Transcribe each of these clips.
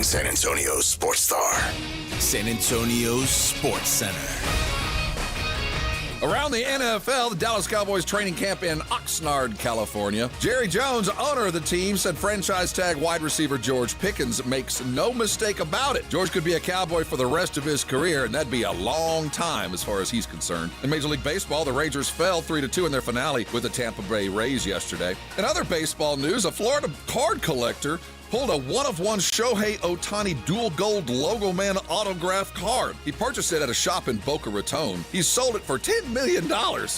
San Antonio's sports star. San Antonio's Sports Center. Around the NFL, the Dallas Cowboys training camp in Oxnard, California. Jerry Jones, owner of the team, said franchise tag wide receiver George Pickens makes no mistake about it. George could be a Cowboy for the rest of his career, and that'd be a long time as far as he's concerned. In Major League Baseball, the Rangers fell 3-2 in their finale with the Tampa Bay Rays yesterday. In other baseball news, a Florida card collector pulled a one-of-one Shohei Ohtani dual gold logo man autograph card. He purchased it at a shop in Boca Raton. He sold it for $10 million.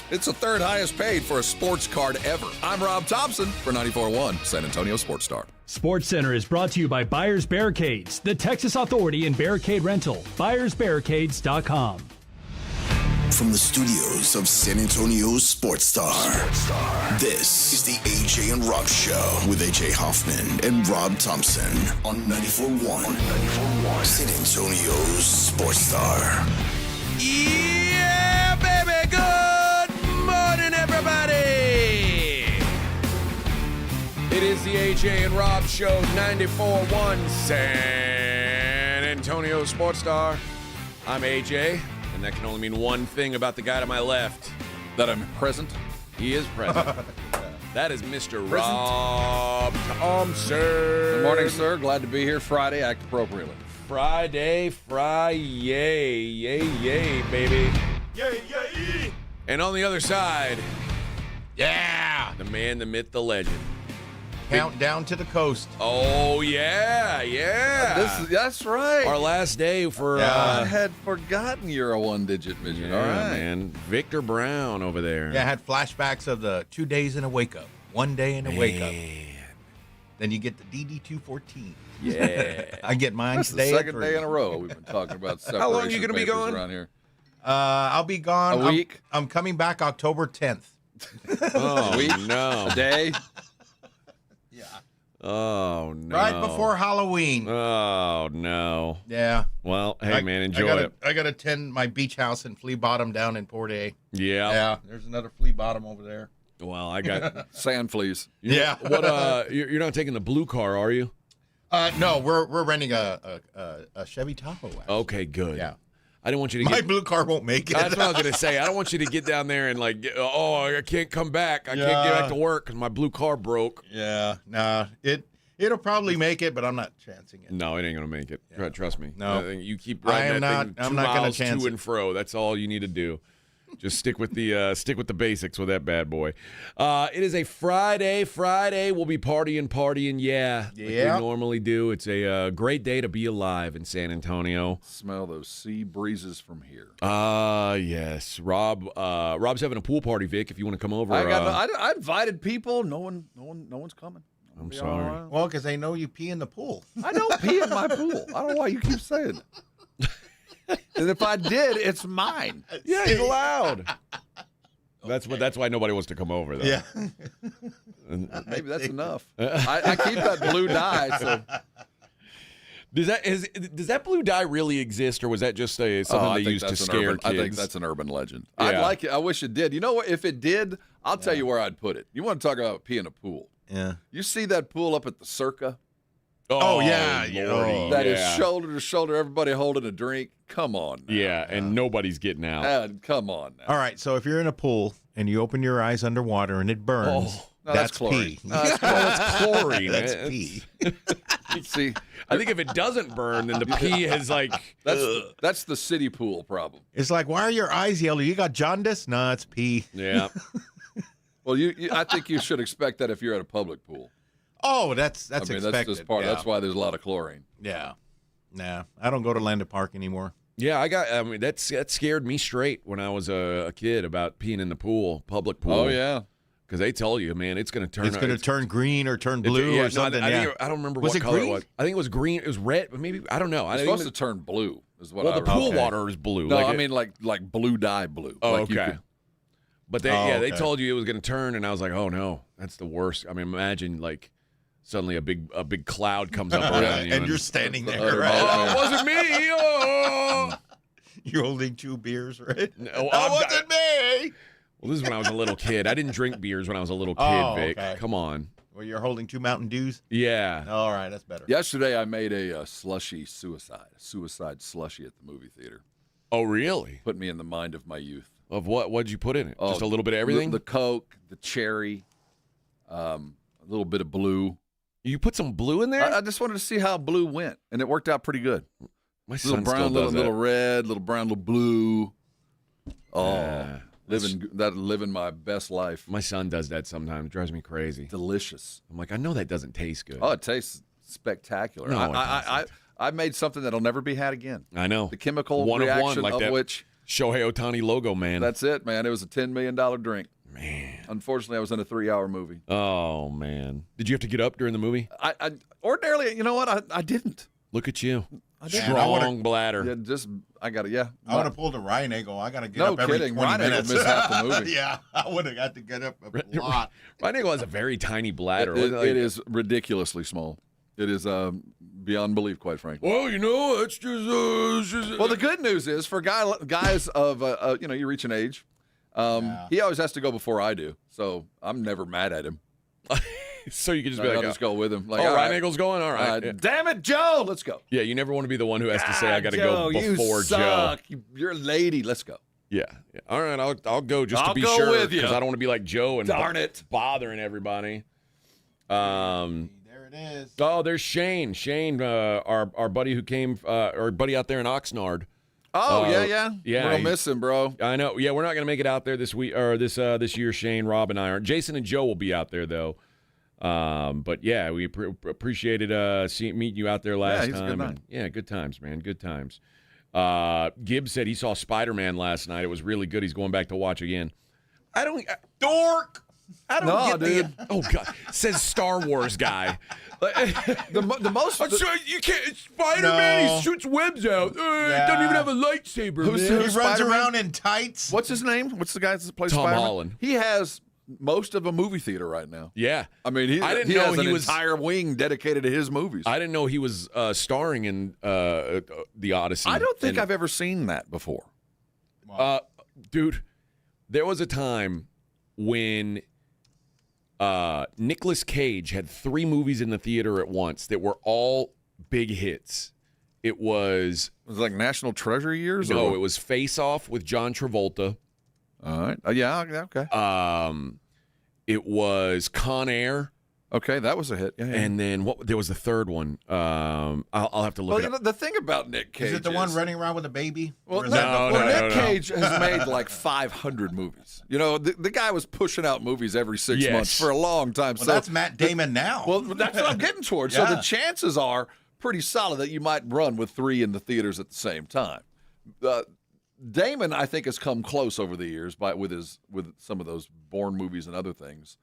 It's the third highest paid for a sports card ever. I'm Rob Thompson for 94.1 San Antonio Sports Star. Sports Center is brought to you by Buyers Barricades, the Texas Authority in Barricade Rental. BuyersBarricades.com. From the studios of San Antonio's Sports Star, this is the AJ and Rob Show with AJ Hoffman and Rob Thompson on 94.1 San Antonio's Sports Star. Yeah, baby. Good morning, everybody. It is the AJ and Rob Show, 94.1 San Antonio Sports Star. I'm AJ. And that can only mean one thing about the guy to my left. That I'm present. He is present. That is Mr. Rob Thompson. Good morning, sir. Glad to be here. Friday, act appropriately. Friday, Fri-Yay. Yay, yay, baby. Yay, yay. And on the other side, Yeah. the man, the myth, the legend. Countdown to the coast. Oh, yeah, yeah. That's right. Our last day for... I had forgotten you're a one-digit midget. yeah, All right. man. Victor Brown over there. Yeah, I had flashbacks of the 2 days in a wake up. 1 day in a wake up. Then you get the DD-214. Yeah. I get mine That's the today. second day in a row we've been talking about separation. How long are you gonna be papers gone? around here? I'll be gone. A week? I'm coming back October 10th. Oh, week? no. A day? Yeah. Oh, no. Right before Halloween. Oh, no. Yeah. Well, hey, man, enjoy it. I got to tend my beach house in Flea Bottom down in Port A. Yeah. Yeah. There's another Flea Bottom over there. Well, I got... Sand fleas. Yeah. What? You're not taking the blue car, are you? No, we're renting a Chevy Tahoe. Actually. Okay, good. Yeah. I didn't want you to My get... blue car won't make it. That's what I was going to say. I don't want you to get down there and like, I can't come back. I can't get back to work because my blue car broke. Yeah, nah, it'll probably make it, but I'm not chancing it. No, it ain't going to make it. Yeah. Trust me. No. I think you keep riding that thing I'm 2 not gonna miles chance to it. and fro. That's all you need to do. Just stick with the basics with that bad boy. It is a Friday. We'll be partying. Yeah, like we normally do. It's a great day to be alive in San Antonio. Smell those sea breezes from here. Yes. Rob's having a pool party, Vic. If you want to come over, I invited people. No one's coming. I'm sorry. Right. Well, because they know you pee in the pool. I don't pee in my pool. I don't know why you keep saying that. And if I did, it's mine. Yeah, he's allowed. That's why nobody wants to come over, though. Yeah. Maybe that's enough. I keep that blue dye. So Does that blue dye really exist, or was that just something they used to scare kids? I think that's an urban legend. Yeah. I'd like it. I wish it did. You know what? If it did, I'll tell you where I'd put it. You want to talk about pee in a pool? Yeah. You see that pool up at the Circa? Oh, yeah. Lordy. That is shoulder to shoulder, everybody holding a drink. Come on now. Yeah, and nobody's getting out. Come on now. All right, so if you're in a pool and you open your eyes underwater and it burns, No, that's chlorine. pee. It's chlorine. That's pee. See, I think if it doesn't burn, then the pee is like... that's the city pool problem. It's like, why are your eyes yellow? You got jaundice? No, it's pee. Yeah. Well, I think you should expect that if you're at a public pool. Oh, that's I mean, expected. that's just part. Yeah. That's why there's a lot of chlorine. Yeah. Nah, I don't go to Landon Park anymore. Yeah, that scared me straight when I was a kid about peeing in the pool, public pool. Oh, yeah. Because they tell you, man, it's going to turn... It's going to turn green or turn blue or something. I don't remember what color it was. I think it was green. It was red, but maybe... I don't know. It's supposed to turn blue is what I the pool remember. water is blue. No, I mean like blue dye blue. Oh, like okay. But they told you it was going to turn, and I was like, oh, no, that's the worst. I mean, imagine, like... Suddenly, a big cloud comes up around you, and you're standing there. Oh, Right? Oh, it wasn't me! Oh! You're holding 2 beers, right? No, That wasn't me. Well, this is when I was a little kid. I didn't drink beers when I was a little kid, Oh, Vic. okay. Come on. Where you're holding 2 Mountain Dews? Yeah. All right, that's better. Yesterday, I made a suicide slushy at the movie theater. Oh, really? Put me in the mind of my youth. Of what? What did you put in it? Oh, Just a little bit of everything? The Coke, the cherry, a little bit of blue. You put some blue in there? I just wanted to see how blue went, and it worked out pretty good. My Little son brown, still does little that. red, little brown, little blue. Oh, Yeah. living my best life. My son does that sometimes. It drives me crazy. Delicious. I'm like, I know that doesn't taste good. Oh, it tastes spectacular. No, it doesn't. I made something that'll never be had again. I know. The chemical One of reaction one, like that which Shohei Ohtani logo, man. that's it, man. It was a $10 million drink. Man. Unfortunately, I was in a 3-hour movie. Oh, man. Did you have to get up during the movie? I ordinarily, you know what? I didn't. Look at you. didn't. Strong bladder. Yeah, I got it. I would have pulled a Ryan Eagle. I got to get No up every kidding. 20 Ryan Eagle minutes. missed half the movie. Yeah, I would have got to get up a lot. Ryan Eagle has a very tiny bladder. It is ridiculously small. It is beyond belief, quite frankly. Well, you know, it's just. Well, the good news is for guys of you reach an age, he always has to go before I do, so I'm never mad at him. So you can just I'll be like, just go with him. Like, oh, all Ryan right. Eagle's going? All right. Yeah. Damn it, Joe! Let's go. Yeah, you never want to be the one who has to say, I got to Joe, go before you Joe. suck. You're a lady. Let's go. Yeah. All right, I'll go just to I'll be go sure with you. because I don't want to be like Joe and Darn it. bothering everybody. There it is. Oh, there's Shane. Shane, our buddy who came, our buddy out there in Oxnard. Oh, yeah. yeah, We're gonna he- miss him, bro. I know. Yeah, we're not going to make it out there this week or this year. Shane, Rob, and I aren't. Jason and Joe will be out there though. But yeah, we appreciated meeting you out there last he's a good time. night. And, yeah, good times, man. Good times. Gibbs said he saw Spider-Man last night. It was really good. He's going back to watch again. Dork. I don't No, get dude. Oh God, says Star Wars guy. The most. You can't. Spider-Man. No. He shoots webs out. Yeah. Doesn't even have a lightsaber. Who's- man. He who's runs Spider-Man? around in tights. What's his name? What's the guy that plays Tom Spider-Man? Holland. He has most of a movie theater right now. Yeah. I mean, I didn't he know has he an was- entire wing dedicated to his movies. I didn't know he was starring in the Odyssey. I don't think And- I've ever seen that before. Dude, there was a time when Nicolas Cage had 3 movies in the theater at once that were all big hits. It was Was it like National Treasure years? no, or? it was Face Off with John Travolta. All right. Yeah. Okay. It was Con Air, Okay, that was a hit. Yeah. and then there was the third one. I'll have to look well, it you up. know, the thing about Nick Cage Is it the one running around with a baby? Well, Or is no, that the well, first- Nick Cage has made like 500 movies. You know, the guy was pushing out movies every 6 Yes. months for a long time. Well, so that's Matt Damon now. Well, that's what I'm getting towards. So Yeah. the chances are pretty solid that you might run with 3 in the theaters at the same time. Damon, I think, has come close over the years with some of those Bourne movies and other things.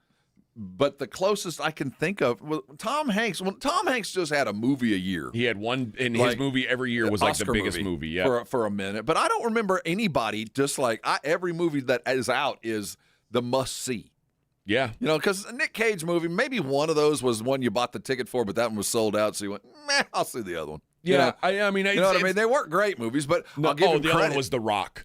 But the closest I can think of, Tom Hanks. Well, Tom Hanks just had a movie a year. He had one, and his Like, movie every year was like Oscar the biggest movie. Yeah, for a minute. But I don't remember anybody just like every movie that is out is the must see. yeah. You know, because a Nick Cage movie, maybe one of those was one you bought the ticket for, but that one was sold out, so you went, meh, I'll see the other one. You know? I mean, You know what I mean? They weren't great movies, but I'll give him the credit. other one was The Rock.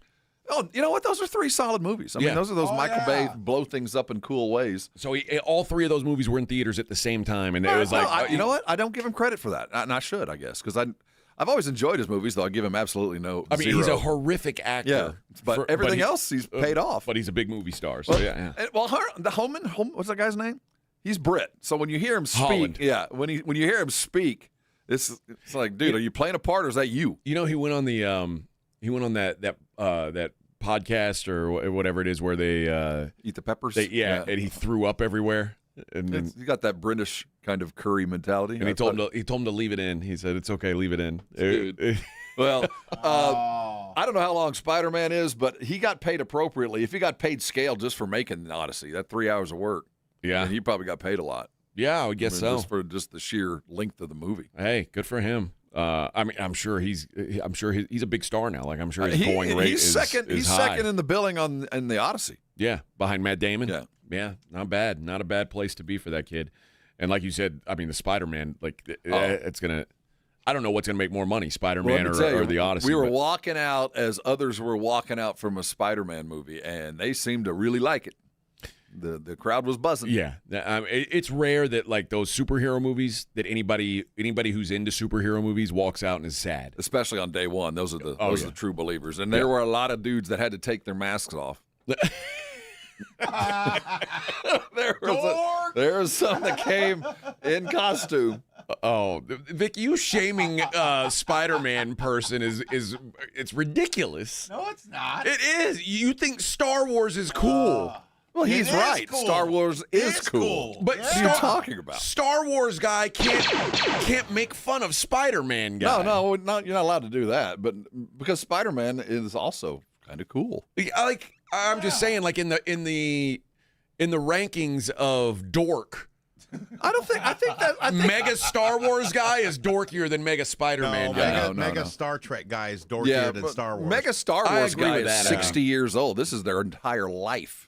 Oh, you know what? Those are 3 solid movies. I mean, Yeah. those are those Michael yeah. Bay blow things up in cool ways. So all 3 of those movies were in theaters at the same time, and it was Well, like, you know what? I don't give him credit for that, and I should, I guess, because I've always enjoyed his movies, though I give him absolutely no. I mean, zero. he's a horrific actor. Yeah, but everything else he's paid off. But he's a big movie star. So Well, yeah. the Holman, what's that guy's name? He's Brit. So when you hear him speak, Holland. yeah, when you hear him speak, it's like, dude, are you playing a part or is that you? You know, he went on that podcast or whatever it is where they Eat the peppers. and he threw up everywhere. And then You got that British kind of curry mentality. and he told him to leave it in. He said, "It's okay, leave it in." Dude. Well, I don't know how long Spider-Man is, but he got paid appropriately. If he got paid scale just for making the Odyssey, that 3 hours of work, yeah, and he probably got paid a lot. yeah, I would guess so. Just for just the sheer length of the movie. Hey, good for him. I mean, I'm sure he's a big star now. Like I'm sure his going rate he's is second. is He's high. second in the billing in the Odyssey. Yeah, behind Matt Damon. Yeah. Yeah, not bad. Not a bad place to be for that kid. And like you said, I mean, the Spider-Man, like it's gonna. I don't know what's gonna make more money, Spider-Man Well, let me tell or you, the Odyssey. We were but- walking out as others were walking out from a Spider-Man movie, and they seemed to really like it. The crowd was buzzing. Yeah, it's rare that like those superhero movies that anybody who's into superhero movies walks out and is sad. Especially on day one. Those are the true believers. And there were a lot of dudes that had to take their masks off. there was some that came in costume. Oh, Vic, you shaming Spider-Man person is it's ridiculous. No, it's not. It is. You think Star Wars is cool. Well, he's right. Cool. Star Wars is cool. But what are you talking about? Star Wars guy can't make fun of Spider-Man guy. No, you're not allowed to do that. But because Spider-Man is also kind of cool. I'm just saying, like in the rankings of dork. I think Mega Star Wars guy is dorkier than Mega Spider-Man guy. Mega Star Trek guy is dorkier than Star Wars. Mega Star I Wars agree guy with is that, 60 years old. This is their entire life.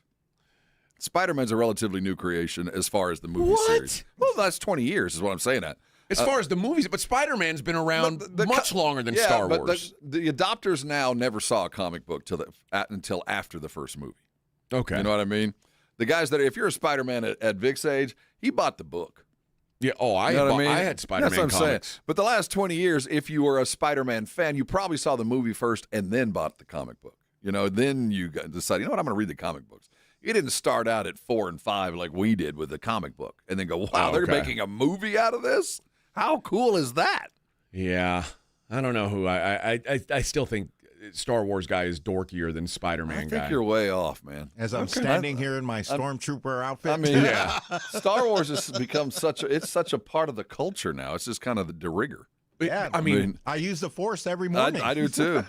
Spider-Man's a relatively new creation as far as the movie series. Well, that's 20 years is what I'm saying. As far as the movies, but Spider-Man's been around much longer than Star Wars. But the adopters now never saw a comic book until after the first movie. Okay. You know what I mean? The guys that, if you're a Spider-Man at Vic's age, he bought the book. Yeah. Oh, I had Spider-Man That's what I'm comics. saying. But the last 20 years, if you were a Spider-Man fan, you probably saw the movie first and then bought the comic book. Then you decided, you know what, I'm going to read the comic books. You didn't start out at 4 and 5 like we did with the comic book and then go, wow, they're making a movie out of this? How cool is that? Yeah. I don't know who. I still think Star Wars guy is dorkier than Spider-Man guy. I think you're way off, man. As I'm standing here in my stormtrooper outfit. I mean, Star Wars has become such a part of the culture now. It's just kind of the de rigueur. Yeah, I mean, I use the Force every morning. I do too.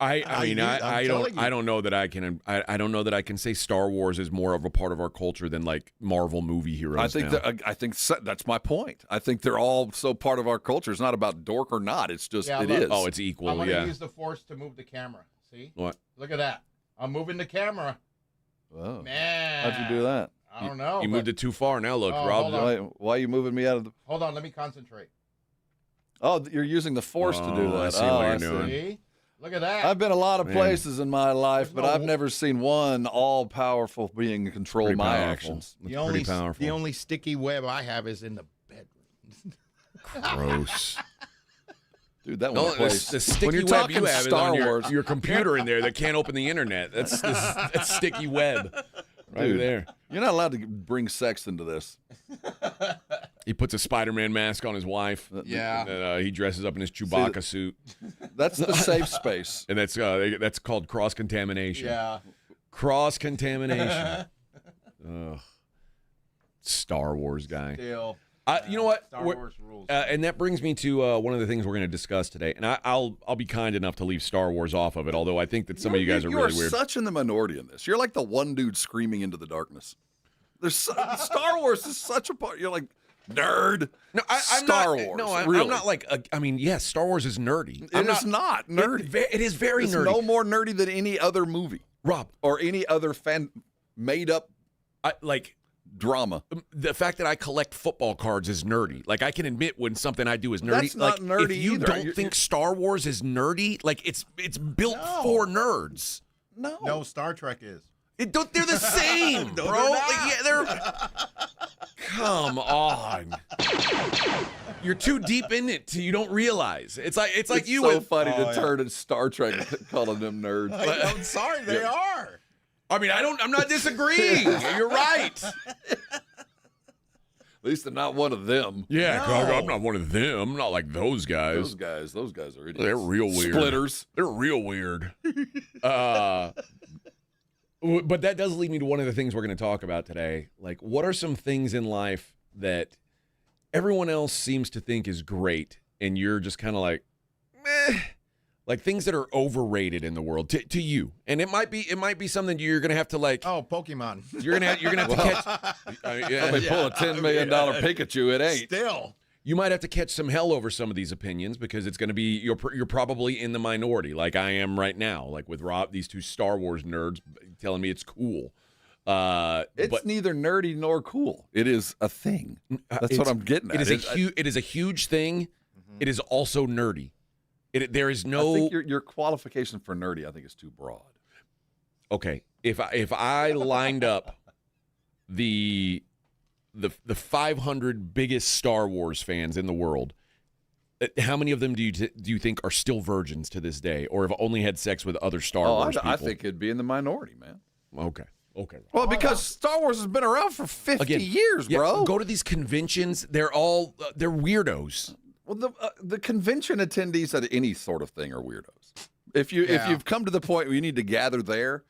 I don't know that I don't know that I can say Star Wars is more of a part of our culture than like Marvel movie heroes. I think that's my point. I think they're all so part of our culture. It's not about dork or not. It's just it is. Oh, it's equal. I'm going to use the Force to move the camera. See? What? Look at that. I'm moving the camera. Whoa. Man. How'd you do that? I don't know. You moved it too far. Now look, Rob. Why are you moving me out of the? Hold on. Let me concentrate. Oh, you're using the Force to do that. I see what you're doing. See? Look at that. I've been a lot of places in my life, but I've never seen one all-powerful being to control my actions. Pretty powerful. The only sticky web I have is in the bedroom. Gross. Dude, that one place. The sticky when you're web talking you have Star is on Wars, your computer in there that can't open the internet. That's sticky web right dude, there. You're not allowed to bring sex into this. He puts a Spider-Man mask on his wife. Yeah. And, he dresses up in his Chewbacca suit. That's the safe space. And that's called cross-contamination. Yeah. Cross-contamination. Ugh. Star Wars guy. Still. You know what? Star Wars rules. And that brings me to one of the things we're going to discuss today. And I'll be kind enough to leave Star Wars off of it, although I think that some of you guys are really weird. You're such in the minority in this. You're like the one dude screaming into the darkness. Star Wars is such a part. You're like, nerd. No, I'm Star not, Wars. No, I'm really. not like. Yes, Star Wars is nerdy. It's not nerdy. It is very it's nerdy. no more nerdy than any other movie, Rob, or any other fan made up drama. The fact that I collect football cards is nerdy. Like I can admit when something I do is nerdy. That's not nerdy if you either. don't think Star Wars is nerdy, like it's built for nerds. No, Star Trek is. They're the same, No, bro. they're not. Like, they're. Come on. You're too deep in it till you don't realize. It's like It's you. so funny to turn in Star Trek calling them nerds. I'm sorry, they are. I mean, I'm not disagreeing. You're right. At least they're not one of them. Yeah, I'm not one of them. I'm not like those guys. Those guys are idiots. They're real weird. Splitters. They're real weird. But that does lead me to one of the things we're going to talk about today. Like, what are some things in life that everyone else seems to think is great, and you're just kind of like, meh. Like things that are overrated in the world to you, and it might be something you're gonna have to like. Oh, Pokemon! You're gonna have to catch. They pull a $10 million Pikachu. It ain't. Still, you might have to catch some hell over some of these opinions because it's gonna be you're probably in the minority, like I am right now, like with Rob, these two Star Wars nerds telling me it's cool. It's neither nerdy nor cool. It is a thing. That's what I'm getting at. It is a huge thing. Mm-hmm. It is also nerdy. There is no. I think your qualification for nerdy, I think, is too broad. Okay, if I lined up the 500 biggest Star Wars fans in the world, how many of them do you think are still virgins to this day, or have only had sex with other Star Wars people? I think it'd be in the minority, man. Okay. Well, because Star Wars has been around for 50 years, bro. Go to these conventions. They're weirdos. Well, the convention attendees at any sort of thing are weirdos. If you've come to the point where you need to gather there,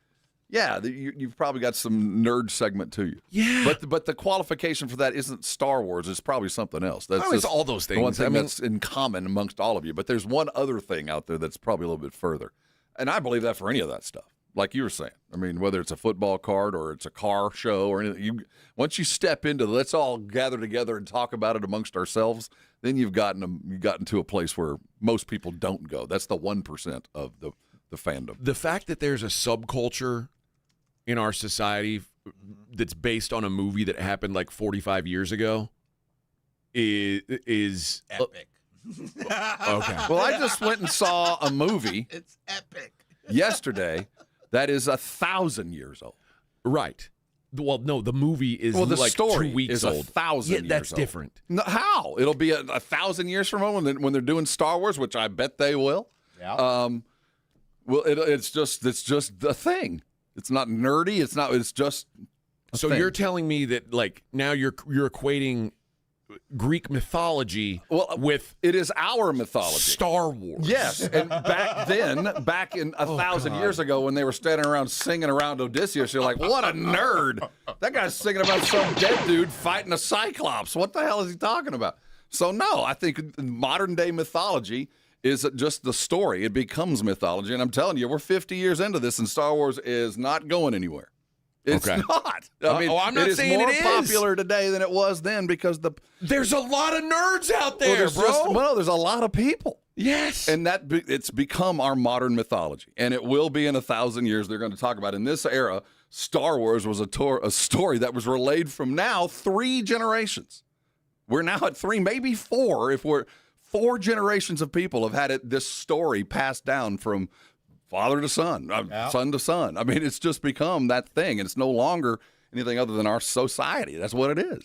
you've probably got some nerd segment to you. Yeah. But the qualification for that isn't Star Wars. It's probably something else. That's it's all those things. The one thing that's in common amongst all of you. But there's one other thing out there that's probably a little bit further. And I believe that for any of that stuff. Like you were saying. I mean, whether it's a football card or it's a car show or anything, once you step into let's all gather together and talk about it amongst ourselves, then you've gotten to a place where most people don't go. That's the 1% of the fandom. The fact that there's a subculture in our society that's based on a movie that happened like 45 years ago is epic. Okay. Well, I just went and saw a movie. It's epic. Yesterday that is 1,000 years old. Right. Well, no, the movie is the like story 2 weeks is old. 1,000 years that's old. different. No, how? It'll be 1,000 years from now when they're doing Star Wars, which I bet they will. Yeah. It's just a thing. It's not nerdy. It's just a So thing. you're telling me that like now you're equating Greek mythology with it is our mythology. Star Wars. Yes, and back in 1,000 years ago, when they were standing around singing around Odysseus, you're like, "What a nerd! That guy's singing about some dead dude fighting a Cyclops. What the hell is he talking about?" So no, I think modern day mythology is just the story. It becomes mythology, and I'm telling you, we're 50 years into this, and Star Wars is not going anywhere. It's not. I mean, I'm not saying it it is is more popular today than it was then because there's a lot of nerds out there, there's a lot of people. Yes. And it's become our modern mythology. And it will be in 1,000 years. They're going to talk about in this era, Star Wars was a story that was relayed from now 3 generations. We're now at 3, maybe 4, if 4 generations of people have had this story passed down from father to son, son to son. I mean, it's just become that thing, and it's no longer anything other than our society. That's what it is.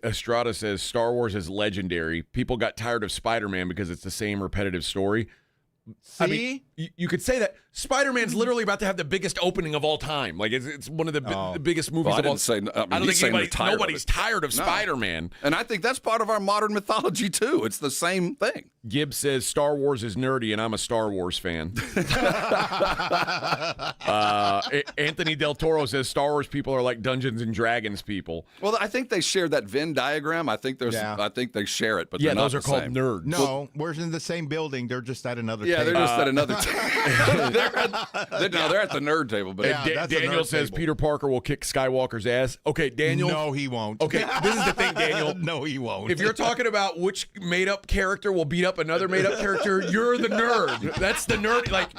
Estrada says Star Wars is legendary. People got tired of Spider-Man because it's the same repetitive story. See? I mean, you could say that Spider-Man's literally about to have the biggest opening of all time. Like it's one of the biggest movies of all time. I don't think nobody's tired of Spider-Man. And I think that's part of our modern mythology too. It's the same thing. Gibbs says Star Wars is nerdy, and I'm a Star Wars fan. Anthony Del Toro says Star Wars people are like Dungeons and Dragons people. Well, I think they share that Venn diagram. I think they share it, but they're not those are the called same. nerds. No, we're in the same building. They're just at another table. Yeah, they're just at another table. they're at the nerd table. But Daniel says table. Peter Parker will kick Skywalker's ass. Okay, Daniel. No, he won't. Okay, this is the thing, Daniel. No, he won't. If you're talking about which made-up character will beat up another made-up character, you're the nerd. That's the nerd. Like,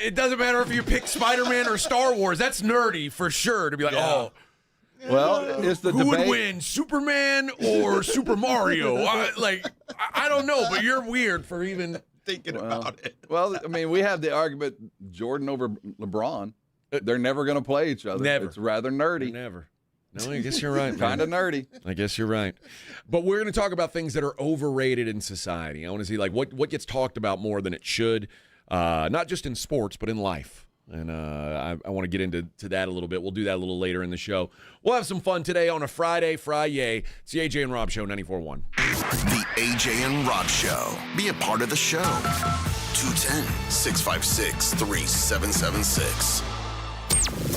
it doesn't matter if you pick Spider-Man or Star Wars. That's nerdy for sure. To be like, well, is the who debate would win, Superman or Super Mario? I don't know, but you're weird for even thinking about it. Well, I mean, we have the argument Jordan over LeBron. They're never going to play each other. Never. It's rather nerdy. Never. No, I guess you're right. Kind of nerdy. I guess you're right. But we're going to talk about things that are overrated in society. I want to see like what gets talked about more than it should, not just in sports, but in life. And I want to get into that a little bit. We'll do that a little later in the show. We'll have some fun today on a Friday, Fri-Yay. It's the AJ and Rob Show, 94.1. The AJ and Rob Show. Be a part of the show. 210-656-3776.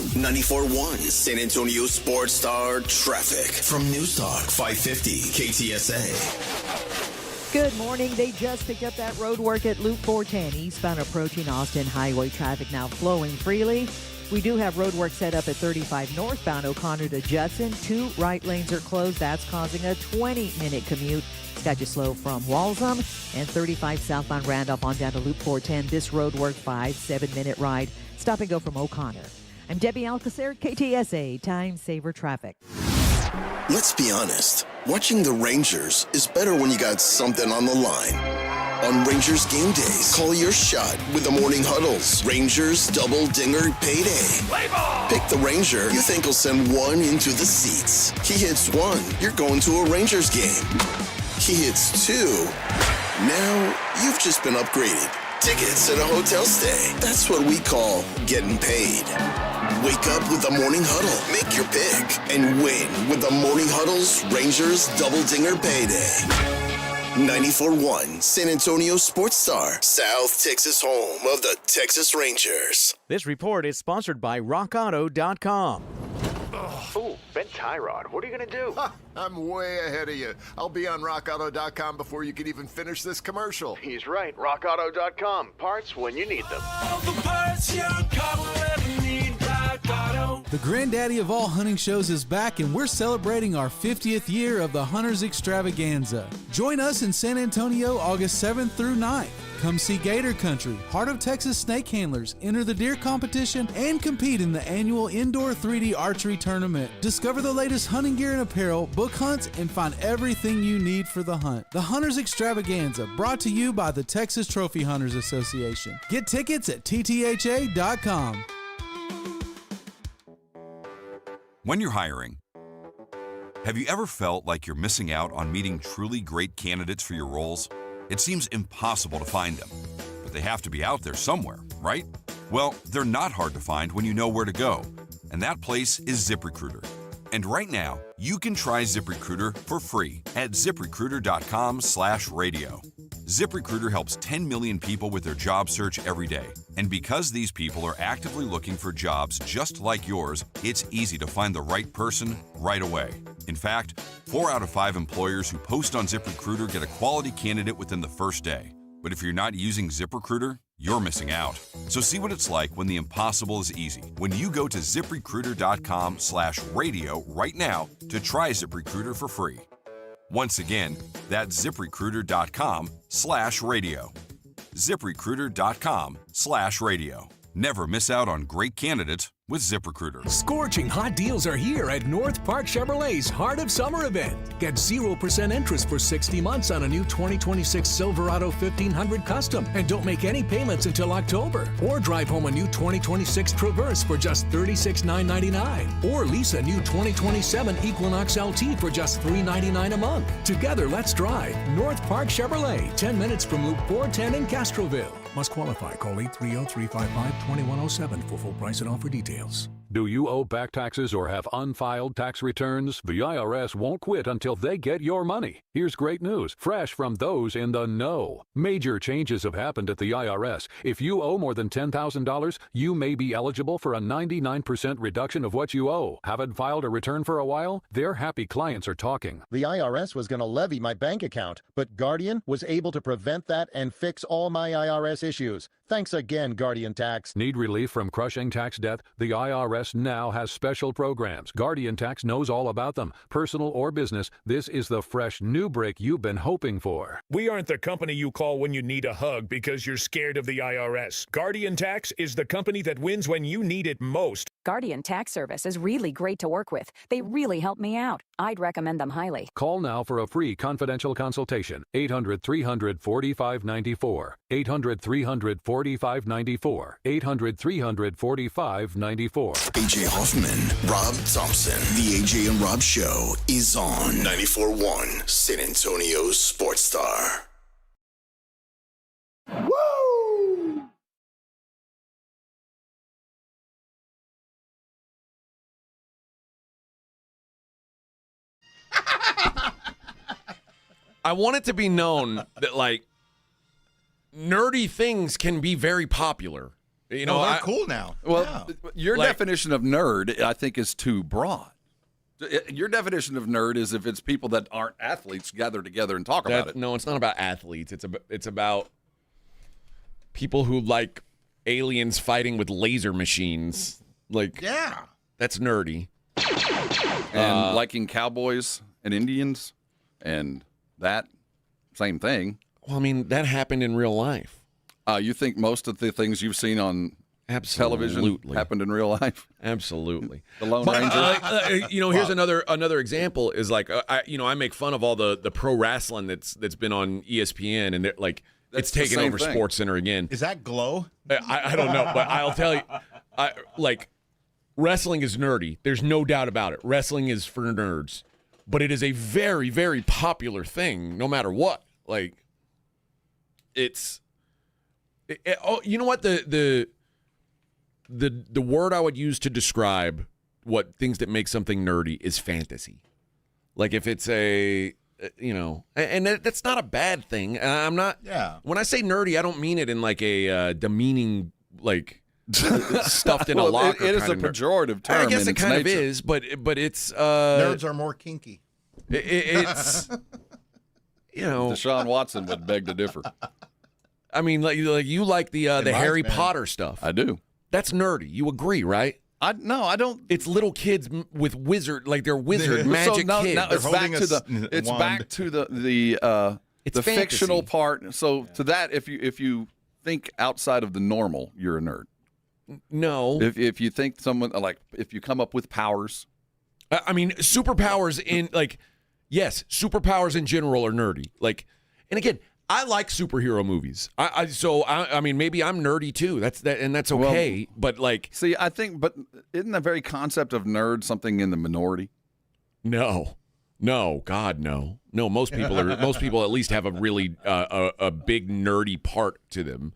94.1 San Antonio Sports Star Traffic from News Talk 550 KTSA. Good morning. They just picked up that road work at Loop 410 eastbound approaching Austin. Highway traffic now flowing freely. We do have road work set up at 35 northbound O'Connor to Judson. 2 right lanes are closed. That's causing a 20-minute commute. It's got you slow from Waltham and 35 southbound Randolph on down to Loop 410. This road work 5-7-minute ride. Stop and go from O'Connor. I'm Debbie Alcacer, KTSA Time Saver Traffic. Let's be honest. Watching the Rangers is better when you got something on the line. On Rangers game days, call your shot with the morning huddles. Rangers Double Dinger Payday. Pick the Ranger you think will send one into the seats. He hits one, you're going to a Rangers game. He hits two. Now you've just been upgraded. Tickets and a hotel stay. That's what we call getting paid. Wake up with the Morning Huddle. Make your pick and win with the Morning Huddle's Rangers Double Dinger Payday. 94.1 San Antonio Sports Star, South Texas home of the Texas Rangers. This report is sponsored by RockAuto.com. Ooh, bent tie rod. What are you going to do? I'm way ahead of you. I'll be on RockAuto.com before you can even finish this commercial. He's right. RockAuto.com. Parts when you need them. All the parts your car will ever need. Rock Auto. The granddaddy of all hunting shows is back, and we're celebrating our 50th year of the Hunters Extravaganza. Join us in San Antonio August 7th through 9th. Come see Gator Country, Heart of Texas snake handlers, enter the deer competition, and compete in the annual indoor 3D archery tournament. Discover the latest hunting gear and apparel, book hunts, and find everything you need for the hunt. The Hunters Extravaganza, brought to you by the Texas Trophy Hunters Association. Get tickets at ttha.com. When you're hiring, have you ever felt like you're missing out on meeting truly great candidates for your roles? It seems impossible to find them, but they have to be out there somewhere, right? Well, they're not hard to find when you know where to go, and that place is ZipRecruiter. And right now, you can try ZipRecruiter for free at ziprecruiter.com/radio. ZipRecruiter helps 10 million people with their job search every day. And because these people are actively looking for jobs just like yours, it's easy to find the right person right away. In fact, 4 out of 5 employers who post on ZipRecruiter get a quality candidate within the first day. But if you're not using ZipRecruiter, you're missing out. So see what it's like when the impossible is easy. When you go to ziprecruiter.com/radio right now to try ZipRecruiter for free. Once again, that's ziprecruiter.com/radio. ziprecruiter.com/radio. Never miss out on great candidates with ZipRecruiter. Scorching hot deals are here at North Park Chevrolet's Heart of Summer event. Get 0% interest for 60 months on a new 2026 Silverado 1500 Custom, and don't make any payments until October. Or drive home a new 2026 Traverse for just $36,999. Or lease a new 2027 Equinox LT for just $399 a month. Together, let's drive North Park Chevrolet, 10 minutes from Loop 410 in Castroville. Must qualify. Call 830-355-2107 for full price and offer details. Do you owe back taxes or have unfiled tax returns? The IRS won't quit until they get your money. Here's great news, fresh from those in the know. Major changes have happened at the IRS. If you owe more than $10,000, you may be eligible for a 99% reduction of what you owe. Haven't filed a return for a while? Their happy clients are talking. The IRS was going to levy my bank account, but Guardian was able to prevent that and fix all my IRS issues. Thanks again, Guardian Tax. Need relief from crushing tax debt? The IRS now has special programs. Guardian Tax knows all about them. Personal or business, this is the fresh new break you've been hoping for. We aren't the company you call when you need a hug because you're scared of the IRS. Guardian Tax is the company that wins when you need it most. Guardian Tax Service is really great to work with. They really help me out. I'd recommend them highly. Call now for a free confidential consultation. 800-300-4594. 800-300-4594. 800-300-4594. AJ Hoffman, Rob Thompson. The AJ and Rob Show is on 94.1 San Antonio Sports Star. Woo! I want it to be known that, like, nerdy things can be very popular. You know, they're cool now. Well, your definition of nerd, I think, is too broad. Your definition of nerd is if it's people that aren't athletes gather together and talk about it. No, it's not about athletes. It's about people who like aliens fighting with laser machines. Like, yeah, that's nerdy. And liking cowboys and Indians and that same thing. Well, I mean, that happened in real life. You think most of the things you've seen on television happened in real life? Absolutely. The Lone Ranger. Here's another example is like, I make fun of all the pro wrestling that's been on ESPN, and they're like, it's taken over Sports Center again. Is that Glow? I don't know, but I'll tell you, wrestling is nerdy. There's no doubt about it. Wrestling is for nerds, but it is a very, very popular thing, no matter what. Like, you know what the word I would use to describe what things that make something nerdy is fantasy. Like if it's and that's not a bad thing. I'm not. Yeah. When I say nerdy, I don't mean it in like a demeaning, like stuffed in a locker. It is a pejorative term. I guess it kind of is, but it's nerds are more kinky. It's Deshaun Watson would beg to differ. I mean, like you like the Harry Potter stuff. I do. That's nerdy. You agree, right? No, I don't. It's little kids with they're wizard magic kids. Now it's back to the fictional part. So to that, if you think outside of the normal, you're a nerd. No. If you think someone if you come up with powers. I mean, superpowers yes, superpowers in general are nerdy. Like, and again, I like superhero movies. I mean, maybe I'm nerdy too. That's okay. But see, I think, but isn't the very concept of nerd something in the minority? No, God, no. Most people at least have a really a big nerdy part to them.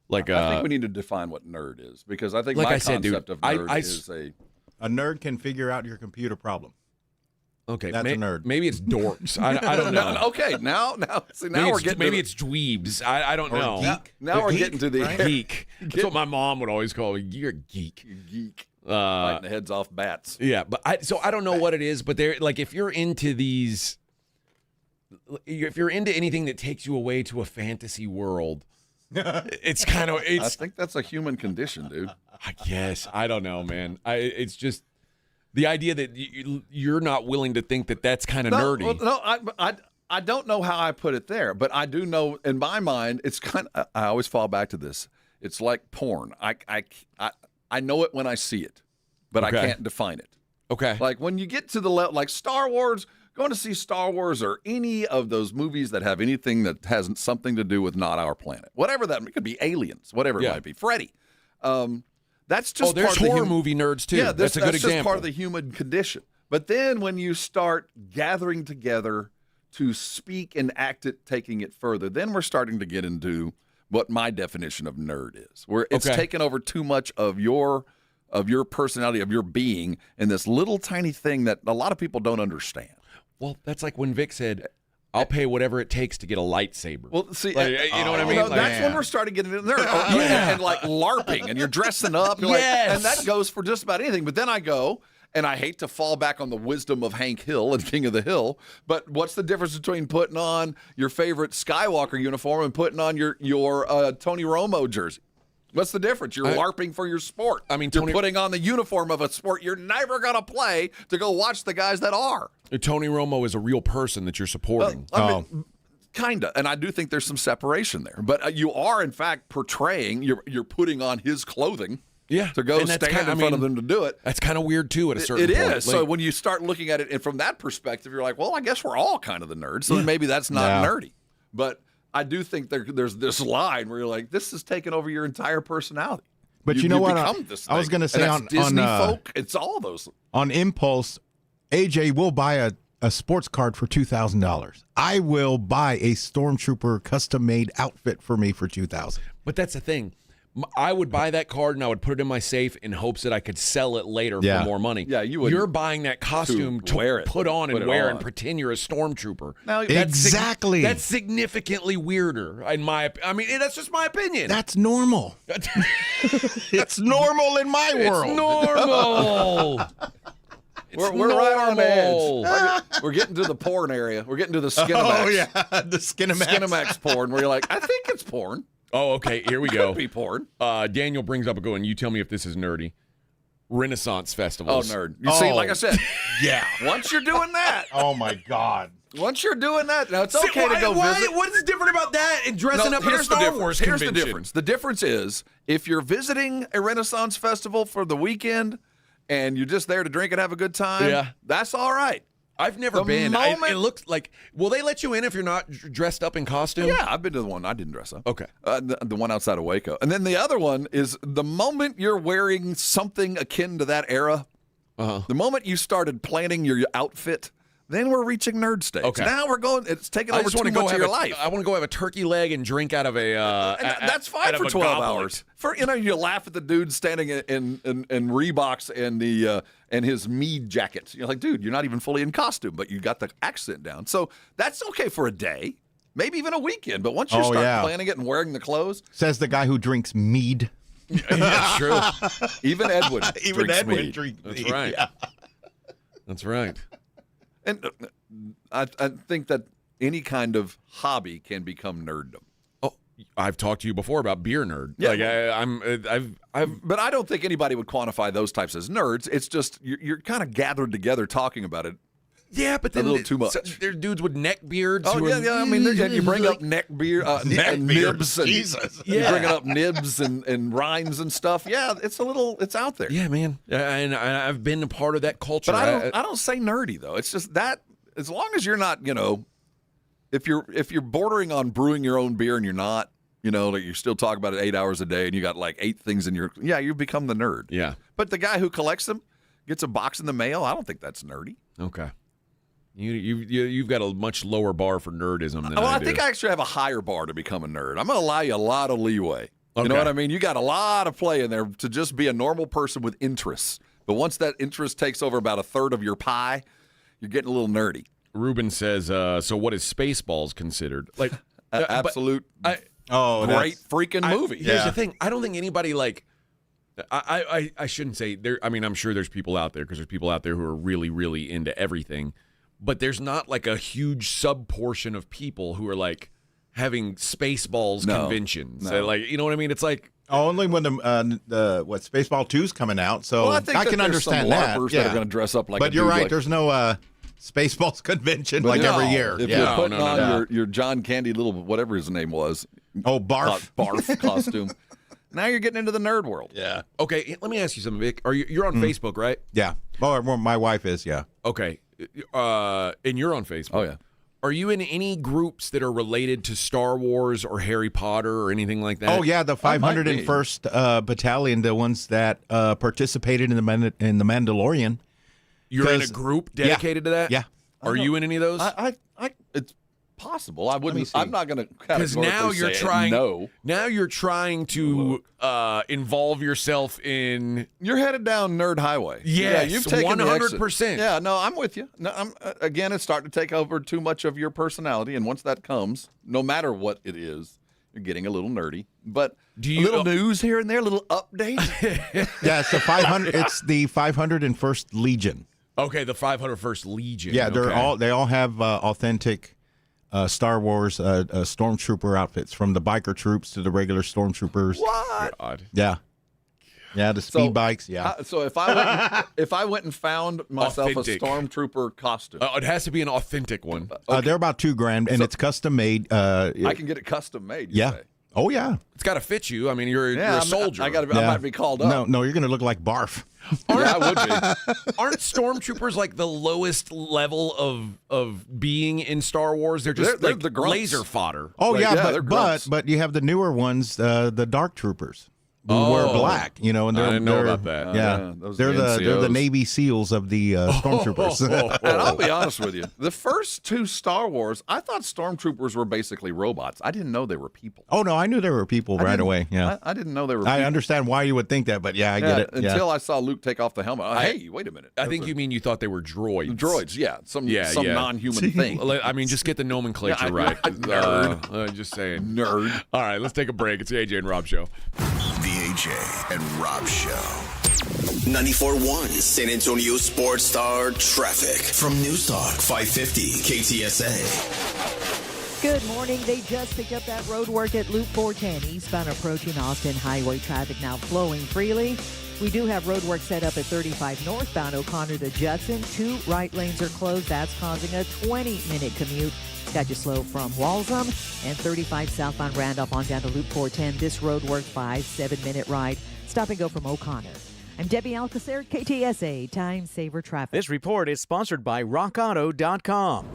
I think we need to define what nerd is, because I think my concept of nerd is a nerd can figure out your computer problem. Okay, that's a nerd. Maybe it's dorks. I don't know. Okay, now we're getting. Maybe it's dweebs. I don't know. Geek. Now we're getting to the geek. That's what my mom would always call me. You're a geek. Geek. Biting the heads off bats. Yeah, but I don't know what it is, but they're if you're into anything that takes you away to a fantasy world, it's kind of. I think that's a human condition, dude. I guess. I don't know, man. It's just. The idea that you're not willing to think that that's kind of nerdy. Well, no, I don't know how I put it there, but I do know in my mind it's kind of. I always fall back to this. It's like porn. I know it when I see it, but I can't define it. Okay. Like when you get to the level, like Star Wars, going to see Star Wars or any of those movies that have anything that has something to do with not our planet, whatever that it could be, aliens, whatever it might be, Freddy. That's just there's part of horror movie nerds too. Yeah, that's a good example. Just part of the human condition. But then when you start gathering together to speak and act it, taking it further, then we're starting to get into what my definition of nerd is, where it's taken over too much of your personality, of your being, in this little tiny thing that a lot of people don't understand. Well, that's like when Vic said, I'll pay whatever it takes to get a lightsaber. Well, see, you know what I mean? That's when we're starting getting into nerd. And like LARPing, and you're dressing up. You're and that goes for just about anything. But then I go, and I hate to fall back on the wisdom of Hank Hill and King of the Hill, but what's the difference between putting on your favorite Skywalker uniform and putting on your Tony Romo jersey? What's the difference? You're LARPing for your sport. I mean, you're putting on the uniform of a sport you're never going to play to go watch the guys that are. Tony Romo is a real person that you're supporting. Kind of. And I do think there's some separation there. But you are, in fact, portraying, you're putting on his clothing to go stand in front of them to do it. That's kind of weird, too, at a certain point. It is. So when you start looking at it and from that perspective, you're like, well, I guess we're all kind of the nerds. So maybe that's not nerdy. But I do think there's this line where you're like, this is taking over your entire personality. But you know what? I was going to say on Disney folk, it's all those. On impulse, AJ will buy a sports card for $2,000. I will buy a Stormtrooper custom-made outfit for me for $2,000. But that's the thing. I would buy that card and I would put it in my safe in hopes that I could sell it later for more money. Yeah, you would. You're buying that costume to wear it, put on and wear and pretend you're a stormtrooper. Now, exactly. That's significantly weirder. I mean, that's just my opinion. That's normal. It's normal in my world. It's normal. We're right on the edge. We're getting to the porn area. We're getting to the Skinemax. Oh, yeah. The Skinemax. Skinemax porn where you're like, I think it's porn. Oh, okay. Here we go. Could be porn. Daniel brings up a good one. You tell me if this is nerdy. Renaissance festivals. Oh, nerd. You see, like I said, once you're doing that. Oh, my God. Once you're doing that, now it's okay to go visit. What is different about that and dressing up at a Star Wars convention? Here's the difference. The difference is if you're visiting a Renaissance festival for the weekend and you're just there to drink and have a good time, that's all right. I've never been. It looks like. Will they let you in if you're not dressed up in costume? Yeah, I've been to the one I didn't dress up. Okay. The one outside of Waco. And then the other one is the moment you're wearing something akin to that era, the moment you started planning your outfit, then we're reaching nerd stage. Okay. Now we're going, it's taking over too much of your life. I want to go have a turkey leg and drink out of a. That's fine for 12 hours. You laugh at the dude standing in Reeboks and his Mead jackets. You're like, dude, you're not even fully in costume, but you got the accent down. So that's okay for a day, maybe even a weekend. But once you start planning it and wearing the clothes, says the guy who drinks mead. That's true. Even Edwin. drinks mead. That's right. Yeah. That's right. And I think that any kind of hobby can become nerddom. Oh, I've talked to you before about beer nerd. Yeah, but I don't think anybody would quantify those types as nerds. It's just you're kind of gathered together talking about it. Yeah, but then a little too much. There's dudes with neck beards. Oh, yeah. I mean, you bring up neck beard, nibs, and Jesus. You're bringing up nibs and rhymes and stuff. Yeah, it's out there. Yeah, man. And I've been a part of that culture. But I don't say nerdy though. It's just that as long as you're not, if you're bordering on brewing your own beer and you're not, like you're still talking about it 8 hours a day and you got like 8 things in your, you become the nerd. Yeah. But the guy who collects them gets a box in the mail. I don't think that's nerdy. Okay. You've got a much lower bar for nerdism than I do. I think I actually have a higher bar to become a nerd. I'm going to allow you a lot of leeway. You know what I mean? You got a lot of play in there to just be a normal person with interests. But once that interest takes over about a third of your pie, you're getting a little nerdy. Ruben says, so what is Spaceballs considered? Like absolute great freaking movie. Here's the thing. I don't think anybody I shouldn't say there. I mean, I'm sure there's people out there because there's people out there who are really, really into everything. But there's not like a huge sub portion of people who are like having Spaceballs conventions. No. Like, you know what I mean? It's like only when the Spaceball 2's coming out. So I can understand that are going to dress up like. But you're right. There's no Spaceballs convention every year. If you're putting on your John Candy little whatever his name was. Oh, Barf. Barf costume. Now you're getting into the nerd world. Yeah. Okay. Let me ask you something, Vic. You're on Facebook, right? Yeah. Well, my wife is. Yeah. Okay. And you're on Facebook. Oh, yeah. Are you in any groups that are related to Star Wars or Harry Potter or anything like that? Oh, yeah, the 501st Battalion, the ones that participated in the Mandalorian. You're in a group dedicated to that? Yeah. Are you in any of those? It's possible. I wouldn't. I'm not going to. Because now you're trying. No. Now you're trying to involve yourself in. You're headed down nerd highway. Yes, you've taken 100%. Yeah, no, I'm with you. No, again, it's starting to take over too much of your personality, and once that comes, no matter what it is, you're getting a little nerdy. But a little news here and there, a little update. Yeah, it's the 500. It's the 501st Legion. Okay, the 501st Legion. Yeah, they all have authentic. Star Wars stormtrooper outfits, from the biker troops to the regular stormtroopers. What? God. Yeah, the speed bikes. Yeah. So if I went and found myself authentic. A stormtrooper costume, it has to be an authentic one. They're about $2,000, and it's custom made. I can get it custom made. Yeah. Say. Oh yeah. It's got to fit you. I mean, you're a soldier. I might be called up. No, you're going to look like Barf. Yeah, I would be. Aren't stormtroopers like the lowest level of being in Star Wars? They're just they're like the grunts. laser fodder. Oh they're but you have the newer ones, the Dark Troopers. Who wear black, and I didn't know about that. Yeah, those they're NCOs. the Navy SEAls of the stormtroopers. And I'll be honest with you, the first 2 Star Wars, I thought stormtroopers were basically robots. I didn't know they were people. Oh no, I knew they were people right away. Yeah, I didn't know they were. People. I understand why you would think that, but I get it. Until I saw Luke take off the helmet. Hey, wait a minute. I think you mean you thought they were droids. Droids, yeah, some non-human thing. I mean, just get the nomenclature right. Nerd. Just saying, nerd. All right, let's take a break. It's the AJ and Rob Show. The AJ and Rob Show. 94.1 San Antonio Sports Star Traffic from News Talk 550 KTSA. Good morning. They just picked up that road work at Loop 410 eastbound approaching Austin Highway. Traffic now flowing freely. We do have road work set up at 35 northbound O'Connor to Judson. 2 right lanes are closed. That's causing a 20-minute commute. It's got you slow from Walsham, and 35 southbound Randolph on down to Loop 410. This road work 5 7-minute ride. Stop and go from O'Connor. I'm Debbie Alcacer, KTSA Time Saver Traffic. This report is sponsored by RockAuto.com.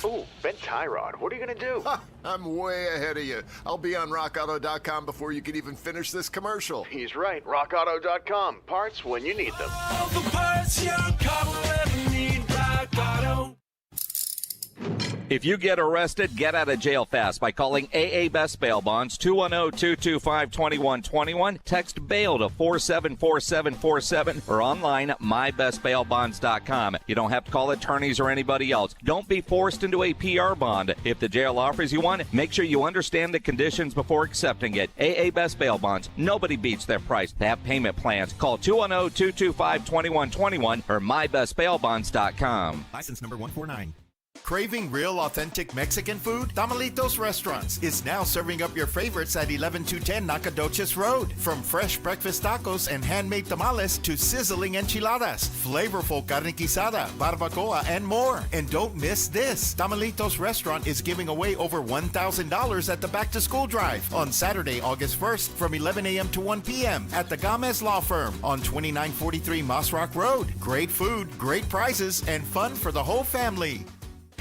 Ooh, bent tie rod. What are you going to do? I'm way ahead of you. I'll be on rockauto.com before you can even finish this commercial. He's right. RockAuto.com. Parts when you need them. All the parts your car will ever need. Rock Auto. If you get arrested, get out of jail fast by calling AA Best Bail Bonds, 210-225-2121. Text bail to 474747 or online mybestbailbonds.com. You don't have to call attorneys or anybody else. Don't be forced into a PR bond. If the jail offers you one, make sure you understand the conditions before accepting it. AA Best Bail Bonds. Nobody beats their price. They have payment plans. Call 210-225-2121 or mybestbailbonds.com. License number 149. Craving real authentic Mexican food? Tamalitos Restaurants is now serving up your favorites at 11210 Nacogdoches Road. From fresh breakfast tacos and handmade tamales to sizzling enchiladas, flavorful carne guisada, barbacoa, and more. And don't miss this. Tamalitos Restaurant is giving away over $1,000 at the Back to School Drive on Saturday, August 1st from 11 a.m. to 1 p.m. at the Gomez Law Firm on 2943 Moss Rock Road. Great food, great prizes, and fun for the whole family.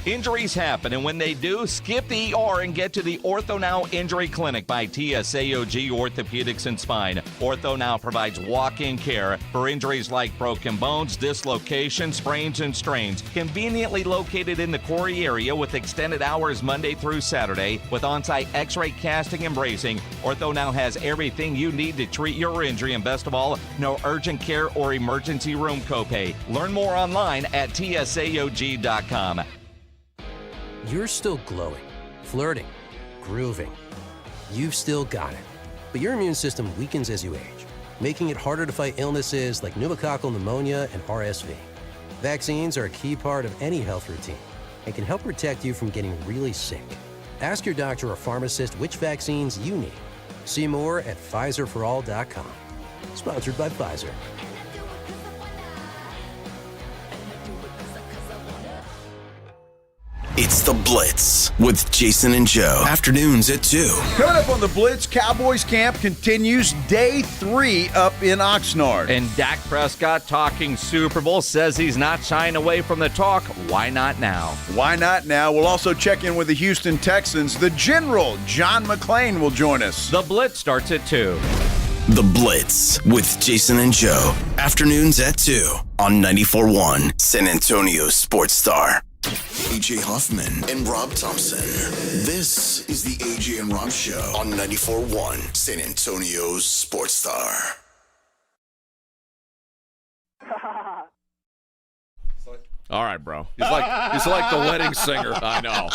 Injuries happen, and when they do, skip the ER and get to the Ortho Now Injury Clinic by TSAOG Orthopedics and Spine. Ortho Now provides walk-in care for injuries like broken bones, dislocations, sprains, and strains. Conveniently located in the Quarry area with extended hours Monday through Saturday with on-site x-ray casting and bracing, Ortho Now has everything you need to treat your injury, and best of all, no urgent care or emergency room copay. Learn more online at tsaog.com. You're still glowing, flirting, grooving. You've still got it. But your immune system weakens as you age, making it harder to fight illnesses like pneumococcal pneumonia and RSV. Vaccines are a key part of any health routine and can help protect you from getting really sick. Ask your doctor or pharmacist which vaccines you need. See more at PfizerForAll.com. Sponsored by Pfizer. It's The Blitz with Jason and Joe. Afternoons at 2. Coming up on The Blitz, Cowboys camp continues day 3 up in Oxnard. And Dak Prescott talking Super Bowl says he's not shying away from the talk. Why not now? Why not now? We'll also check in with the Houston Texans. The General, John McClain, will join us. The Blitz starts at 2. The Blitz with Jason and Joe. Afternoons at 2 on 94.1 San Antonio Sports Star. AJ Hoffman and Rob Thompson. This is the AJ and Rob Show on 94.1 San Antonio Sports Star. All right, bro. He's like the wedding singer. I know.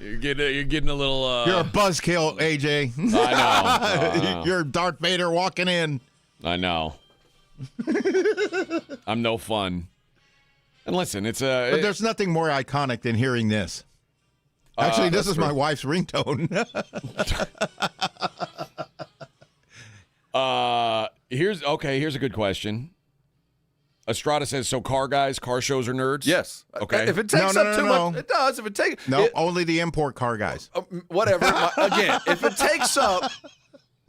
You're getting a little. You're a buzzkill, AJ. I know. You're Darth Vader walking in. I know. I'm no fun. And listen, but there's nothing more iconic than hearing this. Actually, this is my wife's ringtone. Here's a good question. Estrada says, so car shows are nerds? Yes. Okay. If it takes up too much, it does. If it takes only the import car guys. Whatever. Again, if it takes up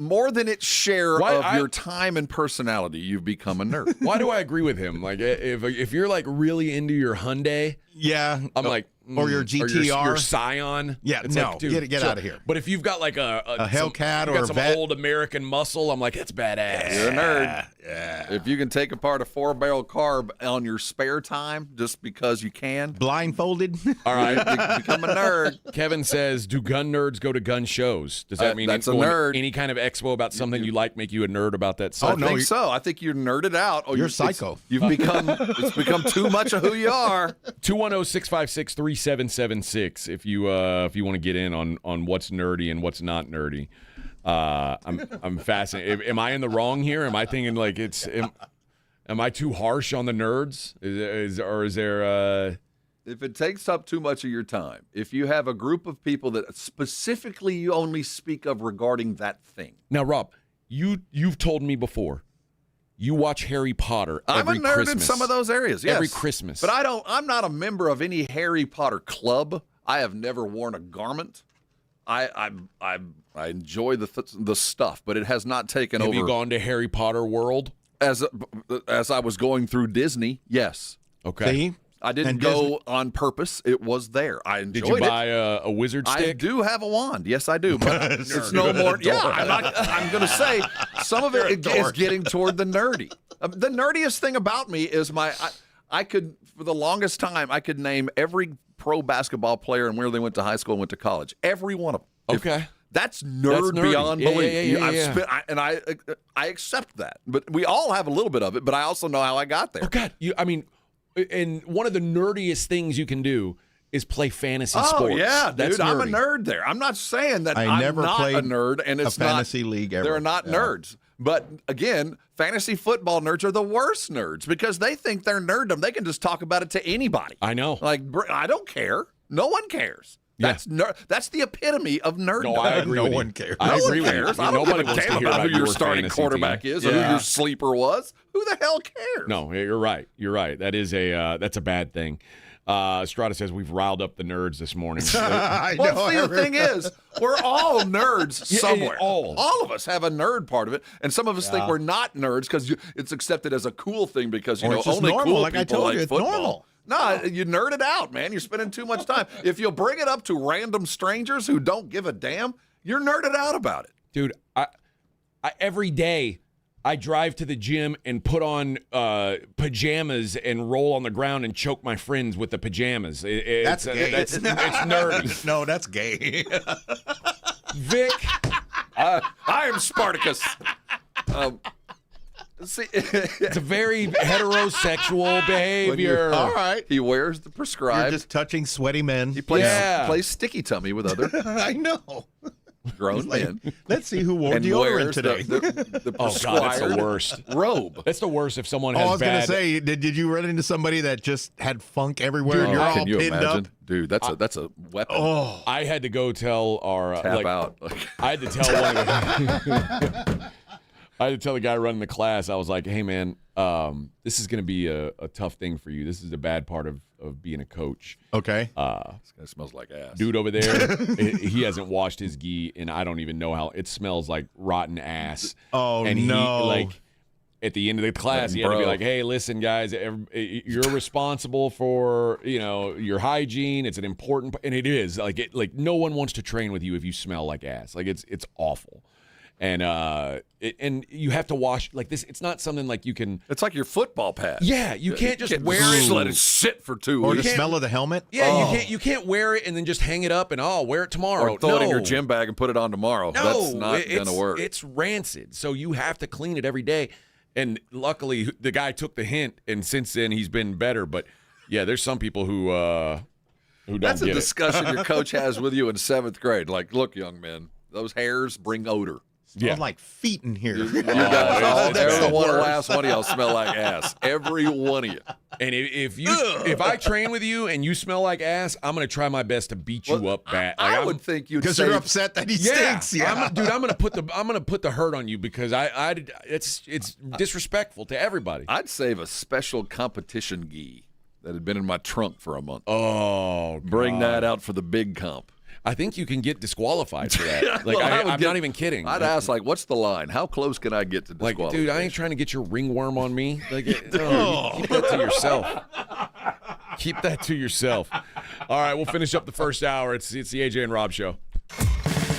more than its share of your time and personality, you've become a nerd. Why do I agree with him? Like, if you're like really into your Hyundai, yeah, I'm like, or your GTR, or your Scion, yeah, it's no, like, dude, get out of here. But if you've got like a Hellcat or some Vet, old American muscle, I'm like, it's badass. You're a nerd. Yeah. If you can take apart a 4-barrel carb on your spare time just because you can, blindfolded. All right, become a nerd. Kevin says, do gun nerds go to gun shows? Does that mean that's a nerd? Any kind of expo about something you like make you a nerd about that stuff? I think so. I think you're nerded out. You're psycho. It's become too much of who you are. 210-656-3776 if you want to get in on what's nerdy and what's not nerdy. I'm fascinated. Am I in the wrong here? Am I thinking like am I too harsh on the nerds? Is there if it takes up too much of your time, if you have a group of people that specifically you only speak of regarding that thing. Now, Rob, you've told me before. You watch Harry Potter every I'm a nerd Christmas. in some of those areas, yes. Every Christmas. But I'm not a member of any Harry Potter club. I have never worn a garment. I enjoy the stuff, but it has not taken over. Have you gone to Harry Potter World? As I was going through Disney, yes. Okay. See? I didn't go on purpose. It was there. I enjoyed it. Did you buy a wizard stick? I do have a wand. Yes, I do. But it's no more. Yeah, I'm going to say some of it is getting toward the nerdy. The nerdiest thing about me is I could, for the longest time, I could name every pro basketball player and where they went to high school and went to college. Every one of them. Okay. That's nerdy beyond belief. Yeah. I accept that. But we all have a little bit of it, but I also know how I got there. Oh, God. And one of the nerdiest things you can do is play fantasy sports. Oh, yeah, That's dude. I'm a nerdy. nerd there. I'm not saying that I I'm never not played a nerd, and it's a fantasy league ever. They're not nerds. But, again, fantasy football nerds are the worst nerds because they think they're nerddom. They can just talk about it to anybody. I know. Like, I don't care. No one cares. That's the epitome of nerd. No, I agree. No one cares. I agree with cares. you. I don't Nobody give a wants to damn hear about who your your starting fantasy quarterback team. is or who your sleeper was. Who the hell cares? No, you're right. You're right. That is that's a bad thing. Strata says we've riled up the nerds this morning. The thing is, we're all nerds somewhere. All of us have a nerd part of it, and some of us think we're not nerds because it's accepted as a cool thing because Or it's just only normal, cool like I people told like you, it's football. normal. No, you nerd it out, man. You're spending too much time. If you'll bring it up to random strangers who don't give a damn, you're nerded out about it. Dude, I every day I drive to the gym and put on pajamas and roll on the ground and choke my friends with the pajamas. That's gay. It's nerdy. No, that's gay. Vic. I am Spartacus. See, it's a very heterosexual behavior. All right. He wears the prescribed. You're just touching sweaty men. He plays sticky tummy with other I know. grown men. Let's see who wore And deodorant wears today. the Oh, God, that's the prescribed worst. robe. That's the worst if someone I has was going to bad... say, did you run into somebody that just had funk everywhere and you're all Can you pinned imagine? up? Dude, that's a weapon. Oh, I had to go tell our... Tap out. I had to tell one of the... I had to tell the guy running the class, I was like, hey, man, this is going to be a tough thing for you. This is the bad part of being a coach. okay. This guy smells like ass. Dude over there, he hasn't washed his gi, and I don't even know how. It smells like rotten ass. Oh, and no. He, like, at the end of the class, he had to be like, hey, listen, guys, you're responsible for, your hygiene. It's an important, and it is. Like no one wants to train with you if you smell like ass. Like, it's awful. And and you have to wash like this. It's not something like you can. It's like your football pad. Yeah, you can't just wear it. Let it sit for 2 Or weeks. the smell of the helmet? Yeah, you can't wear it and then just hang it up and wear it tomorrow. Or throw it in your gym bag and put it on tomorrow. No, that's not gonna work. It's rancid, so you have to clean it every day. And luckily, the guy took the hint, and since then he's been better. But yeah, there's some people who don't That's get a it. discussion your coach has with you in 7th grade. Like, look, young man, those hairs bring odor. Smells like feet in here. You guys, every last one of y'all smell like ass. Every one of you. And if I train with you and you smell like ass, I'm gonna try my best to beat you up bad. I would think you'd because you're upset that he stinks. Yeah, I'm gonna put the hurt on you because it's disrespectful to everybody. I'd save a special competition gi that had been in my trunk for a month. Oh, bring God. that out for the big comp. I think you can get disqualified for that. Like, Well, I'm not even kidding. I'd ask, like, what's the line? How close can I get to disqualification? Like, dude, I ain't trying to get your ringworm on me. Like, no, keep that to yourself. Keep that to yourself. All right, we'll finish up the first hour. It's the AJ and Rob Show.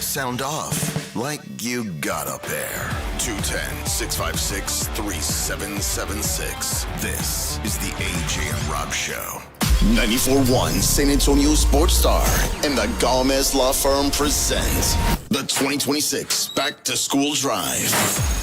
Sound off like you got up there. 210-656-3776. This is the AJ and Rob Show. 94.1 San Antonio Sports Star and the Gomez Law Firm present the 2026 Back to School Drive.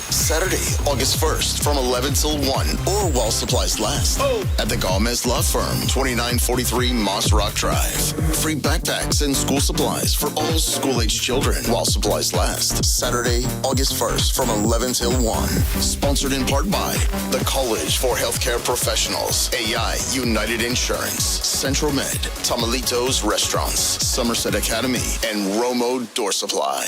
Saturday, August 1st from 11 till 1 or while supplies last at the Gomez Law Firm, 2943 Moss Rock Drive. Free backpacks and school supplies for all school-age children while supplies last. Saturday, August 1st from 11 till 1. Sponsored in part by the College for Healthcare Professionals, AI United Insurance, Central Med, Tamalitos Restaurants, Somerset Academy, and Romo Door Supply.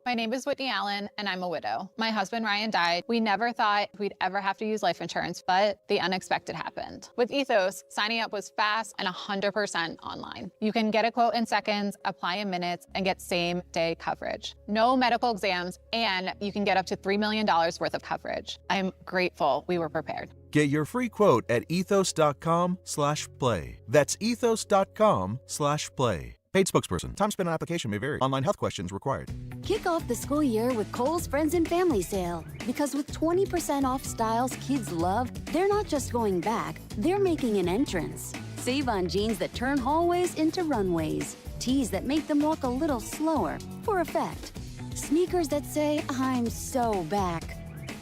My name is Whitney Allen, and I'm a widow. My husband, Ryan, died. We never thought we'd ever have to use life insurance, but the unexpected happened. With Ethos, signing up was fast and 100% online. You can get a quote in seconds, apply in minutes, and get same-day coverage. No medical exams, and you can get up to $3 million worth of coverage. I'm grateful we were prepared. Get your free quote at ethos.com/play. That's ethos.com/play. Paid spokesperson. Time spent on application may vary. Online health questions required. Kick off the school year with Kohl's Friends and Family Sale. Because with 20% off styles kids love, they're not just going back, they're making an entrance. Save on jeans that turn hallways into runways. Tees that make them walk a little slower, for effect. Sneakers that say, I'm so back.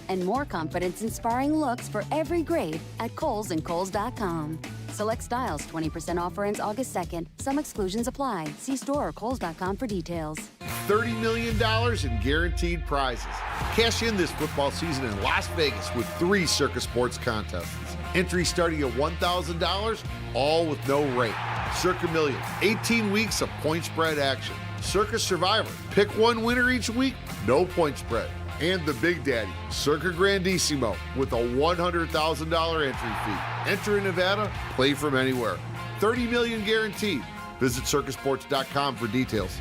And more confidence-inspiring looks for every grade at Kohl's and Kohls.com. Select styles, 20% offer ends August 2nd. Some exclusions apply. See store or Kohls.com for details. $30 million in guaranteed prizes. Cash in this football season in Las Vegas with 3 Circus Sports contests. Entry starting at $1,000, all with no rate. Circa Million, 18 weeks of point spread action. Circus Survivor, pick one winner each week, no point spread. And the Big Daddy, Circa Grandissimo, with a $100,000 entry fee. Enter in Nevada, play from anywhere. $30 million guaranteed. Visit circusports.com for details.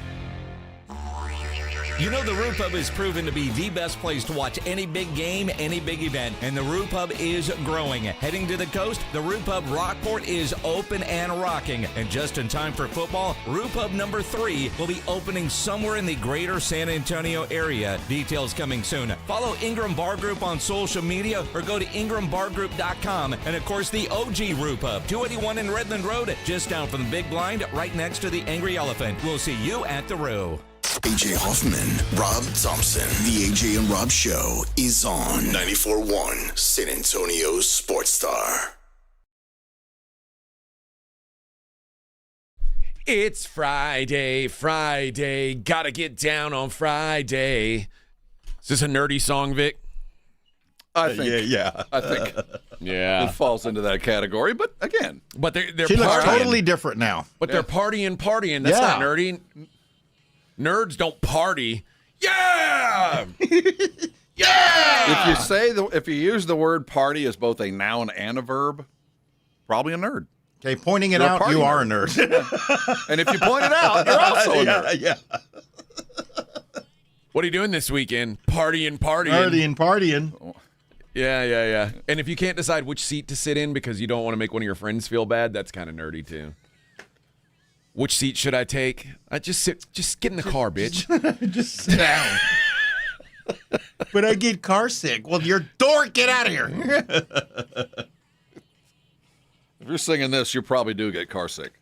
You know, the Roo Pub is proven to be the best place to watch any big game, any big event, and the Roo Pub is growing. Heading to the coast, the Roo Pub Rockport is open and rocking. And just in time for football, Roo Pub number 3 will be opening somewhere in the greater San Antonio area. Details coming soon. Follow Ingram Bar Group on social media or go to ingrambargroup.com. And of course, the OG Roo Pub, 281 in Redland Road, just down from the Big Blind, right next to the Angry Elephant. We'll see you at the Roo. AJ Hoffman, Rob Thompson. The AJ and Rob Show is on 94.1 San Antonio Sports Star. It's Friday, gotta get down on Friday. Is this a nerdy song, Vic? I think. Yeah. I think. Yeah. It falls into that category, but again. But they're She looks partying. totally different now. But they're partying. That's not nerdy. Nerds don't party. Yeah! Yeah! If you use the word party as both a noun and a verb, probably a nerd. Okay, pointing it out, you are a nerd. And if you point it out, you're also a nerd. Yeah. What are you doing this weekend? Partying. Yeah. And if you can't decide which seat to sit in because you don't want to make one of your friends feel bad, that's kind of nerdy too. Which seat should I take? I just get in the car, bitch. Just sit down. But I get car sick. Well, you're dork. Get out of here. If you're singing this, you probably do get car sick.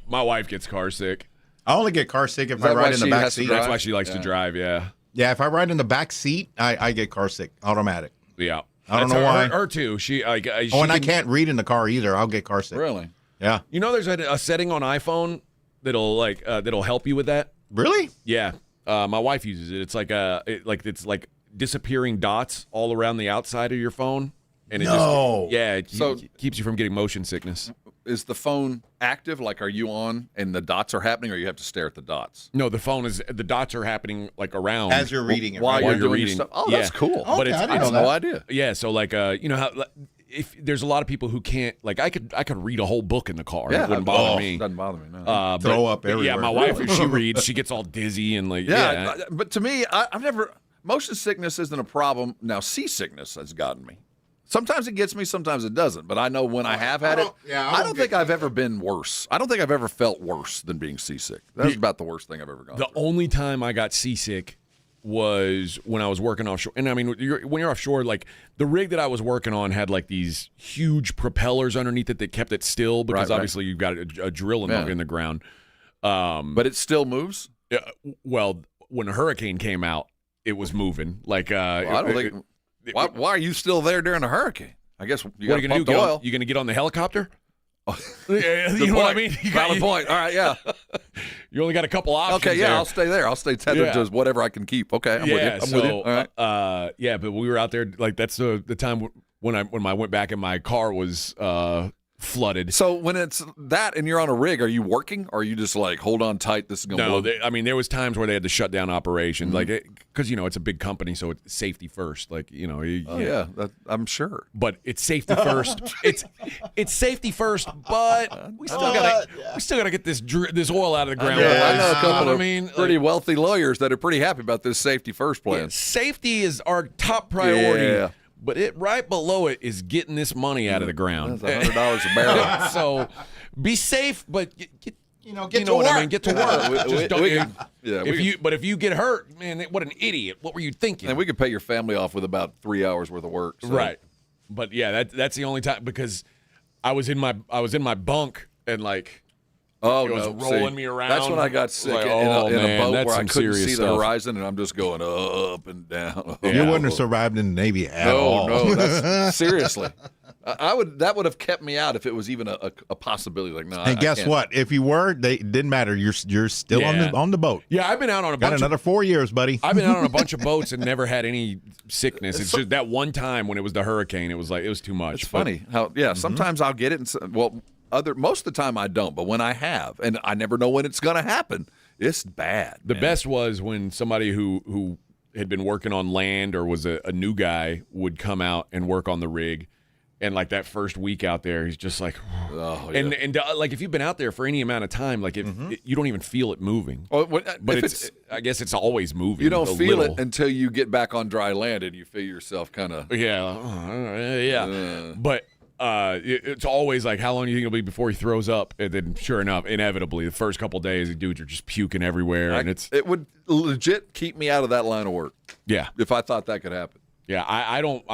My wife gets car sick. I only get car sick if I ride in the back seat. That's why she likes to drive, yeah. Yeah, if I ride in the back seat, I get car sick. Automatic. Yeah. I don't know why. Her too. I can't read in the car either. I'll get car sick. Really? Yeah. You know, there's a setting on iPhone that'll help you with that. Really? Yeah. My wife uses it. It's like disappearing dots all around the outside of your phone, and it keeps you from getting motion sickness. Is the phone active? Like, are you on and the dots are happening, or you have to stare at the dots? No, the dots are happening like around as you're reading it. While you're doing reading stuff. Oh, that's cool. Okay, but I didn't know no that. idea. Yeah. So you know how. If there's a lot of people who can't, like, I could read a whole book in the car. Yeah, it wouldn't bother me. Doesn't bother me. No. Throw up everywhere. Yeah, my wife, if she reads, she gets all dizzy and like. Yeah. But to me, I've never. Motion sickness isn't a problem. Now, seasickness has gotten me. Sometimes it gets me, sometimes it doesn't. But I know when I have had it, I don't think I've ever been worse. I don't think I've ever felt worse than being seasick. That's about the worst thing I've ever gone through. The only time I got seasick was when I was working offshore. And I mean, when you're offshore, like the rig that I was working on had like these huge propellers underneath it that kept it still because obviously you've got a drill in the ground. But it still moves? Well, when a hurricane came out, it was moving. Like, I don't think. Why are you still there during a hurricane? I guess you got to pump do? oil. You going to get on the helicopter? You know what I mean? Valid point. All right, yeah. You only got a couple options. Okay, yeah, there. I'll stay there. I'll stay tethered to whatever I can keep. Okay, I'm with you. I'm with you. All right. But we were out there. Like that's the time when I went back and my car was flooded. So when it's that and you're on a rig, are you working? Or are you just like, hold on tight, this is going to blow? I mean, there was times where they had to shut down operations, like because it's a big company, so it's safety first. Like I'm sure. But it's safety first. it's safety first, but we still gotta get this oil out of the ground. I know a couple of pretty wealthy lawyers that are pretty happy about this safety first plan. Yeah, safety is our top priority. Yeah. But right below it is getting this money out of the ground. That's $100 a barrel. So be safe, but get to what work. I mean. Get to work. Just don't, But if you get hurt, man, what an idiot! What were you thinking? And we could pay your family off with about 3 hours worth of work. So. Right. But yeah, that's the only time because I was in my bunk and like. Oh, it was rolling me around. That's when I got sick like, in a boat where I couldn't see the stuff. horizon, and I'm just going up and down. You wouldn't have survived in the Navy at all. No, that's, seriously. That would have kept me out if it was even a possibility. Like, no. And guess what? If you were, it didn't matter. You're still on the boat. Yeah, I've been out on a Got bunch. Another 4 years, buddy. I've been out on a bunch of boats and never had any sickness. It's just that one time when it was the hurricane, it was too much. It's funny how sometimes I'll get it, and most of the time I don't, but when I have, and I never know when it's going to happen, it's bad. The best was when somebody who had been working on land or was a new guy would come out and work on the rig, and like that first week out there, he's just like, and like if you've been out there for any amount of time, like if you don't even feel it moving. But I guess it's always moving. You don't feel it until you get back on dry land and you feel yourself kind of But. It's always like, how long do you think it'll be before he throws up? And then, sure enough, inevitably, the first couple of days, the dudes are just puking everywhere, and it would legit keep me out of that line of work. Yeah, if I thought that could happen. Yeah, I don't.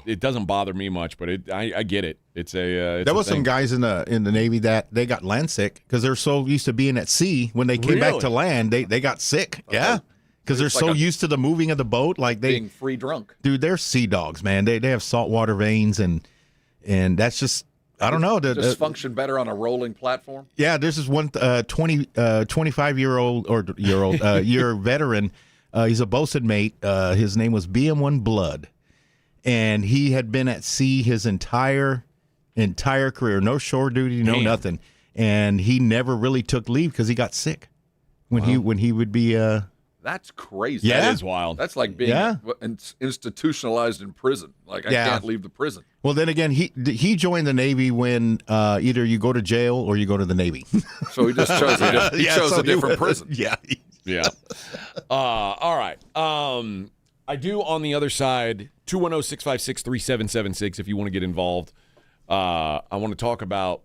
It doesn't bother me much, but I get it. It's there was some guys in the Navy that they got land sick because they're so used to being at sea. When they came back to land, they got sick. Yeah. Because they're so used to the moving of the boat, like being free drunk. Dude, they're sea dogs, man. They have saltwater veins, and that's just I don't know. Just function better on a rolling platform. Yeah, there's this one 25-year veteran. He's a bosun mate. His name was BM1 Blood, and he had been at sea his entire career. No shore duty, no nothing, and he never really took leave because he got sick when he would be. That's crazy. Yeah. That is wild. That's like being institutionalized in prison. Like I can't leave the prison. Well, then again, he joined the Navy when either you go to jail or you go to the Navy. So he just chose a different prison. Yeah. Yeah. All right. I do on the other side, 210-656-3776 if you want to get involved. I want to talk about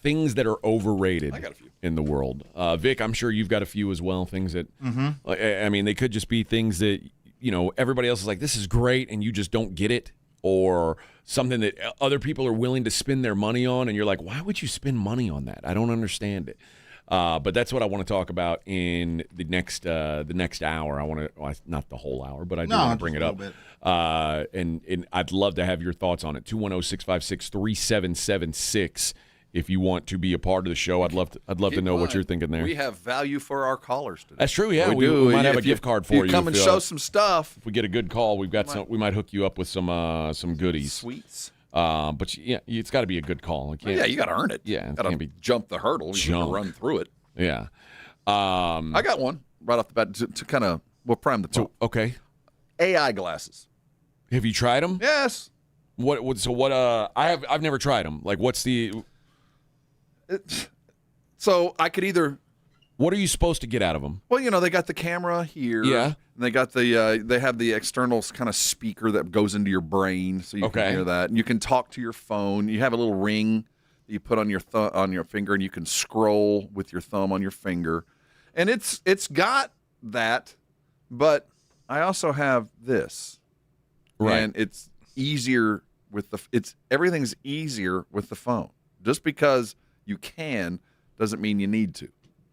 things that are overrated in the world. Vic, I'm sure you've got a few as well, things that, I mean, they could just be things that, everybody else is like, this is great, and you just don't get it, or something that other people are willing to spend their money on, and you're like, why would you spend money on that? I don't understand it. But that's what I want to talk about in the next hour. I want to, not the whole hour, but I do want to bring it up. And I'd love to have your thoughts on it. 210-656-3776. If you want to be a part of the show, I'd love to know what you're thinking there. We have value for our callers today. That's true. Yeah, we might have a gift card for you. Come and show some stuff. If we get a good call, we might hook you up with some goodies, sweets. But it's got to be a good call. You got to earn it. Yeah, got to jump the hurdle. You got to run through it. Yeah. I got one right off the bat to kind of prime the pump. Okay. AI glasses. Have you tried them? Yes. What? So what? I've never tried them. Like, what's the? So I could either. What are you supposed to get out of them? Well, they got the camera here. Yeah. And they got they have the external kind of speaker that goes into your brain, so you can hear that. And you can talk to your phone. You have a little ring that you put on your on your finger, and you can scroll with your thumb on your finger. And it's got that, but I also have this. Right. And it's easier with everything's easier with the phone. Just because you can doesn't mean you need to.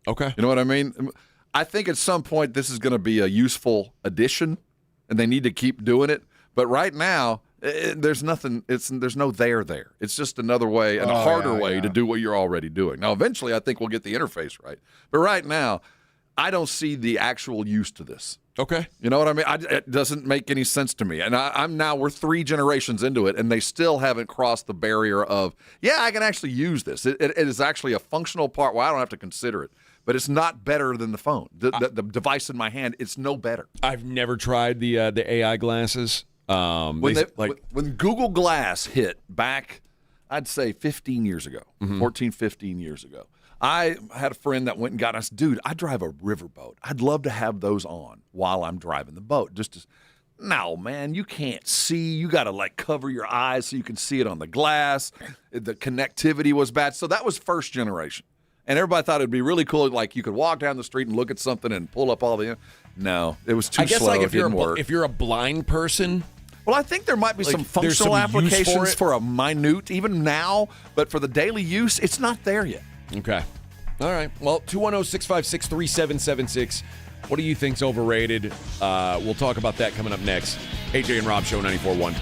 Okay. You know what I mean? I think at some point this is going to be a useful addition, and they need to keep doing it. But right now, there's nothing. There's no there. It's just another way and a harder way to do what you're already doing. Now, eventually, I think we'll get the interface right. But right now, I don't see the actual use to this. Okay. You know what I mean? It doesn't make any sense to me. And we're 3 generations into it, and they still haven't crossed the barrier of, I can actually use this. It is actually a functional part where I don't have to consider it. But it's not better than the phone. The device in my hand, it's no better. I've never tried the AI glasses. When Google Glass hit back, I'd say 15 years ago, 14, 15 years ago, I had a friend that went and got us, dude, I drive a riverboat. I'd love to have those on while I'm driving the boat. No, man, you can't see. You got to cover your eyes so you can see it on the glass. The connectivity was bad. So that was first generation. And everybody thought it'd be really cool. You could walk down the street and look at something and pull up all the. No, it was too slow. It didn't work. If you're a blind person. Well, I think there might be some functional applications for a minute, even now. But for the daily use, it's not there yet. Okay. All right. Well, 210-656-3776. What do you think's overrated? We'll talk about that coming up next. AJ and Rob Show 94.1.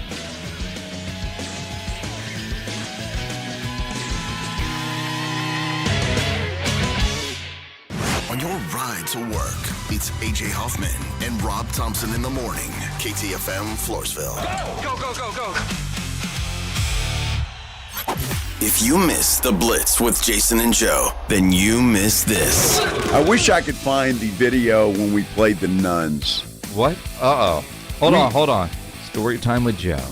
On your ride to work, it's AJ Hoffman and Rob Thompson in the morning. KTFM Floresville. Go, go, go, go, go. If you miss the Blitz with Jason and Joe, then you miss this. I wish I could find the video when we played the Nuns. What? Uh-oh. Hold on. Story time with Joe.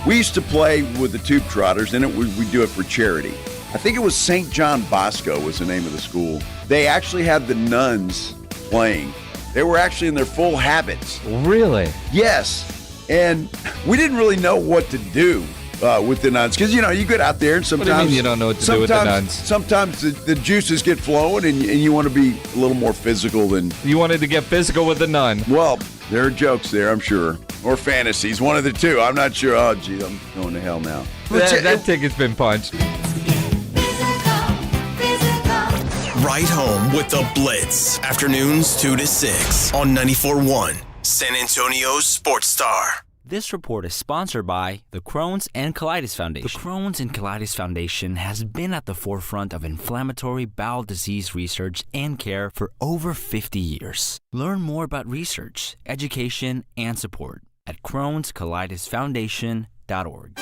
We used to play with the Tube Trotters, and we do it for charity. I think it was St. John Bosco was the name of the school. They actually had the Nuns playing. They were actually in their full habits. Really? Yes. And we didn't really know what to do with the Nuns. Because, you get out there and sometimes... What do you mean you don't know what to do with the Nuns? Sometimes the juices get flowing and you want to be a little more physical than... You wanted to get physical with the nun. Well, there are jokes there, I'm sure. Or fantasies, one of the two. I'm not sure. Oh, gee, I'm going to hell now. That ticket's been punched. Right home with the Blitz. Afternoons 2 to 6 on 94.1 San Antonio's Sports Star. This report is sponsored by the Crohn's and Colitis Foundation. The Crohn's and Colitis Foundation has been at the forefront of inflammatory bowel disease research and care for over 50 years. Learn more about research, education, and support at Crohn'sColitisFoundation.org.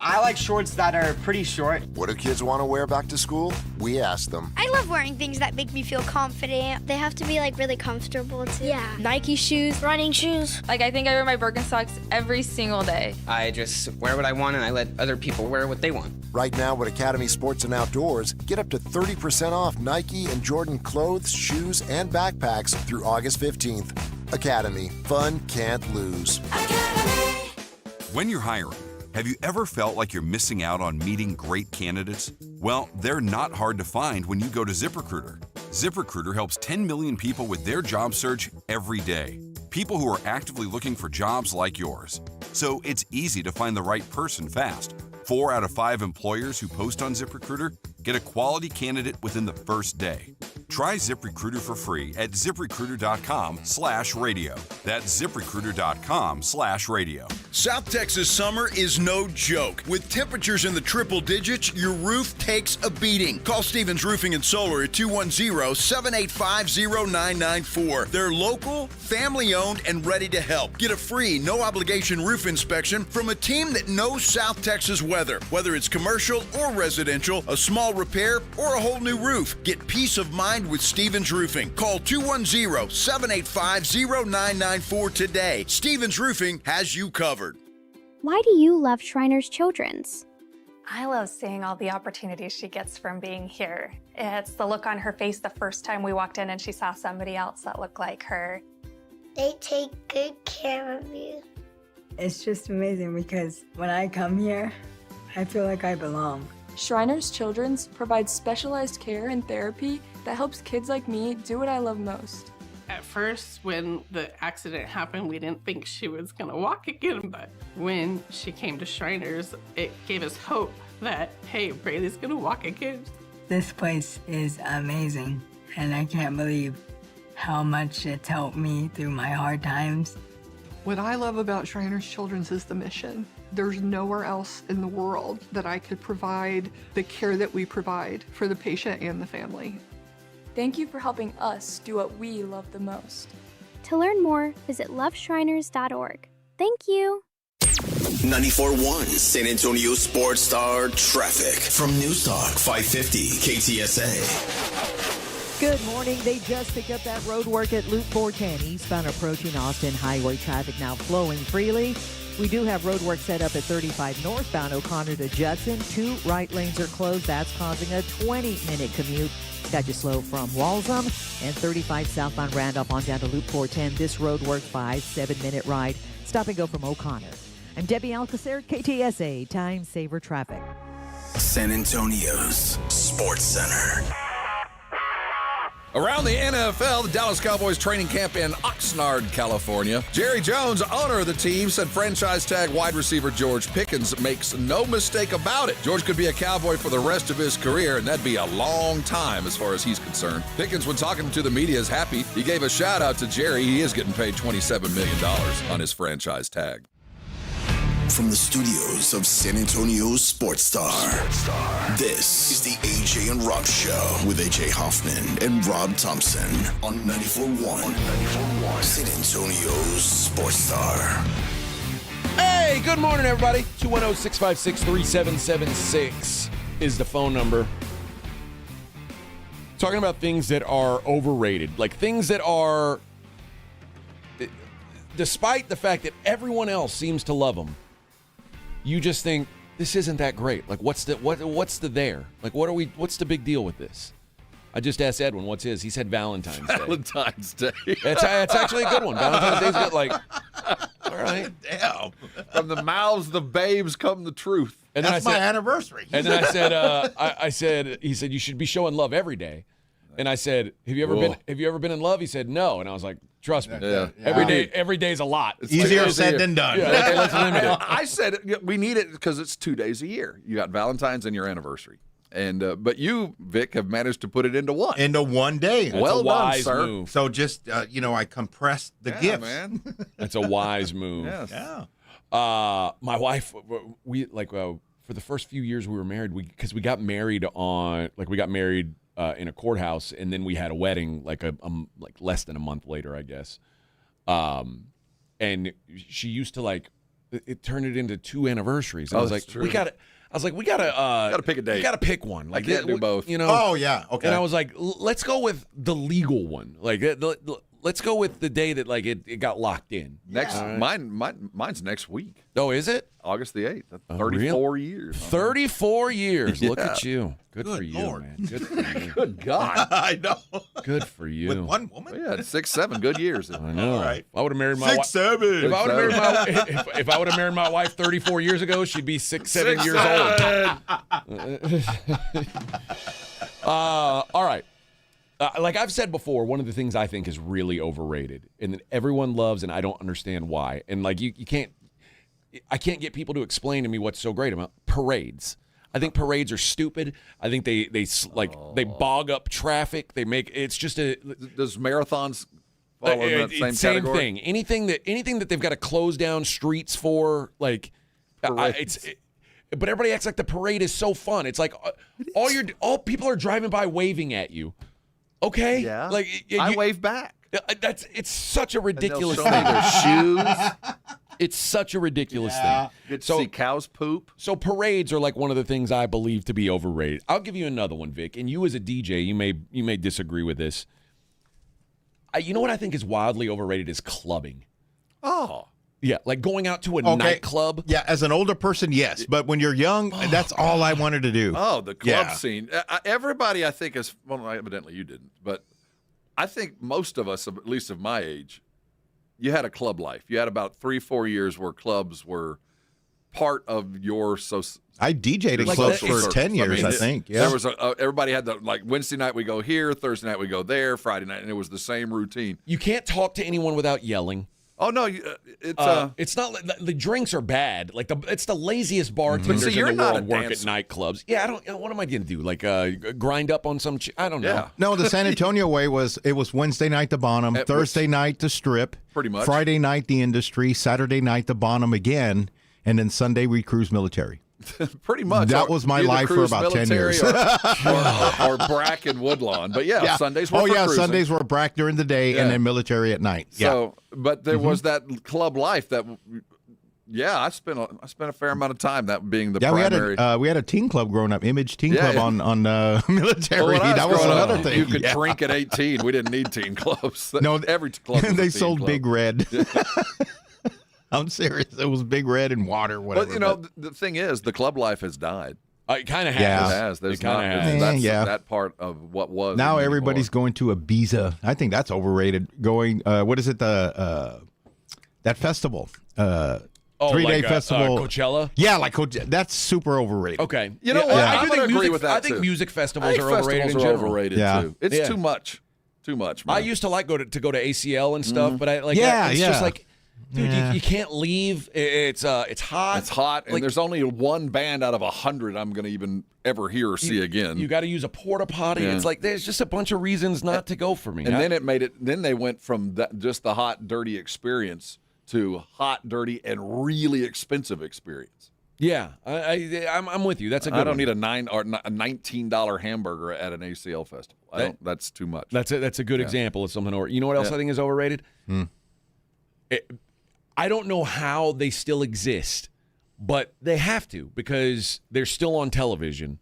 I like shorts that are pretty short. What do kids want to wear back to school? We ask them. I love wearing things that make me feel confident. They have to be really comfortable too. Yeah. Nike shoes, running shoes. I think I wear my Birkenstocks every single day. I just wear what I want and I let other people wear what they want. Right now with Academy Sports and Outdoors, get up to 30% off Nike and Jordan clothes, shoes, and backpacks through August 15th. Academy. Fun can't lose. Academy. When you're hiring, have you ever felt like you're missing out on meeting great candidates? Well, they're not hard to find when you go to ZipRecruiter. ZipRecruiter helps 10 million people with their job search every day. People who are actively looking for jobs like yours. So it's easy to find the right person fast. 4 out of 5 employers who post on ZipRecruiter get a quality candidate within the first day. Try ZipRecruiter for free at ZipRecruiter.com/radio. That's ZipRecruiter.com/radio. South Texas summer is no joke. With temperatures in the triple digits, your roof takes a beating. Call Stevens Roofing and Solar at 210-785-0994. They're local, family-owned, and ready to help. Get a free, no-obligation roof inspection from a team that knows South Texas weather. Whether it's commercial or residential, a small repair, or a whole new roof, get peace of mind with Stevens Roofing. Call 210-785-0994 today. Stevens Roofing has you covered. Why do you love Shriners Children's? I love seeing all the opportunities she gets from being here. It's the look on her face the first time we walked in and she saw somebody else that looked like her. They take good care of you. It's just amazing because when I come here, I feel like I belong. Shriners Children's provides specialized care and therapy that helps kids like me do what I love most. At first, when the accident happened, we didn't think she was gonna walk again, but when she came to Shriners, it gave us hope that, hey, Braylee's gonna walk again. This place is amazing, and I can't believe how much it's helped me through my hard times. What I love about Shriners Children's is the mission. There's nowhere else in the world that I could provide the care that we provide for the patient and the family. Thank you for helping us do what we love the most. To learn more, visit loveshriners.org. Thank you. 94.1 San Antonio Sports Star traffic from News Talk 550 KTSA. Good morning. They just picked up that road work at Loop 410 eastbound approaching Austin. Highway traffic now flowing freely. We do have road work set up at 35 northbound O'Connor to Judson. 2 right lanes are closed. That's causing a 20-minute commute. It's got you slow from Walsham and 35 southbound Randolph on down to Loop 410. This road work 5-7-minute ride. Stop and go from O'Connor. I'm Debbie Alcacer, KTSA Time Saver Traffic. San Antonio's Sports Center. Around the NFL, the Dallas Cowboys training camp in Oxnard, California. Jerry Jones, owner of the team, said franchise tag wide receiver George Pickens makes no mistake about it. George could be a Cowboy for the rest of his career, and that'd be a long time as far as he's concerned. Pickens, when talking to the media, is happy. He gave a shout out to Jerry. He is getting paid $27 million on his franchise tag. From the studios of San Antonio Sports Star, this is the AJ and Rob Show with AJ Hoffman and Rob Thompson on 94.1 San Antonio's Sports Star. Hey, good morning, everybody. 210-656-3776 is the phone number. Talking about things that are overrated, like things that are, despite the fact that everyone else seems to love them, you just think this isn't that great. Like, what's the there? Like, what's the big deal with this? I just asked Edwin, what's his? He said Valentine's Day. Valentine's Day. It's actually a good one. Valentine's Day's good. Like, all right. Damn. From the mouths of the babes come the truth. And then That's my anniversary. And then I said, he said, you should be showing love every day. And I said, have you ever been in love? He said, no. And I was like, trust me. Yeah. Every day's a lot. It's Easier said than done. Yeah, okay, let's limit it. I said we need it because it's 2 days a year. You got Valentine's and your anniversary. And but you, Vic, have managed to put it into one. Into one day. That's well a wise done, sir. Move. So just, I compressed the gifts. Man. That's a wise move. Yes. Yeah. My wife, we for the first few years we were married, because we got married in a courthouse, and then we had a wedding like less than a month later, I guess. And she used to it turned it into 2 anniversaries. And I was like, true. we gotta pick a date. We gotta pick one. Like, I can't do both. Oh yeah. Okay. And I was like, let's go with the legal one. Like, let's go with the day that it got locked in. Mine's next week. Oh, is it? August the 8th. That's Oh, 34 really? years. 34 years. Look Yeah. at you. Good for you, Lord. man. Good for you. Good God. I know. Good for you. With one woman? Yeah, it's 6-7 good years. I know. All right. If I would have married my wife. 6-7. If I would have married my wife 34 years ago, she'd be 6-7 years old. All right. Like I've said before, one of the things I think is really overrated and that everyone loves, and I don't understand why. And I can't get people to explain to me what's so great about parades. I think parades are stupid. I think they bog up traffic. Does marathons fall in that same category? Thing. Anything that they've got to close down streets for, but everybody acts like the parade is so fun. It's like all people are driving by waving at you. Okay, yeah. I wave back. It's such a ridiculous thing. Their shoes. It's such a ridiculous thing. Get to see cows poop. So parades are like one of the things I believe to be overrated. I'll give you another one, Vic. And you as a DJ, you may disagree with this. You know what I think is wildly overrated is clubbing. Oh. Yeah, like going out to a nightclub. Yeah, as an older person, yes. But when you're young, that's all I wanted to do. Oh, the club scene. Everybody, I think, is, well, evidently you didn't, but I think most of us, at least of my age, you had a club life. You had about 3-4 years where clubs were part of your I DJ'd at clubs for 10 years, I think. Yeah. There was everybody had Wednesday night we go here, Thursday night we go there, Friday night, and it was the same routine. You can't talk to anyone without yelling. Oh no, it's not. The drinks are bad. It's the laziest bartenders in the world work at nightclubs. Yeah, I don't. What am I going to do? Grind up on some? I don't know. Yeah. No, the San Antonio way was Wednesday night the Bonham, Thursday night the Strip, pretty much. Friday night the Industry, Saturday night the Bonham again, and then Sunday we cruise military. Pretty much. That was my life for about 10 years. or Brack and Woodlawn. But yeah, Sundays were for cruising. Sundays were Brack during the day and then military at night. So, but there was that club life that, I spent a fair amount of time that being the primary. We had a teen club growing up, Image Teen Club on military. Well, that was another thing. You could drink at 18. We didn't need teen clubs. No, every club was they a teen sold club. Big Red. I'm serious. It was Big Red and water, whatever. But the thing is, the club life has died. It kind of has. Yeah. It has. There's It kinda has. That's Yeah. that part of what was. Now anymore. everybody's going to Ibiza. I think that's overrated. Going, what is it? That festival. 3-day festival. Coachella? Yeah, like That's super overrated. Okay. You know what? I I'm do gonna think agree music, with that I think too. music festivals are festivals overrated in are general. overrated too. It's too much. Too much, man. I used to like to go to ACL and stuff, but it's just like, dude, you can't leave. It's hot. It's hot, and there's only one band out of 100 I'm going to even ever hear or see again. You got to use a porta potty. Yeah. It's like there's just a bunch of reasons not to go for me. And then it made it. Then they went from just the hot, dirty experience to hot, dirty, and really expensive experience. Yeah, I'm with you. That's a good. I don't one. need a $19 hamburger at an ACL festival. That's too much. That's a good example of something. You know what else I think is overrated? I don't know how they still exist, but they have to because they're still on television.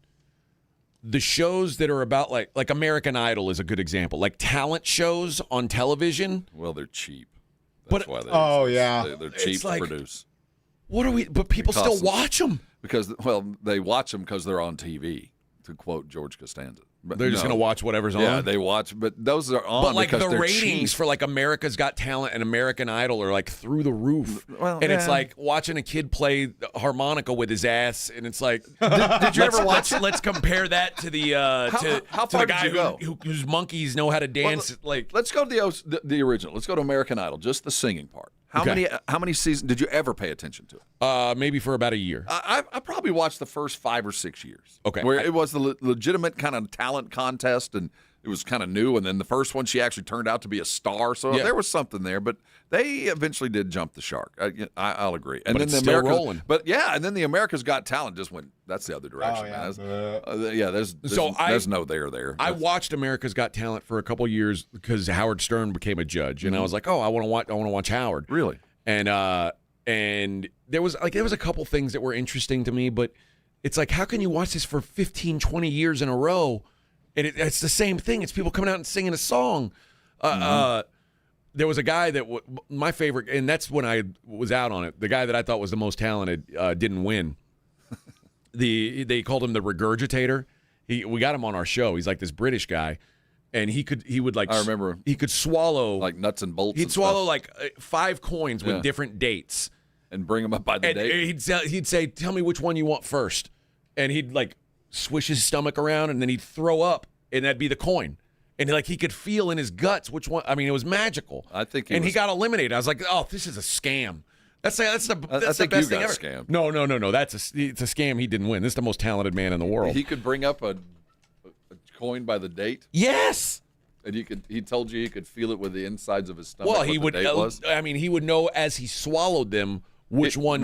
The shows that are about like American Idol is a good example. Like talent shows on television. Well, they're cheap. That's why they they're cheap It's to like, produce. What are we? But people still watch them because they watch them because they're on TV. To quote George Costanza, but they're just going to watch whatever's on. Yeah, they watch, but those are on. But like because the they're ratings cheap. for like America's Got Talent and American Idol are like through the roof. Well, and it's like watching a kid play the harmonica with his ass, and it's like, did you ever watch it? Let's compare that to the how to far the guy did you go? whose monkeys know how to dance. Let's go to the original. Let's go to American Idol, just the singing part. How many seasons did you ever pay attention to it? Maybe for about a year. I probably watched the first 5 or 6 years. Okay. Where it was the legitimate kind of talent contest, and it was kind of new. And then the first one, she actually turned out to be a star. So there was something there. But they eventually did jump the shark. I'll agree. And but then it's the still America's, rolling. But and then the America's Got Talent just went. That's the other direction. There's no there. I watched America's Got Talent for a couple years because Howard Stern became a judge, and I was like, oh, I want to watch Howard. Really. And there was a couple things that were interesting to me, but it's like, how can you watch this for 15, 20 years in a row? And it's the same thing. It's people coming out and singing a song. There was a guy that my favorite, and that's when I was out on it. The guy that I thought was the most talented didn't win. They called him the Regurgitator. We got him on our show. He's like this British guy. And he would like. I remember. He could swallow like nuts and bolts. He'd swallow like 5 coins with different dates, and bring them up by the date. He'd say, "Tell me which one you want first," and he'd like swish his stomach around, and then he'd throw up, and that'd be the coin. And like he could feel in his guts which one. I mean, it was magical. I think. He got eliminated. I was like, "Oh, this is a scam." That's the best thing ever. Scammed. No. It's a scam. He didn't win. This is the most talented man in the world. He could bring up a coin by the date. Yes. And he told you he could feel it with the insides of his stomach. Well, he would. I mean, he would know as he swallowed them which one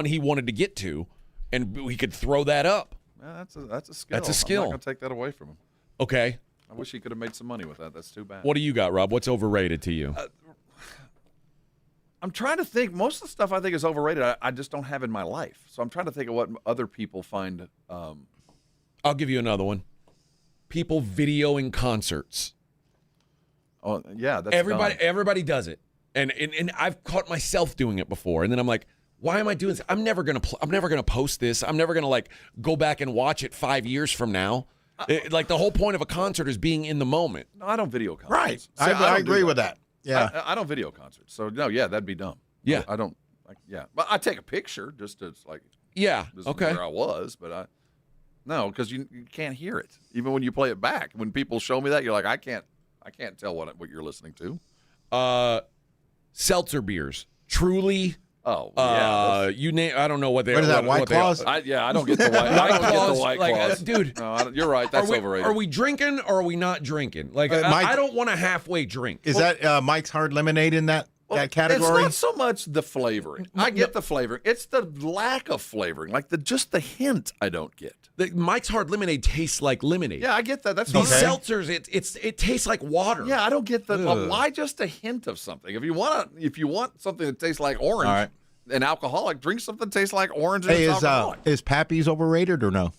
he wanted to get to, and he could throw that up. That's a skill. That's a skill. I'm not gonna take that away from him. Okay. I wish he could have made some money with that. That's too bad. What do you got, Rob? What's overrated to you? I'm trying to think. Most of the stuff I think is overrated. I just don't have in my life. So I'm trying to think of what other people find. I'll give you another one. People videoing concerts. Oh yeah, that's everybody does it, and I've caught myself doing it before, and then I'm like, why am I doing this? I'm never gonna post this. I'm never gonna like go back and watch it 5 years from now. Like the whole point of a concert is being in the moment. No, I don't video concerts. Right. See, I agree with that. Yeah. I don't video concerts. So no, that'd be dumb. Yeah. I don't. But I take a picture just to like. Yeah. This Okay. Is where I was, but no, because you can't hear it even when you play it back. When people show me that, you're like, I can't tell what you're listening to. Seltzer beers, Truly. Oh, yeah. You name. I don't know what they. What is that? White Claws? I don't get the White. I don't get the White Claws, dude. No, you're right. That's overrated. Are we drinking or are we not drinking? Like, I don't want a halfway drink. Is that Mike's Hard Lemonade in that? that category? It's not so much the flavoring. I get the flavoring. It's the lack of flavoring, like just the hint I don't get. Mike's Hard Lemonade tastes like lemonade. Yeah, I get that. That's These okay. seltzers. It tastes like water. Yeah, I don't get that. Why just a hint of something? If you want something that tastes like orange, All right. an alcoholic, drink something that tastes like orange. And Hey, it's alcoholic. is Pappy's overrated or no?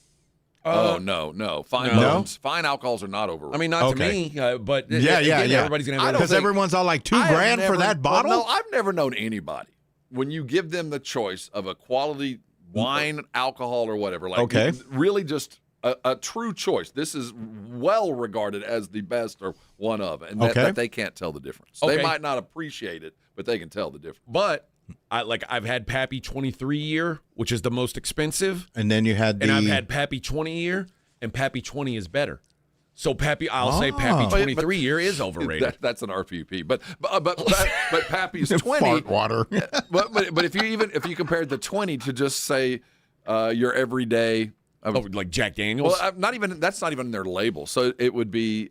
No. Fine alcohols are not overrated. I mean, not to me, but yeah. everybody's gonna have. Because everyone's all like $2,000 for that bottle. Well, no, I've never known anybody when you give them the choice of a quality wine, alcohol, or whatever. Like, Okay. really just a true choice. This is well regarded as the best or one of, and that they can't tell the difference. Okay. They might not appreciate it, but they can tell the difference. But I've had Pappy 23 year, which is the most expensive, And then you had and I've had Pappy 20 year, and Pappy 20 is better. So I'll say Pappy 23 year is overrated. That's an RPP, but Pappy's 20 fart water. but if you compared the 20 to just say your everyday, like Jack Daniels. Well, that's not even their label. So it would be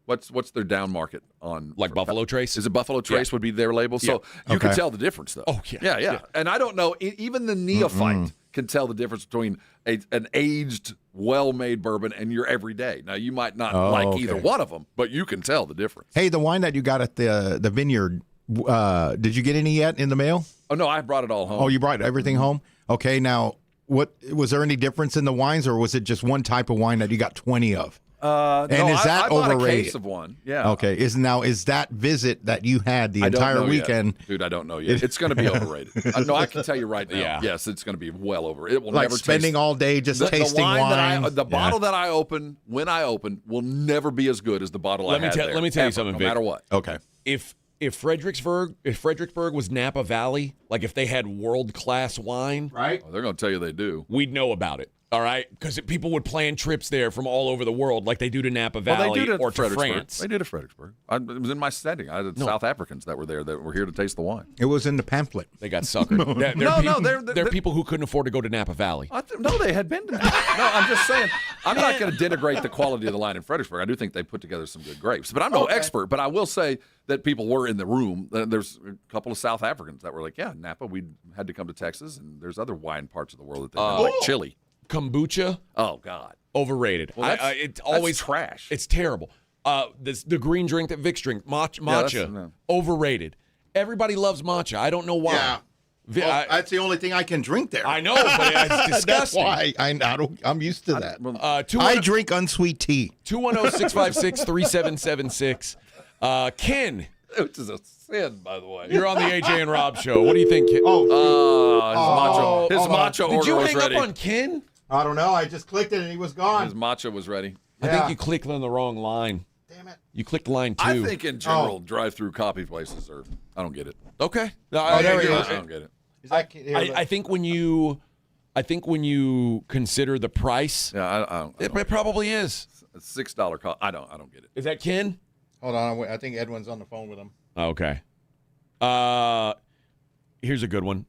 what's their down market on Buffalo Trace? Is it Buffalo Trace would be their label? So you can tell the difference though. Oh yeah. And I don't know, even the neophyte can tell the difference between an aged, well-made bourbon and your everyday. Now you might not like either one of them, but you can tell the difference. Hey, the wine that you got at the vineyard, did you get any yet in the mail? Oh no, I brought it all home. Oh, you brought everything home? Okay, now what was there any difference in the wines, or was it just one type of wine that you got 20 of? And is that I bought overrated? a case of one. Yeah. Okay. Is that visit that you had the entire weekend? Dude, I don't know yet. It's going to be overrated. No, I can tell you right now. Yeah. Yes, it's going to be well over. It will Like never spending taste, all day just tasting wine. The bottle that I open when I open will never be as good as the bottle I had there. Let me tell you something, no Vic. matter what. Okay. If Fredericksburg was Napa Valley, like if they had world-class wine, right? Well, they're going to tell you they do. We'd know about it. All right, because people would plan trips there from all over the world, like they do to Napa Valley or to France. They did to Fredericksburg. It was in my setting. I had South Africans that were there that were here to taste the wine. It was in the pamphlet. They got suckered. They're people who couldn't afford to go to Napa Valley. No, they had been to that. No, I'm just saying. I'm not going to denigrate the quality of the line in Fredericksburg. I do think they put together some good grapes. But I'm no expert. But I will say that people were in the room. There's a couple of South Africans that were like, yeah, Napa, we had to come to Texas. And there's other wine parts of the world that they like Chile. Kombucha. Oh God, overrated. Well, it's always trash. It's terrible. The green drink that Vic's drink, matcha, overrated. Everybody loves matcha. I don't know why. Yeah. That's the only thing I can drink there. I know, but it's disgusting. That's why I'm used to that. I drink unsweet tea. 210-656-3776. Ken. Which is a sin, by the way. You're on the AJ and Rob show. What do you think, Ken? His matcha order was ready. Did you hang up on Ken? I don't know. I just clicked it and he was gone. His matcha was ready. I think you clicked on the wrong line. Damn it. You clicked line 2. I think in general, drive-through coffee places are. I don't get it. Okay. I don't get it. I think when you consider the price, it probably is. A $6 coffee. I don't get it. Is that Ken? Hold on. I think Edwin's on the phone with him. Okay. Here's a good one.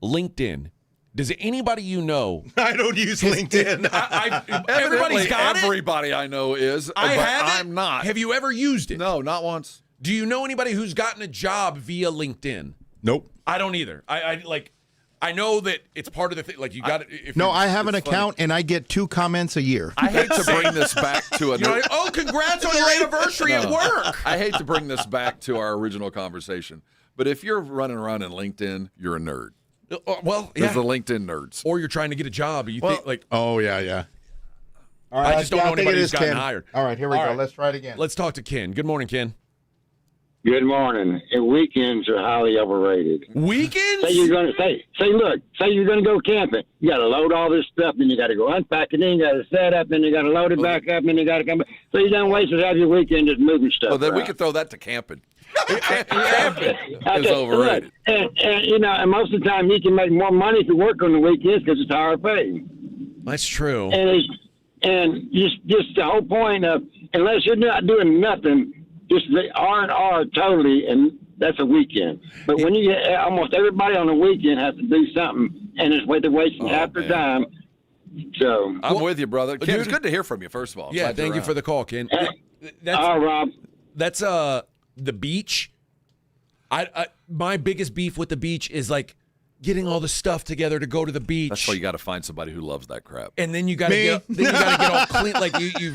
LinkedIn. Does anybody you know? I don't use LinkedIn. Everybody I know is. I'm not. Have you ever used it? No, not once. Do you know anybody who's gotten a job via LinkedIn? Nope. I don't either. I know that it's part of the thing. Like you got it. No, I have an account and I get 2 comments a year. I hate to bring this back to congrats on your anniversary at work. I hate to bring this back to our original conversation, but if you're running around in LinkedIn, you're a nerd. Well, there's the LinkedIn nerds. Or you're trying to get a job. You think like, oh yeah. All right, I just don't know anybody who's gotten hired. All right, here we go. Let's try it again. Let's talk to Ken. Good morning, Ken. Good morning. Weekends are highly overrated. Weekends? Say you're gonna go camping. You gotta load all this stuff, then you gotta go unpack it, then you gotta set up, then you gotta load it back up, then you gotta come back. So you done wasted half your weekend just moving stuff. Well, then we could throw that to camping. Camping is overrated. And most of the time you can make more money if you work on the weekends because it's higher pay. That's true. And just the whole point of unless you're not doing nothing. Just the R&R totally, and that's a weekend. But when you get almost everybody on the weekend has to do something, and it's they're wasting half their time. So I'm with you, brother. Ken, it's good to hear from you. First of all, yeah, thank you for the call, Ken. Rob. That's the beach. My biggest beef with the beach is like getting all the stuff together to go to the beach. That's why you got to find somebody who loves that crap. And then you got to get all clean. Like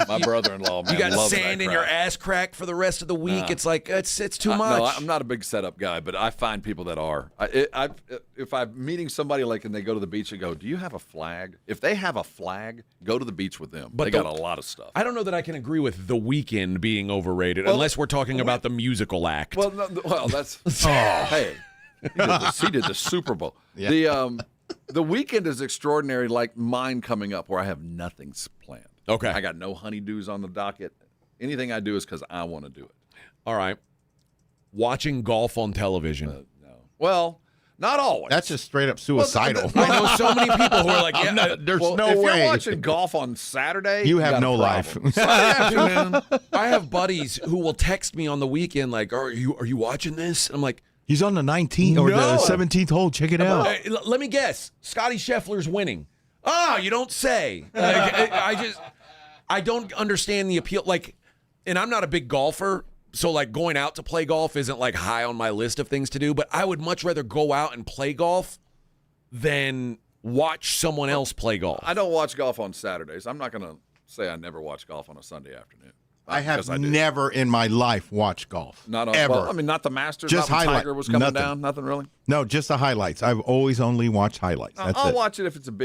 my brother-in-law, man, you got loves sand that in crap. your ass crack for the rest of the week. It's like it's too much. No, I'm not a big setup guy, but I find people that are. If I'm meeting somebody like and they go to the beach and go, "Do you have a flag?" If they have a flag, go to the beach with them. But they got a lot of stuff. I don't know that I can agree with The Weeknd being overrated, unless we're talking about the musical act. Well, that's hey. He did the Super Bowl. Yeah. The weekend is extraordinary, like mine coming up, where I have nothing planned. Okay. I got no honeydews on the docket. Anything I do is because I want to do it. All right. Watching golf on television. No. Well, not always. That's just straight up suicidal. I know so many people who are like, there's no if way. If you're watching golf on Saturday, you have got no a life. I have buddies who will text me on the weekend like, are you watching this? And I'm like, he's on the 19th or the 17th hole. Check it out. Let me guess. Scotty Scheffler's winning. Oh, you don't say. I don't understand the appeal. Like, and I'm not a big golfer, so like going out to play golf isn't like high on my list of things to do. But I would much rather go out and play golf than watch someone else play golf. I don't watch golf on Saturdays. I'm not going to say I never watch golf on a Sunday afternoon. I have never in my life watched golf. Not on, ever. Well, I mean, not the Masters. Just not when highlight. Tiger was coming Nothing. down. Nothing really. No, just the highlights. I've always only watched highlights. That's I'll it. watch it if it's it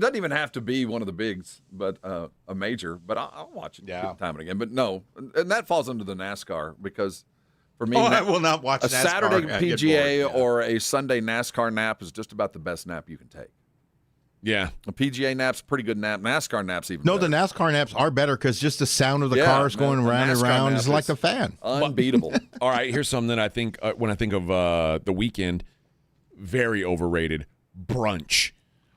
doesn't even have to be one of the bigs, but a major. But I'll watch it time and again. But no, and that falls under the NASCAR because for me, I will not watch a NASCAR. Saturday I get PGA bored, or a Sunday NASCAR nap is just about the best nap you can take. Yeah. A PGA nap's a pretty good nap. NASCAR nap's even No, better. the NASCAR naps are better because just the sound of the cars going round and NASCAR round nap is like a fan. Unbeatable. All right, here's something that I think when I think of The Weeknd, very overrated. Brunch.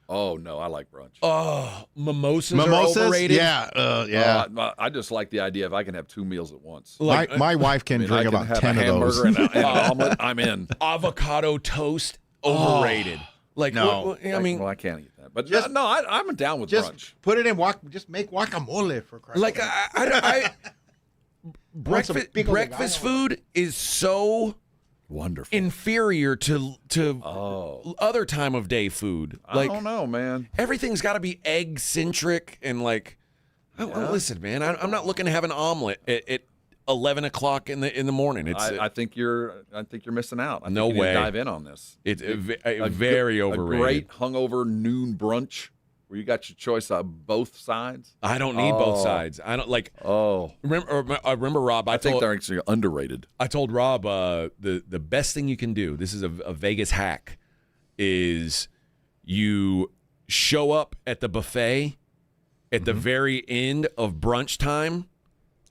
Oh, no, I like brunch. Oh, mimosas are overrated? Yeah. I just like the idea if I can have 2 meals at once. My wife can drink about 10 of those. And an omelet, I'm in. Avocado toast, overrated. Like, no. I mean, well, I can't eat that. But Just- I'm down with Just brunch. put it in just make guacamole for Christ's like sake. breakfast food is so wonderful, inferior to other time of day food. Like, I don't know, man. Everything's got to be egg centric and like. Listen, man, I'm not looking to have an omelet at 11 o'clock in the morning. It's I think you're missing out. I think No you need to way. dive in on this. It's very overrated. A great hungover noon brunch where you got your choice of both sides. I don't need both sides. I don't like. Remember Rob? I think told, they're actually underrated. I told Rob the best thing you can do. This is a Vegas hack. Is you show up at the buffet at the very end of brunch time.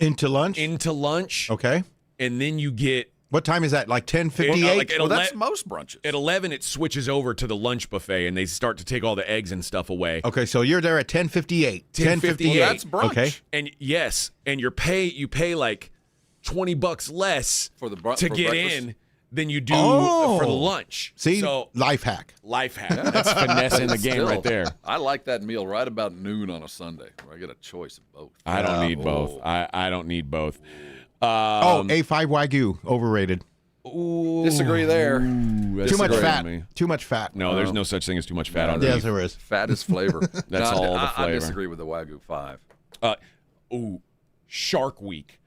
Into lunch? Okay. And then you get... What time is that? Like 10:58? Well, that's most brunches. At 11, it switches over to the lunch buffet, and they start to take all the eggs and stuff away. Okay, so you're there at 10:58. 10:58. That's brunch. Okay. And yes, and you pay like $20 less for to for get breakfast? in than you do for the lunch. See? So Life hack. That's finessing the game right there. I like that meal right about noon on a Sunday where I get a choice of both. I don't need both. I don't need both. A5 Wagyu, overrated. Disagree there. Too much fat. Too much fat. No, there's no such thing as too much fat on beef. Yes, there is. Fat is flavor. That's all the flavor. I disagree with the Wagyu 5. Shark Week.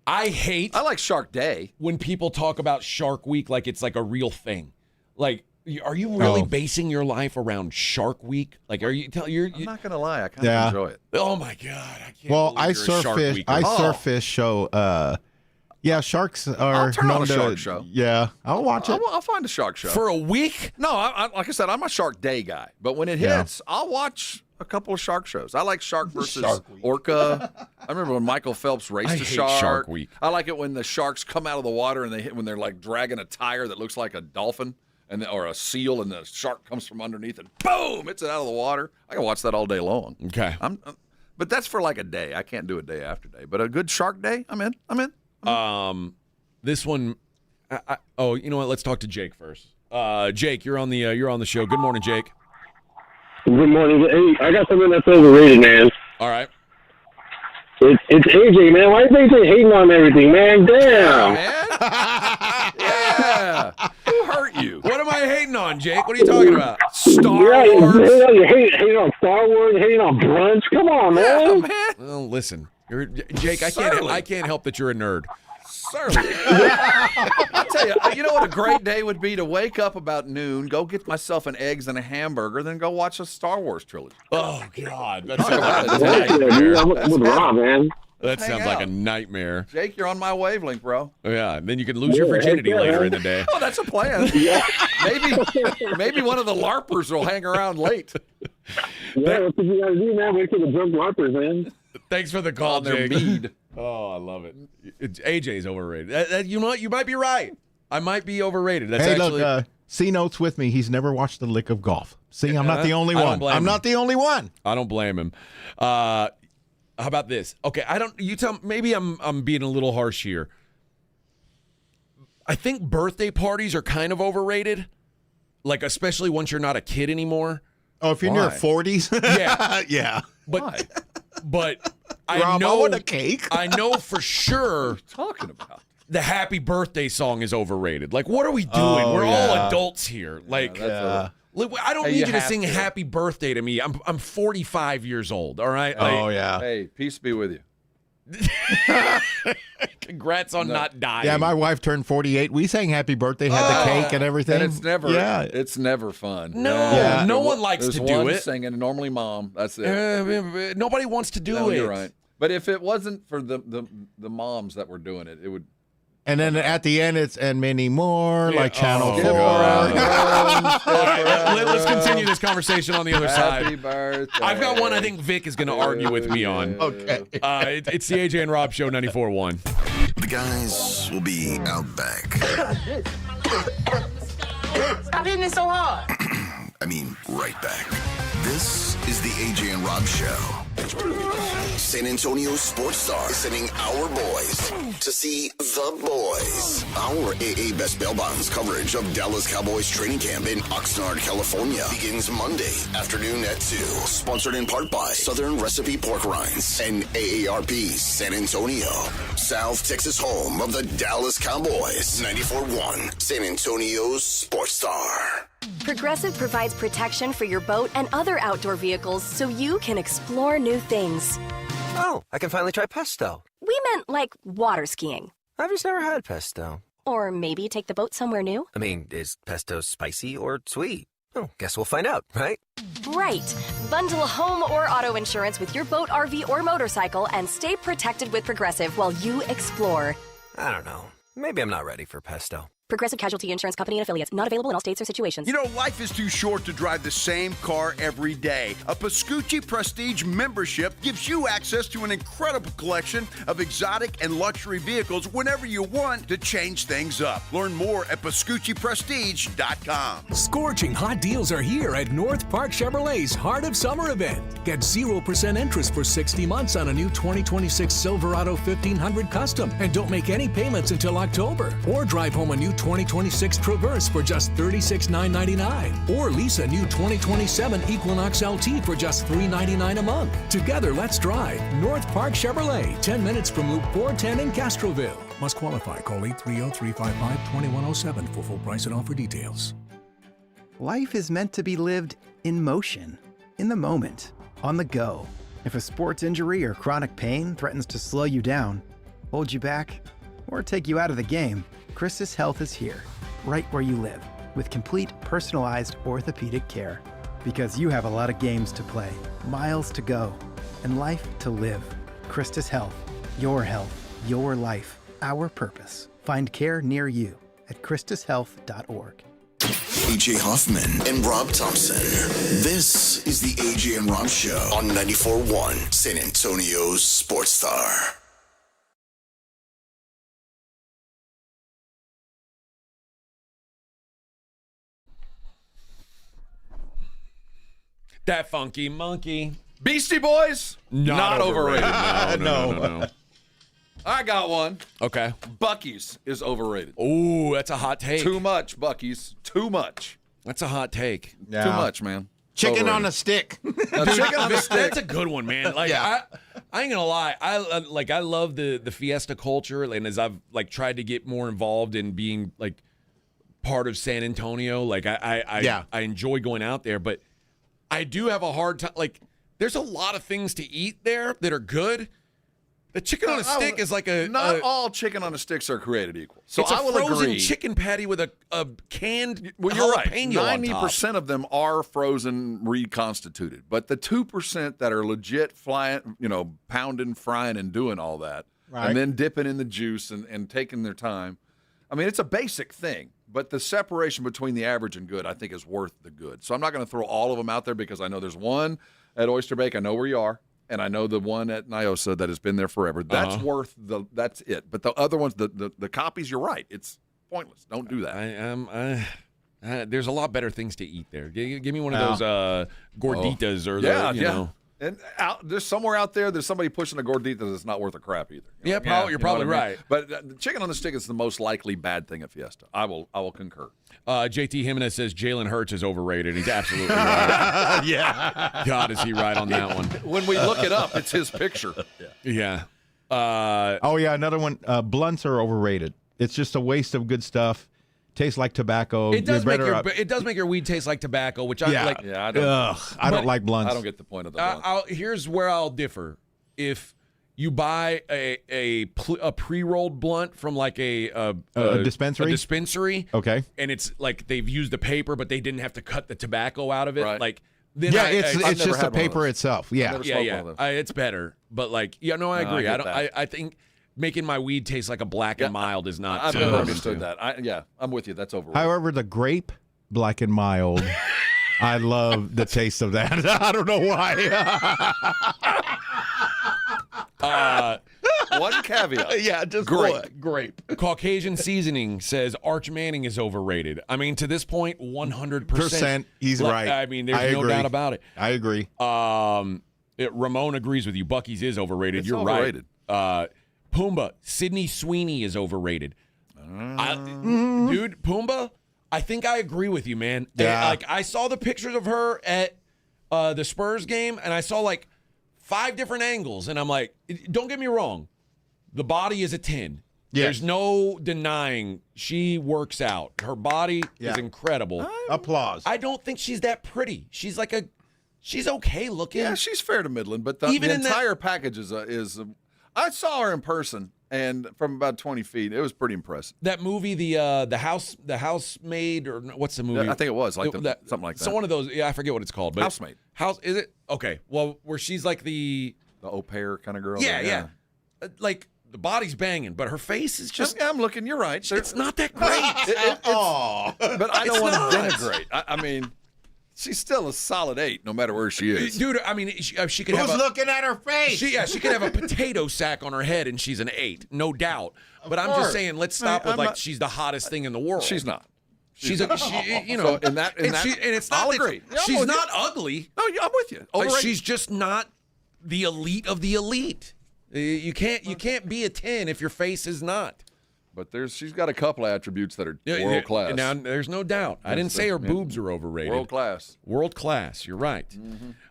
I like Shark Day. When people talk about Shark Week like it's like a real thing. Like, are you really basing your life around Shark Week? Like, are you? I'm not gonna lie. I kind of enjoy it. Oh my god! I can't. Well, believe I you're a Shark surf fish. Weeker. Surf fish show. Yeah, sharks are I'll turn on known a to. shark show. Yeah, I'll watch it. I'll find a shark show for a week. No, like I said, I'm a Shark Day guy. But when it hits, I'll watch a couple of shark shows. I like Shark versus Orca. I remember when Michael Phelps raced a hate shark. Shark Week. I like it when the sharks come out of the water and when they're like dragging a tire that looks like a dolphin or a seal, and the shark comes from underneath and boom, hits it out of the water. I can watch that all day long. Okay. But that's for like a day. I can't do it day after day. But a good Shark Day, I'm in. This one. You know what? Let's talk to Jake first. Jake, you're on the show. Good morning, Jake. Good morning. Hey, I got something that's overrated, man. All right. It's AJ, man. Why do you think they're hating on everything, man? Damn. Yeah. Who hurt you? What am I hating on, Jake? What are you talking about? Star Yeah, Wars? you hating on Star Wars, hating on brunch. Come on, man. Well, listen, Jake. I can't help that you're a nerd. Certainly. I tell you, you know what a great day would be to wake up about noon, go get myself an eggs and a hamburger, then go watch a Star Wars trilogy. Oh God, that sounds like a nightmare. Jake, you're on my wavelength, bro. Yeah, and then you can lose your virginity later in the day. Oh, that's a plan. Maybe one of the LARPers will hang around late. Yeah, that's what you gotta do, man. Wait till the drunk LARPers, man. Thanks for the call, Jake. Mead. Oh, I love it. AJ's overrated. You know what? You might be right. I might be overrated. That's hey, actually... look, C-Note's with me. He's never watched a lick of golf. See, I'm not the only one. I'm not the only one. I don't blame him. How about this? Okay, you tell. Maybe I'm being a little harsh here. I think birthday parties are kind of overrated. Like, especially once you're not a kid anymore. Oh, if you're in your 40s? Yeah. Yeah. But I Rob, know I want a cake. I know for sure. What are you talking about? The happy birthday song is overrated. Like, what are we doing? Oh, We're yeah. all adults here. Like, I don't need you to sing happy birthday to me. I'm 45 years old, all right? Like, yeah. Hey, peace be with you. Congrats on not dying. Yeah, my wife turned 48. We sang happy birthday, had the cake and everything. And it's never fun. No one likes to do one it. singing, normally mom. That's it. Nobody wants to do it. You're right. But if it wasn't for the moms that were doing it, it would. And then at the end, it's and many more, like Channel 4. All right, let's continue this conversation on the other side. Happy birthday. I've got one I think Vic is going to argue with me on. Okay. It's the AJ and Rob Show, 94.1. The guys will be out back. Stop hitting it so hard. I mean, right back. This is the AJ and Rob Show. San Antonio Sports Star is sending our boys to see the boys. Our AA Best Bail Bonds coverage of Dallas Cowboys training camp in Oxnard, California begins Monday afternoon at 2. Sponsored in part by Southern Recipe Pork Rinds and AARP San Antonio. South Texas home of the Dallas Cowboys. 94.1 San Antonio Sports Star. Progressive provides protection for your boat and other outdoor vehicles so you can explore new things. Oh, I can finally try pesto. We meant like water skiing. I've just never had pesto. Or maybe take the boat somewhere new. I mean, is pesto spicy or sweet? Oh, guess we'll find out, right? Right. Bundle home or auto insurance with your boat, RV, or motorcycle and stay protected with Progressive while you explore. I don't know. Maybe I'm not ready for pesto. Progressive Casualty Insurance Company and Affiliates. Not available in all states or situations. You know, life is too short to drive the same car every day. A Pascucci Prestige membership gives you access to an incredible collection of exotic and luxury vehicles whenever you want to change things up. Learn more at PascucciPrestige.com. Scorching hot deals are here at North Park Chevrolet's Heart of Summer event. Get 0% interest for 60 months on a new 2026 Silverado 1500 Custom and don't make any payments until October. Or drive home a new 2026 Traverse for just $36,999. Or lease a new 2027 Equinox LT for just $399 a month. Together, let's drive North Park Chevrolet, 10 minutes from Loop 410 in Castroville. Must qualify. Call 830-355-2107 for full price and offer details. Life is meant to be lived in motion, in the moment, on the go. If a sports injury or chronic pain threatens to slow you down, hold you back, or take you out of the game, Christus Health is here, right where you live, with complete personalized orthopedic care. Because you have a lot of games to play, miles to go, and life to live. Christus Health, your life, our purpose. Find care near you at ChristusHealth.org. AJ Hoffman and Rob Thompson. This is the AJ and Rob Show on 94.1 San Antonio Sports Star. That funky monkey. Beastie Boys? Not overrated. No. I got one. Okay. Buc-ee's is overrated. Ooh, that's a hot take. Too much, Buc-ee's. Too much. That's a hot take. Yeah. Too much, man. Chicken on a stick. Chicken on a stick. That's a good one, man. Like I ain't gonna lie. I love the fiesta culture, and as I've like tried to get more involved in being like part of San Antonio, like I enjoy going out there, but I do have a hard time. Like, there's a lot of things to eat there that are good. The chicken on a stick is like not all chicken on a sticks are created equal. So it's a I will frozen agree. chicken patty with a canned Well, you're right. jalapeno on top. 90% of them are frozen, reconstituted, but the 2% that are legit flying, pounding, frying, and doing all that, and then dipping in the juice and taking their time. I mean, it's a basic thing, but the separation between the average and good, I think, is worth the good. So I'm not going to throw all of them out there because I know there's one at Oyster Bake. I know where you are. And I know the one at Nyosa that has been there forever. That's that's it. But the other ones, the copies, you're right. It's pointless. Don't do that. There's a lot better things to eat there. Give me one of those gorditas or you know. And there's somewhere out there's somebody pushing a gordita that's not worth a crap either. You're probably right. But the chicken on the stick is the most likely bad thing at Fiesta. I will concur. JT Jimenez says Jalen Hurts is overrated. He's absolutely right. Yeah. God, is he right on that one? When we look it up, it's his picture. Yeah. Another one. Blunts are overrated. It's just a waste of good stuff. Tastes like tobacco. It does make your weed taste like tobacco, which I like. Yeah, I don't like blunts. I don't get the point of the blunt. Here's where I'll differ. If you buy a pre-rolled blunt from like a dispensary, okay, and it's like they've used the paper, but they didn't have to cut the tobacco out of it, like. Then it's just the paper itself. Yeah, it's better. But like, I agree. I think making my weed taste like a Black and Mild is not. I've never understood that. I'm with you. That's overrated. However, the grape Black and Mild, I love the taste of that. I don't know why. One caveat. Just grape. Caucasian Seasoning says Arch Manning is overrated. I mean, to this point, 100%. He's right. I mean, there's no doubt about it. I agree. Ramon agrees with you. Buc-ee's is overrated. You're overrated. Right. Pumbaa, Sydney Sweeney is overrated. Dude, Pumbaa, I think I agree with you, man. Yeah. I saw the pictures of her at the Spurs game, and I saw like 5 different angles, and I'm like, don't get me wrong, the body is a 10. Yes. There's no denying she works out. Her body is incredible. Applause. I don't think she's that pretty. She's okay looking. Yeah, she's fair to middling, but the entire package is I saw her in person, and from about 20 feet, it was pretty impressive. That movie, the Housemaid, or what's the movie? I think it was something like that. So one of those, I forget what it's called. But Housemaid. Is it? Okay. Well, where she's like the au pair kind of girl. Yeah. Like the body's banging, but her face is just. I'm looking. You're right. It's not that great. But I don't want to denigrate. I mean. She's still a solid 8, no matter where she is. Dude, I mean, she could have. Who's looking at her face? She could have a potato sack on her head, and she's an 8, no doubt. But I'm just saying, let's stop with she's the hottest thing in the world. She's not. She's so and it's not. I'll agree. She's not ugly. No, I'm with you. She's just not the elite of the elite. You can't be a 10 if your face is not. But she's got a couple of attributes that are world class. Now, there's no doubt. I didn't say her boobs are overrated. World class. World class. You're right.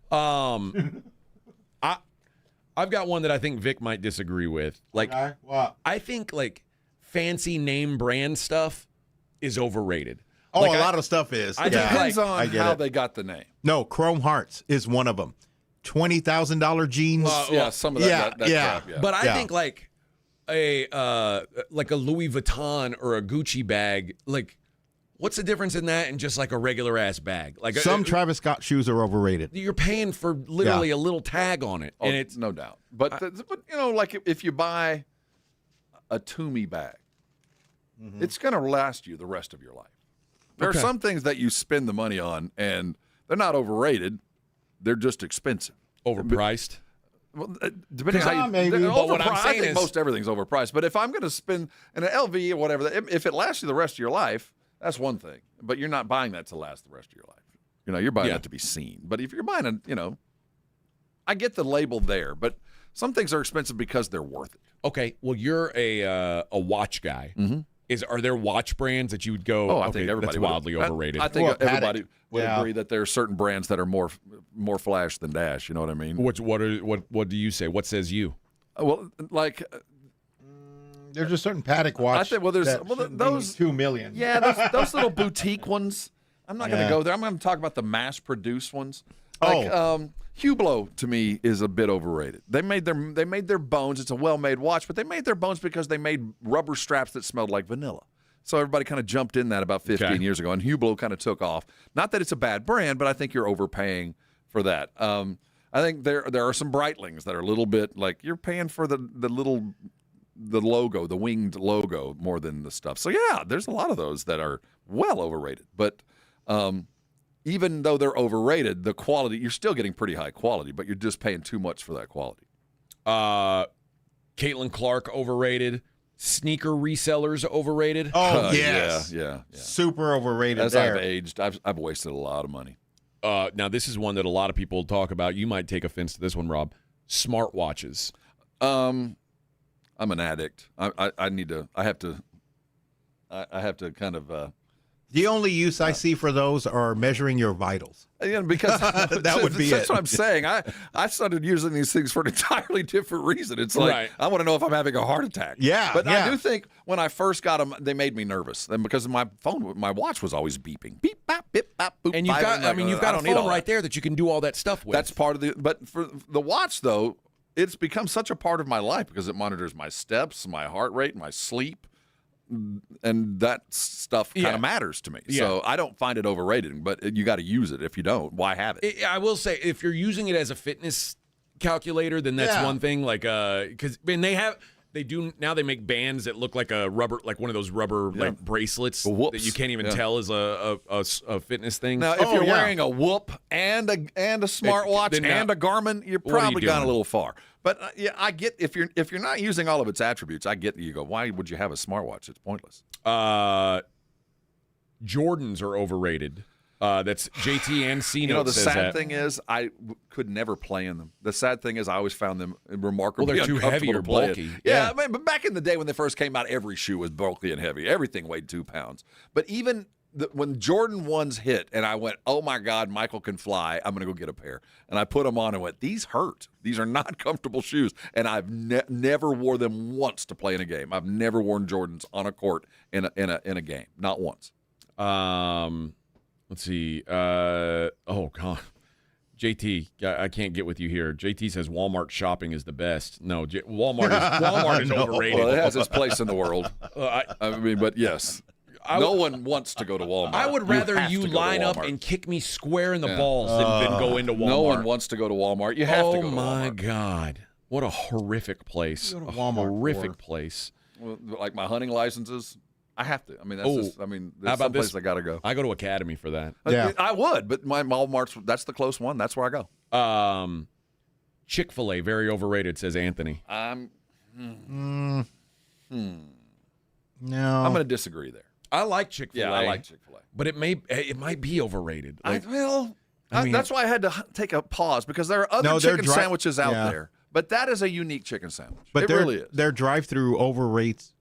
Mm-hmm. I've got one that I think Vic might disagree with. What? I think fancy name brand stuff is overrated. A lot of stuff is. It depends on how they got the name. No, Chrome Hearts is one of them. $20,000 jeans. Some of that. Crap, But I think a Louis Vuitton or a Gucci bag, what's the difference in that and just like a regular ass bag? Some Travis Scott shoes are overrated. You're paying for literally a little tag on it, and it's no doubt. But if you buy a Toomey bag, it's going to last you the rest of your life. There are some things that you spend the money on, and they're not overrated; they're just expensive, overpriced. Well, depending on how you maybe. But what I'm saying is most everything's overpriced. But if I'm going to spend an LV or whatever, if it lasts you the rest of your life, that's one thing. But you're not buying that to last the rest of your life. You're buying that to be seen. But if you're buying I get the label there, but some things are expensive because they're worth it. Okay, well, you're a watch guy. Mm-hmm. Are there watch brands that you would go? Oh, I okay, think everybody that's wildly overrated. I think everybody would Yeah. agree that there are certain brands that are more flash than dash. You know what I mean? What do you say? What says you? Well, like There's a certain paddock watch. I think those 2 million. Yeah, those little boutique ones. I'm not going to go there. I'm going to talk about the mass-produced ones. Like, Hublot to me is a bit overrated. They made their bones. It's a well-made watch, but they made their bones because they made rubber straps that smelled like vanilla. So everybody kind of jumped in that about 15 years ago, and Hublot kind of took off. Not that it's a bad brand, but I think you're overpaying for that. I think there are some Breitlings that are a little bit like you're paying for the logo, the winged logo, more than the stuff. So yeah, there's a lot of those that are well overrated. But even though they're overrated, the quality, you're still getting pretty high quality, but you're just paying too much for that quality. Caitlin Clark overrated. Sneaker resellers overrated. Oh yes, yeah. Super overrated. As I've aged, I've wasted a lot of money. Now this is one that a lot of people talk about. You might take offense to this one, Rob. Smartwatches. I'm an addict. I have to kind of. The only use I see for those are measuring your vitals. Because that would be that's it. what I'm saying. I started using these things for an entirely different reason. It's like I want to know if I'm having a heart attack. But I do think when I first got them, they made me nervous. And because my watch was always beeping, beep, bop, bip, bop, boop. And you've got a phone right there that you can do all that stuff with. That's part of the. But for the watch though, it's become such a part of my life because it monitors my steps, my heart rate, my sleep. And that stuff kind of matters to me. So I don't find it overrated, but you got to use it. If you don't, why have it? I will say, if you're using it as a fitness calculator, then that's one thing. Like, because they make bands that look like a rubber, like one of those rubber like bracelets that you can't even tell is a fitness thing. Now, if you're wearing a Whoop and a smartwatch and a Garmin, you're probably gone a little far. But I get if you're not using all of its attributes, I get that you go, why would you have a smartwatch? It's pointless. Jordans are overrated. That's JT and C. The sad thing is I could never play in them. The sad thing is I always found them remarkably they're too heavy or bulky. Yeah, I mean, but back in the day when they first came out, every shoe was bulky and heavy. Everything weighed 2 pounds. But even when Jordan 1s hit and I went, oh, my God, Michael can fly, I'm going to go get a pair. And I put them on and went, these hurt. These are not comfortable shoes. And I've never wore them once to play in a game. I've never worn Jordans on a court in a game. Not once. Let's see. Oh, God. JT, I can't get with you here. JT says Walmart shopping is the best. No, Walmart is overrated. Well, it has its place in the world. I mean, but yes. No one wants to go to Walmart. I would rather you line up and kick me square in the balls than go into Walmart. No one wants to go to Walmart. You have to go to Walmart. Oh, my God. What a horrific place. Go to Walmart. Horrific place. Well, like my hunting licenses, I have to. I mean, that's there's how some place I got to go. I go to Academy for that. Yeah. I would, but my Walmart's, that's the close one. That's where I go. Chick-fil-A, very overrated, says Anthony. No. No. I'm going to disagree there. I like Chick-fil-A. Yeah, I like Chick-fil-A. But it might be overrated. That's why I had to take a pause because there are other chicken sandwiches out there. But that is a unique chicken sandwich. But it really is. Their drive-through overrides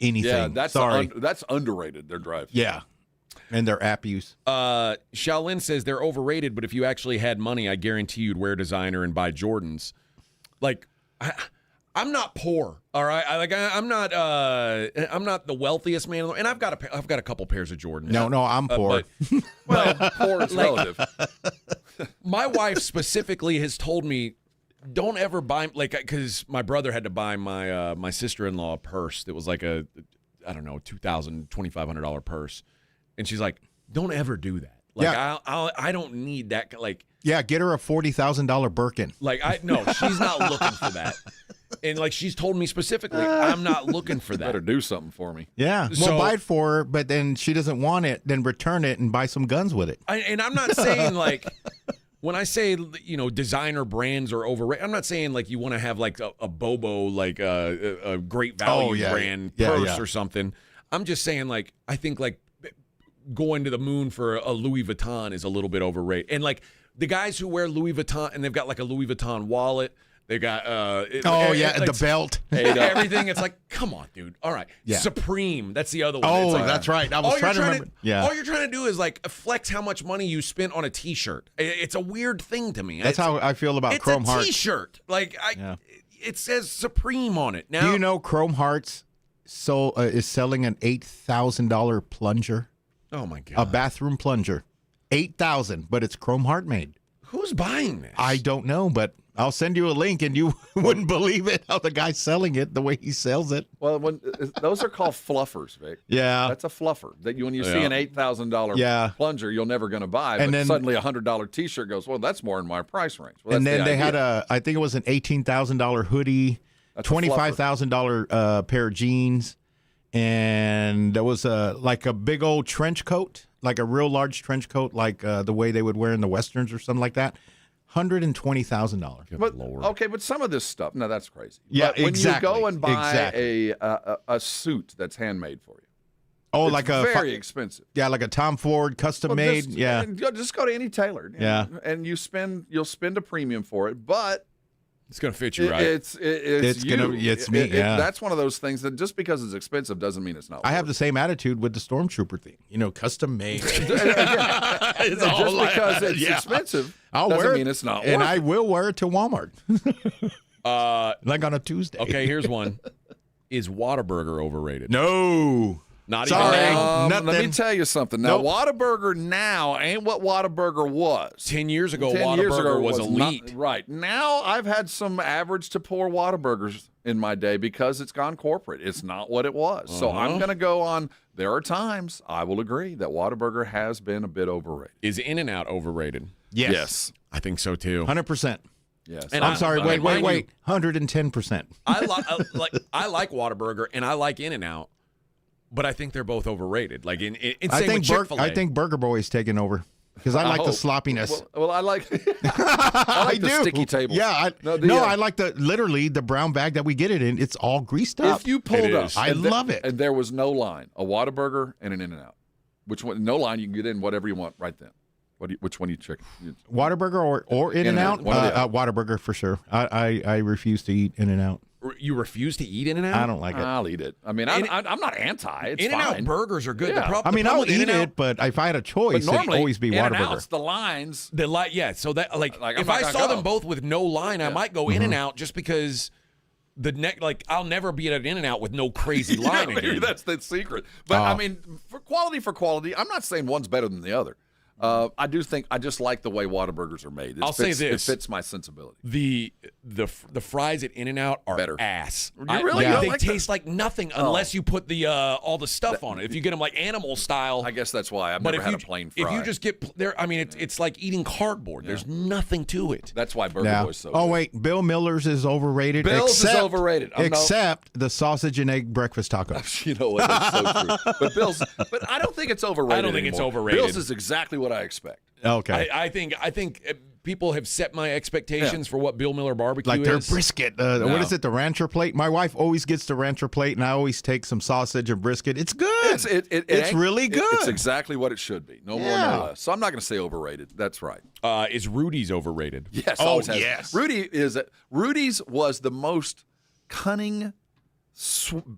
anything. Yeah, that's Sorry. That's underrated, their drive-through. Yeah. And their app use. Shaolin says they're overrated, but if you actually had money, I guarantee you'd wear designer and buy Jordans. Like, I'm not poor, all right. I'm not the wealthiest man, and I've got a couple pairs of Jordans. No, I'm poor. Poor is relative. My wife specifically has told me, don't ever buy because my brother had to buy my sister-in-law a purse that was like a $2,000, $2,500 purse, and she's like, don't ever do that. Like I don't need that. Like get her a $40,000 Birkin. Like no, she's not looking for that. And like she's told me specifically, I'm not looking for that. Better do something for me. Yeah, So, buy it for her, but then she doesn't want it. Then return it and buy some guns with it. And I'm not saying like when I say designer brands are overrated, I'm not saying like you want to have like a Bobo like a great value brand purse or something. I'm just saying like I think like going to the moon for a Louis Vuitton is a little bit overrated. And like the guys who wear Louis Vuitton and they've got like a Louis Vuitton wallet. They got the belt. Everything. It's like, come on, dude. All right. Yeah. Supreme. That's the other one. Oh, It's like, that's right. I was trying to remember. All you're trying to do is like flex how much money you spent on a T-shirt. It's a weird thing to me. That's how I feel about Chrome It's a Hearts. T-shirt. Like it says Supreme on it. Now, do you know Chrome Hearts is selling an $8,000 plunger? Oh my god. A bathroom plunger. $8,000, but it's Chrome Heart made. Who's buying this? I don't know, but I'll send you a link, and you wouldn't believe it how the guy's selling it, the way he sells it. Well, those are called fluffers, Vic. Yeah. That's a fluffer. That when you see an $8,000 plunger, you're never going to buy. And but then suddenly a $100 T-shirt goes, well, that's more in my price range. Well, and then they had I think it was an $18,000 hoodie, $25,000 pair of jeans, and there was like a big old trench coat, like a real large trench coat, like the way they would wear in the Westerns or something like that. $120,000. But okay, but some of this stuff, no, that's crazy. Yeah, but when exactly. you go and buy a suit that's handmade for you, oh, it's like a very expensive. Yeah, like a Tom Ford custom made. Just go to any tailor. And you'll spend a premium for it, but it's going to fit you right. It's me. That's one of those things that just because it's expensive doesn't mean it's not. I have the same attitude with the Stormtrooper thing. Custom made. Just because it's expensive doesn't mean it's not. And I will wear it to Walmart. Like on a Tuesday. Okay, here's one. Is Whataburger overrated? No. Not Sorry, even. Let me tell you something. Now, Whataburger now ain't what Whataburger was. 10 years ago, Whataburger was elite. Right. Now, I've had some average to poor Whataburgers in my day because it's gone corporate. It's not what it was. So I'm going to go on. There are times, I will agree, that Whataburger has been a bit overrated. Is In-N-Out overrated? Yes. I think so, too. 100%. Yes. And I'm sorry, wait. 110%. I like Whataburger, and I like In-N-Out. But I think they're both overrated. Like in same with Chick-fil-A. I think Burger Boy's taking over because I like the sloppiness. Well, I like the sticky table. Yeah, I like the brown bag that we get it in. It's all greased up. If you pulled up, I love it. And there was no line, a Whataburger and an In-N-Out. Which one? No line. You can get in whatever you want right then. Which one you check? Whataburger or In-N-Out? Whataburger for sure. I refuse to eat In-N-Out. You refuse to eat In-N-Out? I don't like it. I'll eat it. I mean, I'm not anti. It's In-N-Out fine. burgers are good. Yeah. I'll eat it, but if I had a choice, it'd always be Whataburger. In-N-Out's the lines. So that if I saw them both with no line, I might go In-N-Out just because I'll never be at an In-N-Out with no crazy line again. Maybe that's the secret. But I mean, for quality, I'm not saying one's better than the other. I do think I just like the way Whataburgers are made. I'll say this: it fits my sensibility. The fries at In-N-Out are better. ass. You really don't they like taste like nothing unless you put the all the stuff on it. If you get them like animal style, I guess that's why I've never had a plain fry. If you just get there, I mean, it's like eating cardboard. Yeah. There's nothing to it. That's why Burger Boy's so. Oh wait, Bill Miller's is overrated. Bill's is overrated, except the sausage and egg breakfast taco. You know what? That's so true. But I don't think it's overrated. I don't think anymore. It's overrated. Bill's is exactly what I expect. Okay. I think people have set my expectations for what Bill Miller barbecue like their is. brisket. What is it? The rancher plate. My wife always gets the rancher plate, and I always take some sausage and brisket. It's good. It's really good. It's exactly what it should be. No more, no less. So I'm not going to say overrated. That's right. Is Rudy's overrated? Yes. Yes. Rudy's was the most cunning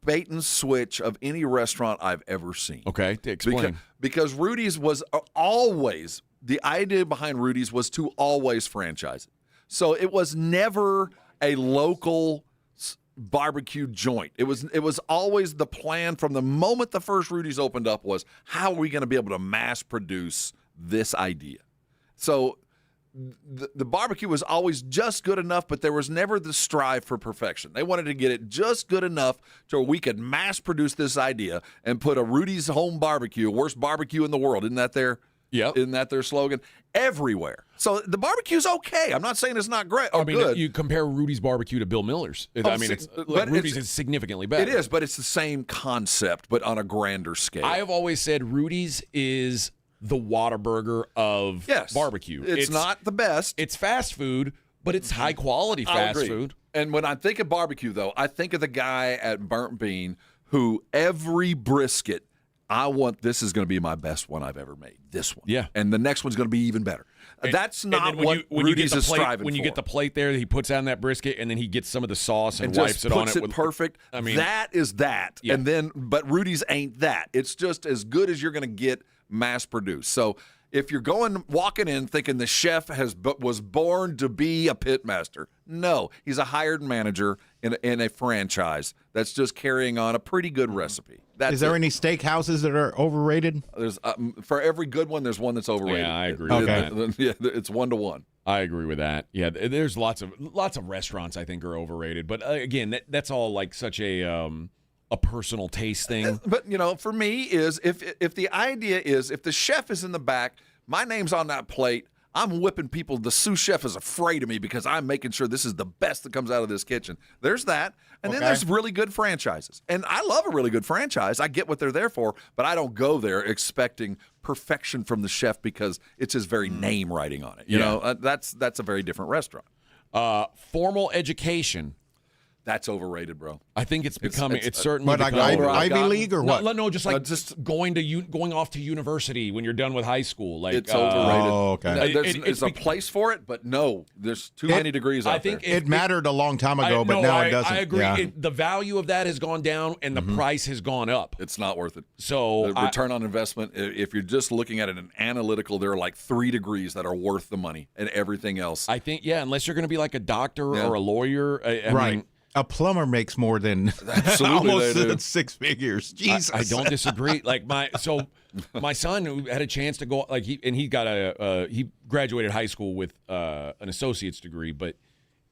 bait and switch of any restaurant I've ever seen. Okay, explain. Because Rudy's was always, the idea behind Rudy's was to always franchise it. So it was never a local barbecue joint. It was always the plan from the moment the first Rudy's opened up was, how are we going to be able to mass produce this idea? So the barbecue was always just good enough, but there was never the strive for perfection. They wanted to get it just good enough so we could mass produce this idea and put a Rudy's home barbecue, worst barbecue in the world. Isn't that their slogan? Everywhere. So the barbecue's okay. I'm not saying it's not great or good. You compare Rudy's barbecue to Bill Miller's. Rudy's is significantly better. It is, but it's the same concept, but on a grander scale. I have always said Rudy's is the Whataburger of barbecue. It's not the best. It's fast food, but it's high quality fast food. And when I think of barbecue, though, I think of the guy at Burnt Bean who every brisket, this is going to be my best one I've ever made. This one. Yeah. And the next one's going to be even better. That's And not then what Rudy's is striving When you for. get the plate there, he puts on that brisket, and then he gets some of the sauce and just wipes it on puts it. it perfect. I mean, that is that. Yeah. And then, but Rudy's ain't that. It's just as good as you're going to get mass produced. So if you're walking in thinking the chef was born to be a pitmaster, no, he's a hired manager in a franchise that's just carrying on a pretty good recipe. Is there any steakhouses that are overrated? There's for every good one, there's one that's overrated. Yeah, I agree. Okay. Yeah, it's 1-to-1. I agree with that. Yeah, there's lots of restaurants I think are overrated, but again, that's all like such a personal taste thing. But for me, is if the idea is if the chef is in the back, my name's on that plate, I'm whipping people. The sous chef is afraid of me because I'm making sure this is the best that comes out of this kitchen. There's that. And then there's really good franchises. And I love a really good franchise. I get what they're there for, but I don't go there expecting perfection from the chef because it's his very name writing on it. You know, that's a very different restaurant. Formal education. That's overrated, bro. I think it's becoming. It's certainly. But like Ivy League or what? No, just like going off to university when you're done with high school. Like it's overrated. Oh, okay. There's a place for it, but no, there's too many degrees out there. It mattered a long time ago, but now it doesn't. I agree. Yeah. The value of that has gone down, and the price has gone up. It's not worth it. So the return on investment, if you're just looking at it in analytical, there are like 3 degrees that are worth the money, and everything else. I think, unless you're going to be like a doctor or a lawyer, I mean, a plumber makes more than almost 6 figures. Jesus, I don't disagree. Like my son who had a chance to go, like he got he graduated high school with an associate's degree, but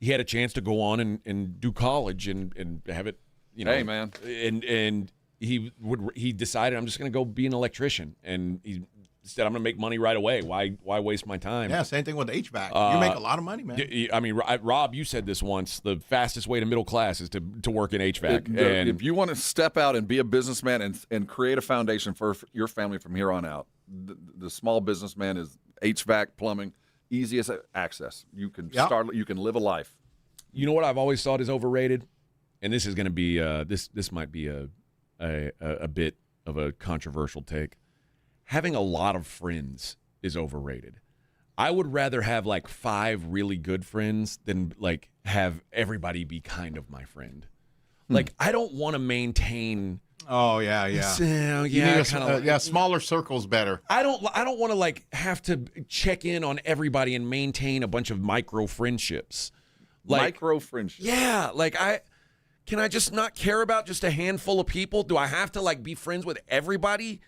he had a chance to go on and do college and have it. Hey man, and he decided I'm just going to go be an electrician, and he said I'm going to make money right away. Why waste my time? Yeah, same thing with HVAC. You make a lot of money, man. I mean, Rob, you said this once. The fastest way to middle class is to work in HVAC. If you want to step out and be a businessman and create a foundation for your family from here on out, the small businessman is HVAC, plumbing, easiest access. You can start. You can live a life. You know what I've always thought is overrated, and this is going to be this might be a bit of a controversial take. Having a lot of friends is overrated. I would rather have like 5 really good friends than like have everybody be kind of my friend. Like I don't want to maintain. Oh yeah. Smaller circles better. I don't want to like have to check in on everybody and maintain a bunch of micro friendships. Like, micro friendships. Yeah, like can I just not care about just a handful of people? Do I have to like be friends with everybody?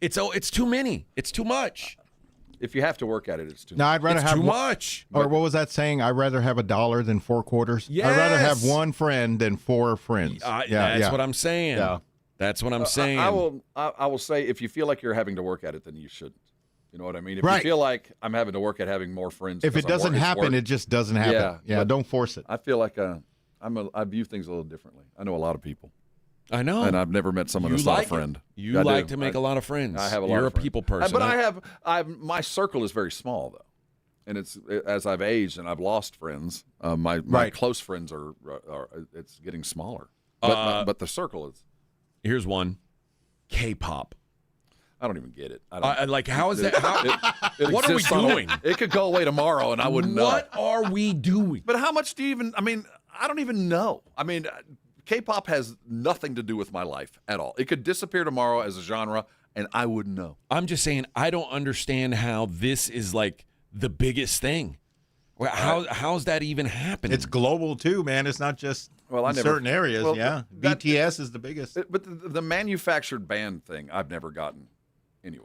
It's too many. It's too much. If you have to work at it, it's too much. No, I'd rather have too much. Or what was that saying? I'd rather have $1 than 4 quarters. Yes. I'd rather have 1 friend than 4 friends. That's what I'm saying. Yeah. That's what I'm saying. I will say if you feel like you're having to work at it, then you shouldn't. You know what I mean? If Right. you feel like I'm having to work at having more friends, If it doesn't happen, it just doesn't happen. Yeah, don't force it. I feel like I view things a little differently. I know a lot of people. I know. And I've never met someone that's not a friend. You like to make a lot of friends. I have a lot You're of a people person. But my circle is very small, though. And it's as I've aged and I've lost friends, my close friends are it's getting smaller. But the circle is. Here's one. K-pop. I don't even get it. I like, how is that? What are we doing? It could go away tomorrow, and I wouldn't know. What are we doing? But how much do you even? I mean, I don't even know. I mean, K-pop has nothing to do with my life at all. It could disappear tomorrow as a genre, and I wouldn't know. I'm just saying, I don't understand how this is like the biggest thing. How's that even happening? It's global too, man. It's not just in certain areas. BTS is the biggest. But the manufactured band thing, I've never gotten. Anyway,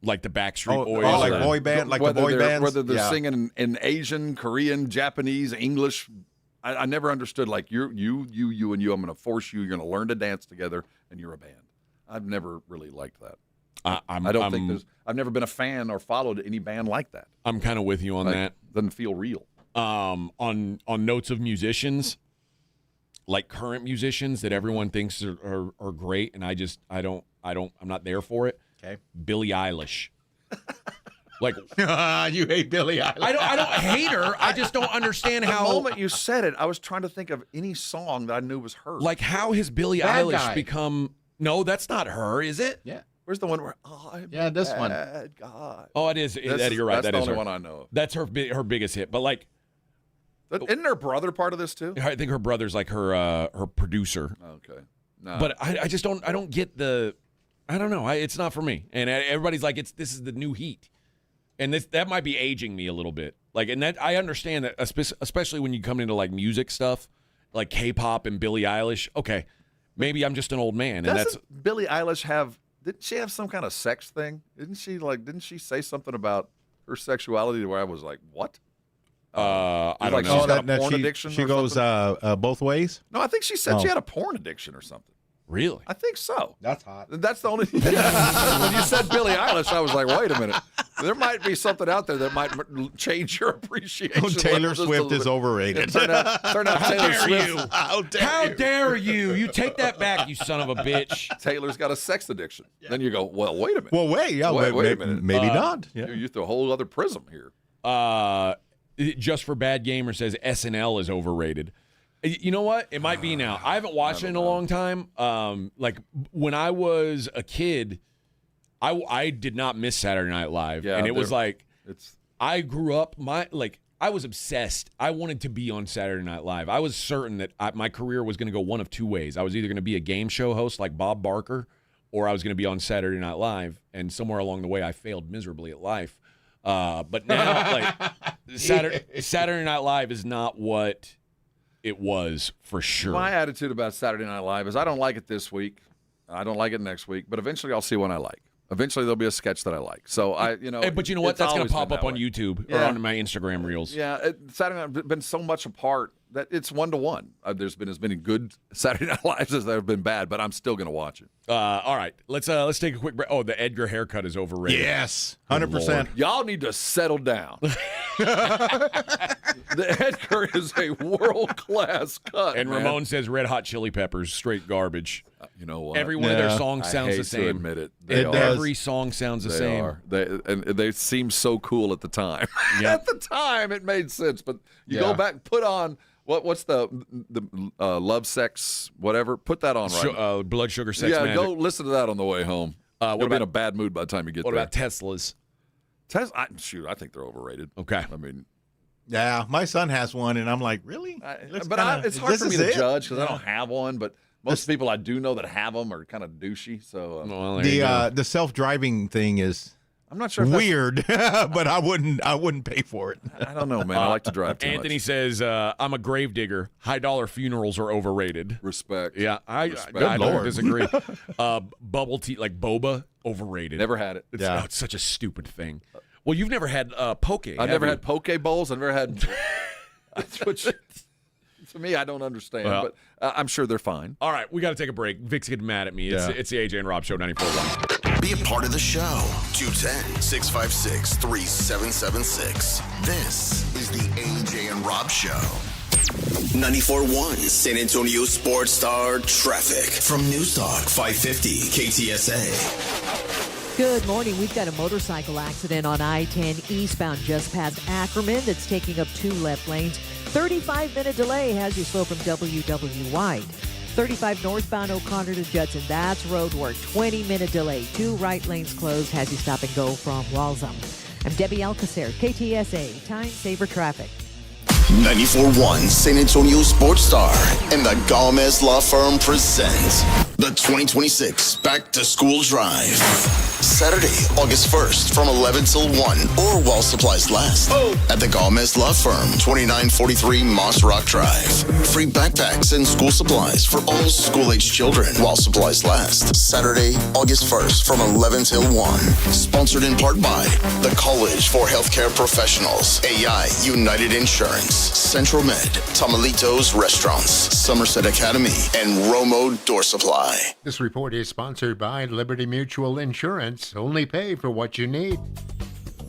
like the Backstreet Boys, like boy band, like the boy bands. Whether they're singing in Asian, Korean, Japanese, English, I never understood. Like you, and you. I'm going to force you. You're going to learn to dance together, and you're a band. I've never really liked that. I've never been a fan or followed any band like that. I'm kind of with you on that. Doesn't feel real. On notes of musicians, like current musicians that everyone thinks are great, and I'm not there for it. Okay. Billie Eilish. Like you hate Billie Eilish. I don't hate her. I just don't understand how. The moment you said it, I was trying to think of any song that I knew was her. Like, how has Billie Eilish become? No, that's not her, is it? Yeah. Where's the one where? this one. God. Oh, it is. Eddie, you're right. That's That the is only her. one I know of. That's her biggest hit. But like, isn't her brother part of this too? I think her brother's like her producer. Okay. No. But I just don't. I don't get the. I don't know. It's not for me. And everybody's like, this is the new heat, and that might be aging me a little bit. Like, and that I understand that, especially when you come into like music stuff, like K-pop and Billie Eilish. Okay, maybe I'm just an old man, and that's Billie Eilish have. Didn't she have some kind of sex thing? Didn't she say something about her sexuality where I was like, what? I don't know. She's got a porn addiction. She or goes something? both ways. No, I think she said she had a porn addiction or something. Really? I think so. That's hot. That's the only. When you said Billie Eilish, I was like, wait a minute. There might be something out there that might change your appreciation. Oh, Taylor Swift is overrated. Turn out Taylor Swift. How dare you? You take that back, you son of a bitch. Taylor's got a sex addiction. Yeah. Then you go, well, wait a minute. Well, wait a minute. Maybe not. Yeah. You're through a whole other prism here. Just for Bad Gamer says SNL is overrated. You know what? It might be now. I haven't watched it in a long time. Like when I was a kid, I did not miss Saturday Night Live, and it was like I grew up. I was obsessed. I wanted to be on Saturday Night Live. I was certain that my career was going to go one of two ways. I was either going to be a game show host like Bob Barker, or I was going to be on Saturday Night Live. And somewhere along the way, I failed miserably at life. But now, like Saturday Night Live is not what it was for sure. My attitude about Saturday Night Live is I don't like it this week. I don't like it next week. But eventually, I'll see one I like. Eventually, there'll be a sketch that I like. So but you know what? That's going to pop up on YouTube or on my Instagram reels. Yeah, Saturday Night has been so much a part that it's 1-to-1. There's been as many good Saturday Night Lives as there have been bad, but I'm still going to watch it. All right, let's take a quick break. Oh, the Edgar haircut is overrated. Yes, 100%. Y'all need to settle down. The Edgar is a world-class cut. And man. Ramon says Red Hot Chili Peppers, straight garbage. You know what? Every one of their songs sounds the same. I hate to admit it. Every song sounds the same. They seem so cool at the time. Yep. At the time, it made sense. But you go back, put on what's the Love, Sex, whatever. Put that on right. Blood, Sugar, Sex, Yeah, Magic. go listen to that on the way home. You'll be in a bad mood by the time you get there. What about Teslas? I think they're overrated. Okay. I mean. Yeah, my son has one, and I'm like, really? It's hard for me to judge because I don't have one, but most people I do know that have them are kind of douchey. So the self-driving thing is I'm not sure if weird, but I wouldn't pay for it. I don't know, man. I like to drive too Anthony much. says, I'm a grave digger. High-dollar funerals are overrated. Respect. Yeah, I don't disagree. Bubble tea, like boba, overrated. Never had it. It's such a stupid thing. Well, you've never had poke. I've never had poke bowls. I've never had. Which, to me, I don't understand, but I'm sure they're fine. All right, we got to take a break. Vic's getting mad at me. It's the AJ and Rob Show, 94.1. Be a part of the show. 210-656-3776. This is the AJ and Rob Show. 94.1 San Antonio Sports Star Traffic from News Talk 550 KTSA. Good morning. We've got a motorcycle accident on I-10 eastbound just past Ackerman that's taking up 2 left lanes. 35-minute delay has you slow from WW White. 35 northbound O'Connor to Judson. That's road work. 20-minute delay. 2 right lanes closed has you stop and go from Walzam. I'm Debbie Alcacer, KTSA, Time Saver Traffic. 94.1 San Antonio Sports Star and the Gomez Law Firm present the 2026 Back to School Drive. Saturday, August 1st from 11 till 1 or while supplies last at the Gomez Law Firm, 2943 Moss Rock Drive. Free backpacks and school supplies for all school-age children while supplies last. Saturday, August 1st from 11 till 1. Sponsored in part by the College for Healthcare Professionals, AI United Insurance, Central Med, Tamalitos Restaurants, Somerset Academy, and Romo Door Supply. This report is sponsored by Liberty Mutual Insurance. Only pay for what you need.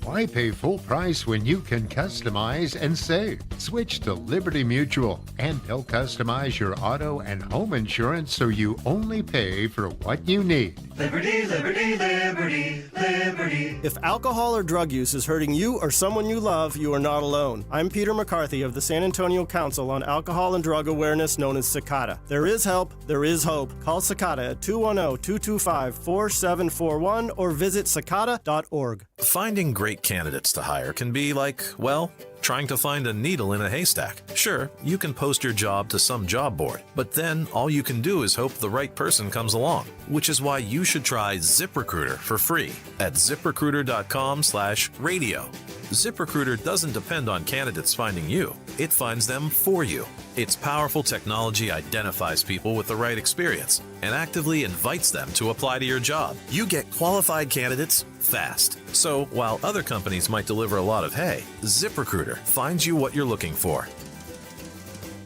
Why pay full price when you can customize and save? Switch to Liberty Mutual, and they'll customize your auto and home insurance so you only pay for what you need. Liberty, liberty, liberty, liberty. If alcohol or drug use is hurting you or someone you love, you are not alone. I'm Peter McCarthy of the San Antonio Council on Alcohol and Drug Awareness, known as CICADA. There is help, there is hope. Call CICADA at 210-225-4741 or visit cicada.org. Finding great candidates to hire can be like, well, trying to find a needle in a haystack. Sure, you can post your job to some job board, but then all you can do is hope the right person comes along, which is why you should try ZipRecruiter for free at ZipRecruiter.com/radio. ZipRecruiter doesn't depend on candidates finding you. It finds them for you. Its powerful technology identifies people with the right experience and actively invites them to apply to your job. You get qualified candidates fast. So while other companies might deliver a lot of hay, ZipRecruiter finds you what you're looking for.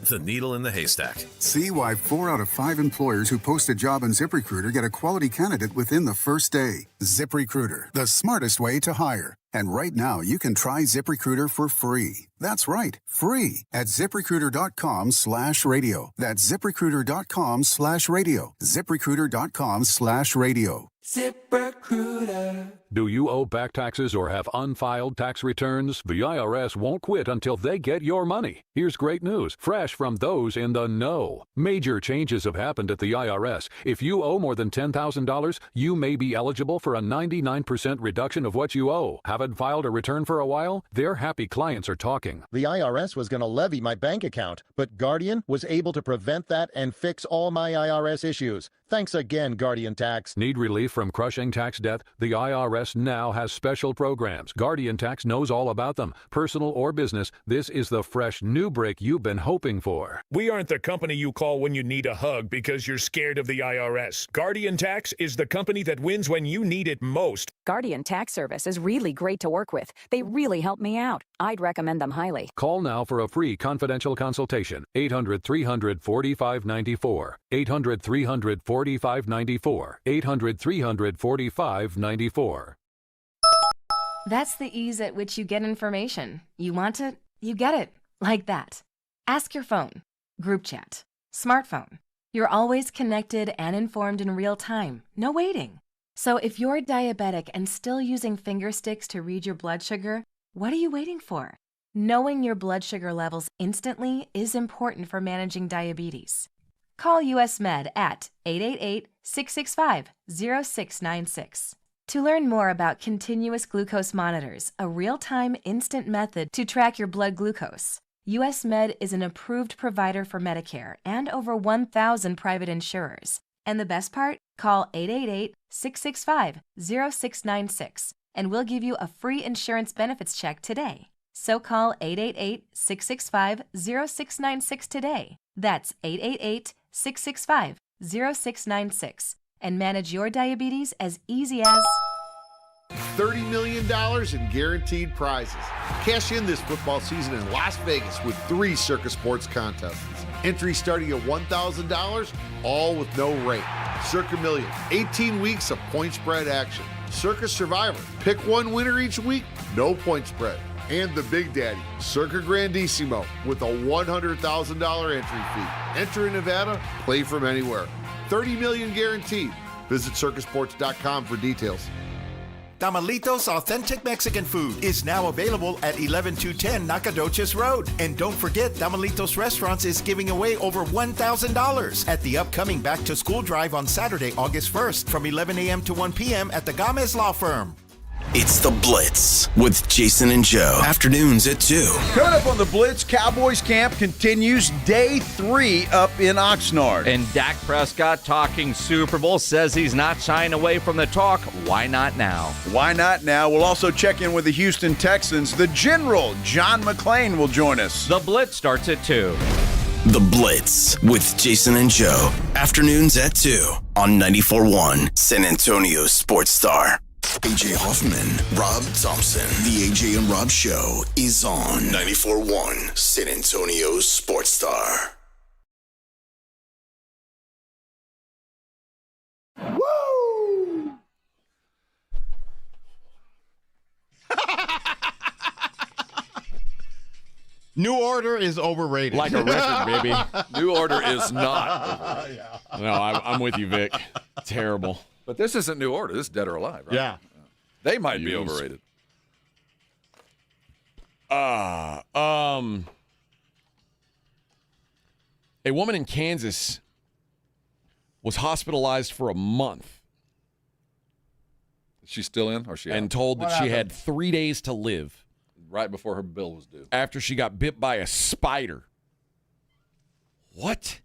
The needle in the haystack. See why 4 out of 5 employers who post a job on ZipRecruiter get a quality candidate within the first day. ZipRecruiter, the smartest way to hire. And right now, you can try ZipRecruiter for free. That's right, free at ZipRecruiter.com/radio. That's ZipRecruiter.com/radio. ZipRecruiter.com/radio. ZipRecruiter. Do you owe back taxes or have unfiled tax returns? The IRS won't quit until they get your money. Here's great news, fresh from those in the know. Major changes have happened at the IRS. If you owe more than $10,000, you may be eligible for a 99% reduction of what you owe. Haven't filed a return for a while? Their happy clients are talking. The IRS was going to levy my bank account, but Guardian was able to prevent that and fix all my IRS issues. Thanks again, Guardian Tax. Need relief from crushing tax debt? The IRS now has special programs. Guardian Tax knows all about them. Personal or business, this is the fresh new break you've been hoping for. We aren't the company you call when you need a hug because you're scared of the IRS. Guardian Tax is the company that wins when you need it most. Guardian Tax Service is really great to work with. They really help me out. I'd recommend them highly. Call now for a free confidential consultation. 800-300-4594. 800-300-4594. 800-300-4594. That's the ease at which you get information. You want it, you get it. Like that. Ask your phone. Group chat. Smartphone. You're always connected and informed in real time. No waiting. So if you're diabetic and still using finger sticks to read your blood sugar, what are you waiting for? Knowing your blood sugar levels instantly is important for managing diabetes. Call US Med at 888-665-0696. To learn more about continuous glucose monitors, a real-time instant method to track your blood glucose, US Med is an approved provider for Medicare and over 1,000 private insurers. And the best part? Call 888-665-0696 and we'll give you a free insurance benefits check today. So call 888-665-0696 today. That's 888-665-0696 and manage your diabetes as easy as $30 million in guaranteed prizes. Cash in this football season in Las Vegas with 3 Circus Sports contests. Entry starting at $1,000, all with no rate. Circa Million, 18 weeks of point spread action. Circus Survivor, pick one winner each week, no point spread. And the Big Daddy, Circa Grandissimo, with a $100,000 entry fee. Enter in Nevada, play from anywhere. $30 million guaranteed. Visit circusports.com for details. Tamalitos Authentic Mexican Food is now available at 11210 Nacogdoches Road. And don't forget, Tamalitos Restaurants is giving away over $1,000 at the upcoming Back to School Drive on Saturday, August 1st from 11 a.m. to 1 p.m. at the Gomez Law Firm. It's The Blitz with Jason and Joe. Afternoons at 2. Coming up on The Blitz, Cowboys camp continues day 3 up in Oxnard. And Dak Prescott talking Super Bowl, says he's not shying away from the talk. Why not now? Why not now? We'll also check in with the Houston Texans. The General, John McClain, will join us. The Blitz starts at 2. The Blitz with Jason and Joe. Afternoons at 2 on 94.1 San Antonio Sports Star. AJ Hoffman, Rob Thompson. The AJ and Rob Show is on 94.1 San Antonio Sports Star. Woo! New Order is overrated. Like a record, baby. New Order is not. No, I'm with you, Vic. Terrible. But this isn't New Order. This is Dead or Alive, right? Yeah. They might be overrated. A woman in Kansas was hospitalized for a month. Is she still in? Or she and out? told that she had 3 days to live. Right before her bill was due. After she got bit by a spider. What?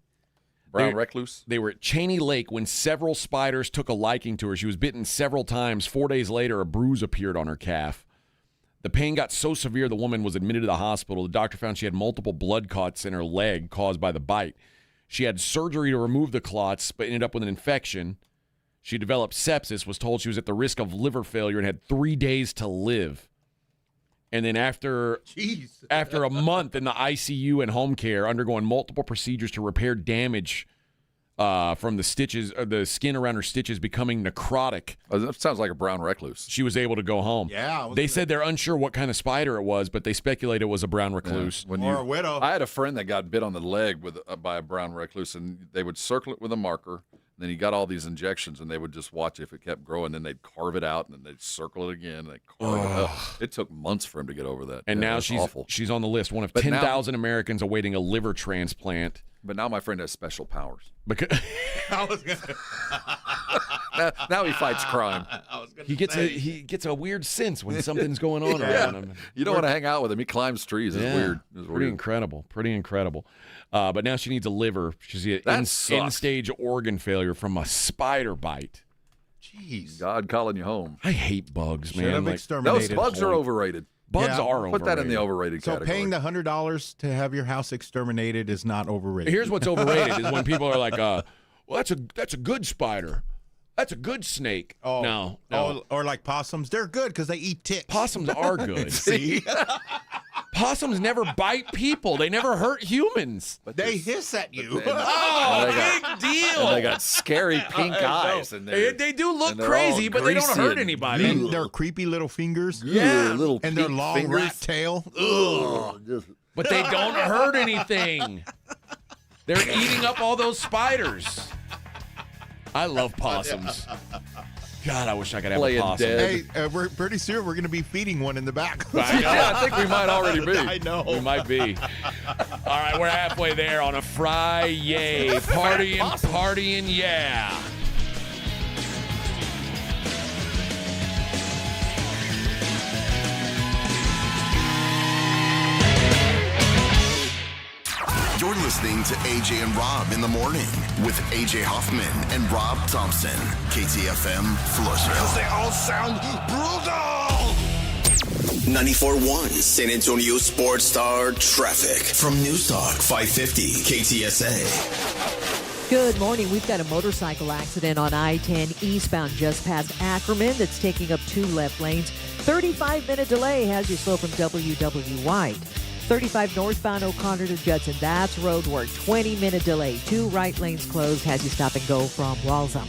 Brown recluse? They were at Cheney Lake when several spiders took a liking to her. She was bitten several times. 4 days later, a bruise appeared on her calf. The pain got so severe, the woman was admitted to the hospital. The doctor found she had multiple blood clots in her leg caused by the bite. She had surgery to remove the clots, but ended up with an infection. She developed sepsis, was told she was at the risk of liver failure, and had 3 days to live. And then after a month in the ICU and home care, undergoing multiple procedures to repair damage from the stitches, or the skin around her stitches becoming necrotic. Oh, that sounds like a brown recluse. She was able to go home. Yeah. They said they're unsure what kind of spider it was, but they speculate it was a brown recluse. Yeah. Or a widow. I had a friend that got bit on the leg by a brown recluse, and they would circle it with a marker. Then he got all these injections, and they would just watch if it kept growing. Then they'd carve it out, and then they'd circle it again. And they'd carve it up. It took months for him to get over that. And now she's awful. She's on the list, one of 10,000 Americans awaiting a liver transplant. But now my friend has special powers. Because now he fights crime. He gets a weird sense when something's going on around him. You don't want to hang out with him. He climbs trees. It's weird. It's Pretty incredible. But now she needs a liver. She's end-stage organ failure from a spider bite. Jeez. God calling you home. I hate bugs, man. Should have exterminated. Those bugs are overrated. Bugs are overrated. Put that in the overrated So category. paying the $100 to have your house exterminated is not overrated. Here's what's overrated is when people are like, well, that's a good spider. That's a good snake. Oh, No. or like possums. They're good because they eat ticks. Possums are good. See? Possums never bite people. They never hurt humans. But they hiss at you. Big deal. And they got scary pink eyes. And They do look and they're crazy, all but they don't greasy hurt and- anybody. And their creepy little fingers. Yeah. Little And their pink long fingers. rat tail. But they don't hurt anything. They're eating up all those spiders. I love possums. God, I wish I could have Playing a possum. dead. Hey, we're pretty soon we're going to be feeding one in the back. Yeah, I think we might already be. I know. We might be. All right, we're halfway there on a Fri-Yay. Partying, yeah. You're listening to AJ and Rob in the morning with AJ Hoffman and Rob Thompson. KTFM, Floresville. They all sound brutal. 94.1 San Antonio Sports Star traffic from News Talk 550 KTSA. Good morning. We've got a motorcycle accident on I-10 eastbound just past Ackerman that's taking up 2 left lanes. 35-minute delay has you slow from WW White. 35 northbound O'Connor to Judson. That's road work. 20-minute delay. 2 right lanes closed has you stop and go from Waltham.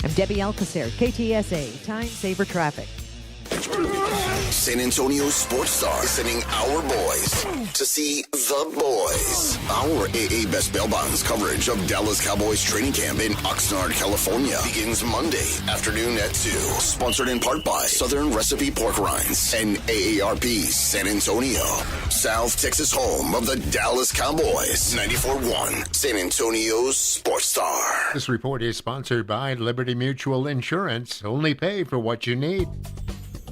I'm Debbie Alcacer, KTSA. Time saver traffic. San Antonio Sports Star is sending our boys to see the boys. Our AA Best Bail Bonds coverage of Dallas Cowboys training camp in Oxnard, California begins Monday afternoon at 2. Sponsored in part by Southern Recipe Pork Rinds and AARP San Antonio. South Texas home of the Dallas Cowboys. 94.1 San Antonio Sports Star. This report is sponsored by Liberty Mutual Insurance. Only pay for what you need.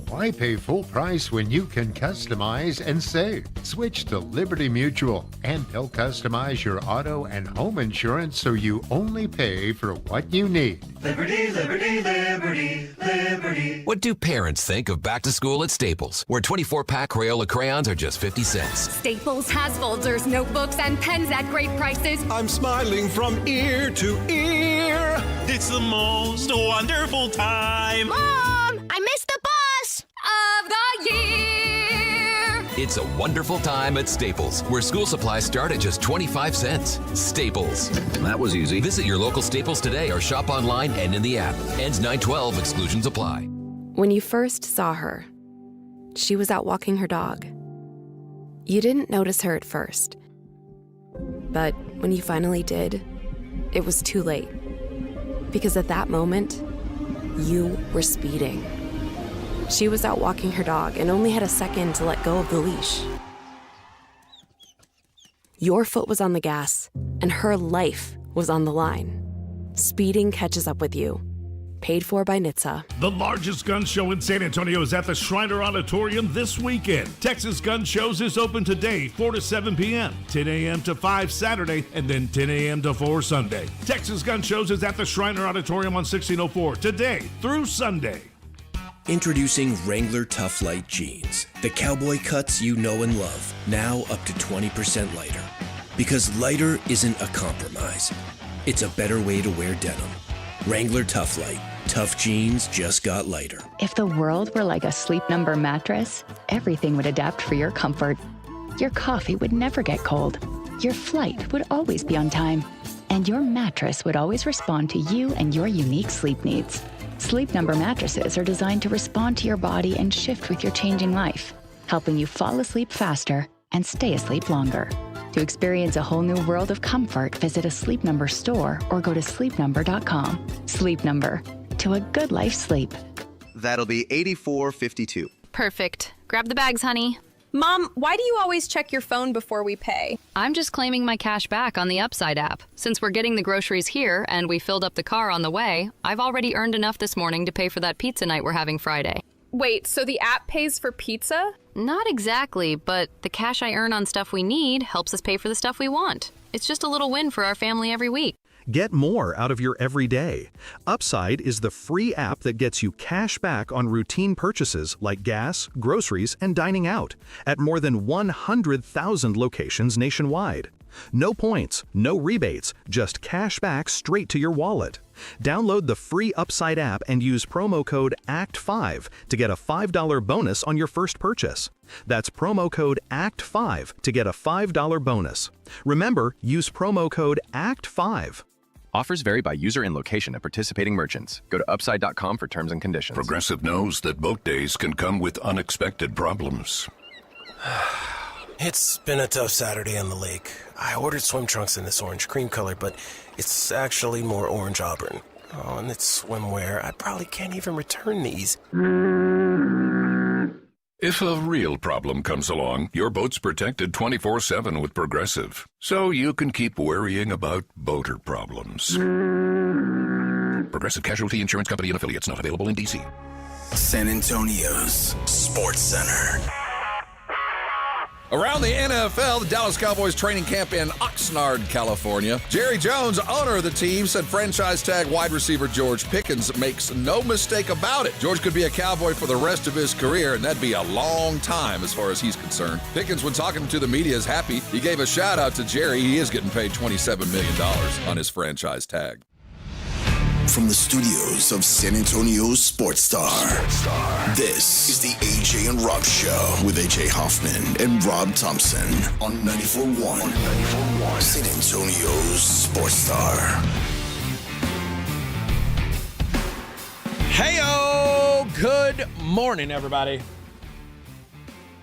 Why pay full price when you can customize and save? Switch to Liberty Mutual, and they'll customize your auto and home insurance so you only pay for what you need. Liberty, liberty, liberty, liberty. What do parents think of back to school at Staples, where 24-pack Crayola crayons are just 50 cents? Staples has folders, notebooks, and pens at great prices. I'm smiling from ear to ear. It's the most wonderful time. Mom, I missed the bus of the year. It's a wonderful time at Staples, where school supplies start at just 25 cents. Staples. That was easy. Visit your local Staples today or shop online and in the app. Ends 9/12. Exclusions apply. When you first saw her, she was out walking her dog. You didn't notice her at first. But when you finally did, it was too late. Because at that moment, You were speeding. She was out walking her dog and only had a second to let go of the leash. Your foot was on the gas, and her life was on the line. Speeding catches up with you. Paid for by NHTSA. The largest gun show in San Antonio is at the Shriner Auditorium this weekend. Texas Gun Shows is open today, 4 to 7 p.m., 10 a.m. to 5 Saturday, and then 10 a.m. to 4 Sunday. Texas Gun Shows is at the Shriner Auditorium on 1604 today through Sunday. Introducing Wrangler Tough Light Jeans. The cowboy cuts you know and love, now up to 20% lighter. Because lighter isn't a compromise. It's a better way to wear denim. Wrangler Tough Light. Tough jeans just got lighter. If the world were like a Sleep Number mattress, everything would adapt for your comfort. Your coffee would never get cold. Your flight would always be on time. And your mattress would always respond to you and your unique sleep needs. Sleep Number mattresses are designed to respond to your body and shift with your changing life, helping you fall asleep faster and stay asleep longer. To experience a whole new world of comfort, visit a Sleep Number store or go to sleepnumber.com. Sleep Number. To a good life sleep. That'll be $84.52. Perfect. Grab the bags, honey. Mom, why do you always check your phone before we pay? I'm just claiming my cash back on the Upside app. Since we're getting the groceries here and we filled up the car on the way, I've already earned enough this morning to pay for that pizza night we're having Friday. Wait, so the app pays for pizza? Not exactly, but the cash I earn on stuff we need helps us pay for the stuff we want. It's just a little win for our family every week. Get more out of your everyday. Upside is the free app that gets you cash back on routine purchases like gas, groceries, and dining out at more than 100,000 locations nationwide. No points, no rebates, just cash back straight to your wallet. Download the free Upside app and use promo code ACT5 to get a $5 bonus on your first purchase. That's promo code ACT5 to get a $5 bonus. Remember, use promo code ACT5. Offers vary by user and location at participating merchants. Go to upside.com for terms and conditions. Progressive knows that boat days can come with unexpected problems. It's been a tough Saturday on the lake. I ordered swim trunks in this orange cream color, but it's actually more orange auburn. Oh, and it's swimwear. I probably can't even return these. If a real problem comes along, your boat's protected 24/7 with Progressive, so you can keep worrying about boater problems. Progressive Casualty Insurance Company and affiliates, not available in D.C. San Antonio's Sports Center. Around the NFL, the Dallas Cowboys training camp in Oxnard, California. Jerry Jones, owner of the team, said franchise tag wide receiver George Pickens makes no mistake about it. George could be a Cowboy for the rest of his career, and that'd be a long time as far as he's concerned. Pickens, when talking to the media, is happy. He gave a shout out to Jerry. He is getting paid $27 million on his franchise tag. From the studios of San Antonio's Sports Star, this is the AJ and Rob Show with AJ Hoffman and Rob Thompson on 94.1 San Antonio's Sports Star. Hey-o! Good morning, everybody.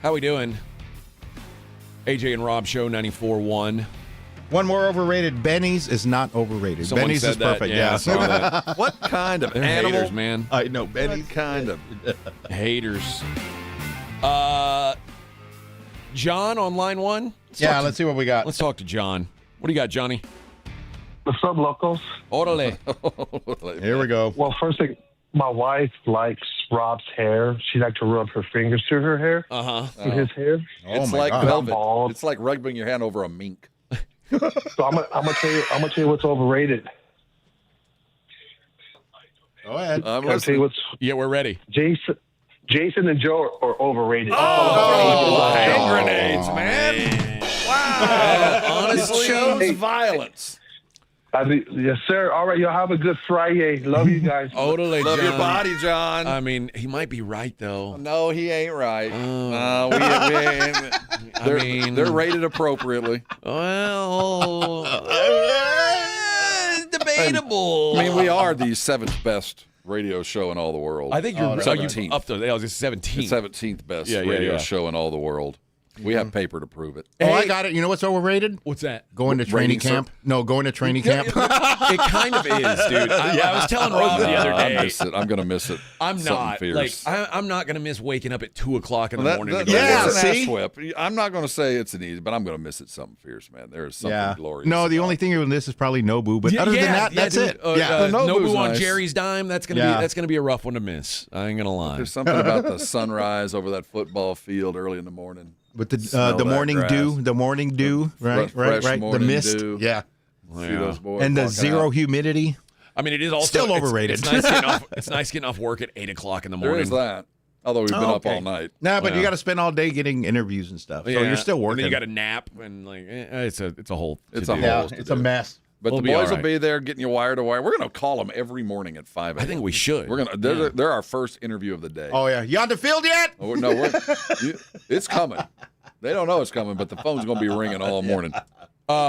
How we doing? AJ and Rob Show 94.1. One more overrated. Benny's is not overrated. Someone Benny's said is that. perfect. Yeah, I saw that. What kind of They're animal? haters, man. I know, Benny's. What kind of haters. John on line one? Let's see what we got. Let's talk to John. What do you got, Johnny? What's up, locals? Orale. Here we go. Well, first thing, my wife likes Rob's hair. She likes to rub her fingers through her hair. Through his hair. It's like velvet. It's like rubbing your hand over a mink. So I'm gonna tell you what's overrated. Go ahead. I'll tell you what's. Yeah, we're ready. Jason and Joe are overrated. Hand grenades, man. Wow. Honestly, shows violence. Yes, sir. All right, y'all have a good Fri-Yay. Love you guys. Love John. your body, John. I mean, he might be right, though. No, he ain't right. They're rated appropriately. Well, debatable. I mean, we are the 7th best radio show in all the world. I think you're 17th. Up to 17th. The 17th best radio show in all the world. We have paper to prove it. Oh, I got it. You know what's overrated? What's that? Going to training camp. No, going to training camp. It kind of is, dude. I was telling Rob the other day. I miss it. I'm going to miss it. I'm not. Fierce. I'm not going to miss waking up at 2 o'clock in the morning. To go see? I'm not going to say it's an easy, but I'm going to miss it something fierce, man. There is something glorious. No, the only thing in this is probably Nobu, but other than that, that's it. Nobu on nice. Jerry's dime. That's gonna be a rough one to miss. I ain't gonna lie. There's something about the sunrise over that football field early in the morning. With the morning dew, right? The mist, dew. yeah. See those boys and the walking zero out. humidity. I mean, it is also still overrated. It's nice getting off work at 8 o'clock in the morning. There is that. Although we've been up all night. Nah, but you got to spend all day getting interviews and stuff. So you're still working. And then you got to nap and it's a whole. It's a mess. But the boys will be there getting you wire to wire. We're going to call them every morning at 5 a.m. I think we should. We're going to. They're our first interview of the day. Oh yeah, you on the field yet? Oh, no, it's coming. They don't know it's coming, but the phone's going to be ringing all morning.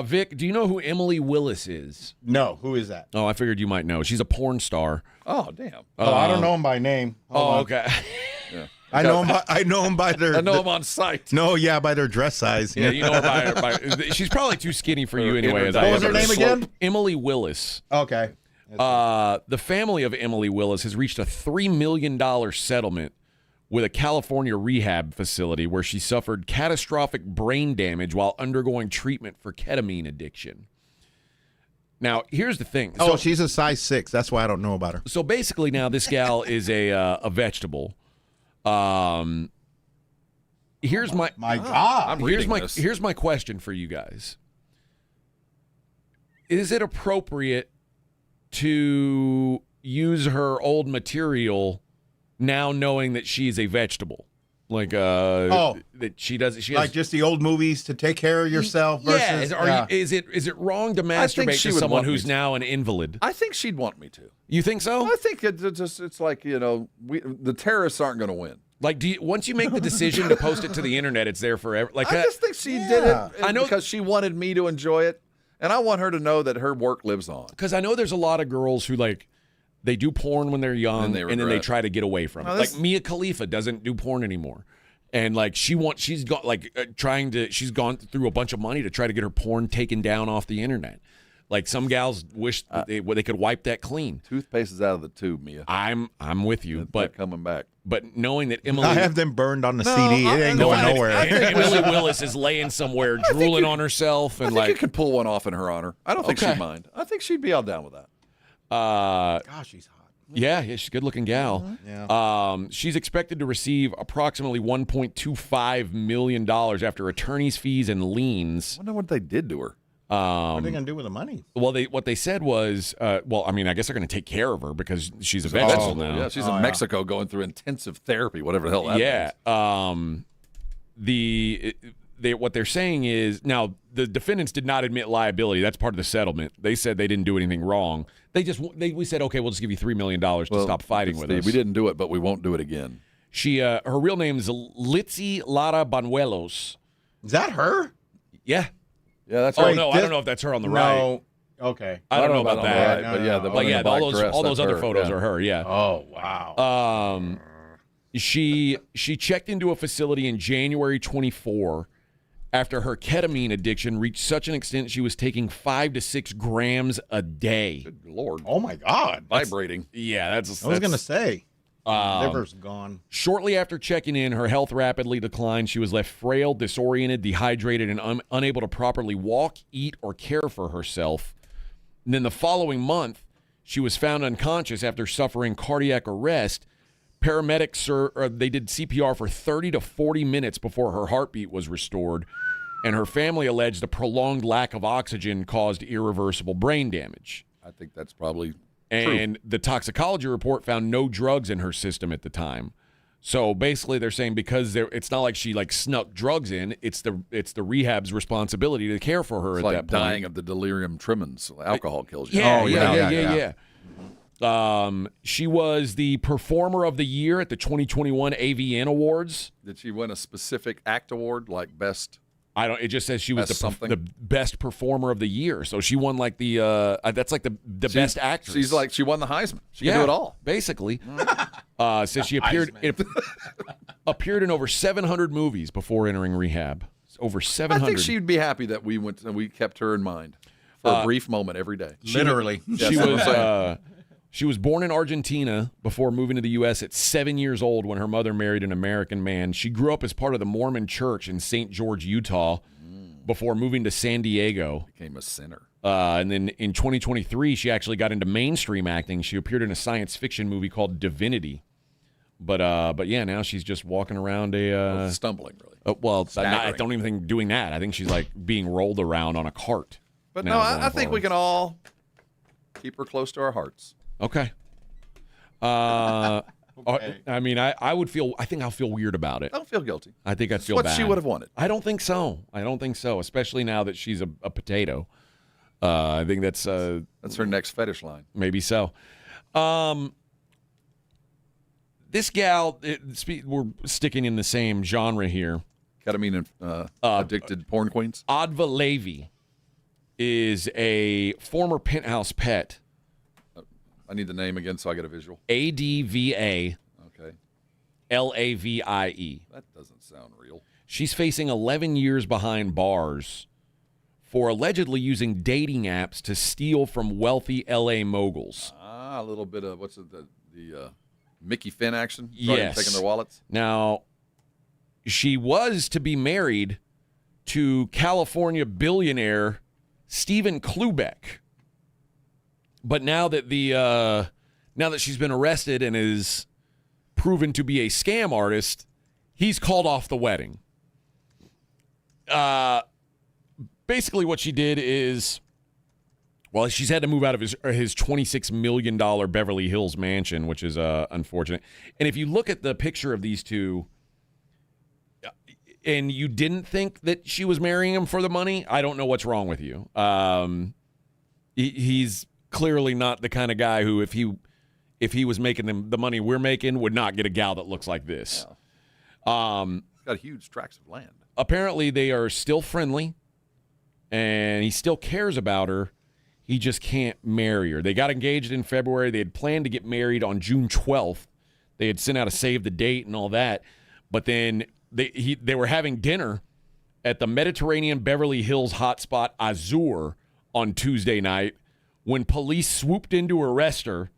Vic, do you know who Emily Willis is? No, who is that? Oh, I figured you might know. She's a porn star. Oh, damn. I don't know him by name. Hold on. Okay. Yeah. I know him by their. I know him on sight. No, by their dress size. Yeah, you know her by she's probably too skinny for you anyway. What was her name again? Emily Willis. Okay. The family of Emily Willis has reached a $3 million settlement with a California rehab facility where she suffered catastrophic brain damage while undergoing treatment for ketamine addiction. Now, here's the thing. So, she's a size 6. That's why I don't know about her. So basically now this gal is a vegetable. Here's my God. Here's my question for you guys. Is it appropriate to use her old material now knowing that she's a vegetable? Like that she has like just the old movies to take care of yourself versus is it wrong to masturbate to someone who's now an invalid? I think she'd want me to. You think so? I think it's like, the terrorists aren't going to win. Like, once you make the decision to post it to the internet, it's there forever. Like, I just think she did it because she wanted me to enjoy it, and I want her to know that her work lives on. Because I know there's a lot of girls who they do porn when they're young, and then they try to get away from it. Like Mia Khalifa doesn't do porn anymore, and she's gone through a bunch of money to try to get her porn taken down off the internet. Like some gals wish they could wipe that clean. Toothpaste is out of the tube, Mia. I'm with you, but coming back. But knowing that Emily, I have them burned on the CD. It ain't going nowhere. I think Emily Willis is laying somewhere drooling on herself, and I think you could pull one off in her honor. I don't think she'd mind. I think she'd be all down with that. Gosh, she's hot. Yeah, she's a good-looking gal. Yeah. She's expected to receive approximately $1.25 million after attorney's fees and liens. I wonder what they did to her. What are they going to do with the money? Well, what they said was, I guess they're going to take care of her because she's a vegetable now. Yeah, she's in Mexico going through intensive therapy, whatever the hell that means. What they're saying is, now, the defendants did not admit liability. That's part of the settlement. They said they didn't do anything wrong. We said, okay, we'll just give you $3 million to stop fighting with us. We didn't do it, but we won't do it again. Her real name is Litzy Lara Banuelos. Is that her? Yeah. Yeah, that's right. right. No, I don't know if that's her on the right. No. Okay. I don't know about that. Right, but yeah, all those other photos are her. Yeah. Oh wow. She checked into a facility in January 24 after her ketamine addiction reached such an extent she was taking 5 to 6 grams a day. Good Lord. Oh my God. Vibrating. Yeah, I was gonna say. Liver's gone. Shortly after checking in, her health rapidly declined. She was left frail, disoriented, dehydrated, and unable to properly walk, eat, or care for herself. And then the following month, she was found unconscious after suffering cardiac arrest. Paramedics they did CPR for 30 to 40 minutes before her heartbeat was restored, and her family alleged the prolonged lack of oxygen caused irreversible brain damage. I think that's probably And true. The toxicology report found no drugs in her system at the time. So basically, they're saying because it's not like she snuck drugs in. It's the rehab's responsibility to care for her it's at like that point. Dying of the delirium tremens. Alcohol kills you. Yeah. She was the Performer of the Year at the 2021 AVN Awards. Did she win a specific act award, like best? It just says she was the best performer of the year. So she won that's the best actress. She won the Heisman. She can do it all. Basically. Says she appeared in over 700 movies before entering rehab. Over 700. I think she'd be happy that we kept her in mind for a brief moment every day. Literally. She was born in Argentina before moving to the U.S. at 7 years old when her mother married an American man. She grew up as part of the Mormon Church in St. George, Utah, before moving to San Diego. Became a sinner. And then in 2023, she actually got into mainstream acting. She appeared in a science fiction movie called Divinity. But yeah, now she's just walking around stumbling, really. I don't even think doing that. I think she's like being rolled around on a cart. But no, I think we can all keep her close to our hearts. Okay. Okay. I mean, I think I'll feel weird about it. Don't feel guilty. I think I'd feel what bad. she would have wanted. I don't think so. Especially now that she's a potato. I think that's her next fetish line. Maybe so. This gal, we're sticking in the same genre here. Ketamine addicted porn queens. Adva Levy is a former Penthouse pet. I need the name again so I get a visual. ADVA. Okay. LAVIE. That doesn't sound real. She's facing 11 years behind bars for allegedly using dating apps to steal from wealthy LA moguls. A little bit of, the Mickey Finn action? Yes. Taking their wallets? Now, she was to be married to California billionaire Stephen Klubeck. But now that she's been arrested and is proven to be a scam artist, he's called off the wedding. Basically what she did is, she's had to move out of his $26 million Beverly Hills mansion, which is unfortunate. And if you look at the picture of these two, and you didn't think that she was marrying him for the money, I don't know what's wrong with you. He's clearly not the kind of guy who, if he was making the money we're making, would not get a gal that looks like this. Yeah. Got huge tracts of land. Apparently, they are still friendly, and he still cares about her. He just can't marry her. They got engaged in February. They had planned to get married on June 12th. They had sent out a save the date and all that. But then they were having dinner at the Mediterranean Beverly Hills hotspot Azur on Tuesday night when police swooped in to arrest her.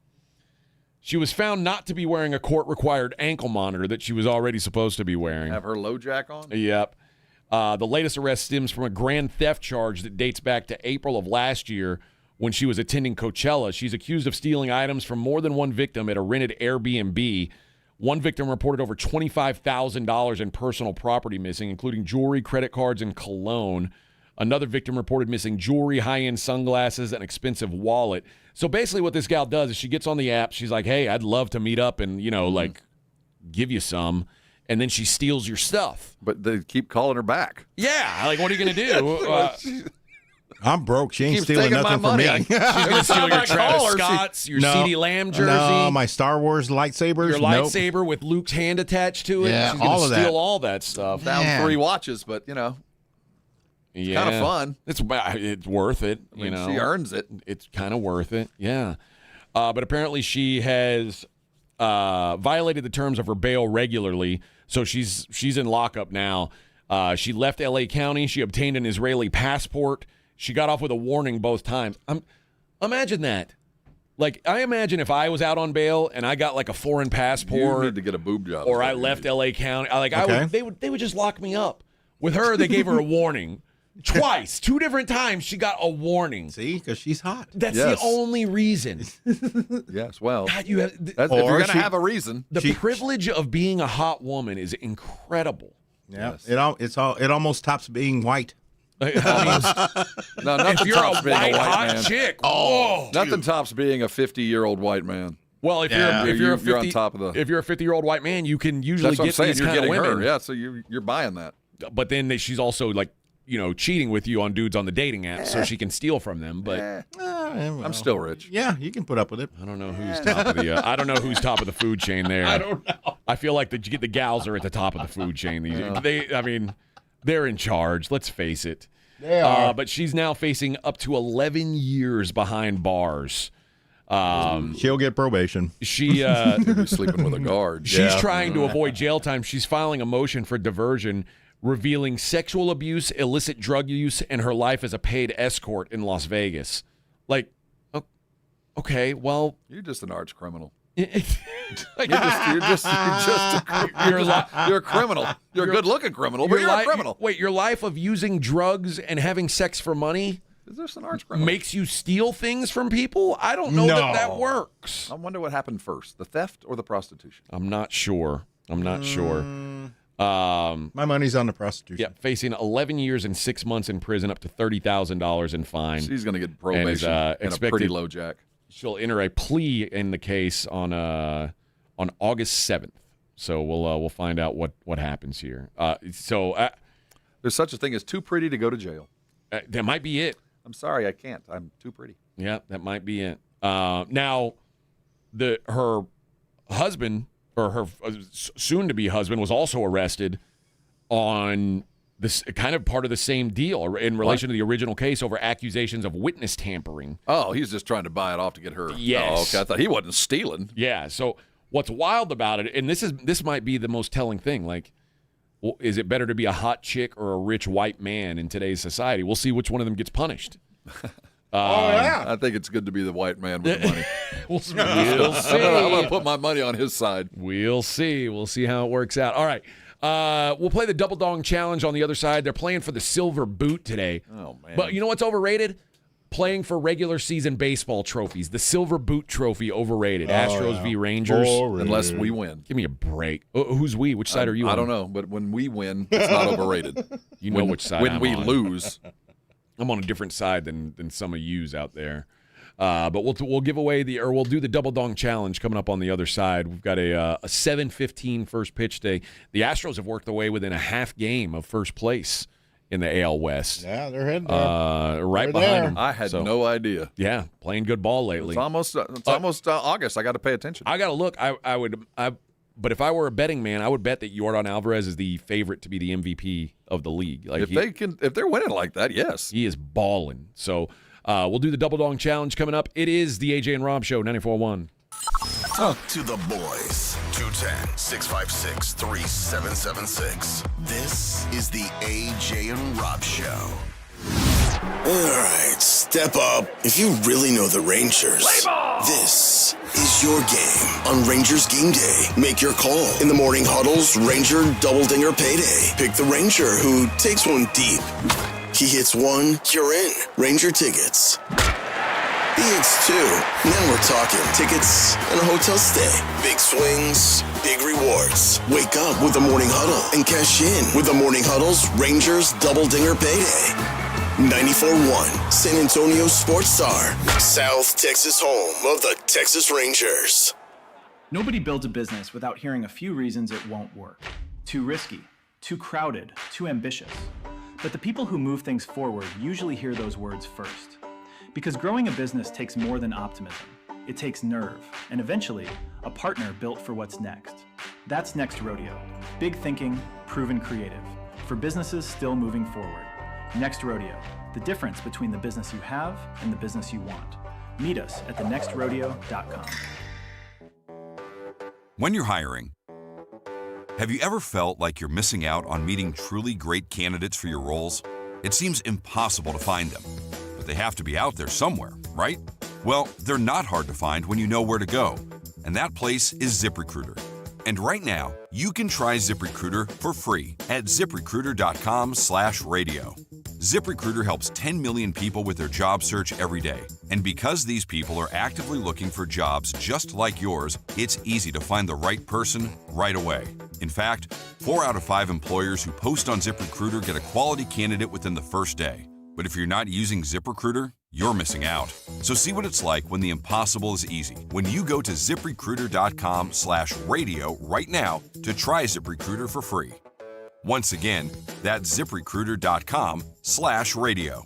She was found not to be wearing a court-required ankle monitor that she was already supposed to be wearing. Have her low jack on? Yep. The latest arrest stems from a grand theft charge that dates back to April of last year when she was attending Coachella. She's accused of stealing items from more than one victim at a rented Airbnb. One victim reported over $25,000 in personal property missing, including jewelry, credit cards, and cologne. Another victim reported missing jewelry, high-end sunglasses, and an expensive wallet. So basically what this gal does is she gets on the app. She's like, hey, I'd love to meet up and, give you some. And then she steals your stuff. But they keep calling her back. Yeah. Like, what are you going to do? I'm broke. She ain't stealing nothing from me. She's going to steal your Travis Scott's, your CeeDee Lamb jersey. No, my Star Wars lightsabers. Your lightsaber with Luke's hand attached to it. Yeah, she's going to steal that. all that stuff. Found 3 watches, but, it's kind of fun. It's worth it. She earns it. It's kind of worth it, yeah. But apparently she has violated the terms of her bail regularly, so she's in lockup now. She left L.A. County. She obtained an Israeli passport. She got off with a warning both times. Imagine that. Like, I imagine if I was out on bail and I got like a foreign passport, you need to get a boob job, or I left L.A. County. They would just lock me up. With her, they gave her a warning. Twice, 2 different times, she got a warning. See, because she's hot. That's the only reason. Yes, well, God, if you're going to have a reason. The privilege of being a hot woman is incredible. Yeah, yes. It almost tops being white. No, if you're a white hot man. chick, nothing tops being a 50-year-old white man. Well, if you're on top of the, if you're a 50-year-old white man, you can usually get these kind of women. Her. Yeah, so you're buying that. But then she's also like, cheating with you on dudes on the dating app, so she can steal from them. But I'm still rich. Yeah, you can put up with it. I don't know who's top of the. I don't know who's top of the food chain there. I don't know. I feel like the gals are at the top of the food chain. They're in charge. Let's face it. They are. But she's now facing up to 11 years behind bars. She'll get probation. She be sleeping with a guard. She's trying to avoid jail time. She's filing a motion for diversion, revealing sexual abuse, illicit drug use, and her life as a paid escort in Las Vegas. Like, okay, well, you're just an arch criminal. You're a criminal. You're a good-looking criminal, but you're a criminal. Wait, your life of using drugs and having sex for money is this an arch criminal? Makes you steal things from people? I don't know that works. I wonder what happened first, the theft or the prostitution. I'm not sure. My money's on the prostitution. Yeah, facing 11 years and 6 months in prison, up to $30,000 in fine. She's going to get probation and a pretty low jack. She'll enter a plea in the case on August 7th. So we'll find out what happens here. There's such a thing as too pretty to go to jail. That might be it. I'm sorry, I can't. I'm too pretty. Yeah, that might be it. Now, her husband, or her soon-to-be husband, was also arrested on this kind of part of the same deal in relation to the original case over accusations of witness tampering. Oh, he's just trying to buy it off to get her. Yes. Oh, okay. I thought he wasn't stealing. Yeah. So what's wild about it, and this might be the most telling thing, like, well, is it better to be a hot chick or a rich white man in today's society? We'll see which one of them gets punished. I think it's good to be the white man with the money. We'll see. I'm going to put my money on his side. We'll see. We'll see how it works out. All right. We'll play the Double Dong Challenge on the other side. They're playing for the silver boot today. Oh, man. But you know what's overrated? Playing for regular season baseball trophies. The silver boot trophy, overrated. Astros v. Rangers. Unless we win. Give me a break. Who's we? Which side are you on? I don't know, but when we win, it's not overrated. You know which side when I'm we on. lose. I'm on a different side than some of yous out there. But we'll give away we'll do the Double Dong Challenge coming up on the other side. We've got a 7:15 first pitch day. The Astros have worked their way within a half game of first place in the AL West. Yeah, they're heading there. Right behind them. I had no idea. Yeah, playing good ball lately. It's almost August. I got to pay attention. I got to look. But if I were a betting man, I would bet that Yordan Alvarez is the favorite to be the MVP of the league. Like if they're winning like that, yes, he is balling. So we'll do the Double Dong Challenge coming up. It is the AJ and Rob Show, 94.1. Talk to the boys. 210-656-3776. This is the AJ and Rob Show. All right, step up. If you really know the Rangers, this is your game on Rangers Game Day. Make your call in the morning huddles, Ranger Double Dinger Payday. Pick the Ranger who takes one deep. He hits one, you're in. Ranger tickets. He hits two. Now we're talking tickets and a hotel stay. Big swings, big rewards. Wake up with the morning huddle and cash in with the morning huddle's Rangers Double Dinger Payday. 94.1 San Antonio Sports Star, South Texas home of the Texas Rangers. Nobody builds a business without hearing a few reasons it won't work. Too risky, too crowded, too ambitious. But the people who move things forward usually hear those words first. Because growing a business takes more than optimism. It takes nerve, and eventually, a partner built for what's next. That's Next Rodeo. Big thinking, proven creative. For businesses still moving forward. Next Rodeo, the difference between the business you have and the business you want. Meet us at thenextrodeo.com. When you're hiring, have you ever felt like you're missing out on meeting truly great candidates for your roles? It seems impossible to find them, but they have to be out there somewhere, right? Well, they're not hard to find when you know where to go, and that place is ZipRecruiter. And right now, you can try ZipRecruiter for free at ZipRecruiter.com/radio. ZipRecruiter helps 10 million people with their job search every day. And because these people are actively looking for jobs just like yours, it's easy to find the right person right away. In fact, 4 out of 5 employers who post on ZipRecruiter get a quality candidate within the first day. But if you're not using ZipRecruiter, you're missing out. So see what it's like when the impossible is easy. When you go to ZipRecruiter.com/radio right now to try ZipRecruiter for free. Once again, that's ZipRecruiter.com/radio.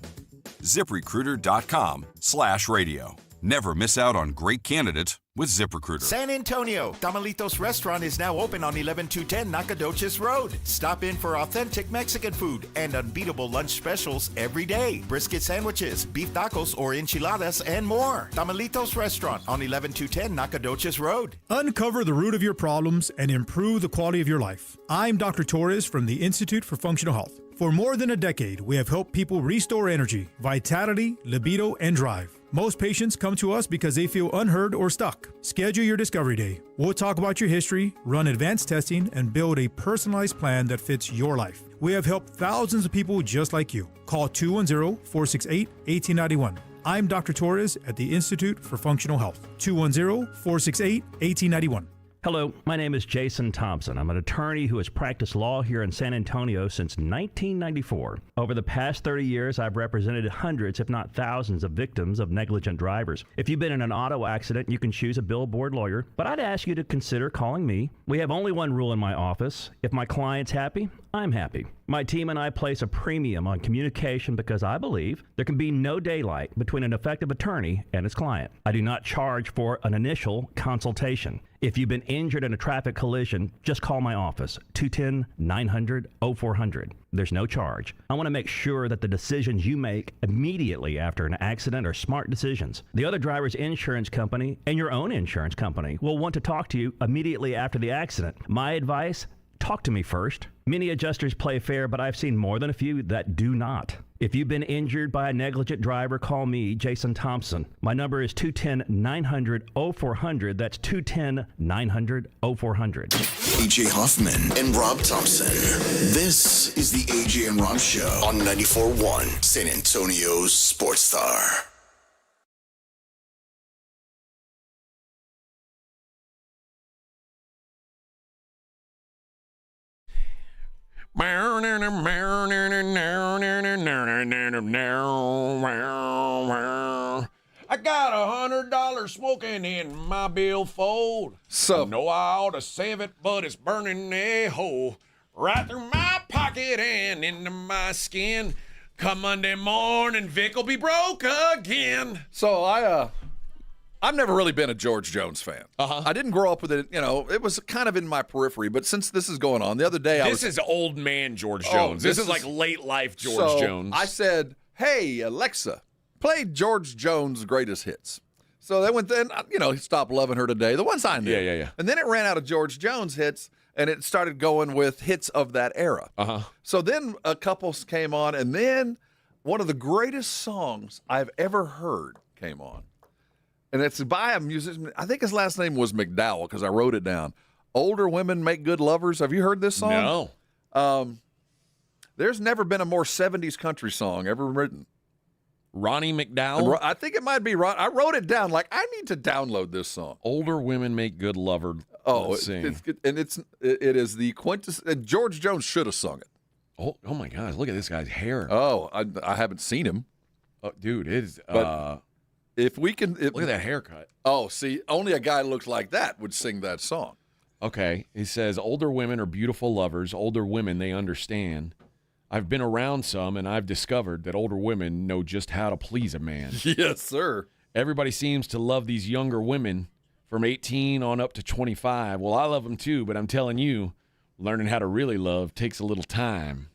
ZipRecruiter.com/radio. Never miss out on great candidates with ZipRecruiter. San Antonio, Tamalitos Restaurant is now open on 11210 Nacogdoches Road. Stop in for authentic Mexican food and unbeatable lunch specials every day. Brisket sandwiches, beef tacos or enchiladas, and more. Tamalitos Restaurant on 11210 Nacogdoches Road. Uncover the root of your problems and improve the quality of your life. I'm Dr. Torres from the Institute for Functional Health. For more than a decade, we have helped people restore energy, vitality, libido, and drive. Most patients come to us because they feel unheard or stuck. Schedule your discovery day. We'll talk about your history, run advanced testing, and build a personalized plan that fits your life. We have helped thousands of people just like you. Call 210-468-1891. I'm Dr. Torres at the Institute for Functional Health. 210-468-1891. Hello, my name is Jason Thompson. I'm an attorney who has practiced law here in San Antonio since 1994. Over the past 30 years, I've represented hundreds, if not thousands, of victims of negligent drivers. If you've been in an auto accident, you can choose a billboard lawyer, but I'd ask you to consider calling me. We have only one rule in my office. If my client's happy, I'm happy. My team and I place a premium on communication because I believe there can be no daylight between an effective attorney and his client. I do not charge for an initial consultation. If you've been injured in a traffic collision, just call my office, 210-900-0400. There's no charge. I want to make sure that the decisions you make immediately after an accident are smart decisions. The other driver's insurance company and your own insurance company will want to talk to you immediately after the accident. My advice, talk to me first. Many adjusters play fair, but I've seen more than a few that do not. If you've been injured by a negligent driver, call me, Jason Thompson. My number is 210-900-0400. That's 210-900-0400. AJ Hoffman and Rob Thompson. This is the AJ and Rob Show on 94.1 San Antonio's Sports Star. I got $100 smoking in my billfold. So I know I ought to save it, but it's burning a hole right through my pocket and into my skin. Come Monday morning, Vic will be broke again. So I've never really been a George Jones fan. I didn't grow up with it. You know, it was kind of in my periphery. But since this is going on, the other day This is old man George Jones. This is like late life George Jones. I said, hey, Alexa, play George Jones' greatest hits. So they went then, he stopped loving her today. The ones I knew. Yeah. And then it ran out of George Jones hits, and it started going with hits of that era. So then a couple came on, and then one of the greatest songs I've ever heard came on. And it's by a musician. I think his last name was McDowell because I wrote it down. Older Women Make Good Lovers. Have you heard this song? No. There's never been a more 70s country song ever written. Ronnie McDowell? I think it might be Ron. I wrote it down. Like, I need to download this song. Older Women Make Good Lovers. It is the quintessence. George Jones should have sung it. Oh my gosh! Look at this guy's hair. Oh, I haven't seen him. Oh, dude, it is. If we can, look at that haircut. Oh, see, only a guy looks like that would sing that song. Okay, he says older women are beautiful lovers. Older women, they understand. I've been around some, and I've discovered that older women know just how to please a man. Yes, sir. Everybody seems to love these younger women from 18 on up to 25. Well, I love them too, but I'm telling you, learning how to really love takes a little time.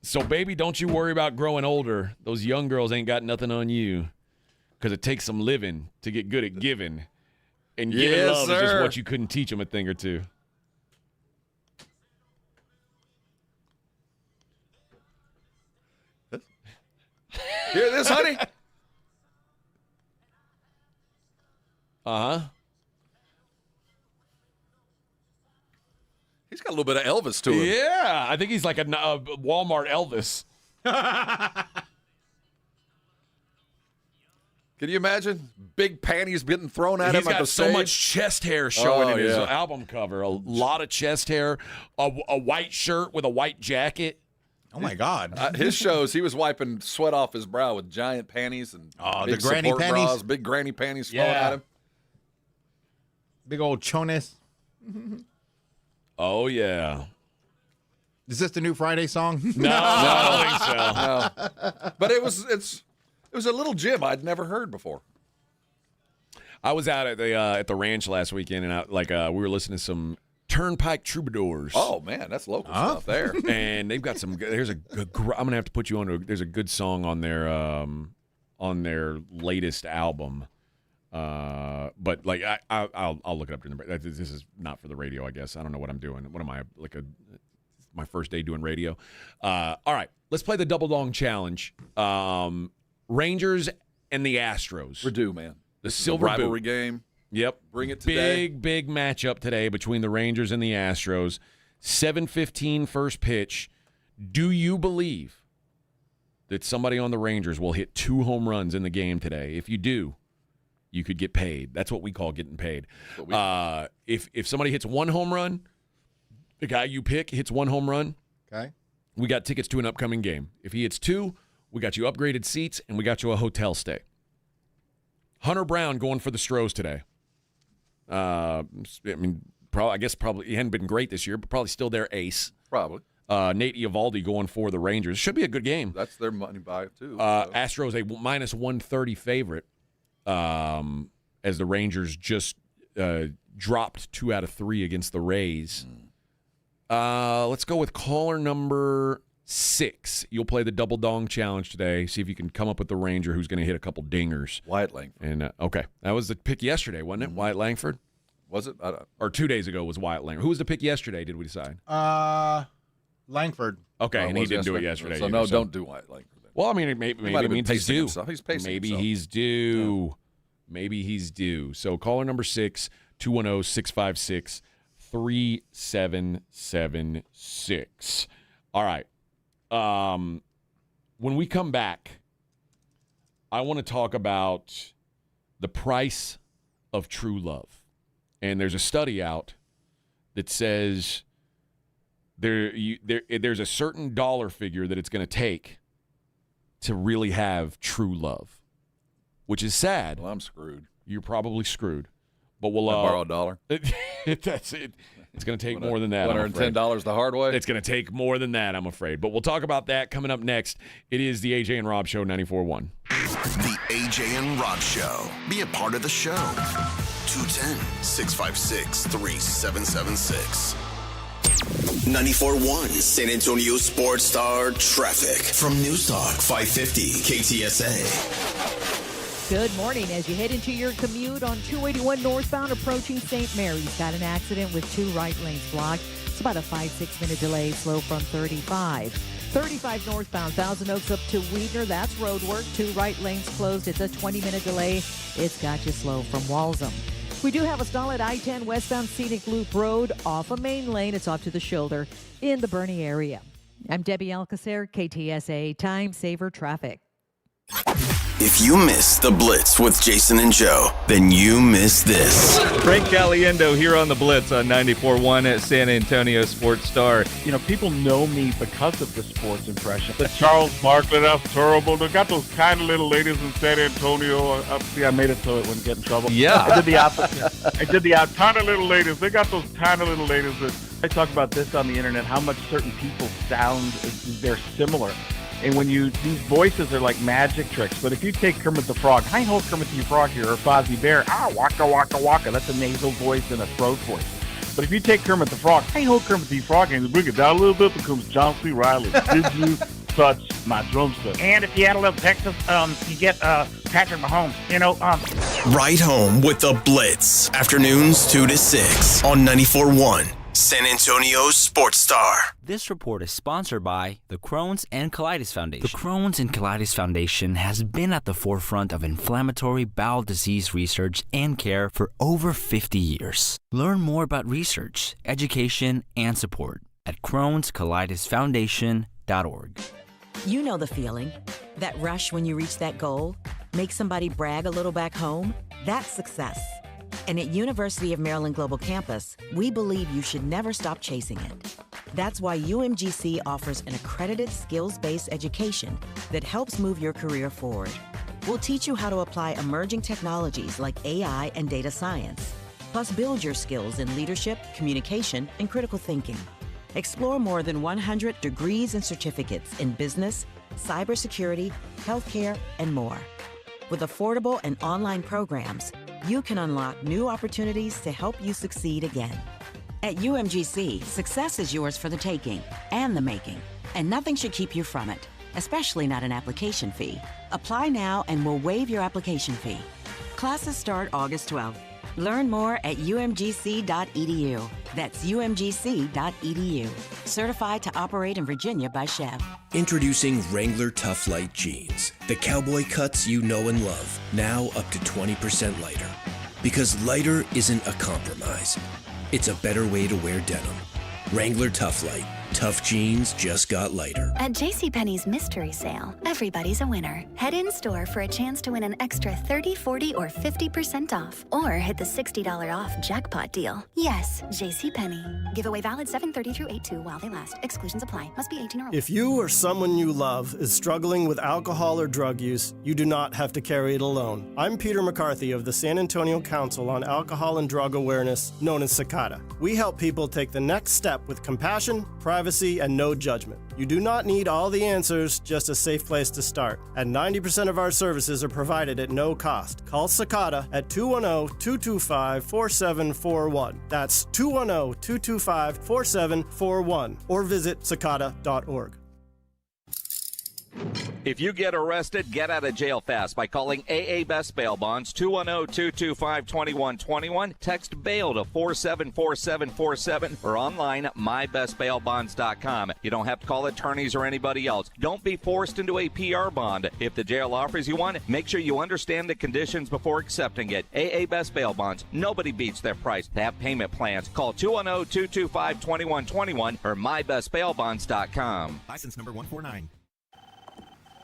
So, baby, don't you worry about growing older. Those young girls ain't got nothing on you because it takes some living to get good at giving. And giving love is just what you couldn't teach them a thing or two. Hear this, honey? He's got a little bit of Elvis to him. Yeah, I think he's like a Walmart Elvis. Can you imagine? Big panties getting thrown at him He's at the got so stage. much chest hair showing in his album cover. A lot of chest hair, a white shirt with a white jacket. Oh, my God. His shows, he was wiping sweat off his brow with giant panties and the granny panties? bras, big granny panties flowing at him. Big old chones. Oh, yeah. Is this the new Friday song? No, I don't think so. No. But it's It was a little gym I'd never heard before. I was out at the ranch last weekend, and we were listening to some Turnpike Troubadours. Oh man, that's local stuff there. And they've got some. There's a good. I'm gonna have to put you on. There's a good song on their latest album. But like I'll look it up during the break. This is not for the radio, I guess. I don't know what I'm doing. What am I my first day doing radio? All right, let's play the Double Dong Challenge. Rangers and the Astros. We're due, man. The silver rivalry boot game. Yep. Bring it today. Big matchup today between the Rangers and the Astros. 7:15 first pitch. Do you believe that somebody on the Rangers will hit 2 home runs in the game today? If you do, you could get paid. That's what we call getting paid. If somebody hits 1 home run, the guy you pick hits 1 home run, okay, we got tickets to an upcoming game. If he hits 2, we got you upgraded seats, and we got you a hotel stay. Hunter Brown going for the Stros today. I guess probably he hadn't been great this year, but probably still their ace. Probably. Nate Eovaldi going for the Rangers. Should be a good game. That's their money buy, too. Astros a minus 130 favorite as the Rangers just dropped 2 out of 3 against the Rays. Let's go with caller number 6. You'll play the Double Dong Challenge today. See if you can come up with the Ranger who's going to hit a couple dingers. Wyatt Langford. And okay, that was the pick yesterday, wasn't it? Wyatt Langford. Was it? Or 2 days ago was Wyatt Langford. Who was the pick yesterday? Did we decide? Langford. Okay, and he didn't do it yesterday. So no, don't do Wyatt Langford. Well, I mean, maybe it means he's due. He's pacing maybe himself. he's due. Yeah. Maybe he's due. So caller number 6, 210-656-3776. All right. When we come back, I want to talk about the price of true love. And there's a study out that says there's a certain dollar figure that it's going to take to really have true love, which is sad. Well, I'm screwed. You're probably screwed. But we'll borrow $1. That's it. It's going to take more than that. $110 the hard way? It's going to take more than that, I'm afraid. But we'll talk about that coming up next. It is the AJ and Rob Show, 94.1. The AJ and Rob Show. Be a part of the show. 210-656-3776. 94.1 San Antonio Sports Star Traffic from News Talk 550 KTSA. Good morning. As you head into your commute on 281 northbound approaching St. Mary's, got an accident with 2 right lanes blocked. It's about a 5-6 minute delay, slow from 35. 35 northbound, Thousand Oaks up to Weidner. That's road work. 2 right lanes closed. It's a 20-minute delay. It's got you slow from Walsham. We do have a stall at I-10 westbound Scenic Loop Road off a main lane. It's off to the shoulder in the Bernie area. I'm Debbie Alcacer, KTSA Time Saver Traffic. If you missed the Blitz with Jason and Joe, then you missed this. Frank Caliendo here on the Blitz on 94.1 at San Antonio Sports Star. You know, people know me because of the sports impression. The Charles Barkley, that's terrible. They got those kind of little ladies in San Antonio. See, I made it so it wouldn't get in trouble. Yeah. I did the opposite. tiny little ladies. They got those tiny little ladies that I talk about this on the internet, how much certain people sound, they're similar. And when these voices are like magic tricks. But if you take Kermit the Frog, hi ho Kermit the Frog here, or Fozzie Bear, waka waka waka, that's a nasal voice and a throat voice. But if you take Kermit the Frog, hi ho Kermit the Frog, and bring it down a little bit, becomes John C. Reilly. Did you touch my drumstick? And if you add a little Texas, you get Patrick Mahomes. Right home with the Blitz. Afternoons 2 to 6 on 94.1 San Antonio Sports Star. This report is sponsored by the Crohn's and Colitis Foundation. The Crohn's and Colitis Foundation has been at the forefront of inflammatory bowel disease research and care for over 50 years. Learn more about research, education, and support at Crohn'sColitisFoundation.org. You know the feeling. That rush when you reach that goal? Make somebody brag a little back home? That's success. And at University of Maryland Global Campus, we believe you should never stop chasing it. That's why UMGC offers an accredited skills-based education that helps move your career forward. We'll teach you how to apply emerging technologies like AI and data science, plus build your skills in leadership, communication, and critical thinking. Explore more than 100 degrees and certificates in business, cybersecurity, healthcare, and more. With affordable and online programs, you can unlock new opportunities to help you succeed again. At UMGC, success is yours for the taking and the making, and nothing should keep you from it, especially not an application fee. Apply now and we'll waive your application fee. Classes start August 12th. Learn more at umgc.edu. That's umgc.edu. Certified to operate in Virginia by Chev. Introducing Wrangler Tough Light Jeans. The cowboy cuts you know and love. Now up to 20% lighter. Because lighter isn't a compromise. It's a better way to wear denim. Wrangler Tough Light. Tough jeans just got lighter. At JCPenney's mystery sale, everybody's a winner. Head in store for a chance to win an extra 30, 40, or 50% off. Or hit the $60 off jackpot deal. Yes, JCPenney. Giveaway valid 7/30 through 8/2 while they last. Exclusions apply. Must be 18 or older. If you or someone you love is struggling with alcohol or drug use, you do not have to carry it alone. I'm Peter McCarthy of the San Antonio Council on Alcohol and Drug Awareness, known as CICADA. We help people take the next step with compassion, privacy, and no judgment. You do not need all the answers, just a safe place to start. And 90% of our services are provided at no cost. Call CICADA at 210-225-4741. That's 210-225-4741. Or visit cicada.org. If you get arrested, get out of jail fast by calling AA Best Bail Bonds, 210-225-2121. Text bail to 474747 or online at mybestbailbonds.com. You don't have to call attorneys or anybody else. Don't be forced into a PR bond. If the jail offers you one, make sure you understand the conditions before accepting it. AA Best Bail Bonds. Nobody beats their price. They have payment plans. Call 210-225-2121 or mybestbailbonds.com. License number 149.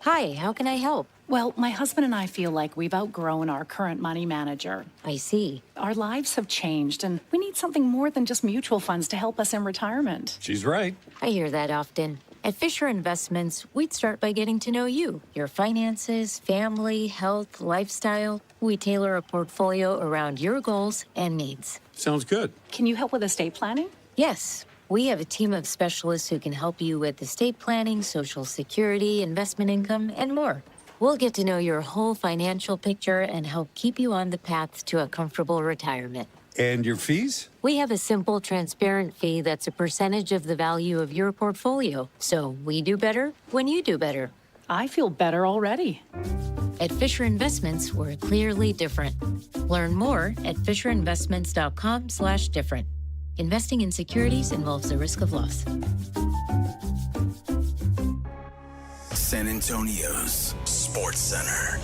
Hi, how can I help? Well, my husband and I feel like we've outgrown our current money manager. I see. Our lives have changed, and we need something more than just mutual funds to help us in retirement. She's right. I hear that often. At Fisher Investments, we'd start by getting to know you, your finances, family, health, lifestyle. We tailor a portfolio around your goals and needs. Sounds good. Can you help with estate planning? Yes. We have a team of specialists who can help you with estate planning, Social Security, investment income, and more. We'll get to know your whole financial picture and help keep you on the path to a comfortable retirement. And your fees? We have a simple, transparent fee that's a percentage of the value of your portfolio. So we do better when you do better. I feel better already. At Fisher Investments, we're clearly different. Learn more at fisherinvestments.com/different. Investing in securities involves the risk of loss. San Antonio's Sports Center.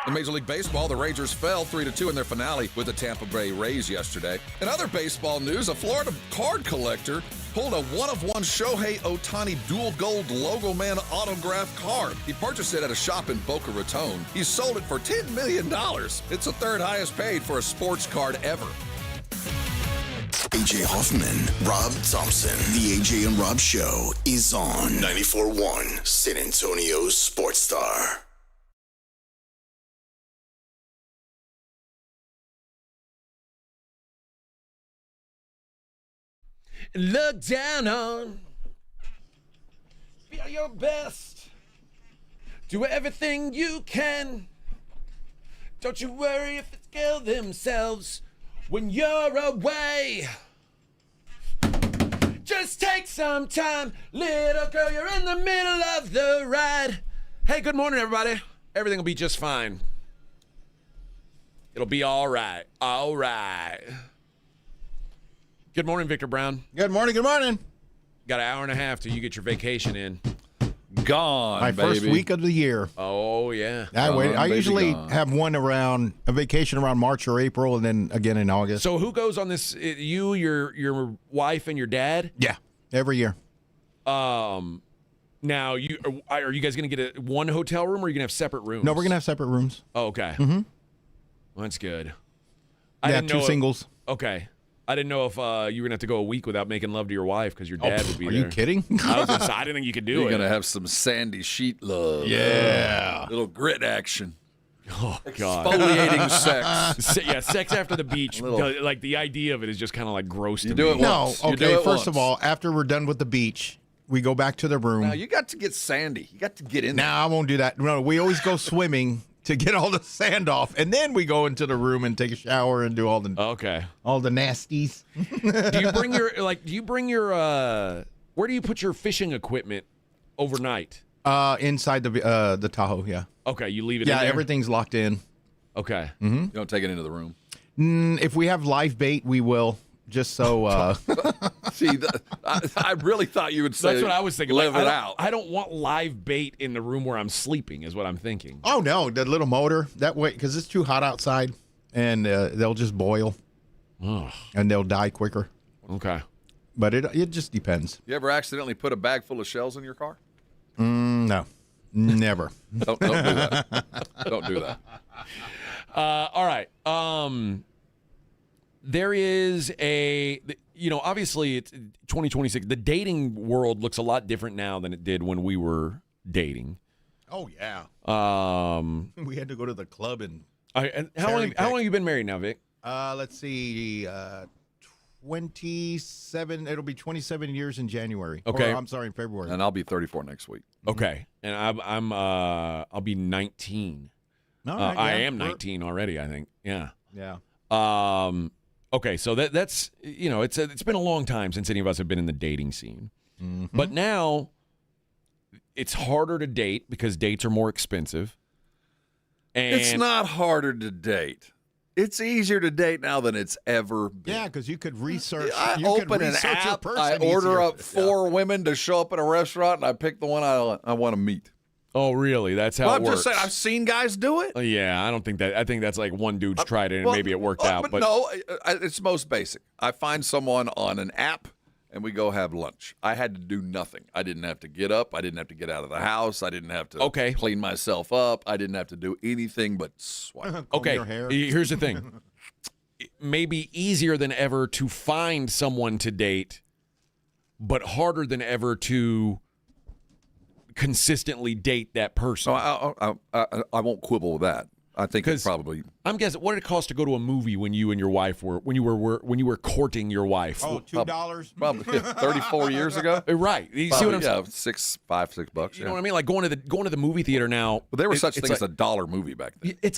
In Major League Baseball, the Rangers fell 3-2 in their finale with the Tampa Bay Rays yesterday. In other baseball news, a Florida card collector pulled a one-of-one Shohei Ohtani dual gold logo man autograph card. He purchased it at a shop in Boca Raton. He sold it for $10 million. It's the third highest paid for a sports card ever. AJ Hoffman, Rob Thompson. The AJ and Rob Show is on 94.1 San Antonio's Sports Star. Look down on. Be your best. Do everything you can. Don't you worry if it's kill themselves when you're away. Just take some time, little girl, you're in the middle of the ride. Hey, good morning, everybody. Everything will be just fine. It'll be all right. All right. Good morning, Victor Brown. Good morning, good morning. Got an hour and a half till you get your vacation in. Gone, My first week of the year. Oh, yeah. I usually have a vacation around March or April, and then again in August. So who goes on this? You, your wife, and your dad? Yeah, every year. Now, are you guys going to get one hotel room, or are you going to have separate rooms? No, we're going to have separate rooms. Oh, okay. Mm-hmm. Well, that's good. Two singles. Okay. I didn't know if you were going to have to go a week without making love to your wife because your dad would be there. Are you kidding? I didn't think you could do it. You're going to have some sandy sheet love. Yeah. Little grit action. Oh, God. Exfoliating sex. Yeah, sex after the beach. Like, the idea of it is just kind of like gross to me. No, okay, first of all, after we're done with the beach, We go back to the room. Now, you got to get sandy. You got to get in there. No, I won't do that. No, we always go swimming to get all the sand off, and then we go into the room and take a shower and do all the nasties. Do you bring your where do you put your fishing equipment overnight? Inside the Tahoe, yeah. Okay, you leave it in there? Yeah, everything's locked in. Okay. Mm-hmm. You don't take it into the room? If we have live bait, we will. Just so. See, I really thought you would say. That's what I was thinking. Live it out. I don't want live bait in the room where I'm sleeping. Is what I'm thinking. Oh no, the little motor that way because it's too hot outside, and they'll just boil, and they'll die quicker. Okay. But it just depends. You ever accidentally put a bag full of shells in your car? No, never. Don't do that. Don't do that. All right. There is obviously it's 2026. The dating world looks a lot different now than it did when we were dating. Oh yeah. We had to go to the club and. How long have you been married now, Vic? Let's see. 27. It'll be 27 years in January. Okay. I'm sorry, in February. And I'll be 34 next week. Okay. And I'll be 19. All right, I am 19 already, I think. Yeah. Yeah. Okay, so that's it's been a long time since any of us have been in the dating scene. Mm-hmm. But now it's harder to date because dates are more expensive. And It's not harder to date. It's easier to date now than it's ever been. Yeah, because you could research. I open an app. I order up 4 women to show up at a restaurant, and I pick the one I want to meet. Oh, really? That's how it works. I'm just saying, I've seen guys do it. Yeah, I don't think that. I think that's like one dude's tried it and maybe it worked out. But no, it's most basic. I find someone on an app, and we go have lunch. I had to do nothing. I didn't have to get up. I didn't have to get out of the house. I didn't have to clean myself up. I didn't have to do anything but swipe. Okay, here's the thing. It may be easier than ever to find someone to date, but harder than ever to consistently date that person. I won't quibble with that. I think it's probably. I'm guessing. What did it cost to go to a movie when you and your wife were when you were courting your wife? Oh, $2. Probably 34 years ago. Right. You see what I'm saying? Yeah, $5-6. You know what I mean? Like going to the movie theater now. But there was such thing as a dollar movie back then. It's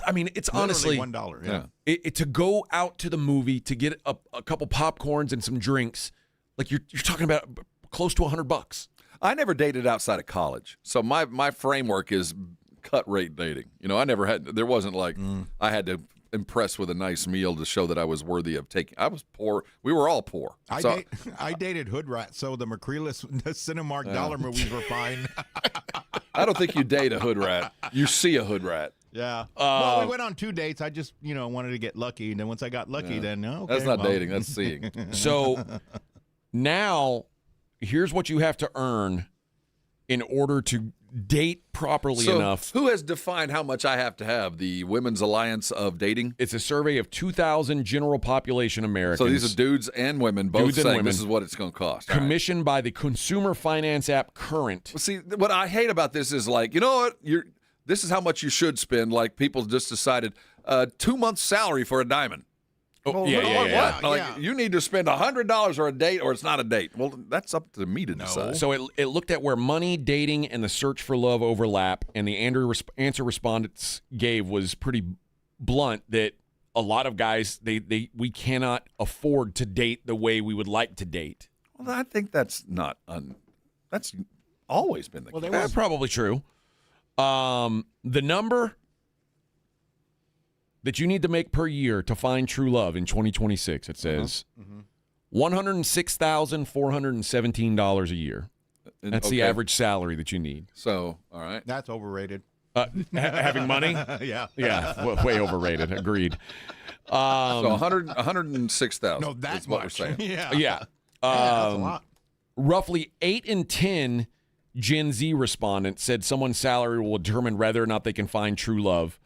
honestly $1. Yeah. To go out to the movie to get a couple popcorns and some drinks, like you're talking about close to $100. I never dated outside of college, so my framework is cut rate dating. You know, I never had. There wasn't like I had to impress with a nice meal to show that I was worthy of taking. I was poor. We were all poor. I dated hood rats, so the McCreeless, the Cinemark dollar movies were fine. I don't think you date a hood rat. You see a hood rat. Yeah. Well, we went on 2 dates. I just wanted to get lucky, and then once I got lucky, then okay. That's not dating. That's seeing. So now, here's what you have to earn in order to date properly enough. Who has defined how much I have to have? The Women's Alliance of Dating? It's a survey of 2,000 general population Americans. So these are dudes and women, both saying this is what it's going to cost. Commissioned by the consumer finance app Current. Well, see, what I hate about this is like, you know what? This is how much you should spend. Like people just decided 2 months' salary for a diamond. Oh, well, yeah. Like you need to spend $100 or a date, or it's not a date. Well, that's up to me to decide. So it looked at where money, dating, and the search for love overlap, and the answer respondents gave was pretty blunt that a lot of guys we cannot afford to date the way we would like to date. Well, I think that's not that's always been the case. That's probably true. The number that you need to make per year to find true love in 2026, it says $106,417 a year. That's the average salary that you need. So, all right. That's overrated. Having money? Yeah. Yeah, way overrated. Agreed. So 106,000. No, that's what much. we're saying. Yeah. That's a lot. Roughly 8 in 10 Gen Z respondents said someone's salary will determine whether or not they can find true love,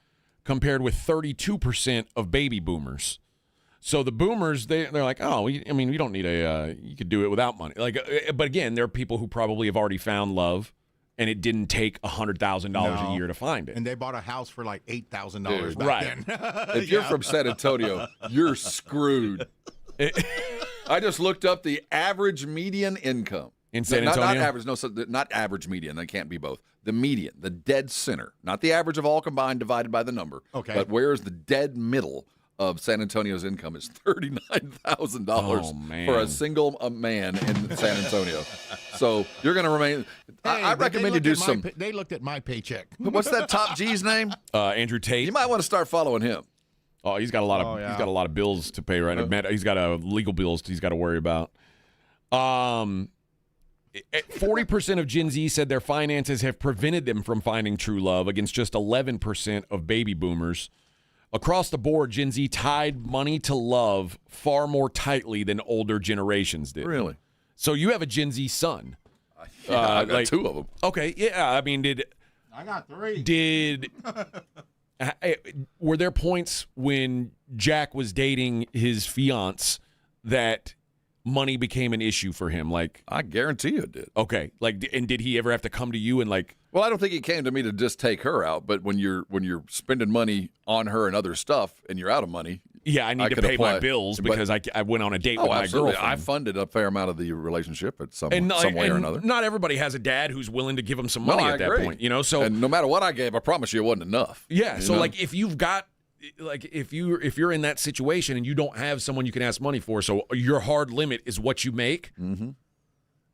compared with 32% of baby boomers. So the boomers, they're like, oh, we don't need you could do it without money. Like, but again, there are people who probably have already found love, and it didn't take $100,000 a year to find it. And they bought a house for like $8,000 back then. If you're from San Antonio, you're screwed. I just looked up the average median income in San Antonio? Not average. No, so not average median. That can't be both. The median, the dead center, not the average of all combined divided by the number. Okay. But where's the dead middle of San Antonio's income is $39,000 for a single man in San Antonio. So you're going to remain. I recommend you do some. They looked at my paycheck. What's that top G's name? Andrew Tate. You might want to start following him. Oh, he's got a lot of he's got a lot of bills to pay right now. He's got legal bills he's got to worry about. 40% of Gen Z said their finances have prevented them from finding true love, against just 11% of baby boomers. Across the board, Gen Z tied money to love far more tightly than older generations did. Really? So you have a Gen Z son. I got 2 of them. Okay, yeah. I mean, I got 3. Were there points when Jack was dating his fiance that money became an issue for him? Like, I guarantee you it did. Okay, and did he ever have to come to you and like? Well, I don't think he came to me to just take her out, but when you're spending money on her and other stuff, and you're out of money. Yeah, I need to pay my bills because I went on a date with my girlfriend. I funded a fair amount of the relationship at some way or another. Not everybody has a dad who's willing to give them some money at that point, So, and no matter what I gave, I promise you it wasn't enough. Yeah. So like if you've got if you're in that situation and you don't have someone you can ask money for, so your hard limit is what you make. Mm-hmm.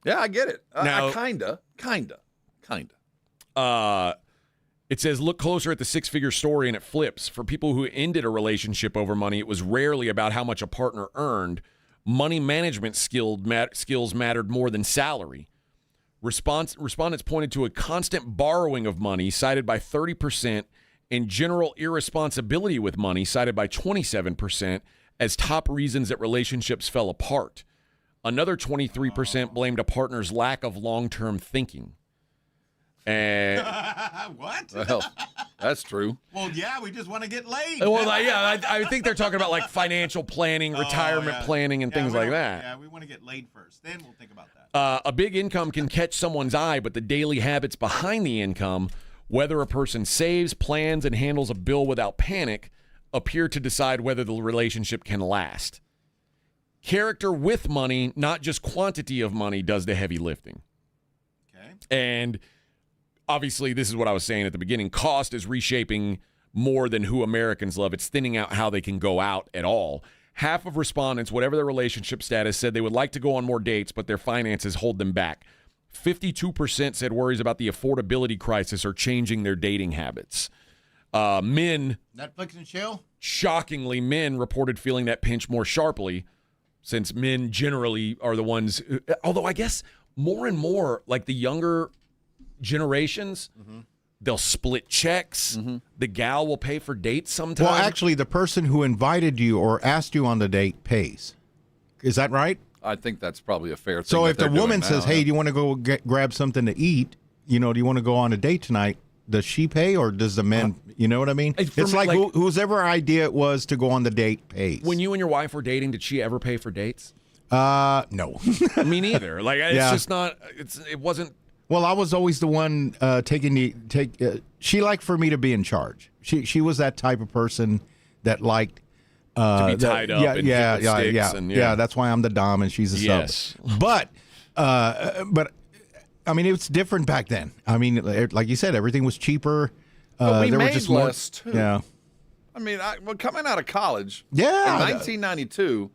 Yeah, I get it. Now, kinda. It says, look closer at the 6-figure story, and it flips. For people who ended a relationship over money, it was rarely about how much a partner earned. Money management skills mattered more than salary. Respondents pointed to a constant borrowing of money, cited by 30%, and general irresponsibility with money, cited by 27%, as top reasons that relationships fell apart. Another 23% blamed a partner's lack of long-term thinking. And what? Well, that's true. Well, yeah, we just want to get laid. Well, I think they're talking about like financial planning, retirement planning, and things like that. Yeah, we want to get laid first. Then we'll think about that. A big income can catch someone's eye, but the daily habits behind the income, whether a person saves, plans, and handles a bill without panic, appear to decide whether the relationship can last. Character with money, not just quantity of money, does the heavy lifting. Okay. And obviously, this is what I was saying at the beginning. Cost is reshaping more than who Americans love. It's thinning out how they can go out at all. Half of respondents, whatever their relationship status, said they would like to go on more dates, but their finances hold them back. 52% said worries about the affordability crisis are changing their dating habits. Men, Netflix and chill? Shockingly, men reported feeling that pinch more sharply, since men generally are the ones, although I guess more and more, like the younger generations, they'll split checks. The gal will pay for dates sometimes. Well, actually, the person who invited you or asked you on the date pays. Is that right? I think that's probably a fair thing. So if the woman says, hey, do you want to go grab something to eat? Do you want to go on a date tonight? Does she pay or does the man, you know what I mean? It's like whose ever idea it was to go on the date pays. When you and your wife were dating, did she ever pay for dates? No. Me neither. Like, it's just not, it wasn't. Well, I was always the one she liked for me to be in charge. She was that type of person that liked to be tied up. Yeah. That's why I'm the dom and she's the sub. But I mean, it was different back then. I mean, like you said, everything was cheaper. But we there made were just less too. Yeah. I mean, coming out of college, in 1992,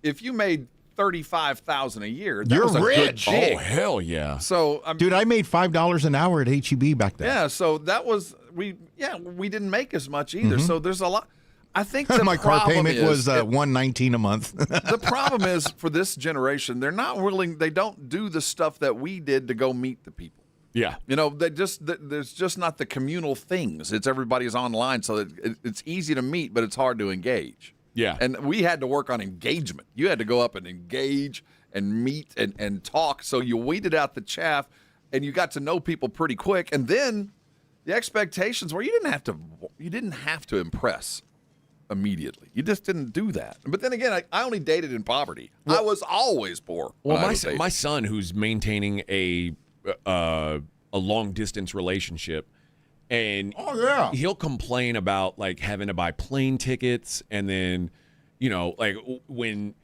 if you made $35,000 a year, that You're was a rich. good gig. Oh, hell yeah. So, dude, I made $5 an hour at HEB back then. Yeah, so that was we didn't make as much either. Mhm. So there's a lot. I think the my car problem payment was $119 a month. The problem is for this generation, they're not willing. They don't do the stuff that we did to go meet the people. Yeah, there's just not the communal things. It's everybody's online, so it's easy to meet, but it's hard to engage. Yeah, and we had to work on engagement. You had to go up and engage and meet and talk. So you weeded out the chaff, and you got to know people pretty quick. And then the expectations were you didn't have to impress immediately. You just didn't do that. But then again, I only dated in poverty. I was always poor. Well, my son, who's maintaining a long distance relationship, and he'll complain about like having to buy plane tickets, and then like when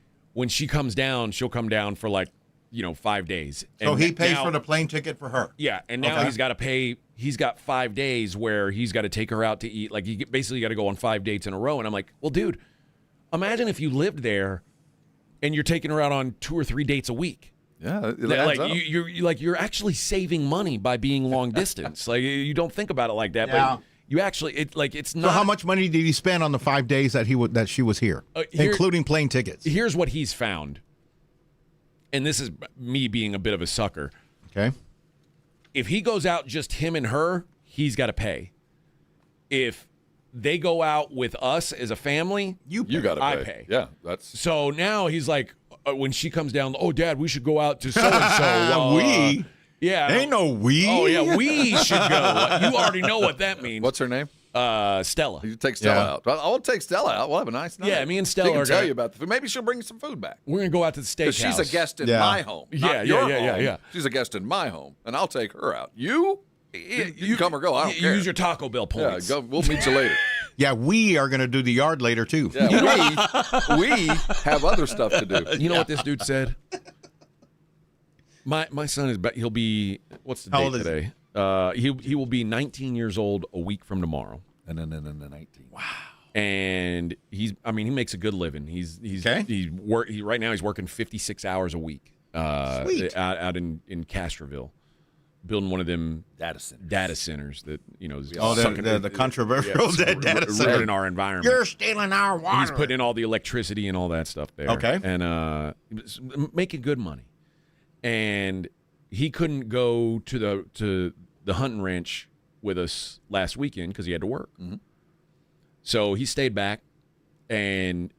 she comes down, she'll come down for like 5 days. So And he pays now- for the plane ticket for her. Yeah, and now Okay. he's got to pay. He's got 5 days where he's got to take her out to eat. Like, you basically got to go on 5 dates in a row. And I'm like, well, dude, imagine if you lived there and you're taking her out on 2 or 3 dates a week. Yeah, it Like adds up. you're actually saving money by being long distance. Like, you don't think about it like that, Yeah. but you actually it's So not. how much money did he spend on the 5 days that that she was here, including plane tickets? Here's what he's found, and this is me being a bit of a sucker. Okay. If he goes out just him and her, he's got to pay. If they go out with us as a family, You got to pay. I pay. Yeah, that's So now he's like, when she comes down, oh, Dad, we should go out to so-and-so. We? Yeah. Ain't no we. Oh, yeah, we should go. You already know what that means. What's her name? Stella. You take Stella Yeah. out. I won't take Stella out. We'll have a nice night. Yeah, me and Stella She can are tell gonna- you about the food. Maybe she'll bring you some food back. We're going to go out to the steakhouse. Because she's a guest in Yeah. my home. Yeah, not your yeah. home. She's a guest in my home, and I'll take her out. You can come or go. I don't care. Use your Taco Bell points. Yeah, go. We'll meet you later. Yeah, we are going to do the yard later, too. Yeah, we have other stuff to do. You know what this dude said? My son is. He'll be. What's the How date old is today? He will be 19 years old a week from tomorrow. And then 19. Wow. And he makes a good living. He's right now he's working 56 hours a week. Sweet. Out in Castroville, building one of them data centers that is sucking the controversial data center in our environment. You're stealing our water. He's putting in all the electricity and all that stuff there. Okay. And making good money. And he couldn't go to the hunting ranch with us last weekend because he had to work. Mm-hmm. So he stayed back, and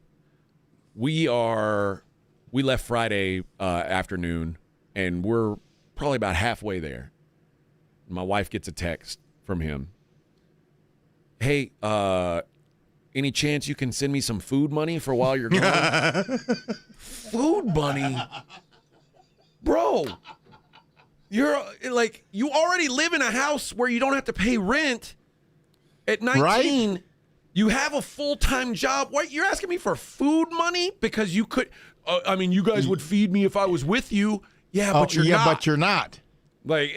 we left Friday afternoon, and we're probably about halfway there. My wife gets a text from him. Hey, any chance you can send me some food money for while you're gone? Food money? Bro, you're like, you already live in a house where you don't have to pay rent at 19. Right? You have a full-time job. What, you're asking me for food money? Because you could, you guys would feed me if I was with you. Yeah, but you're not. But you're not. Like,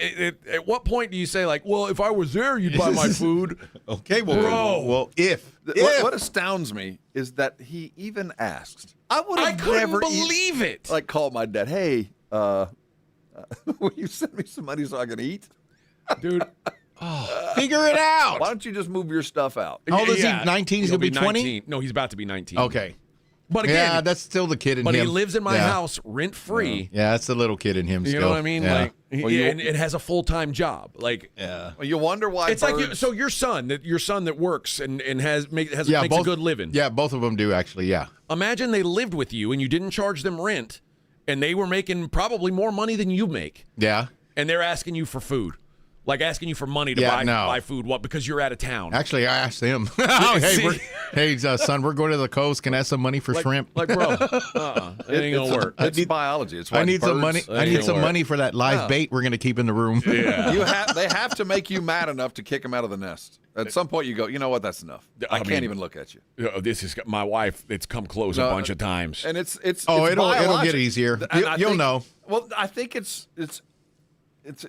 at what point do you say, like, well, if I was there, you'd buy my food? Okay, well, Bro. well, if. What astounds me is that he even asked. I would have couldn't never believe it. Like, called my dad. Hey, will you send me some money so I can eat? Dude. Figure it out. Why don't you just move your stuff out? How old is Yeah. he? 19? He's He'll going to be 20? 19. No, he's about to be 19. Okay. But again, Yeah, that's still the kid in but him. he lives in my Yeah. house rent-free. Yeah, that's the little kid in him You still. know what I mean? Yeah. Like, Well, you- and it has a full-time job. Like, Yeah. Well, you wonder why it's birds... like so your son that works and makes Yeah, a good living. Yeah, both of them do, actually, yeah. Imagine they lived with you and you didn't charge them rent, and they were making probably more money than you make, Yeah. and they're asking you for food, like asking you for money to Yeah, no. buy food. What? Because you're out of town. Actually, I asked him, See? hey, son, we're going to the coast. Can I have some money for shrimp? Like, bro, it ain't gonna work. It's biology. It's why I need some money. birds- I need some work. money for that live Yeah. bait we're going to keep in the room. Yeah. They have to make you mad enough to kick him out of the nest. At some point, you go, you know what? That's enough. I can't mean, even look at you. This is my wife. It's come close a No, bunch of times. And it's Oh, it's it'll biologic. get easier. And I You'll think- know. Well, I think it's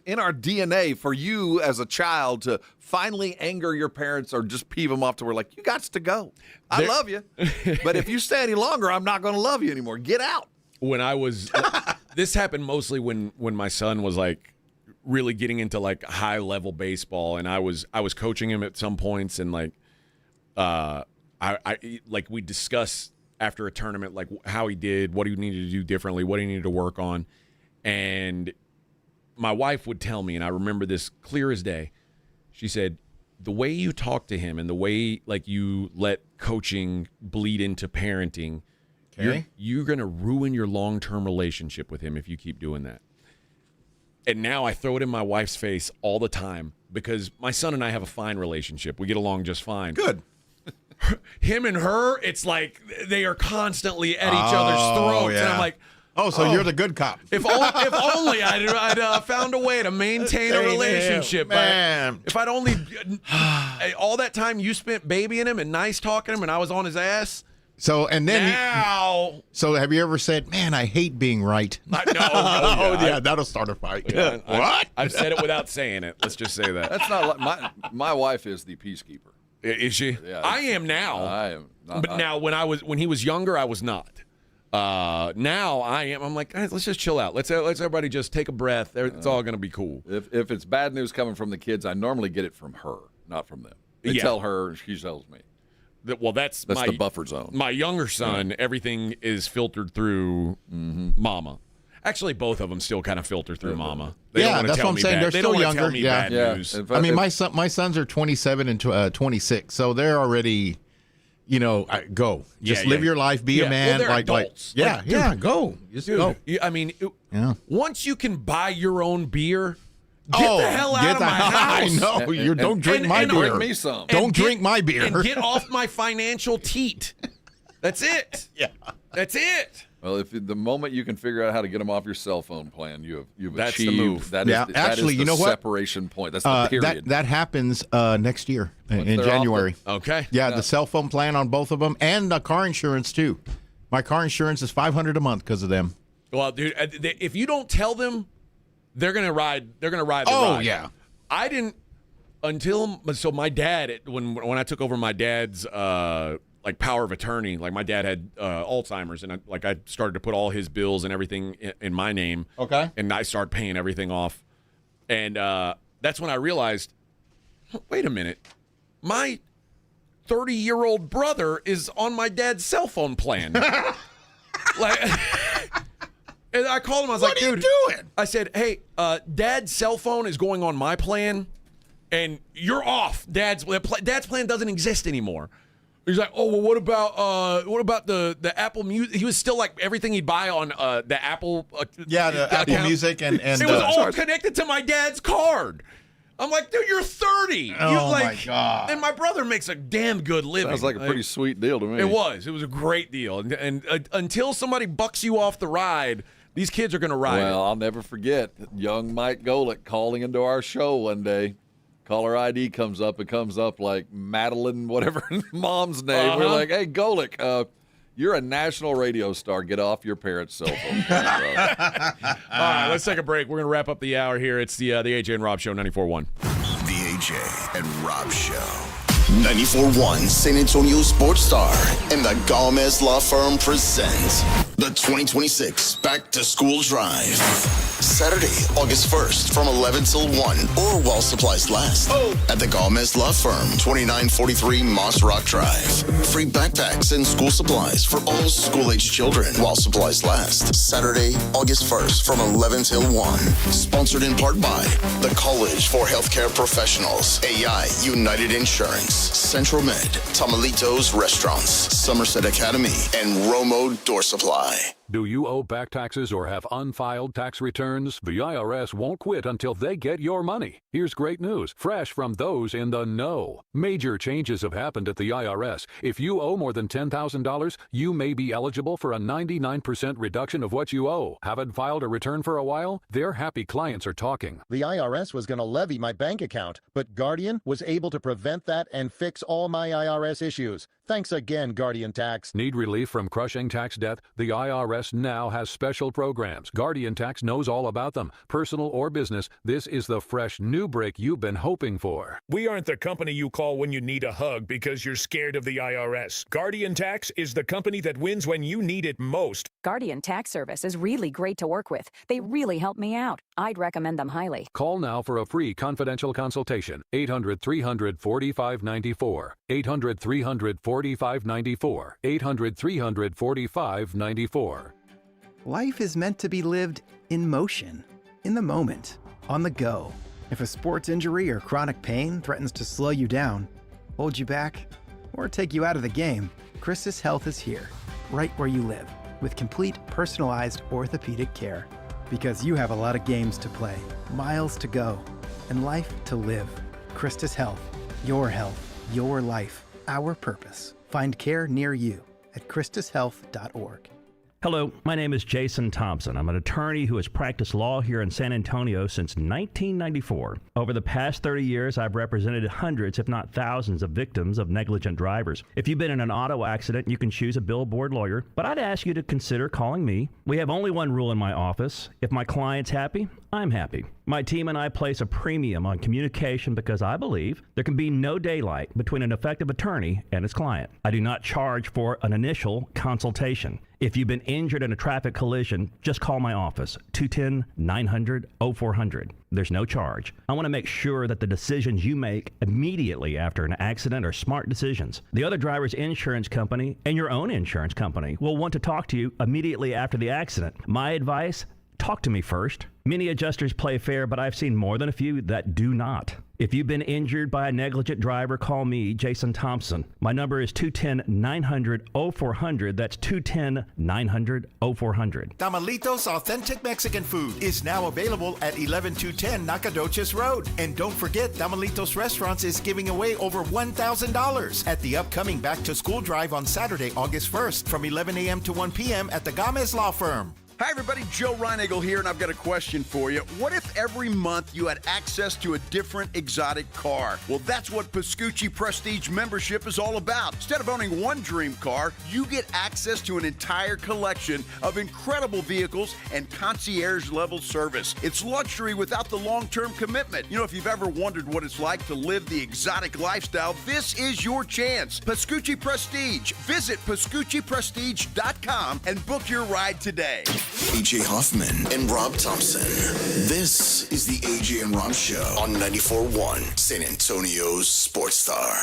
in our DNA for you as a child to finally anger your parents or just peeve them off to where like you got to go. I love you, but if you stay any longer, I'm not going to love you anymore. Get out. When I was, this happened mostly when my son was like really getting into like high level baseball, and I was coaching him at some points, and like, I like we discuss after a tournament like how he did, what he needed to do differently, what he needed to work on, and my wife would tell me, and I remember this clear as day. She said, the way you talk to him and the way like you let coaching bleed into parenting, you're going to ruin your long-term relationship with him if you keep doing that. And now I throw it in my wife's face all the time because my son and I have a fine relationship. We get along just fine. Good. Him and her, it's like they are constantly at each other's throats. Yeah. And I'm like, oh, so you're the good cop. If only I'd found a way to maintain a relationship. Man. If I'd only all that time you spent babying him and nice talking him, and I was on his ass, So, and then now. So, have you ever said, "Man, I hate being right"? No. Yeah, that'll start a fight. What? I've said it without saying it. Let's just say that. That's not like my wife is the peacekeeper. Is she? Yeah, I am now. I am. But now, when he was younger, I was not. Now I am. I'm like, let's just chill out. Let's everybody just take a breath. It's all gonna be cool. If it's bad news coming from the kids, I normally get it from her, not from them. They tell her, and she tells me. That's the buffer zone. My younger son, everything is filtered through Mama. Actually, both of them still kind of filter through Mama. They don't that's what I'm saying. They're still younger. Tell me bad news. I mean, my sons are 27 and 26, so they're already, go. Just live your life, be a man. Well, they're adults. Go. Just go. I mean, once you can buy your own beer. Get the hell out of my house. I know. Don't drink my beer. Bring me some. Don't drink my beer. And get off my financial teat. That's it. Yeah. That's it. Well, if the moment you can figure out how to get them off your cell phone plan, you've That's achieved. the move. That is actually, the you know what? Separation point. That's the period. That happens next year in January. Okay. Yeah, the cell phone plan on both of them, and the car insurance too. My car insurance is $500 a month because of them. Well, dude, if you don't tell them, they're gonna ride. They're gonna ride the ride. Oh yeah. I didn't until my dad when I took over my dad's power of attorney. Like my dad had Alzheimer's, and I started to put all his bills and everything in my name. Okay. And I started paying everything off, and that's when I realized, wait a minute, my 30-year-old brother is on my dad's cell phone plan. And I called him. I was like, dude, doing? I said, hey, Dad's cell phone is going on my plan, and you're off. Dad's plan doesn't exist anymore. He's like, oh, well, what about the Apple Music? He was still like everything he'd buy on the Apple. The Apple account. Music and it was all connected to my dad's card. I'm like, dude, you're 30. My God. And my brother makes a damn good living. Sounds like a pretty sweet deal to me. It was a great deal. And until somebody bucks you off the ride, these kids are going to ride. Well, I'll never forget young Mike Golick calling into our show one day. Caller ID comes up. It comes up like Madeline, whatever mom's name. We're like, hey, Golick, you're a national radio star. Get off your parents' cell phone. All right, let's take a break. We're going to wrap up the hour here. It's the AJ and Rob Show, 94.1. The AJ and Rob Show. 94.1 San Antonio Sports Star and the Gomez Law Firm present the 2026 Back to School Drive. Saturday, August 1st from 11 till 1 or while supplies last at the Gomez Law Firm, 2943 Moss Rock Drive. Free backpacks and school supplies for all school-age children while supplies last. Saturday, August 1st from 11 till 1. Sponsored in part by the College for Healthcare Professionals, AI United Insurance, Central Med, Tamalitos Restaurants, Somerset Academy, and Romo Door Supply. Do you owe back taxes or have unfiled tax returns? The IRS won't quit until they get your money. Here's great news, fresh from those in the know. Major changes have happened at the IRS. If you owe more than $10,000, you may be eligible for a 99% reduction of what you owe. Haven't filed a return for a while? Their happy clients are talking. The IRS was going to levy my bank account, but Guardian was able to prevent that and fix all my IRS issues. Thanks again, Guardian Tax. Need relief from crushing tax debt? The IRS now has special programs. Guardian Tax knows all about them. Personal or business, this is the fresh new break you've been hoping for. We aren't the company you call when you need a hug because you're scared of the IRS. Guardian Tax is the company that wins when you need it most. Guardian Tax Service is really great to work with. They really help me out. I'd recommend them highly. Call now for a free confidential consultation. 800-300-4594. 800-300-4594. 800-300-4594. Life is meant to be lived in motion, in the moment, on the go. If a sports injury or chronic pain threatens to slow you down, hold you back, or take you out of the game, Christus Health is here, right where you live, with complete personalized orthopedic care. Because you have a lot of games to play, miles to go, and life to live. Christus Health, your life, our purpose. Find care near you at ChristusHealth.org. Hello, my name is Jason Thompson. I'm an attorney who has practiced law here in San Antonio since 1994. Over the past 30 years, I've represented hundreds, if not thousands, of victims of negligent drivers. If you've been in an auto accident, you can choose a billboard lawyer, but I'd ask you to consider calling me. We have only one rule in my office. If my client's happy, I'm happy. My team and I place a premium on communication because I believe there can be no daylight between an effective attorney and his client. I do not charge for an initial consultation. If you've been injured in a traffic collision, just call my office, 210-900-0400. There's no charge. I want to make sure that the decisions you make immediately after an accident are smart decisions. The other driver's insurance company and your own insurance company will want to talk to you immediately after the accident. My advice, talk to me first. Many adjusters play fair, but I've seen more than a few that do not. If you've been injured by a negligent driver, call me, Jason Thompson. My number is 210-900-0400. That's 210-900-0400. Tamalitos Authentic Mexican Food is now available at 11210 Nacogdoches Road. And don't forget, Tamalitos Restaurants is giving away over $1,000 at the upcoming Back to School Drive on Saturday, August 1st from 11 a.m. to 1 p.m. at the Gomez Law Firm. Hi, everybody. Joe Reinagle here, and I've got a question for you. What if every month you had access to a different exotic car? Well, that's what Pascucci Prestige membership is all about. Instead of owning one dream car, you get access to an entire collection of incredible vehicles and concierge-level service. It's luxury without the long-term commitment. You know, if you've ever wondered what it's like to live the exotic lifestyle, this is your chance. Pascucci Prestige. Visit PascucciPrestige.com and book your ride today. AJ Hoffman and Rob Thompson. This is the AJ and Rob Show on 94.1 San Antonio's Sports Star.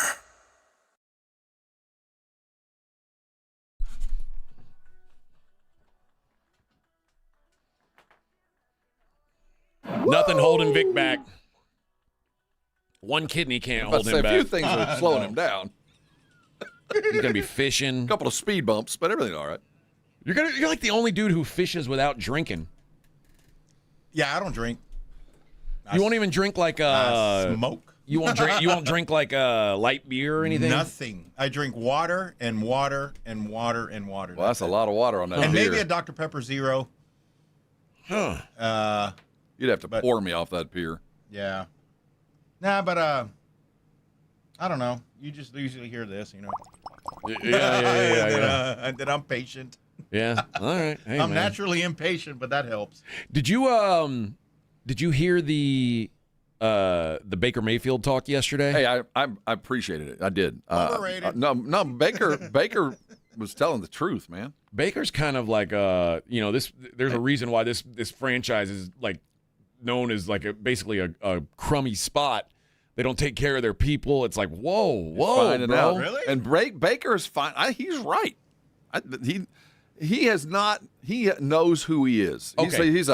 Nothing holding Vic back. One kidney can't hold him back. A few things are slowing him down. He's going to be fishing. A couple of speed bumps, but everything's all right. You're like the only dude who fishes without drinking. Yeah, I don't drink. You won't even drink like smoke. You won't drink. You won't drink like light beer or anything. Nothing. I drink water and water and water and water. Well, that's a lot of water on that. And beer. maybe a Dr. Pepper Zero. Huh. You'd have to pour me off that pier. Yeah. Nah, but I don't know. You just usually hear this, you know. Yeah. And then I'm patient. Yeah. All right. Hey, I'm man. naturally impatient, but that helps. Did you hear the Baker Mayfield talk yesterday? Hey, I appreciated it. I did. Overrated. No, Baker was telling the truth, man. Baker's kind of like this. There's a reason why this franchise is like known as like basically a crummy spot. They don't take care of their people. It's like whoa, Finding bro. out. Really? And Baker is fine. He's right. He has not. He knows who he is. Okay. He's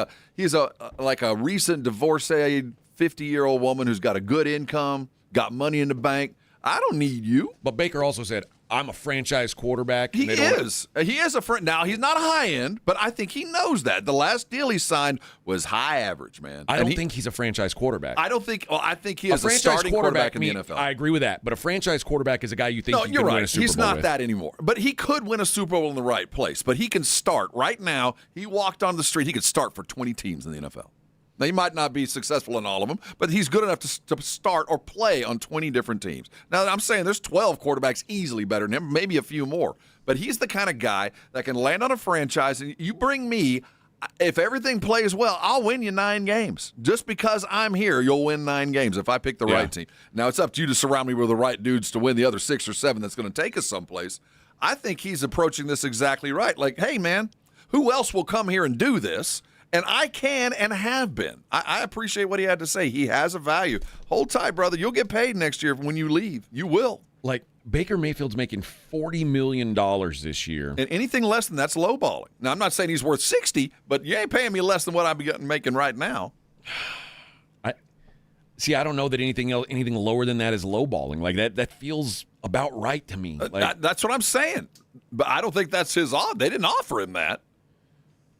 a like a recent divorcee 50-year-old woman who's got a good income, got money in the bank. I don't need you. But Baker also said, I'm a franchise quarterback. He is. He is a friend. Now, he's not a high end, but I think he knows that. The last deal he signed was high average, man. I don't think he's a franchise quarterback. I think he is a starting quarterback in the NFL. I agree with that. But a franchise quarterback is a guy you think you're win right. a Super He's Bowl not with. that anymore. But he could win a Super Bowl in the right place. But he can start right now. He walked on the street. He could start for 20 teams in the NFL. Now, he might not be successful in all of them, but he's good enough to start or play on 20 different teams. Now, I'm saying there's 12 quarterbacks easily better than him, maybe a few more. But he's the kind of guy that can land on a franchise, and you bring me, if everything plays well, I'll win you 9 games. Just because I'm here, you'll win 9 games if I pick the right team. Now, it's up to you to surround me with the right dudes to win the other 6 or 7 that's going to take us someplace. I think he's approaching this exactly right. Like, hey, man, who else will come here and do this? And I can and have been. I appreciate what he had to say. He has a value. Hold tight, brother. You'll get paid next year when you leave. You will. Like, Baker Mayfield's making $40 million this year. And anything less than that's lowballing. Now, I'm not saying he's worth 60, but you ain't paying me less than what I'm making right now. I don't know that anything lower than that is lowballing. Like, that feels about right to me. That's what I'm saying. But I don't think that's his odd. They didn't offer him that.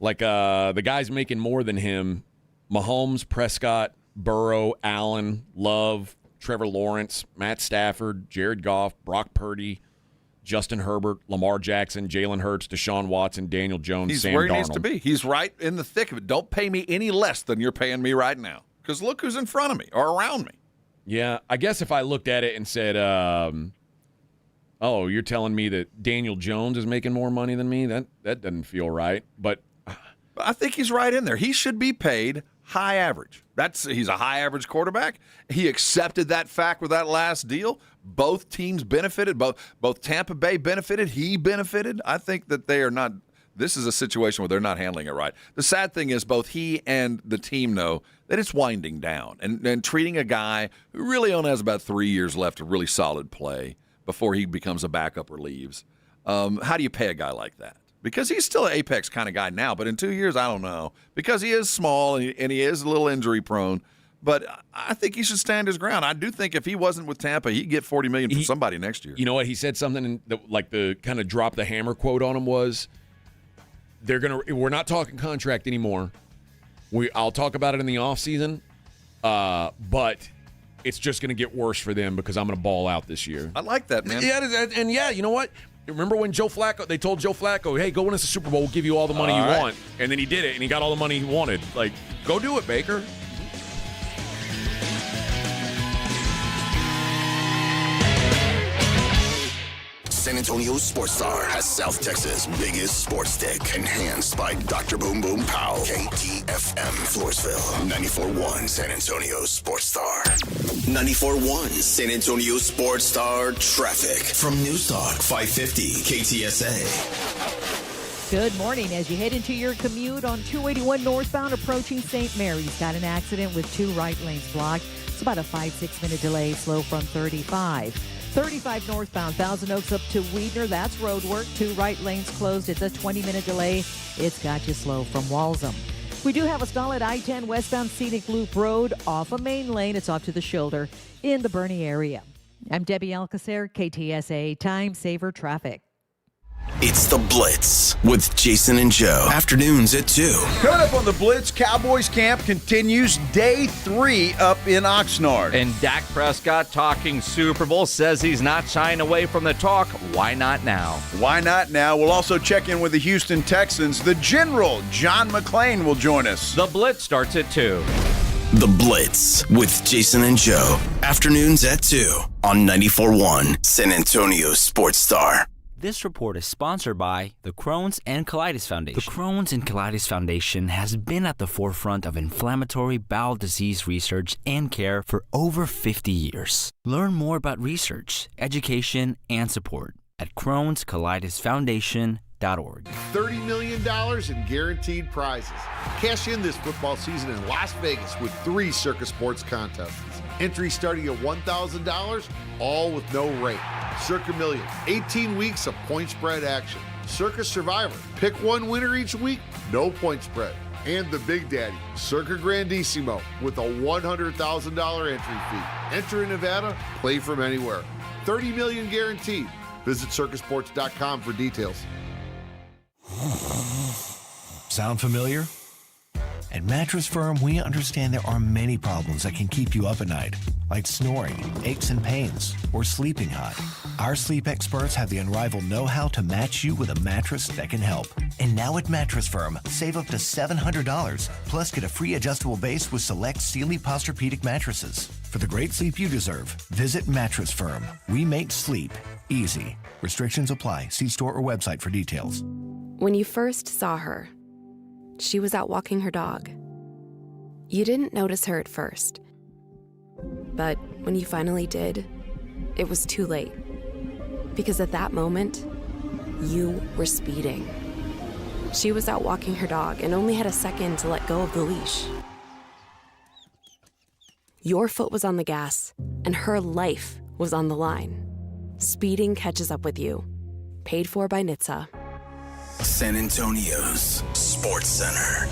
Like the guys making more than him, Mahomes, Prescott, Burrow, Allen, Love, Trevor Lawrence, Matt Stafford, Jared Goff, Brock Purdy, Justin Herbert, Lamar Jackson, Jalen Hurts, Deshaun Watson, Daniel Jones, He's Sam where he Darnold. needs to be. He's right in the thick of it. Don't pay me any less than you're paying me right now, because look who's in front of me or around me. Yeah, I guess if I looked at it and said, oh, you're telling me that Daniel Jones is making more money than me? That doesn't feel right. But I think he's right in there. He should be paid high average. He's a high average quarterback. He accepted that fact with that last deal. Both teams benefited. Both Tampa Bay benefited. He benefited. I think that they are not. This is a situation where they're not handling it right. The sad thing is both he and the team know that it's winding down and treating a guy who really only has about 3 years left of really solid play before he becomes a backup or leaves. How do you pay a guy like that? Because he's still an apex kind of guy now, but in 2 years, I don't know. Because he is small and he is a little injury prone. But I think he should stand his ground. I do think if he wasn't with Tampa, he'd get $40 million from somebody next year. You know what? He said something like the kind of drop the hammer quote on him was, we're not talking contract anymore. I'll talk about it in the offseason, but it's just going to get worse for them because I'm going to ball out this year. I like that, man. Yeah, and you know what? Remember when they told Joe Flacco, hey, go win us a Super Bowl, we'll give you all the money you want. And then he did it, and he got all the money he wanted. Like, go do it, Baker. San Antonio Sports Star has South Texas' biggest sports stick, enhanced by Dr. Boom Boom Pow. KTFM Floresville, 94.1 San Antonio Sports Star. 94.1 San Antonio Sports Star traffic from News Talk 550 KTSA. Good morning. As you head into your commute on 281 northbound approaching St. Mary's, got an accident with 2 right lanes blocked. It's about a 5-6 minute delay, slow from 35. 35 northbound, Thousand Oaks up to Weidner. That's road work. 2 right lanes closed. It's a 20-minute delay. It's got you slow from Walsham. We do have a stall at I-10 westbound Scenic Loop Road off a main lane. It's off to the shoulder in the Bernie area. I'm Debbie Alcacer, KTSA Time Saver Traffic. It's The Blitz with Jason and Joe. Afternoons at 2. Coming up on The Blitz, Cowboys camp continues day 3 up in Oxnard. And Dak Prescott talking Super Bowl says he's not shying away from the talk. Why not now? Why not now? We'll also check in with the Houston Texans. The General, John McClain, will join us. The Blitz starts at 2. The Blitz with Jason and Joe. Afternoons at 2 on 94.1 San Antonio Sports Star. This report is sponsored by the Crohn's and Colitis Foundation. The Crohn's and Colitis Foundation has been at the forefront of inflammatory bowel disease research and care for over 50 years. Learn more about research, education, and support at Crohn'sColitisFoundation.org. $30 million in guaranteed prizes. Cash in this football season in Las Vegas with 3 Circus Sports contests. Entry starting at $1,000, all with no rate. Circa Million, 18 weeks of point spread action. Circus Survivor, pick one winner each week, no point spread. And the Big Daddy, Circa Grandissimo, with a $100,000 entry fee. Enter in Nevada, play from anywhere. $30 million guaranteed. Visit circusports.com for details. Sound familiar? At Mattress Firm, we understand there are many problems that can keep you up at night, like snoring, aches and pains, or sleeping hot. Our sleep experts have the unrivaled know-how to match you with a mattress that can help. And now at Mattress Firm, save up to $700, plus get a free adjustable base with select Sealy Posturepedic mattresses. For the great sleep you deserve, visit Mattress Firm. We make sleep easy. Restrictions apply. See store or website for details. When you first saw her, she was out walking her dog. You didn't notice her at first. But when you finally did, it was too late. Because at that moment, you were speeding. She was out walking her dog and only had a second to let go of the leash. Your foot was on the gas, and her life was on the line. Speeding catches up with you. Paid for by NHTSA. San Antonio's Sports Center.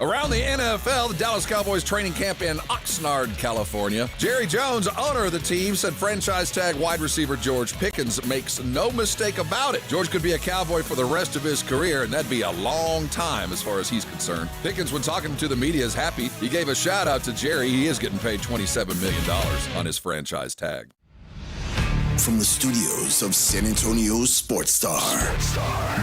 Around the NFL, the Dallas Cowboys training camp in Oxnard, California. Jerry Jones, owner of the team, said franchise tag wide receiver George Pickens makes no mistake about it. George could be a Cowboy for the rest of his career, and that'd be a long time as far as he's concerned. Pickens, when talking to the media, is happy. He gave a shout out to Jerry. He is getting paid $27 million on his franchise tag. From the studios of San Antonio Sports Star,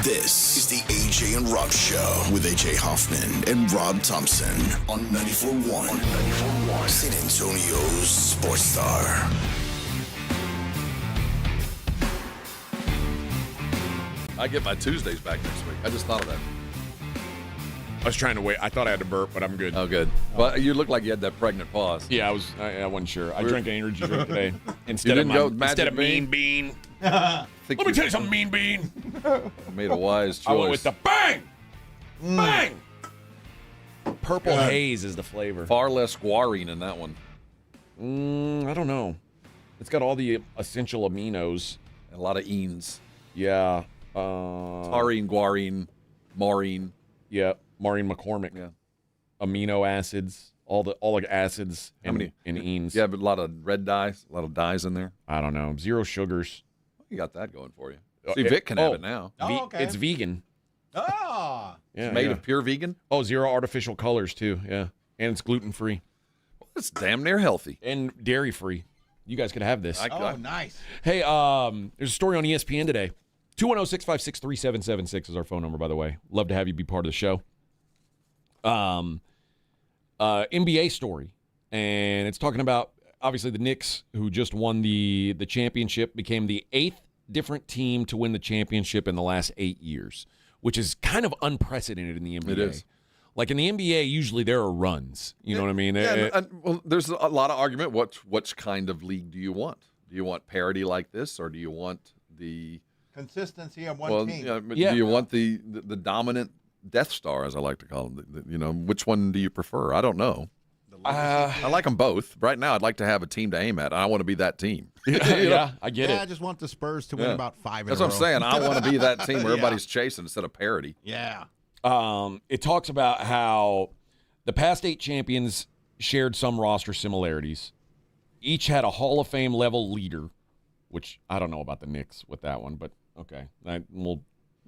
this is the AJ and Rob Show with AJ Hoffman and Rob Thompson on 94.1 San Antonio Sports Star. I get my Tuesdays back next week. I just thought of that. I was trying to wait. I thought I had to burp, but I'm good. Oh, good. Well, you look like you had that pregnant pause. Yeah, I wasn't sure. I drank an energy drink today instead of Mean Bean. Let me tell you something, Mean Bean. Made a wise choice. I went with the bang, bang. Purple haze is the flavor. Far less guarine in that one. I don't know. It's got all the essential aminos. And a lot of enes. Yeah. Taurine, guarine, maurine. Yeah, Maureen McCormick. Yeah. Amino acids, all the acids and enes. Yeah, but a lot of red dyes, a lot of dyes in there. I don't know. 0 sugars. You got that going for you. See, Vic can have it now. Okay. It's vegan. Oh. Yeah, it's made of pure vegan? 0 artificial colors, too. Yeah. And it's gluten-free. Well, it's damn near healthy. And dairy-free. You guys could have this. Nice. Hey, there's a story on ESPN today. 210-656-3776 is our phone number, by the way. Love to have you be part of the show. NBA story. And it's talking about, obviously, the Knicks, who just won the championship, became the 8th different team to win the championship in the last 8 years, which is kind of unprecedented in the NBA. It is. Like in the NBA, usually there are runs. You know what I mean? Yeah, well, there's a lot of argument. What kind of league do you want? Do you want parity like this, or do you want the consistency of one team? Do you want the dominant Death Star, as I like to call them? Which one do you prefer? I don't know. I like them both. Right now, I'd like to have a team to aim at. I want to be that team. Yeah, I get it. I just want the Spurs to win about 5 in a row. That's what I'm saying. I want to be that team where everybody's chasing instead of parity. Yeah. It talks about how the past 8 champions shared some roster similarities. Each had a Hall of Fame level leader, which I don't know about the Knicks with that one, but okay.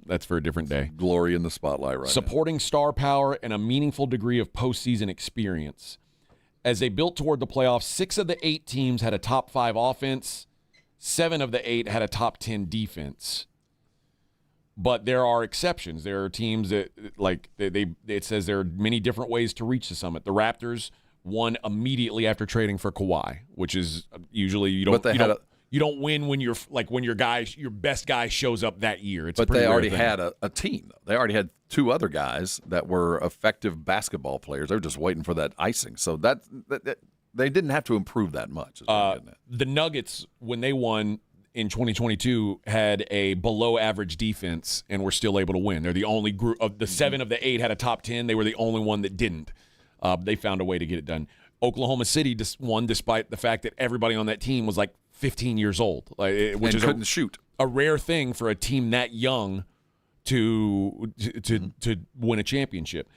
That's for a different day. Glory in the spotlight right now. Supporting star power and a meaningful degree of postseason experience. As they built toward the playoffs, 6 of the 8 teams had a top 5 offense. 7 of the 8 had a top 10 defense. But there are exceptions. There are teams that, it says there are many different ways to reach the summit. The Raptors won immediately after trading for Kawhi, which is usually you don't win when your best guy shows up that year. But they already had a team. Though. They already had 2 other guys that were effective basketball players. They were just waiting for that icing. So that they didn't have to improve that much. The Nuggets, when they won in 2022, had a below-average defense and were still able to win. They're the only group of the 7 of the 8 had a top 10. They were the only one that didn't. They found a way to get it done. Oklahoma City won despite the fact that everybody on that team was like 15 years old, which is couldn't shoot. A rare thing for a team that young to win a championship.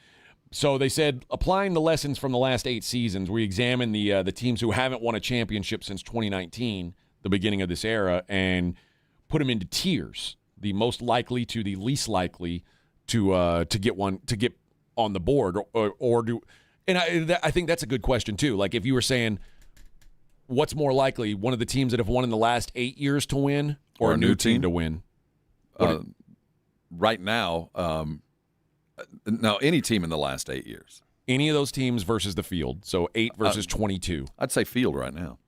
So they said, applying the lessons from the last 8 seasons, we examined the teams who haven't won a championship since 2019, the beginning of this era, and put them into tiers, the most likely to the least likely to get on the board or do. And I think that's a good question too. Like if you were saying, what's more likely, one of the teams that have won in the last 8 years to win, or a new team to win? Right now, any team in the last 8 years. Any of those teams versus the field. So 8 versus 22. I'd say field right now.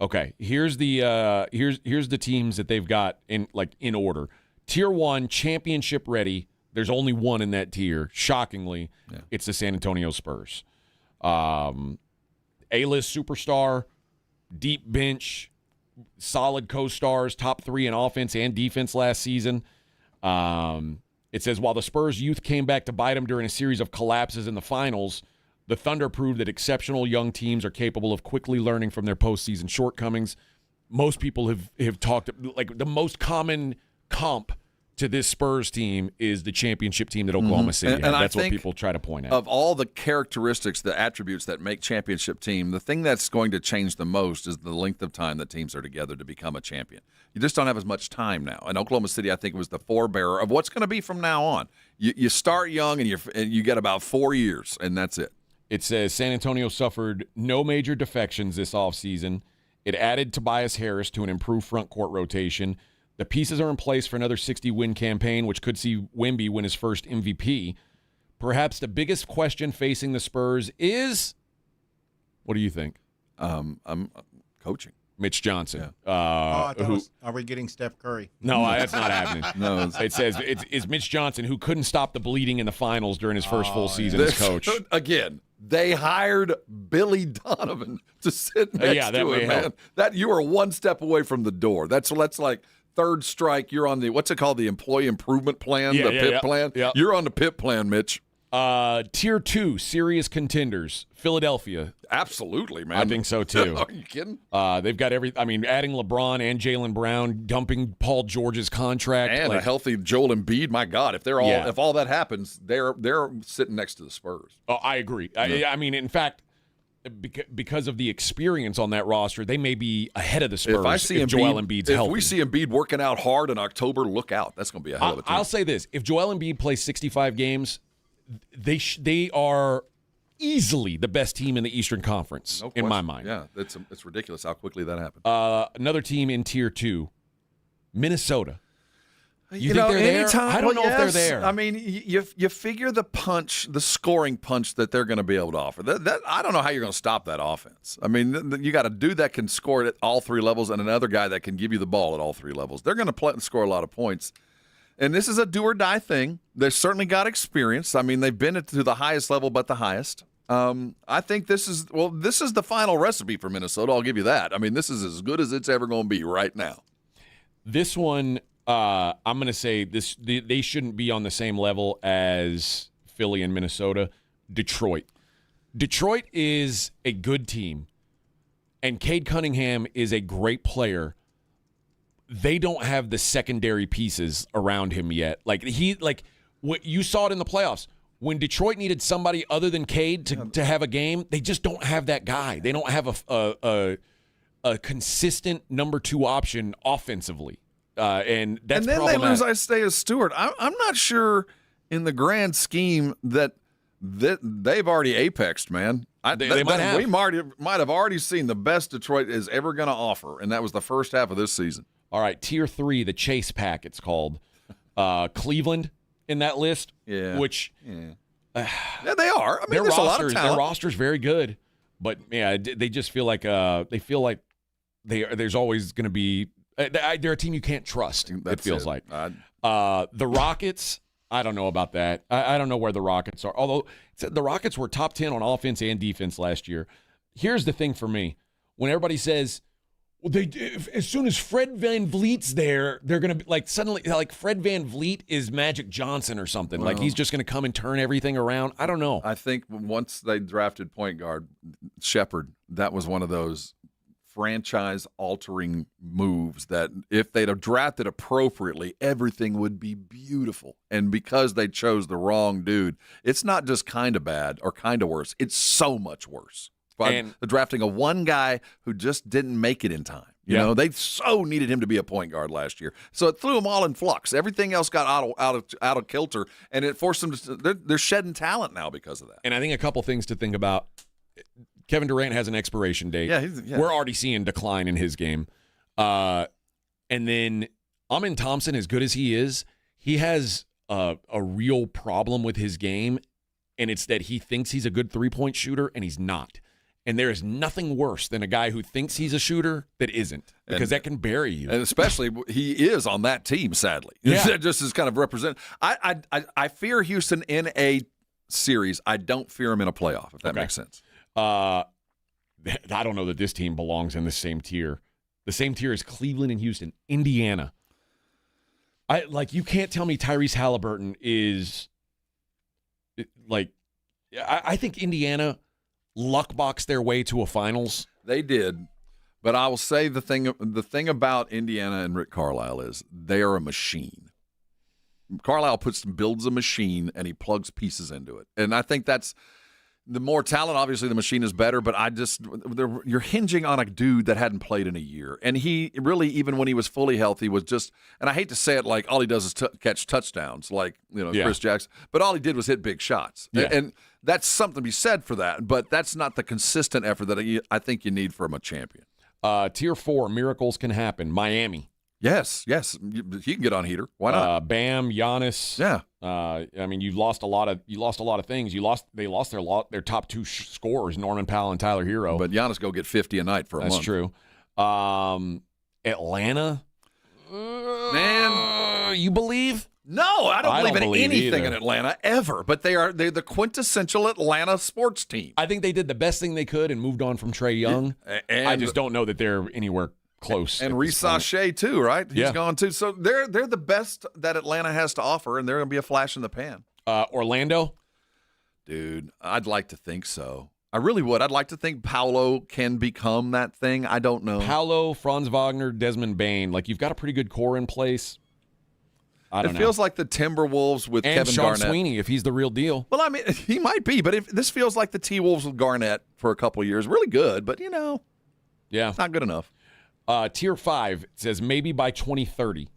Okay, here's the teams that they've got in order. Tier 1, championship ready. There's only one in that tier. Shockingly, It's the San Antonio Spurs. A-list superstar, deep bench, solid co-stars, top 3 in offense and defense last season. It says, while the Spurs' youth came back to bite them during a series of collapses in the finals, the Thunder proved that exceptional young teams are capable of quickly learning from their postseason shortcomings. Most people have talked, the most common comp to this Spurs team is the championship team that Oklahoma City had. That's what people try to point out. Of all the characteristics, the attributes that make championship team, the thing that's going to change the most is the length of time that teams are together to become a champion. You just don't have as much time now. And Oklahoma City, I think, was the forebearer of what's going to be from now on. You start young and you get about 4 years, and that's it. It says San Antonio suffered no major defections this offseason It added Tobias Harris to an improved front court rotation. The pieces are in place for another 60-win campaign, which could see Wemby win his first MVP. Perhaps the biggest question facing the Spurs is, what do you think? I'm coaching. Mitch Johnson. are we getting Steph Curry? No, that's not happening. No, it says it's Mitch Johnson, who couldn't stop the bleeding in the finals during his first full season as coach. Again, they hired Billy Donovan to sit next to him, man. That you are one step away from the door. That's like third strike. You're on the, what's it called, the employee improvement plan, the PIP plan? Yeah. You're on the PIP plan, Mitch. Tier 2, serious contenders. Philadelphia. Absolutely, man. I think so, too. Are you kidding? They've got adding LeBron and Jaylen Brown, dumping Paul George's contract. And a healthy Joel Embiid. My God, if all that happens, they're sitting next to the Spurs. Oh, I agree. I mean, in fact, because of the experience on that roster, they may be ahead of the Spurs if Joel Embiid's healthy. If we see Embiid working out hard in October, look out. That's going to be a hell of a team. I'll say this. If Joel Embiid plays 65 games, they are easily the best team in the Eastern Conference, in my mind. Yeah, it's ridiculous how quickly that happened. Another team in Tier 2, Minnesota. You know, think they're there? anytime, I don't know if they're there. I mean, you figure the scoring punch that they're going to be able to offer. That I don't know how you're going to stop that offense. I mean, you got a dude that can score at all three levels and another guy that can give you the ball at all three levels. They're going to score a lot of points. And this is a do-or-die thing. They've certainly got experience. I mean, they've been to the highest level but the highest. I think this is the final recipe for Minnesota. I'll give you that. I mean, this is as good as it's ever going to be right now. This one, I'm going to say they shouldn't be on the same level as Philly and Minnesota. Detroit. Detroit is a good team, and Cade Cunningham is a great player. They don't have the secondary pieces around him yet. What you saw it in the playoffs. When Detroit needed somebody other than Cade to have a game, they just don't have that guy. They don't have a consistent number 2 option offensively. And that's then problematic. they lose Isaiah Stewart. I'm not sure in the grand scheme that they've already apexed, man. They might have. We might have already seen the best Detroit is ever going to offer, and that was the first half of this season. All right, Tier 3, the Chase Pack, it's called. Cleveland in that list, which yeah, they are. I mean, there's a lot of talent. Their roster's very good, but they just feel like there's always going to be they're a team you can't trust. It feels like the Rockets. I don't know about that. I don't know where the Rockets are. Although the Rockets were top 10 on offense and defense last year. Here's the thing for me: when everybody says, well, as soon as Fred VanVleet's there, they're going to be suddenly Fred VanVleet is Magic Johnson or something. Well, he's just going to come and turn everything around. I don't know. I think once they drafted point guard Shepard, that was one of those franchise-altering moves that if they'd have drafted appropriately, everything would be beautiful. And because they chose the wrong dude, it's not just kind of bad or kind of worse. It's so much worse. And the drafting of one guy who just didn't make it in time. You know, they so needed him to be a point guard last year. So it threw them all in flux. Everything else got out of kilter, and it forced them to – they're shedding talent now because of that. And I think a couple things to think about. Kevin Durant has an expiration date. Yeah. We're already seeing decline in his game. And then Amin Thompson, as good as he is, he has a real problem with his game, and it's that he thinks he's a good three-point shooter, and he's not. And there is nothing worse than a guy who thinks he's a shooter that isn't, because that can bury you. And especially he is on that team, sadly. Yeah. That just is kind of represent. I fear Houston in a series. I don't fear him in a playoff, if that makes sense. I don't know that this team belongs in the same tier. The same tier as Cleveland and Houston. Indiana. You can't tell me Tyrese Halliburton is I think Indiana luckboxed their way to a finals. They did, but I will say the thing about Indiana and Rick Carlisle is they are a machine. Carlisle builds a machine and he plugs pieces into it, and I think that's the more talent. Obviously, the machine is better, but you're hinging on a dude that hadn't played in a year, and he really, even when he was fully healthy, was just. And I hate to say it, all he does is catch touchdowns, Chris Jackson. But all he did was hit big shots, and that's something to be said for that. But that's not the consistent effort that I think you need from a champion. Tier 4, miracles can happen. Miami. Yes. He can get on heater. Why not? Bam, Giannis. Yeah. I mean, you lost a lot of things. They lost their top 2 scorers, Norman Powell and Tyler Hero. But Giannis go get 50 a night for a month. That's true. Atlanta. Man, you believe? No, I don't believe in anything either. in Atlanta ever. But they're the quintessential Atlanta sports team. I think they did the best thing they could and moved on from Trae Young. And I just don't know that they're anywhere close. And Reece Sachet too, right? He's Yeah. gone too. So they're the best that Atlanta has to offer, and they're going to be a flash in the pan. Orlando, dude, I'd like to think so. I really would. I'd like to think Paolo can become that thing. I don't know. Paolo, Franz Wagner, Desmond Bane. Like, you've got a pretty good core in place. I don't know. It feels like the Timberwolves with and Kevin Sean Garnett. Sweeney, if he's the real deal. Well, I mean, he might be, but this feels like the T-Wolves with Garnett for a couple of years. Really good, but, yeah, not good enough. Tier 5, it says maybe by 2030.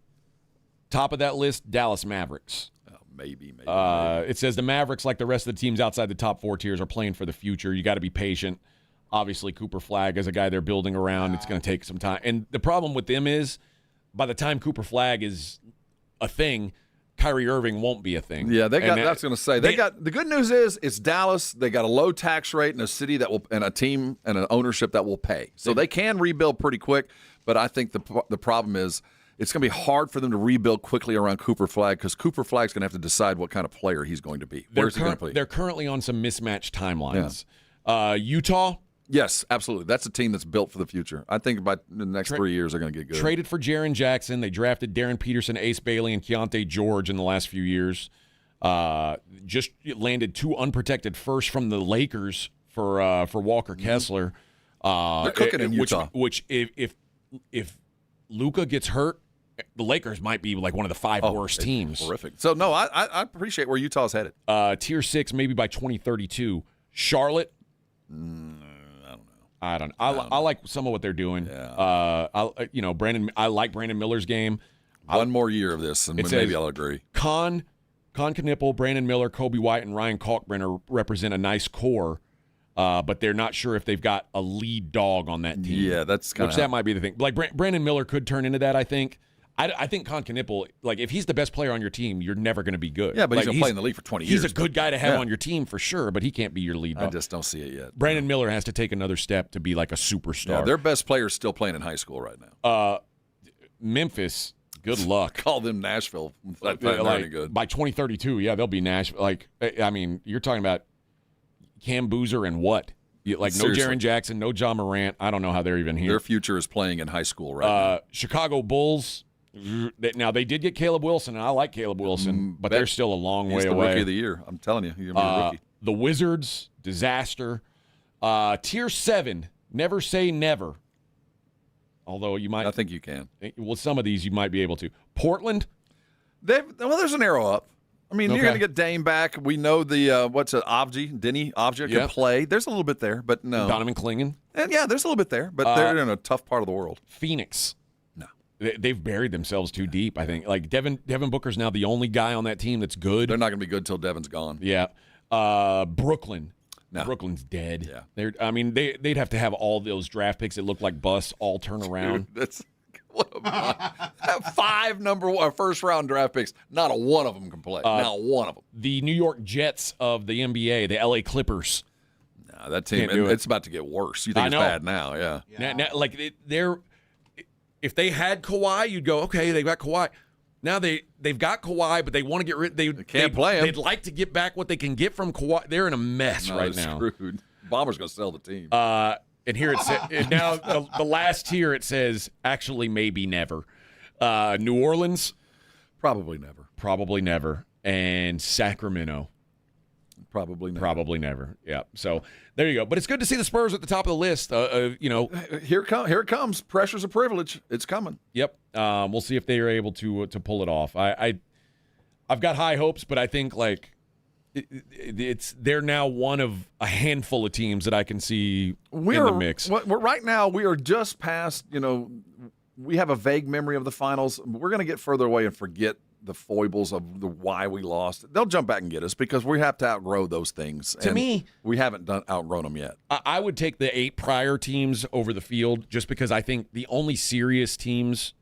Top of that list, Dallas Mavericks. Maybe. It says the Mavericks, like the rest of the teams outside the top 4 tiers, are playing for the future. You got to be patient. Obviously, Cooper Flagg is a guy they're building around. It's going to take some time. And the problem with them is, by the time Cooper Flagg is a thing, Kyrie Irving won't be a thing. Yeah, that's going to say. They got the good news is it's Dallas. They got a low tax rate and a city that will, and a team and an ownership that will pay. So they can rebuild pretty quick. But I think the problem is, it's going to be hard for them to rebuild quickly around Cooper Flagg because Cooper Flagg's going to have to decide what kind of player he's going to be. Where's he going to play? They're currently on some mismatched timelines. Yeah. Utah? Yes, absolutely. That's a team that's built for the future. I think by the next 3 years, they're going to get good. Traded for Jaren Jackson. They drafted Darren Peterson, Ace Bailey, and Keontae George in the last few years. Just landed 2 unprotected firsts from the Lakers for Walker Kessler. They're cooking in Utah. Which if Luka gets hurt, the Lakers might be like one of the 5 worst teams. Horrific. So, no, I appreciate where Utah's headed. Tier 6, maybe by 2032. Charlotte? I don't know. I like some of what they're doing. Yeah. I like Brandon Miller's game. One more year of this, and maybe I'll agree. Con Knippel, Brandon Miller, Kobe White, and Ryan Kalkbrenner represent a nice core, but they're not sure if they've got a lead dog on that team. Yeah, that's kind of that might be the thing. Like Brandon Miller could turn into that, I think. I think Con Knippel, like if he's the best player on your team, you're never going to be good. Yeah, but he's going to play in the league for 20 years. He's a good guy to have on your team for sure, but he can't be your lead dog. I just don't see it yet. Brandon Miller has to take another step to be like a superstar. Yeah, their best player's still playing in high school right now. Memphis, good luck. Call them Nashville. Good. By 2032, yeah, they'll be Nashville. Like, I mean, you're talking about Cam Boozer and what? Like, Seriously. No Jaren Jackson, no John Morant. I don't know how they're even here. Their future is playing in high school right now. Chicago Bulls. Now, they did get Caleb Wilson, and I like Caleb Wilson, but they're still a long way away. He's the rookie of the year. I'm telling you, he's going to be a rookie. The Wizards, disaster. Tier 7, never say never. Although you might. I think you can. Well, some of these you might be able to. Portland. There's an arrow up. I mean, Okay. you're going to get Dame back. We know the, Denny Avdija can play. There's a little bit there, but no. Donovan Clingan. And yeah, there's a little bit there, but they're in a tough part of the world. Phoenix. No. They've buried themselves too deep, I think. Like, Devin Booker's now the only guy on that team that's good. They're not going to be good until Devin's gone. Yeah. Brooklyn. No. Brooklyn's dead. Yeah. They'd have to have all those draft picks that look like busts all turn around. Dude, that's what a 5 first-round draft picks. Not a one of them can play. Not one of them. The New York Jets of the NBA, the LA Clippers. No, that team, Can't do it. it's about to get worse. You think it's bad now, yeah. Now, like, if they had Kawhi, you'd go, okay, they've got Kawhi. Now they've got Kawhi, but they want to get rid. They can't play him. They'd like to get back what they can get from Kawhi. They're in a mess right they're now. Screwed. Bomber's going to sell the team. And here it says now the last tier it says actually maybe never. New Orleans, probably never, and Sacramento. Probably never. Yeah. So there you go. But it's good to see the Spurs at the top of the list. Here it comes. Pressure's a privilege. It's coming. Yep. We'll see if they are able to pull it off. I've got high hopes, but I think like they're now one of a handful of teams that I can see in the mix. Right now we are just past. We have a vague memory of the finals. We're going to get further away and forget the foibles of the why we lost. They'll jump back and get us because we have to outgrow those things. To me, we haven't outgrown them yet. I would take the 8 prior teams over the field just because I think the only serious teams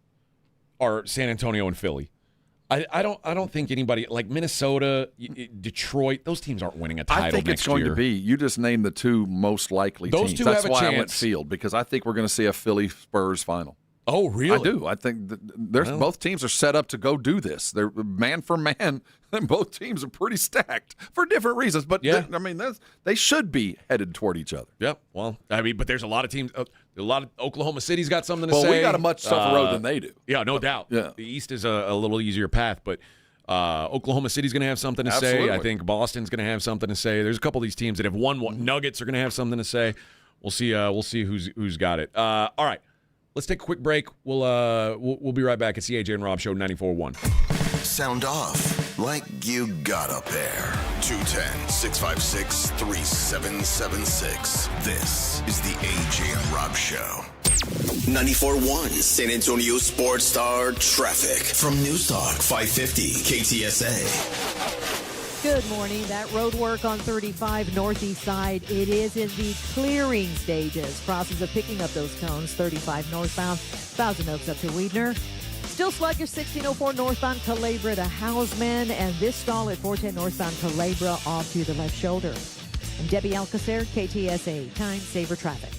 are San Antonio and Philly. I don't think anybody like Minnesota, Detroit, those teams aren't winning a title next year. I think it's going to be. You just named the 2 most likely those teams. Two That's have a why chance. I went field, because I think we're going to see a Philly-Spurs final. Oh, really? I do. I think both teams are set up to go do this. They're man for man, and both teams are pretty stacked for different reasons. But they should be headed toward each other. Yeah. Well, but there's a lot of teams. A lot of Oklahoma City's got something to say. Well, we got a much tougher road than they do. Yeah, no doubt. Yeah. The East is a little easier path, but Oklahoma City's going to have something to say. I think Boston's going to have something to say. There's a couple of these teams that have won. Nuggets are going to have something to say. We'll see. We'll see who's got it. All right. Let's take a quick break. We'll be right back. It's the AJ and Rob Show, 94.1. Sound off like you got a pair. 210-656-3776. This is the AJ and Rob Show. 94.1 San Antonio Sports Star traffic from News Talk 550 KTSA. Good morning. That road work on 35 northeast side, it is in the clearing stages. Process of picking up those cones. 35 northbound, Thousand Oaks up to Weidner. Still sluggish 1604 northbound Calabria to Houseman, and this stall at 410 northbound Calabria off to the left shoulder. And Debbie Alcacer, KTSA, Time Saver Traffic.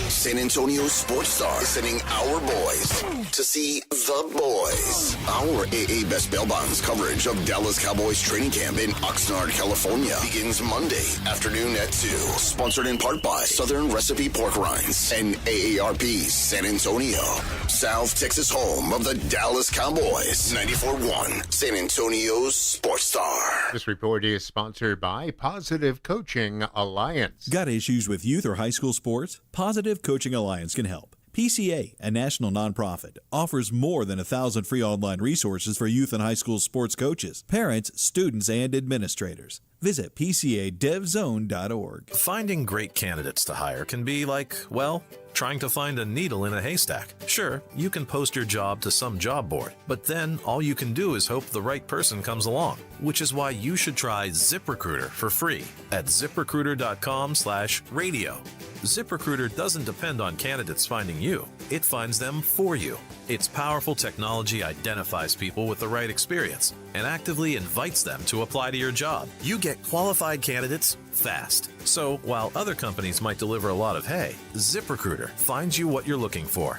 San Antonio Sports Star is sending our boys to see the boys. Our AA Best Bail Bonds coverage of Dallas Cowboys training camp in Oxnard, California begins Monday afternoon at 2. Sponsored in part by Southern Recipe Pork Rinds and AARP San Antonio. South Texas home of the Dallas Cowboys. 94.1 San Antonio Sports Star. This report is sponsored by Positive Coaching Alliance. Got issues with youth or high school sports? Positive Coaching Alliance can help. PCA, a national nonprofit, offers more than 1,000 free online resources for youth and high school sports coaches, parents, students, and administrators. Visit PCADevZone.org. Finding great candidates to hire can be like, well, trying to find a needle in a haystack. Sure, you can post your job to some job board, but then all you can do is hope the right person comes along, which is why you should try ZipRecruiter for free at ZipRecruiter.com/radio. ZipRecruiter doesn't depend on candidates finding you. It finds them for you. Its powerful technology identifies people with the right experience and actively invites them to apply to your job. You get qualified candidates fast. So while other companies might deliver a lot of hay, ZipRecruiter finds you what you're looking for.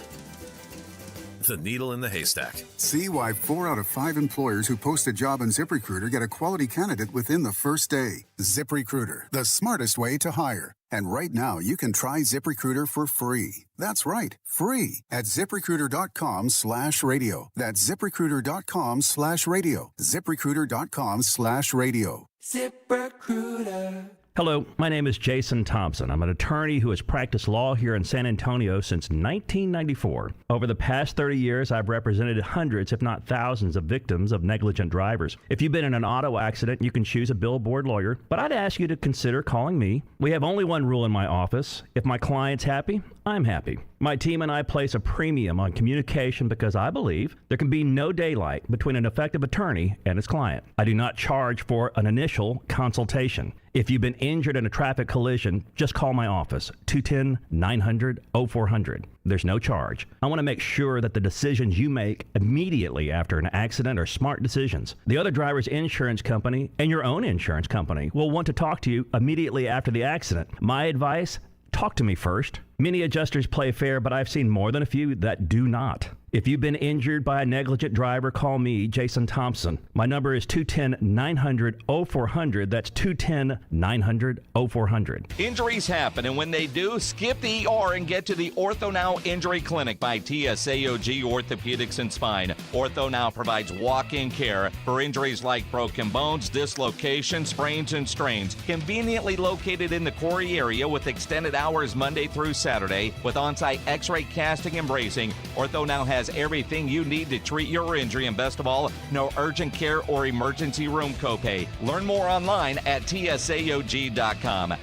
The needle in the haystack. See why 4 out of 5 employers who post a job on ZipRecruiter get a quality candidate within the first day. ZipRecruiter, the smartest way to hire. And right now, you can try ZipRecruiter for free. That's right, free at ZipRecruiter.com/radio. That's ZipRecruiter.com/radio. ZipRecruiter.com/radio. ZipRecruiter. Hello, my name is Jason Thompson. I'm an attorney who has practiced law here in San Antonio since 1994. Over the past 30 years, I've represented hundreds, if not thousands, of victims of negligent drivers. If you've been in an auto accident, you can choose a billboard lawyer, but I'd ask you to consider calling me. We have only one rule in my office. If my client's happy, I'm happy. My team and I place a premium on communication because I believe there can be no daylight between an effective attorney and his client. I do not charge for an initial consultation. If you've been injured in a traffic collision, just call my office, 210-900-0400. There's no charge. I want to make sure that the decisions you make immediately after an accident are smart decisions. The other driver's insurance company and your own insurance company will want to talk to you immediately after the accident. My advice, talk to me first. Many adjusters play fair, but I've seen more than a few that do not. If you've been injured by a negligent driver, call me, Jason Thompson. My number is 210-900-0400. That's 210-900-0400. Injuries happen, and when they do, skip the ER and get to the Ortho Now Injury Clinic by TSAOG Orthopedics and Spine. Ortho Now provides walk-in care for injuries like broken bones, dislocations, sprains, and strains. Conveniently located in the Quarry area with extended hours Monday through Saturday with on-site x-ray casting and bracing. Ortho Now has everything you need to treat your injury, and best of all, no urgent care or emergency room copay. Learn more online at tsaog.com.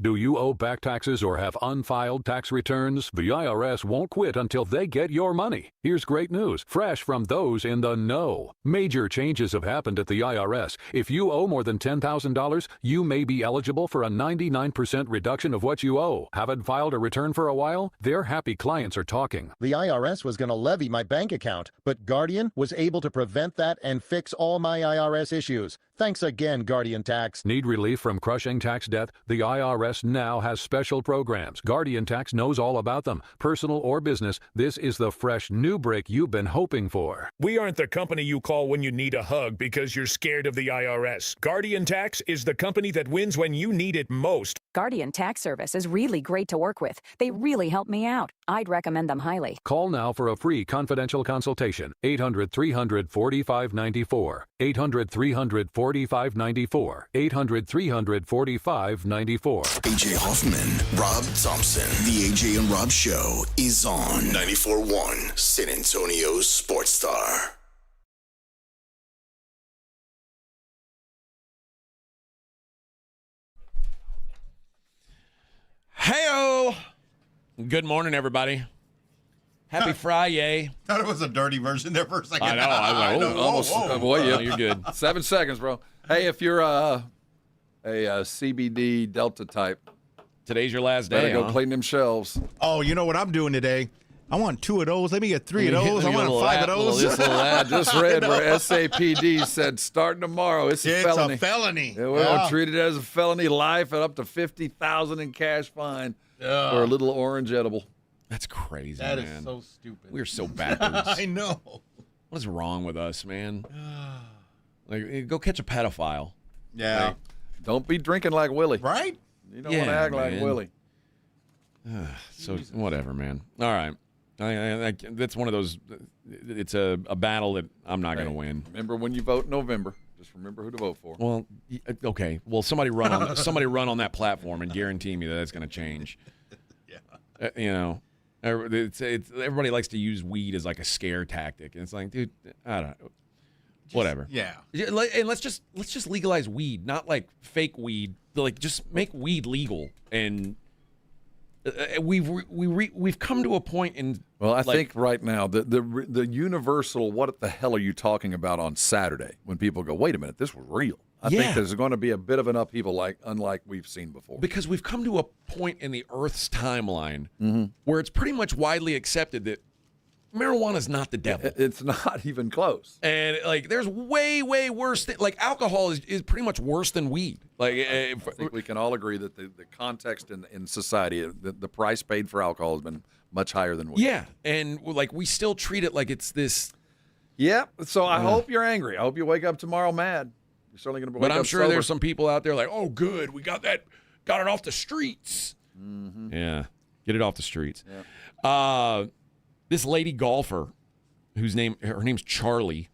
Do you owe back taxes or have unfiled tax returns? The IRS won't quit until they get your money. Here's great news, fresh from those in the know. Major changes have happened at the IRS. If you owe more than $10,000, you may be eligible for a 99% reduction of what you owe. Haven't filed a return for a while? Their happy clients are talking. The IRS was going to levy my bank account, but Guardian was able to prevent that and fix all my IRS issues. Thanks again, Guardian Tax. Need relief from crushing tax debt? The IRS now has special programs. Guardian Tax knows all about them. Personal or business, this is the fresh new break you've been hoping for. We aren't the company you call when you need a hug because you're scared of the IRS. Guardian Tax is the company that wins when you need it most. Guardian Tax Service is really great to work with. They really help me out. I'd recommend them highly. Call now for a free confidential consultation. 800-300-4594. 800-300-4594. 800-300-4594. AJ Hoffman, Rob Thompson. The AJ and Rob Show is on 94.1 San Antonio's Sports Star. Hey-o! Good morning, everybody. Happy Fri-Yay. Thought it was a dirty version there for a second. I know. I was like, Almost. Boy, yeah, you're good. 7 seconds, bro. Hey, if you're a CBD Delta type, today's your last better day. go clean them shelves. Oh, you know what I'm doing today? I want 2 of those. Let me get 3 of those. I want 5 of those. I just read where SAPD said starting tomorrow, it's a felony. It's a felony. It will treat it as a felony, life, and up to $50,000 in cash fine for a little orange edible. That's crazy, That man. is so stupid. We're so backwards. I know. What is wrong with us, man? Like, go catch a pedophile. Yeah. Hey, don't be drinking like Willie. Right? You don't want to act like Willie. So whatever, man. All right. I that's one of those. It's a battle that I'm not going to win. Remember when you vote in November. Just remember who to vote for. Well, okay. Well, somebody run on that platform and guarantee me that that's going to change. Yeah. You know, it's everybody likes to use weed as like a scare tactic, and it's like, dude, I don't know. Whatever. Yeah. And let's just legalize weed, not like fake weed. Like just make weed legal. And we've come to a point in. Well, I think right now the universal what the hell are you talking about on Saturday when people go, wait a minute, this was real. I think there's going to be a bit of an upheaval unlike we've seen before. Because we've come to a point in the Earth's timeline where it's pretty much widely accepted that marijuana is not the devil. It's not even close. And like, there's way, way worse. Like alcohol is pretty much worse than weed. Like, I think we can all agree that the context in society, the price paid for alcohol has been much higher than weed. Yeah, and like we still treat it like it's this. Yeah. So I hope you're angry. I hope you wake up tomorrow mad. You're certainly going to. But I'm sure sober. there's some people out there like, oh, good, we got it off the streets. Mm-hmm. Yeah, get it off the streets. Yeah. This lady golfer, her name's Charlie,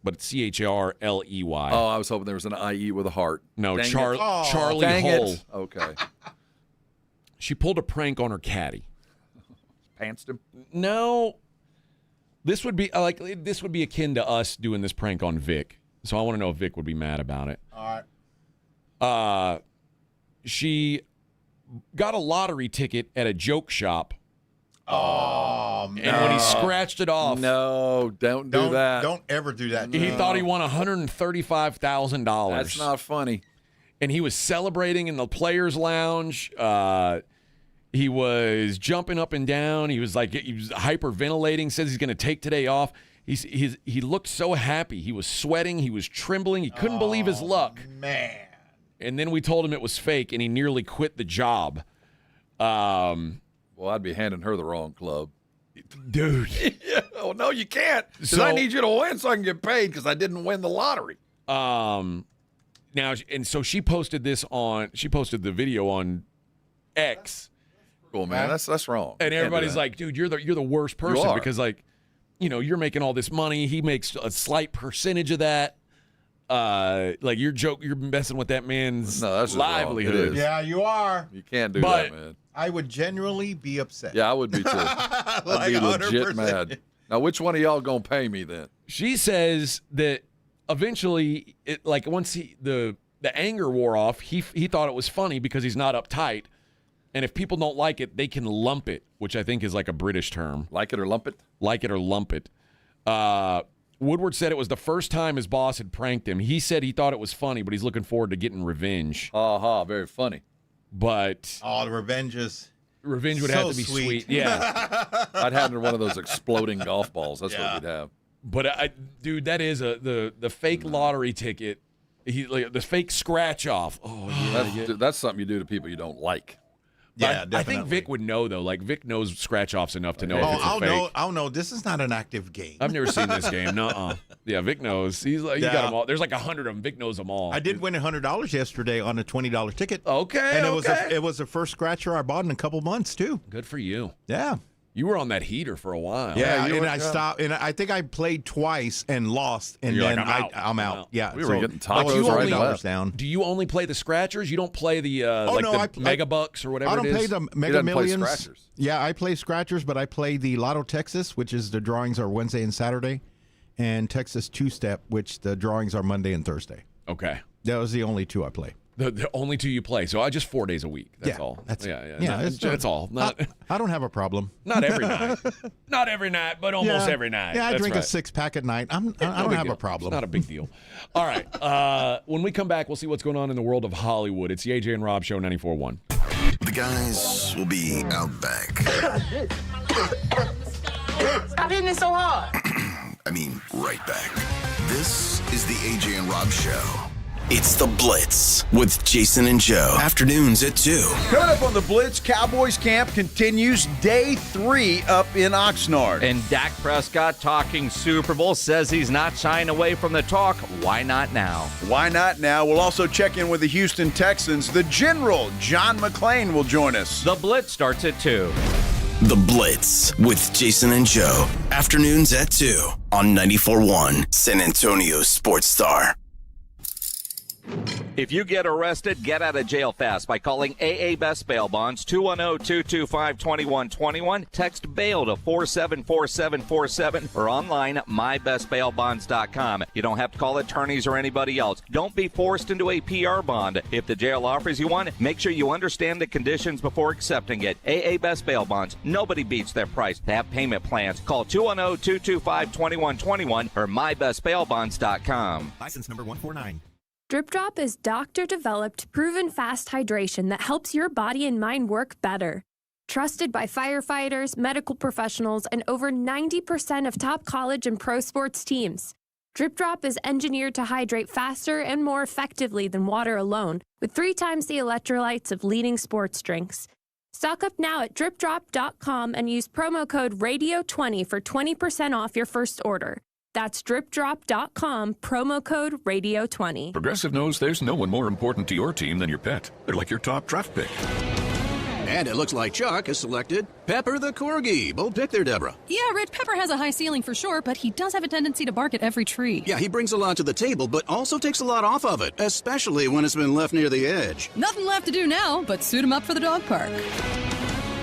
but it's Charley. Oh, I was hoping there was an IE with a heart. No, Dang Charlie Hull. Okay. She pulled a prank on her caddy. Pantsed him? No. This would be akin to us doing this prank on Vic. So I want to know if Vic would be mad about it. All right. She got a lottery ticket at a joke shop. Oh, man. And when he scratched it off. No, don't do that. Don't ever do that. He thought he won $135,000. That's not funny. And he was celebrating in the players' lounge. He was jumping up and down. He was hyperventilating, says he's going to take today off. He looked so happy. He was sweating. He was trembling. He couldn't believe his luck. Man. And then we told him it was fake, and he nearly quit the job. Well, I'd be handing her the wrong club. Dude. Yeah. Oh, no, you can't. Because I need you to win so I can get paid because I didn't win the lottery. Now, and so she posted the video on X. Cool, man. That's wrong. And everybody's like, dude, you're the worst person because, like, you know, you're making all this money. He makes a slight percentage of that. Like you're messing with that man's livelihood. Yeah, you are. You can't do that, man. I would genuinely be upset. Yeah, I would be too. I'd be legit mad. Now, which one of y'all gonna pay me then? She says that eventually, once they the anger wore off. He thought it was funny because he's not uptight. And if people don't like it, they can lump it, which I think is like a British term. Like it or lump it? Like it or lump it. Woodward said it was the first time his boss had pranked him. He said he thought it was funny, but he's looking forward to getting revenge. Very funny. But the revenge would have to be sweet. Yeah. I'd have one of those exploding golf balls. That's what we'd have. But dude, that is the fake lottery ticket. The fake scratch off. Oh yeah, that's something you do to people you don't like. Yeah, I think Vic would know though. Like Vic knows scratch offs enough to know if it's a fake. I'll know. This is not an active game. I've never seen this game. Nuh-uh. Yeah, Vic knows. He's like, you got them all. There's like 100 of them. Vic knows them all. I did win $100 yesterday on a $20 ticket. Okay, and it was the first scratcher I bought in a couple months too. Good for you. Yeah. You were on that heater for a while. Yeah, and I stopped, and I think I played twice and lost, and then like, I'm out. Yeah, we were getting tacos right left. Down. Do you only play the scratchers? You don't play the the Mega Bucks or whatever I don't it is? play the Mega Millions. Play scratchers. Yeah, I play scratchers, but I play the Lotto Texas, which is the drawings are Wednesday and Saturday, and Texas Two-Step, which the drawings are Monday and Thursday. Okay. That was the only two I play. The only two you play. So I just 4 days a week. That's all. That's all. I don't have a problem. Not every night. Not every night, but almost every night. Yeah, I That's drink right. a 6-pack at night. I don't have a problem. It's not a big deal. All right. When we come back, we'll see what's going on in the world of Hollywood. It's the AJ and Rob Show 94.1. The guys will be out back. Stop hitting it so hard. I mean, right back. This is the AJ and Rob Show. It's The Blitz with Jason and Joe. Afternoons at 2. Coming up on The Blitz, Cowboys camp continues day 3 up in Oxnard. And Dak Prescott talking Super Bowl says he's not shying away from the talk. Why not now? Why not now? We'll also check in with the Houston Texans. The General, John McClain, will join us. The Blitz starts at 2. The Blitz with Jason and Joe. Afternoons at 2 on 94.1 San Antonio Sports Star. If you get arrested, get out of jail fast by calling AA Best Bail Bonds, 210-225-2121. Text bail to 474747 or online at mybestbailbonds.com. You don't have to call attorneys or anybody else. Don't be forced into a PR bond. If the jail offers you one, make sure you understand the conditions before accepting it. AA Best Bail Bonds. Nobody beats their price. They have payment plans. Call 210-225-2121 or mybestbailbonds.com. License number 149. Drip Drop is doctor-developed, proven fast hydration that helps your body and mind work better. Trusted by firefighters, medical professionals, and over 90% of top college and pro sports teams. Drip Drop is engineered to hydrate faster and more effectively than water alone, with 3 times the electrolytes of leading sports drinks. Stock up now at dripdrop.com and use promo code RADIO20 for 20% off your first order. That's dripdrop.com, promo code RADIO20. Progressive knows there's no one more important to your team than your pet. They're like your top draft pick. And it looks like Chuck has selected Pepper the Corgi. Bold pick there, Deborah. Yeah, Rich, Pepper has a high ceiling for sure, but he does have a tendency to bark at every tree. Yeah, he brings a lot to the table, but also takes a lot off of it, especially when it's been left near the edge. Nothing left to do now but suit him up for the dog park.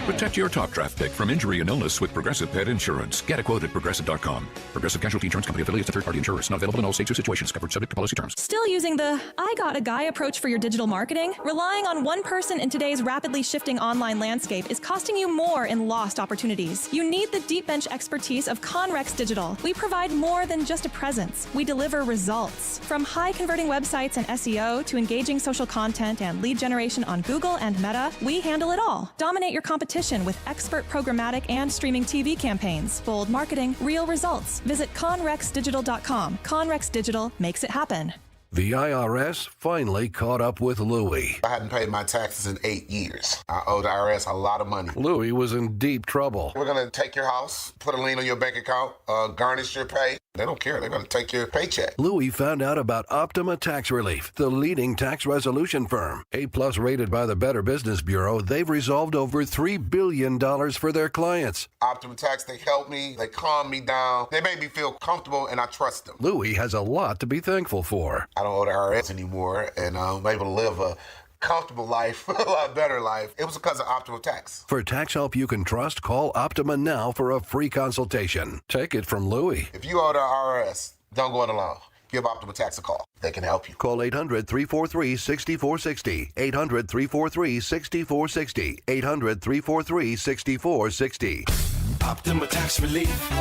Protect your top draft pick from injury and illness with Progressive Pet Insurance. Get a quote at Progressive.com. Progressive Casualty Insurance Company affiliates to third-party insurers. Not available in all states or situations. Covered subject to policy terms. Still using the I got a guy approach for your digital marketing? Relying on one person in today's rapidly shifting online landscape is costing you more in lost opportunities. You need the deep bench expertise of Conrex Digital. We provide more than just a presence. We deliver results. From high-converting websites and SEO to engaging social content and lead generation on Google and Meta, we handle it all. Dominate your competition with expert programmatic and streaming TV campaigns. Bold marketing, real results. Visit conrexdigital.com. Conrex Digital makes it happen. The IRS finally caught up with Louie. I hadn't paid my taxes in 8 years. I owe the IRS a lot of money. Louie was in deep trouble. We're going to take your house, put a lien on your bank account, garnish your pay. They don't care. They're going to take your paycheck. Louie found out about Optima Tax Relief, the leading tax resolution firm. A-plus rated by the Better Business Bureau, they've resolved over $3 billion for their clients. Optima Tax, they help me. They calm me down. They make me feel comfortable, and I trust them. Louie has a lot to be thankful for. I don't owe the IRS anymore, and I'm able to live a comfortable life, a lot better life. It was because of Optima Tax. For tax help you can trust, call Optima now for a free consultation. Take it from Louie. If you owe the IRS, don't go it alone. give Optima Tax a call. They can help you. Call 800-343-6460. 800-343-6460. 800-343-6460. Optima Tax Relief.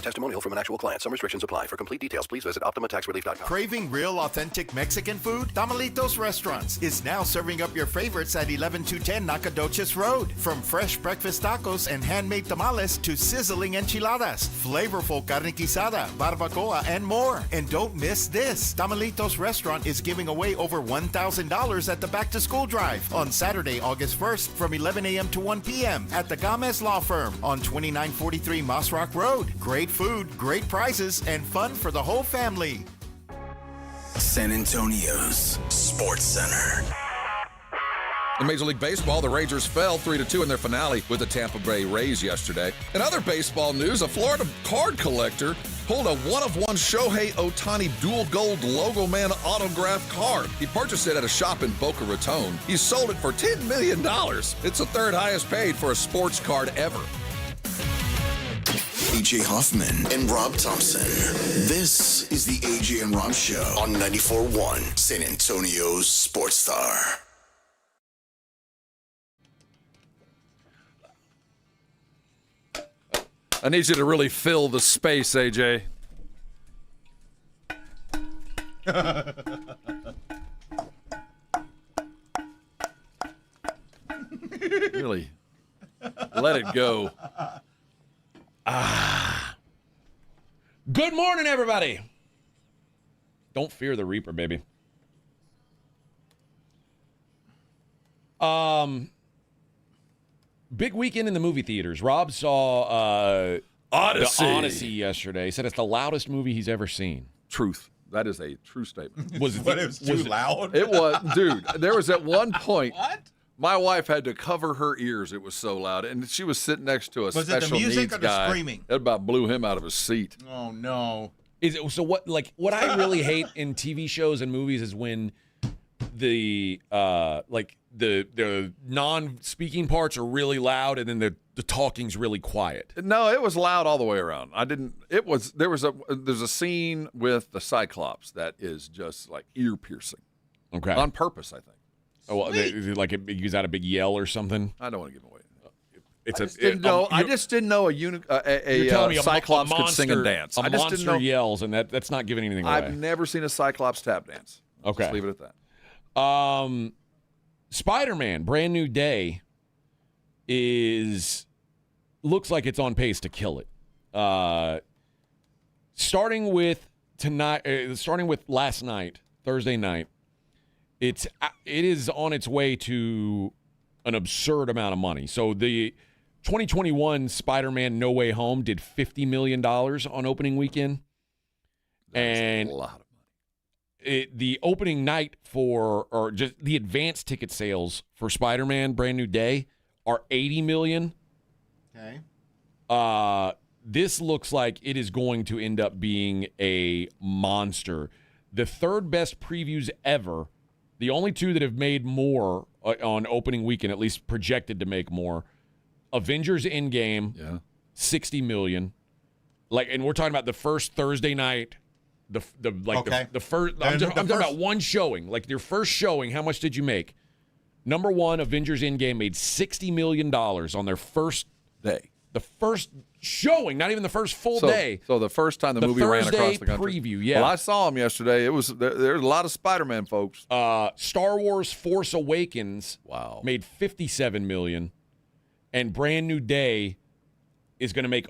Testimonial from an actual client. Some restrictions apply. For complete details, please visit OptimaTaxRelief.com. Craving real, authentic Mexican food? Tamalitos Restaurants is now serving up your favorites at 11210 Nacogdoches Road. From fresh breakfast tacos and handmade tamales to sizzling enchiladas, flavorful carne guisada, barbacoa, and more. And don't miss this. Tamalitos Restaurant is giving away over $1,000 at the Back to School Drive on Saturday, August 1st from 11 a.m. to 1 p.m. at the Gomez Law Firm on 2943 Moss Rock Road. Great food, great prizes, and fun for the whole family. San Antonio's Sports Center. In Major League Baseball, the Rangers fell 3-2 in their finale with the Tampa Bay Rays yesterday. In other baseball news, a Florida card collector pulled a one-of-one Shohei Ohtani dual gold Logo Man autograph card. He purchased it at a shop in Boca Raton. He sold it for $10 million. It's the third highest paid for a sports card ever. AJ Hoffman and Rob Thompson. This is the AJ and Rob Show on 94.1 San Antonio's Sports Star. I need you to really fill the space, AJ. Really, let it go. Good morning, everybody. Don't fear the Reaper, baby. Big weekend in the movie theaters. Rob saw Odyssey. The Odyssey yesterday. He said it's the loudest movie he's ever seen. Truth. That is a true statement. Was it, But it was too loud? It was, dude. There was at one point. What? My wife had to cover her ears. It was so loud, and she was sitting next to a Was it special the music needs or the guy. screaming? It about blew him out of his seat. Oh, no. Is it so? What I really hate in TV shows and movies is when the non-speaking parts are really loud and then the talking's really quiet. No, it was loud all the way around. There's a scene with the Cyclops that is just like ear piercing. Okay. On purpose, I think. Oh, well, like it gives out a big yell or something. I don't want to give away. I just didn't know a Cyclops could sing and dance. I just didn't know yells, and that's not giving anything away. I've never seen a Cyclops tap dance. Okay, just leave it at that. Spider-Man: Brand New Day looks like it's on pace to kill it. Starting with last night, Thursday night. It is on its way to an absurd amount of money. So the 2021 Spider-Man No Way Home did $50 million on opening weekend. That's a lot of money. The opening night or just the advanced ticket sales for Spider-Man Brand New Day are $80 million. Okay. This looks like it is going to end up being a monster. The third best previews ever. The only two that have made more on opening weekend, at least projected to make more, Avengers Endgame, $60 million. And we're talking about the first Thursday night. The first. I'm talking about one showing. Like your first showing, how much did you make? Number one, Avengers Endgame made $60 million on their first day. The first showing, not even the first full day. So the first time the movie ran across the country. Preview, yeah. Well, I saw him yesterday. There's a lot of Spider-Man folks. Star Wars Force Awakens made $57 million, and Brand New Day is going to make.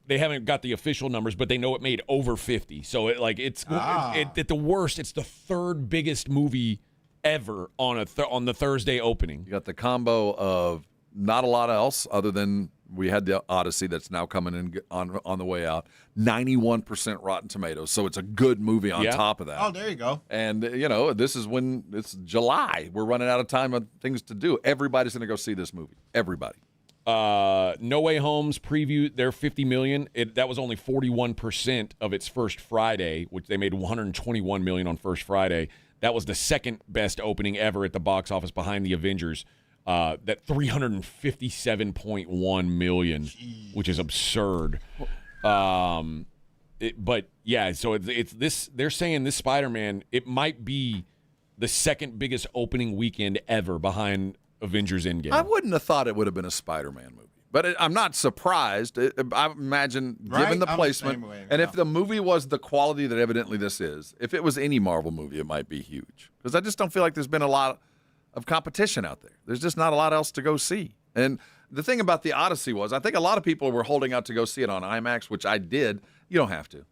They haven't got the official numbers, but they know it made over 50. So at the worst, it's the third biggest movie ever on the Thursday opening. You got the combo of not a lot else other than. We had the Odyssey that's now coming in on the way out. 91% Rotten Tomatoes, so it's a good movie on top of that. Oh, there you go. And, this is when it's July. We're running out of time of things to do. Everybody's going to go see this movie. Everybody. No Way Home's preview, they're $50 million. That was only 41% of its first Friday, which they made $121 million on first Friday. That was the second best opening ever at the box office behind the Avengers. That $357.1 million, which is absurd. But yeah, so it's this. They're saying this Spider-Man, it might be the second biggest opening weekend ever behind Avengers Endgame. I wouldn't have thought it would have been a Spider-Man movie. But I'm not surprised. I imagine, given the placement, and if the movie was the quality that evidently this is, if it was any Marvel movie, it might be huge. Because I just don't feel like there's been a lot of competition out there. There's just not a lot else to go see. And the thing about the Odyssey was, I think a lot of people were holding out to go see it on IMAX, which I did. You don't have to.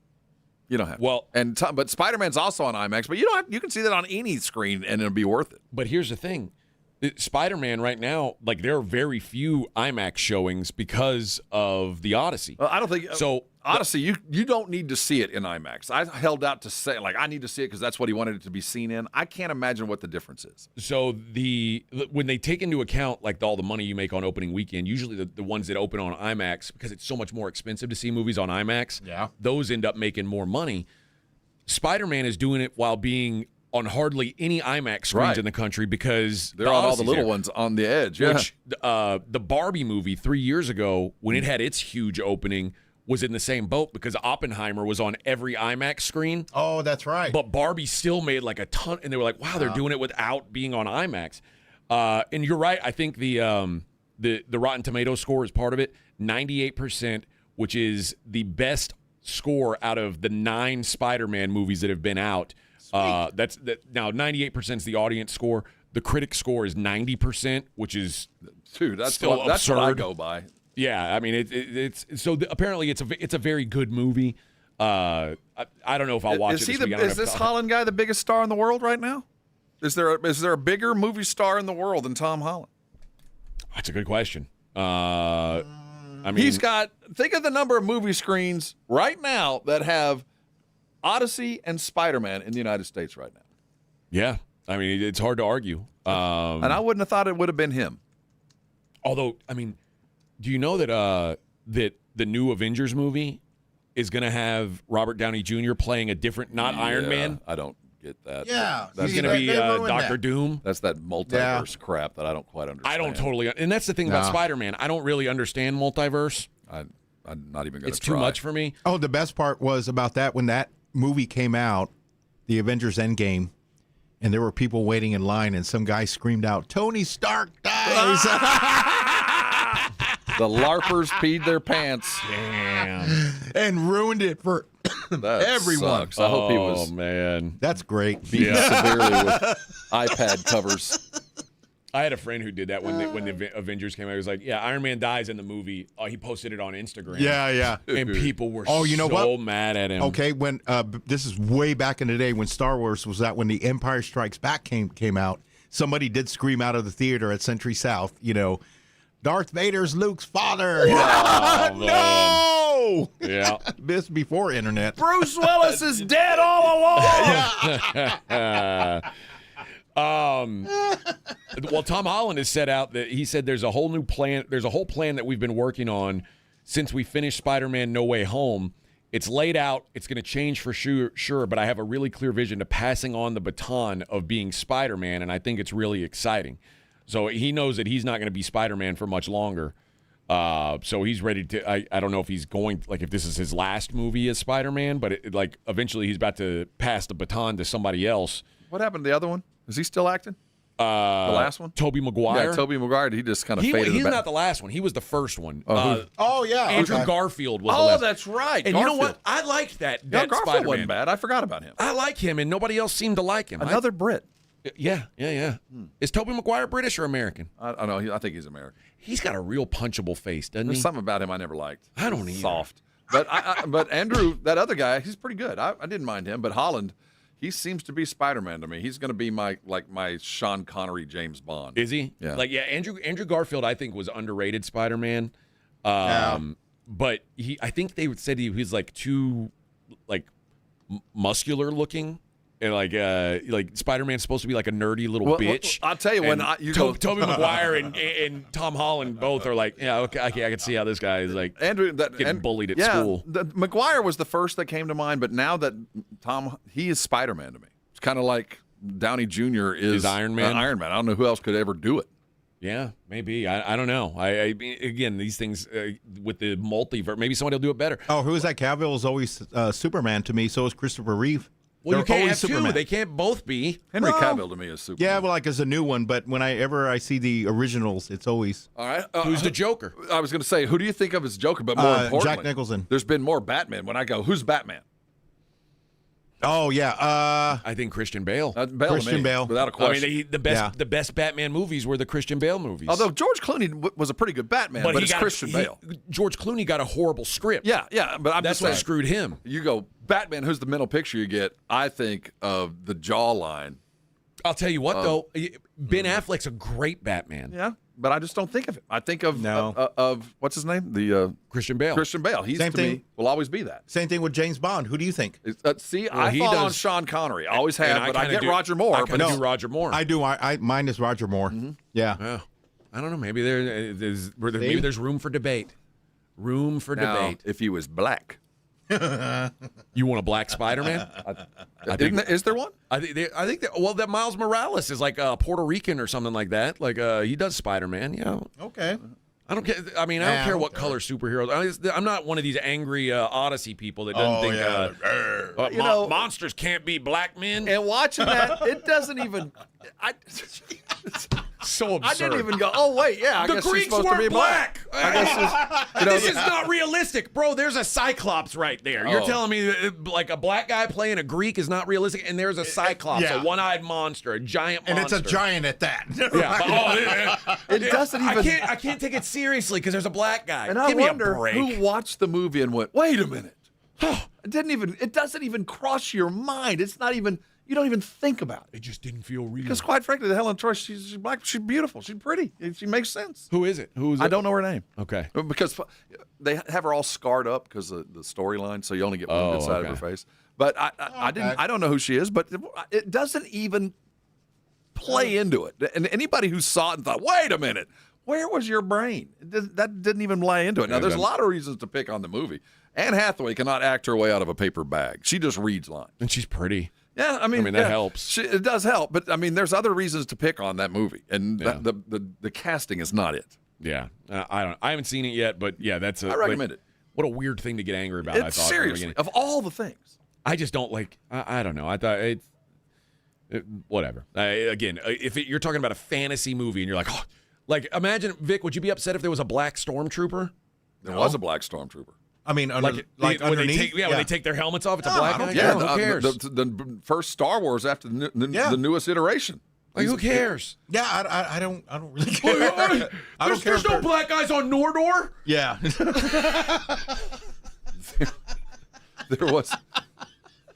You don't have to. Well, but Spider-Man's also on IMAX, but you can see that on any screen and it'll be worth it. But here's the thing. Spider-Man right now, like there are very few IMAX showings because of the Odyssey. Well, I don't think so. Odyssey, you don't need to see it in IMAX. I held out to say I need to see it because that's what he wanted it to be seen in. I can't imagine what the difference is. So when they take into account like all the money you make on opening weekend, usually the ones that open on IMAX, because it's so much more expensive to see movies on IMAX, those end up making more money. Spider-Man is doing it while being on hardly any IMAX screens in the country because they're on all the little ones on the edge. Yeah. Which the Barbie movie 3 years ago, when it had its huge opening, was in the same boat because Oppenheimer was on every IMAX screen. Oh, that's right. But Barbie still made like a ton, and they were like, "Wow, they're doing it without being on IMAX." And you're right. I think the Rotten Tomatoes score is part of it. 98%, which is the best score out of the 9 Spider-Man movies that have been out. Now 98% is the audience score. The critic score is 90%, which is that's still what absurd. I go by. Yeah, I mean it's so apparently it's a very good movie. I don't know if I'll watch it. Is this Holland guy the biggest star in the world right now? Is there a bigger movie star in the world than Tom Holland? That's a good question. I mean, he's got. Think of the number of movie screens right now that have Odyssey and Spider-Man in the United States right now. Yeah, I mean it's hard to argue. And I wouldn't have thought it would have been him. Although, I mean, do you know that that the new Avengers movie is going to have Robert Downey Jr. playing a different, not Iron Man? I don't get that. Yeah, he's going to be Dr. Doom. That's that multiverse crap that I don't quite understand. I don't totally, and that's the thing about Spider-Man. I don't really understand multiverse. I'm not even going to. It's too much for me. Oh, the best part was about that when that movie came out, the Avengers Endgame, and there were people waiting in line, and some guy screamed out, "Tony Stark dies!" The LARPers peed their pants. Damn. And ruined it for everyone. Sucks. I hope he was. Oh, man. That's great. Beaten severely with iPad covers. I had a friend who did that when the Avengers came out. He was like, yeah, Iron Man dies in the movie. He posted it on Instagram. Yeah. And people were so mad at him. Okay, when this is way back in the day when Star Wars was out, when The Empire Strikes Back came out, somebody did scream out of the theater at Century South, Darth Vader's Luke's father. Oh, no! Yeah. This before internet. Bruce Willis is dead all along. Well, Tom Holland has set out that he said there's a whole new plan. There's a whole plan that we've been working on since we finished Spider-Man No Way Home. It's laid out. It's going to change for sure, but I have a really clear vision to passing on the baton of being Spider-Man, and I think it's really exciting. So he knows that he's not going to be Spider-Man for much longer. So he's ready to. I don't know if he's going, like, if this is his last movie as Spider-Man, but eventually he's about to pass the baton to somebody else. What happened to the other one? Is he still acting? The last one? Tobey Maguire. Yeah, Tobey Maguire. He just kind of faded. He's not the last one. He was the first one. Andrew Garfield was the last. That's right. And Garfield. You know what? I liked that. Yeah, Garfield Spider-Man wasn't bad. I forgot about him. I like him, and nobody else seemed to like him. Another Brit. Yeah. Is Tobey Maguire British or American? I don't know. I think he's American. He's got a real punchable face, doesn't There's he? something about him I never liked. I don't either. Soft. But but Andrew, that other guy, he's pretty good. I didn't mind him. But Holland, he seems to be Spider-Man to me. He's going to be my Sean Connery James Bond. Is he? Yeah. Andrew Garfield, I think, was underrated Spider-Man. But I think they said he was too muscular looking. And Spider-Man's supposed to be like a nerdy little bitch. I'll tell you, Tobey Maguire and Tom Holland both are like, yeah, okay, I can see how this guy is getting bullied at school. Maguire was the first that came to mind, but now that he is Spider-Man to me. It's kind of like Downey Jr. is Iron Man. Iron Man. I don't know who else could ever do it. Yeah, maybe. I don't know. I mean, again, these things with the multiverse, maybe somebody will do it better. Oh, who is that? Cavill is always Superman to me. So is Christopher Reeve. Well, you They're can't always have Superman. two. They can't both be. Henry Cavill to me is Superman. Yeah, well, like as a new one, but whenever I see the originals, it's always. All right. Who's the Joker? I was going to say, who do you think of as Joker? But more importantly, Jack Nicholson. There's been more Batman. When I go, who's Batman? Oh yeah, I think Christian Bale. Bale Christian to me, Bale. without a question. I mean, the best Batman movies were the Christian Bale movies. Although George Clooney was a pretty good Batman, but it's Christian Bale. George Clooney got a horrible script. Yeah, but I'm that's just what saying, screwed him. You go Batman. Who's the mental picture you get? I think of the jawline. I'll tell you what, though, Ben Affleck's a great Batman. Yeah, but I just don't think of him. I think of of what's his name? The Christian Bale. Christian Bale. He's Same to thing. me will always be that. Same thing with James Bond. Who do you think? See, Well, I he thought on does- Sean Connery. I always have, but I get do- Roger Moore. I but kind of do Roger Moore. I do. Mine is Roger Moore. Yeah. Yeah. I don't know. Maybe there's room for debate. Room for debate. If he was black, You want a black Spider-Man? Is there one? I think that Miles Morales is like Puerto Rican or something like that. Like he does Spider-Man. Yeah. Okay. I don't care. I mean, I don't care what color superheroes. I'm not one of these angry Odyssey people that doesn't think monsters can't be black men. And watching that, it doesn't even. So absurd. I didn't even go. Oh wait, yeah. I The guess Greeks she's supposed weren't to be black. I guess this is not realistic, bro. There's a Cyclops right there. You're telling me that, like a black guy playing a Greek is not realistic, and there's a Cyclops, a one-eyed monster, a giant monster, And it's a giant at that. Yeah, but, it doesn't even. I can't take it seriously because there's a black guy. And I Give me a wonder break. who watched the movie and went, "Wait a minute." It doesn't even cross your mind. It's not even. You don't even think about it. It just didn't feel real. Because quite frankly, the Helen Troy, she's black. She's beautiful. She's pretty. She makes sense. Who is it? Who is it? I don't know her name. Okay. Because they have her all scarred up because of the storyline, so you only get one good side of her face. But I don't know who she is. But it doesn't even play into it. And anybody who saw it and thought, "Wait a minute, where was your brain?" That didn't even lay into it. Now, there's a lot of reasons to pick on the movie. Anne Hathaway cannot act her way out of a paper bag. She just reads lines. And she's pretty. Yeah, I mean that helps. It does help, but I mean, there's other reasons to pick on that movie, and the casting is not it. Yeah, I haven't seen it yet, but yeah, I recommend it. What a weird thing to get angry about. I thought seriously, of all the things, I just don't like. I don't know. I thought whatever. Again, if you're talking about a fantasy movie and you're like, oh, like imagine Vic, would you be upset if there was a black stormtrooper? There was a black stormtrooper. I mean, when underneath? they take their helmets off, it's a black guy. Yeah, who cares? The first Star Wars after the newest iteration. Like, who cares? Yeah, I don't really care. There's no black guys on Nordor. Yeah. There was.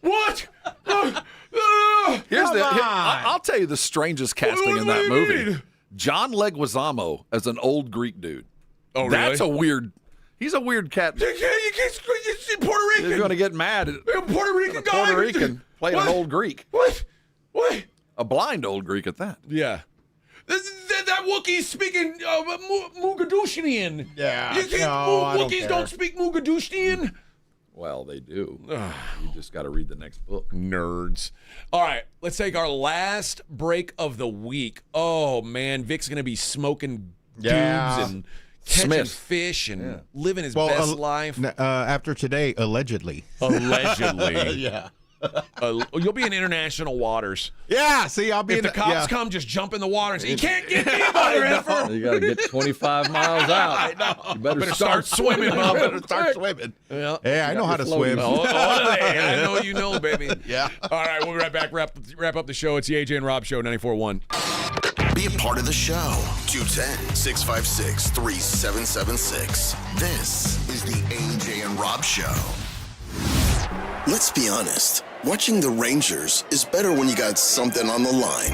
What? I'll tell you the strangest casting in that movie. John Leguizamo as an old Greek dude. Oh, really? That's a weird. He's a weird cat. You Puerto Rican. You're going to get mad at Puerto Rican guy. Puerto Rican playing an old Greek. What? A blind old Greek at that. Yeah. That Wookiee's speaking Mogadushian. Yeah. Wookiees don't speak Mogadushian. Well, they do. You just got to read the next book. Nerds. All right, let's take our last break of the week. Oh, man, Vic's going to be smoking dubs and catching fish and living his best life. After today, allegedly. Allegedly. Yeah. You'll be in international waters. Yeah, see, I'll be if the cops come, just jump in the water and say, "You can't get me, mother effer." You got to get 25 miles out. I know. You better start swimming, Bob. Better start swimming. Yeah. Hey, I know how to swim. I know you know, baby. Yeah. All right, we'll be right back. Wrap up the show. It's the AJ and Rob Show, 94.1. Be a part of the show. 210-656-3776. This is the AJ and Rob Show. Let's be honest. Watching the Rangers is better when you got something on the line.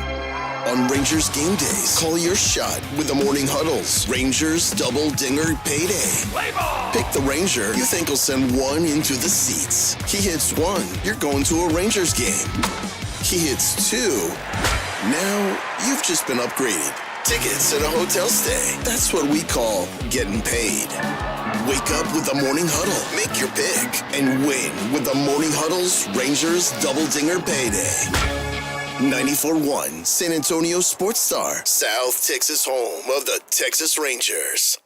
On Rangers game days, call your shot with the morning huddles. Rangers Double Dinger Payday. Pick the Ranger you think will send one into the seats. He hits one, you're going to a Rangers game. He hits two. Now you've just been upgraded. Tickets and a hotel stay. That's what we call getting paid. Wake up with the Morning Huddle. Make your pick and win with the Morning Huddle's Rangers Double Dinger Payday. 94.1 San Antonio Sports Star, South Texas home of the Texas Rangers.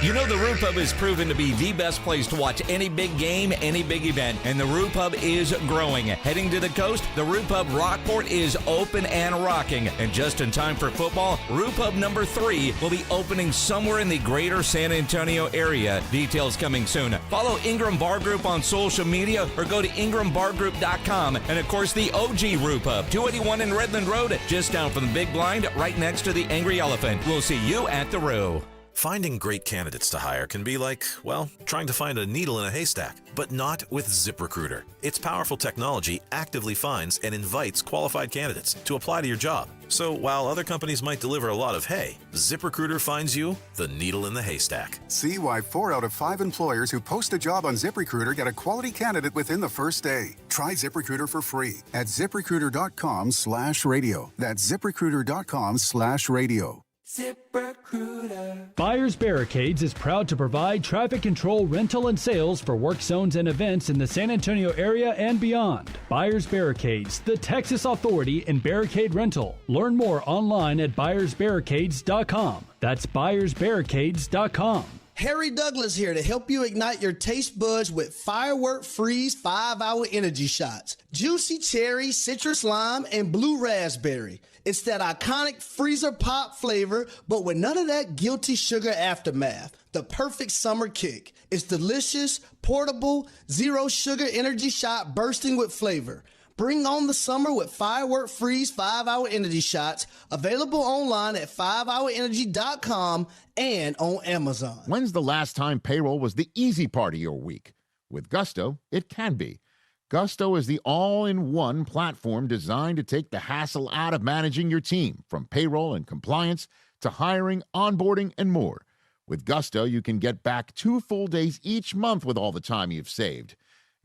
You know, the Roo Pub has proven to be the best place to watch any big game, any big event, and the Roo Pub is growing. Heading to the coast, the Roo Pub Rockport is open and rocking. And just in time for football, Roo Pub number 3 will be opening somewhere in the greater San Antonio area. Details coming soon. Follow Ingram Bar Group on social media or go to ingrambargroup.com. And of course, the OG Roo Pub, 281 in Redland Road, just down from the Big Blind, right next to the Angry Elephant. We'll see you at the Roo. Finding great candidates to hire can be like, well, trying to find a needle in a haystack, but not with ZipRecruiter. Its powerful technology actively finds and invites qualified candidates to apply to your job. So while other companies might deliver a lot of hay, ZipRecruiter finds you the needle in the haystack. See why 4 out of 5 employers who post a job on ZipRecruiter get a quality candidate within the first day. Try ZipRecruiter for free at ZipRecruiter.com/radio. That's ZipRecruiter.com/radio. ZipRecruiter. Buyers Barricades is proud to provide traffic control, rental, and sales for work zones and events in the San Antonio area and beyond. Buyers Barricades, the Texas authority in barricade rental. Learn more online at buyersbarricades.com. That's buyersbarricades.com. Harry Douglas here to help you ignite your taste buds with Firework Freeze 5-hour energy shots. Juicy cherry, citrus lime, and blue raspberry. It's that iconic freezer pop flavor, but with none of that guilty sugar aftermath. The perfect summer kick. It's delicious, portable, zero sugar energy shot bursting with flavor. Bring on the summer with Firework Freeze 5-hour energy shots, available online at 5hourenergy.com and on Amazon. When's the last time payroll was the easy part of your week? With Gusto, it can be. Gusto is the all-in-one platform designed to take the hassle out of managing your team, from payroll and compliance to hiring, onboarding, and more. With Gusto, you can get back 2 full days each month with all the time you've saved.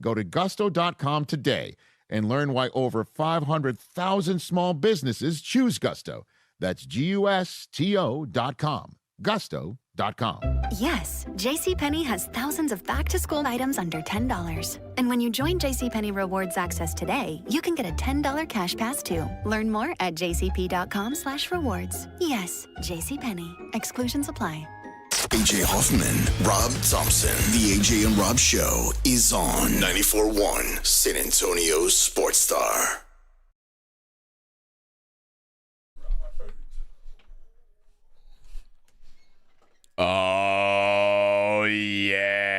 Go to gusto.com today and learn why over 500,000 small businesses choose Gusto. That's GUSTO.com. Gusto.com. Yes, JCPenney has thousands of back-to-school items under $10. And when you join JCPenney Rewards Access today, you can get a $10 cash pass too. Learn more at jcp.com/rewards. Yes, JCPenney. Exclusions apply. AJ Hoffman, Rob Thompson. The AJ and Rob Show is on 94.1 San Antonio Sports Star. Oh, yeah.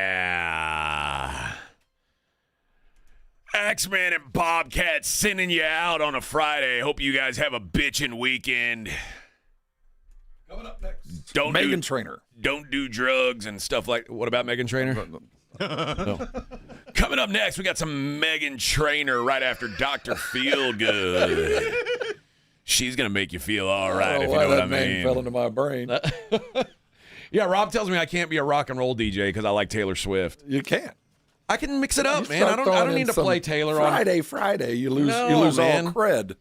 X-Man and Bobcat sending you out on a Friday. Hope you guys have a bitchin' weekend. Coming up next, Meghan Trainor. Don't do drugs and stuff like. What about Meghan Trainor? No. Coming up next, we got some Meghan Trainor right after Dr. Feelgood. She's gonna make you feel all right, if you know what I mean. Fell into my brain. Yeah, Rob tells me I can't be a rock and roll DJ because I like Taylor Swift. You can't. I can mix it up, man. I don't need to play Taylor Friday. You lose all cred.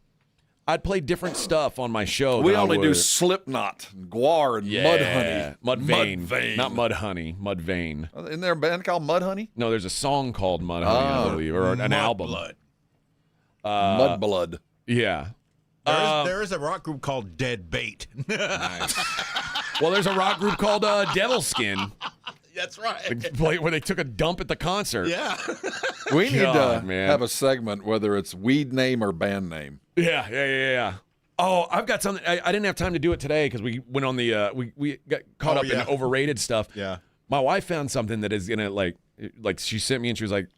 I'd play different stuff on my show. We only do Slipknot, and Guar, and Mudhoney. Mudvayne. Not Mudhoney, Mudvayne. Isn't there a band called Mudhoney? No, there's a song called Mudhoney, I believe, or an album. Mudblood. Yeah. There is a rock group called Dead Bait. Nice. Well, there's a rock group called Devil Skin. That's right. Where they took a dump at the concert. Yeah. We need to have a segment, whether it's weed name or band name. Yeah. Oh, I've got something. I didn't have time to do it today because we went on the we got caught up in overrated stuff. Yeah. My wife found something that is gonna like she sent me and she was like,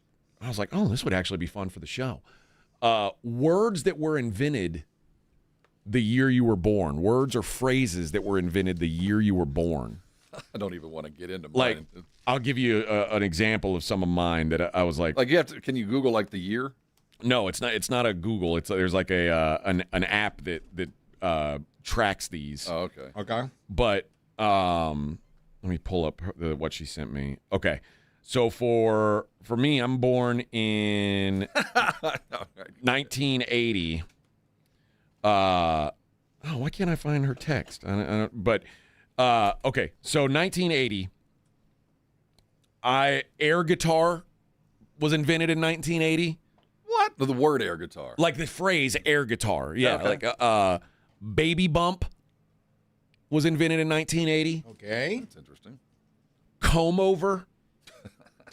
I was like, oh, this would actually be fun for the show. Words that were invented the year you were born. Words or phrases that were invented the year you were born. I don't even want to get into mine. Like, I'll give you an example of some of mine that I was like. Like you have to. Can you Google like the year? No, it's not. It's not a Google. There's like an app that tracks these. Oh, okay. Okay. But let me pull up what she sent me. Okay. So for me, I'm born in 1980. Why can't I find her text? Okay, so 1980. Air guitar was invented in 1980. What? The word air guitar. Like the phrase air guitar. Yeah. Okay. Like baby bump was invented in 1980. Okay. That's interesting. Comb over.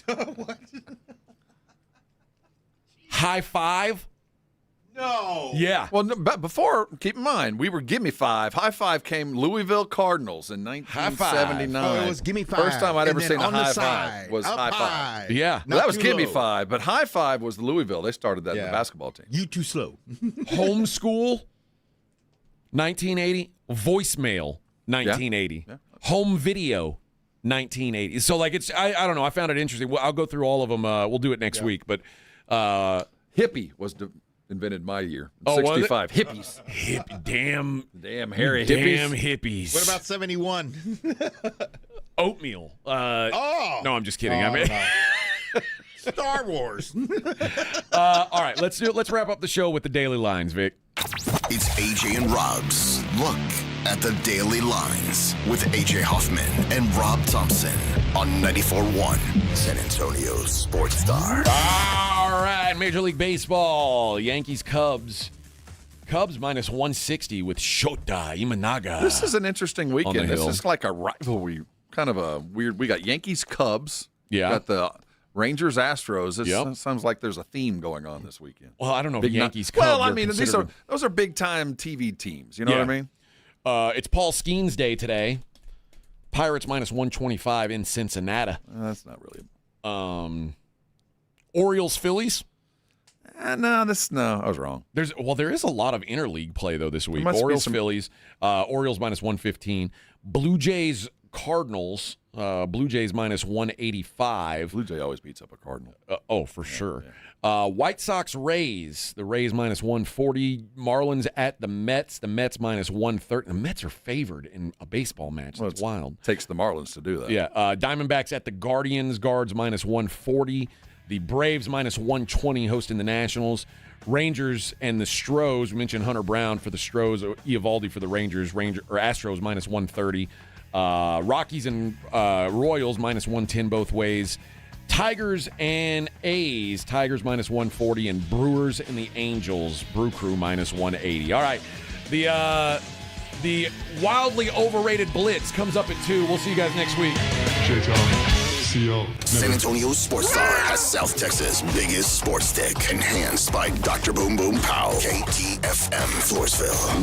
What? High five. No. Yeah. Well, no, but before, keep in mind, we were Gimme Five. High Five came Louisville Cardinals in 1979. Oh, it was Gimme Five. First time I'd And ever then seen a on the high side, five was up High high. Five. Yeah. Well, that was too Gimme low. Five, but High Five was Louisville. They started that in the basketball team. You too slow. Homeschool. 1980. Voicemail. 1980. Yeah. Home video. 1980. So like it's I don't know. I found it interesting. I'll go through all of them. We'll do it next week. But hippie was invented my year. Oh, was it? 65. Hippies. Damn hairy hippies. Damn hippies. What about 71? Oatmeal? No, I'm just kidding. Oh, I mean, no. Star Wars. all right, let's wrap up the show with the daily lines, Vic. It's AJ and Rob's Look at the Daily Lines with AJ Hoffman and Rob Thompson on 94.1 San Antonio's Sports Star. All right, Major League Baseball, Yankees, Cubs. Cubs minus 160 with Shota Imanaga. This is an interesting weekend. This hill. is like a rivalry, kind of a weird. We got Yankees, Cubs. Yeah. Got the Rangers, Astros. It sounds like there's a theme going on this weekend. Well, I don't know if Big Yankees, Well, Cubs I are mean, considered- those are big time TV teams. You know what I mean? It's Paul Skeens Day today. Pirates minus 125 in Cincinnati. That's not really. Orioles, Phillies. No, I was wrong. There is a lot of interleague play though this week. must be Orioles, some- Phillies. Orioles minus 115. Blue Jays, Cardinals. Blue Jays minus 185. Blue Jay always beats up a Cardinal. For sure. White Sox, Rays. The Rays minus 140. Marlins at the Mets. The Mets minus 130. The Mets are favored in a baseball match. That's wild. Takes the Marlins to do that. Yeah. Diamondbacks at the Guardians. Guards minus 140. The Braves minus 120 hosting the Nationals. Rangers and the Stros. We mentioned Hunter Brown for the Stros. Eovaldi for the Rangers. Astros minus 130. Rockies and Royals minus 110 both ways. Tigers and A's. Tigers minus 140. And Brewers and the Angels. Brew Crew minus 180. All right. The wildly overrated Blitz comes up at 2. We'll see you guys next week. San Antonio's Sports Star has South Texas' biggest sports stick, enhanced by Dr. Boom Boom Pow. KTFM Floresville.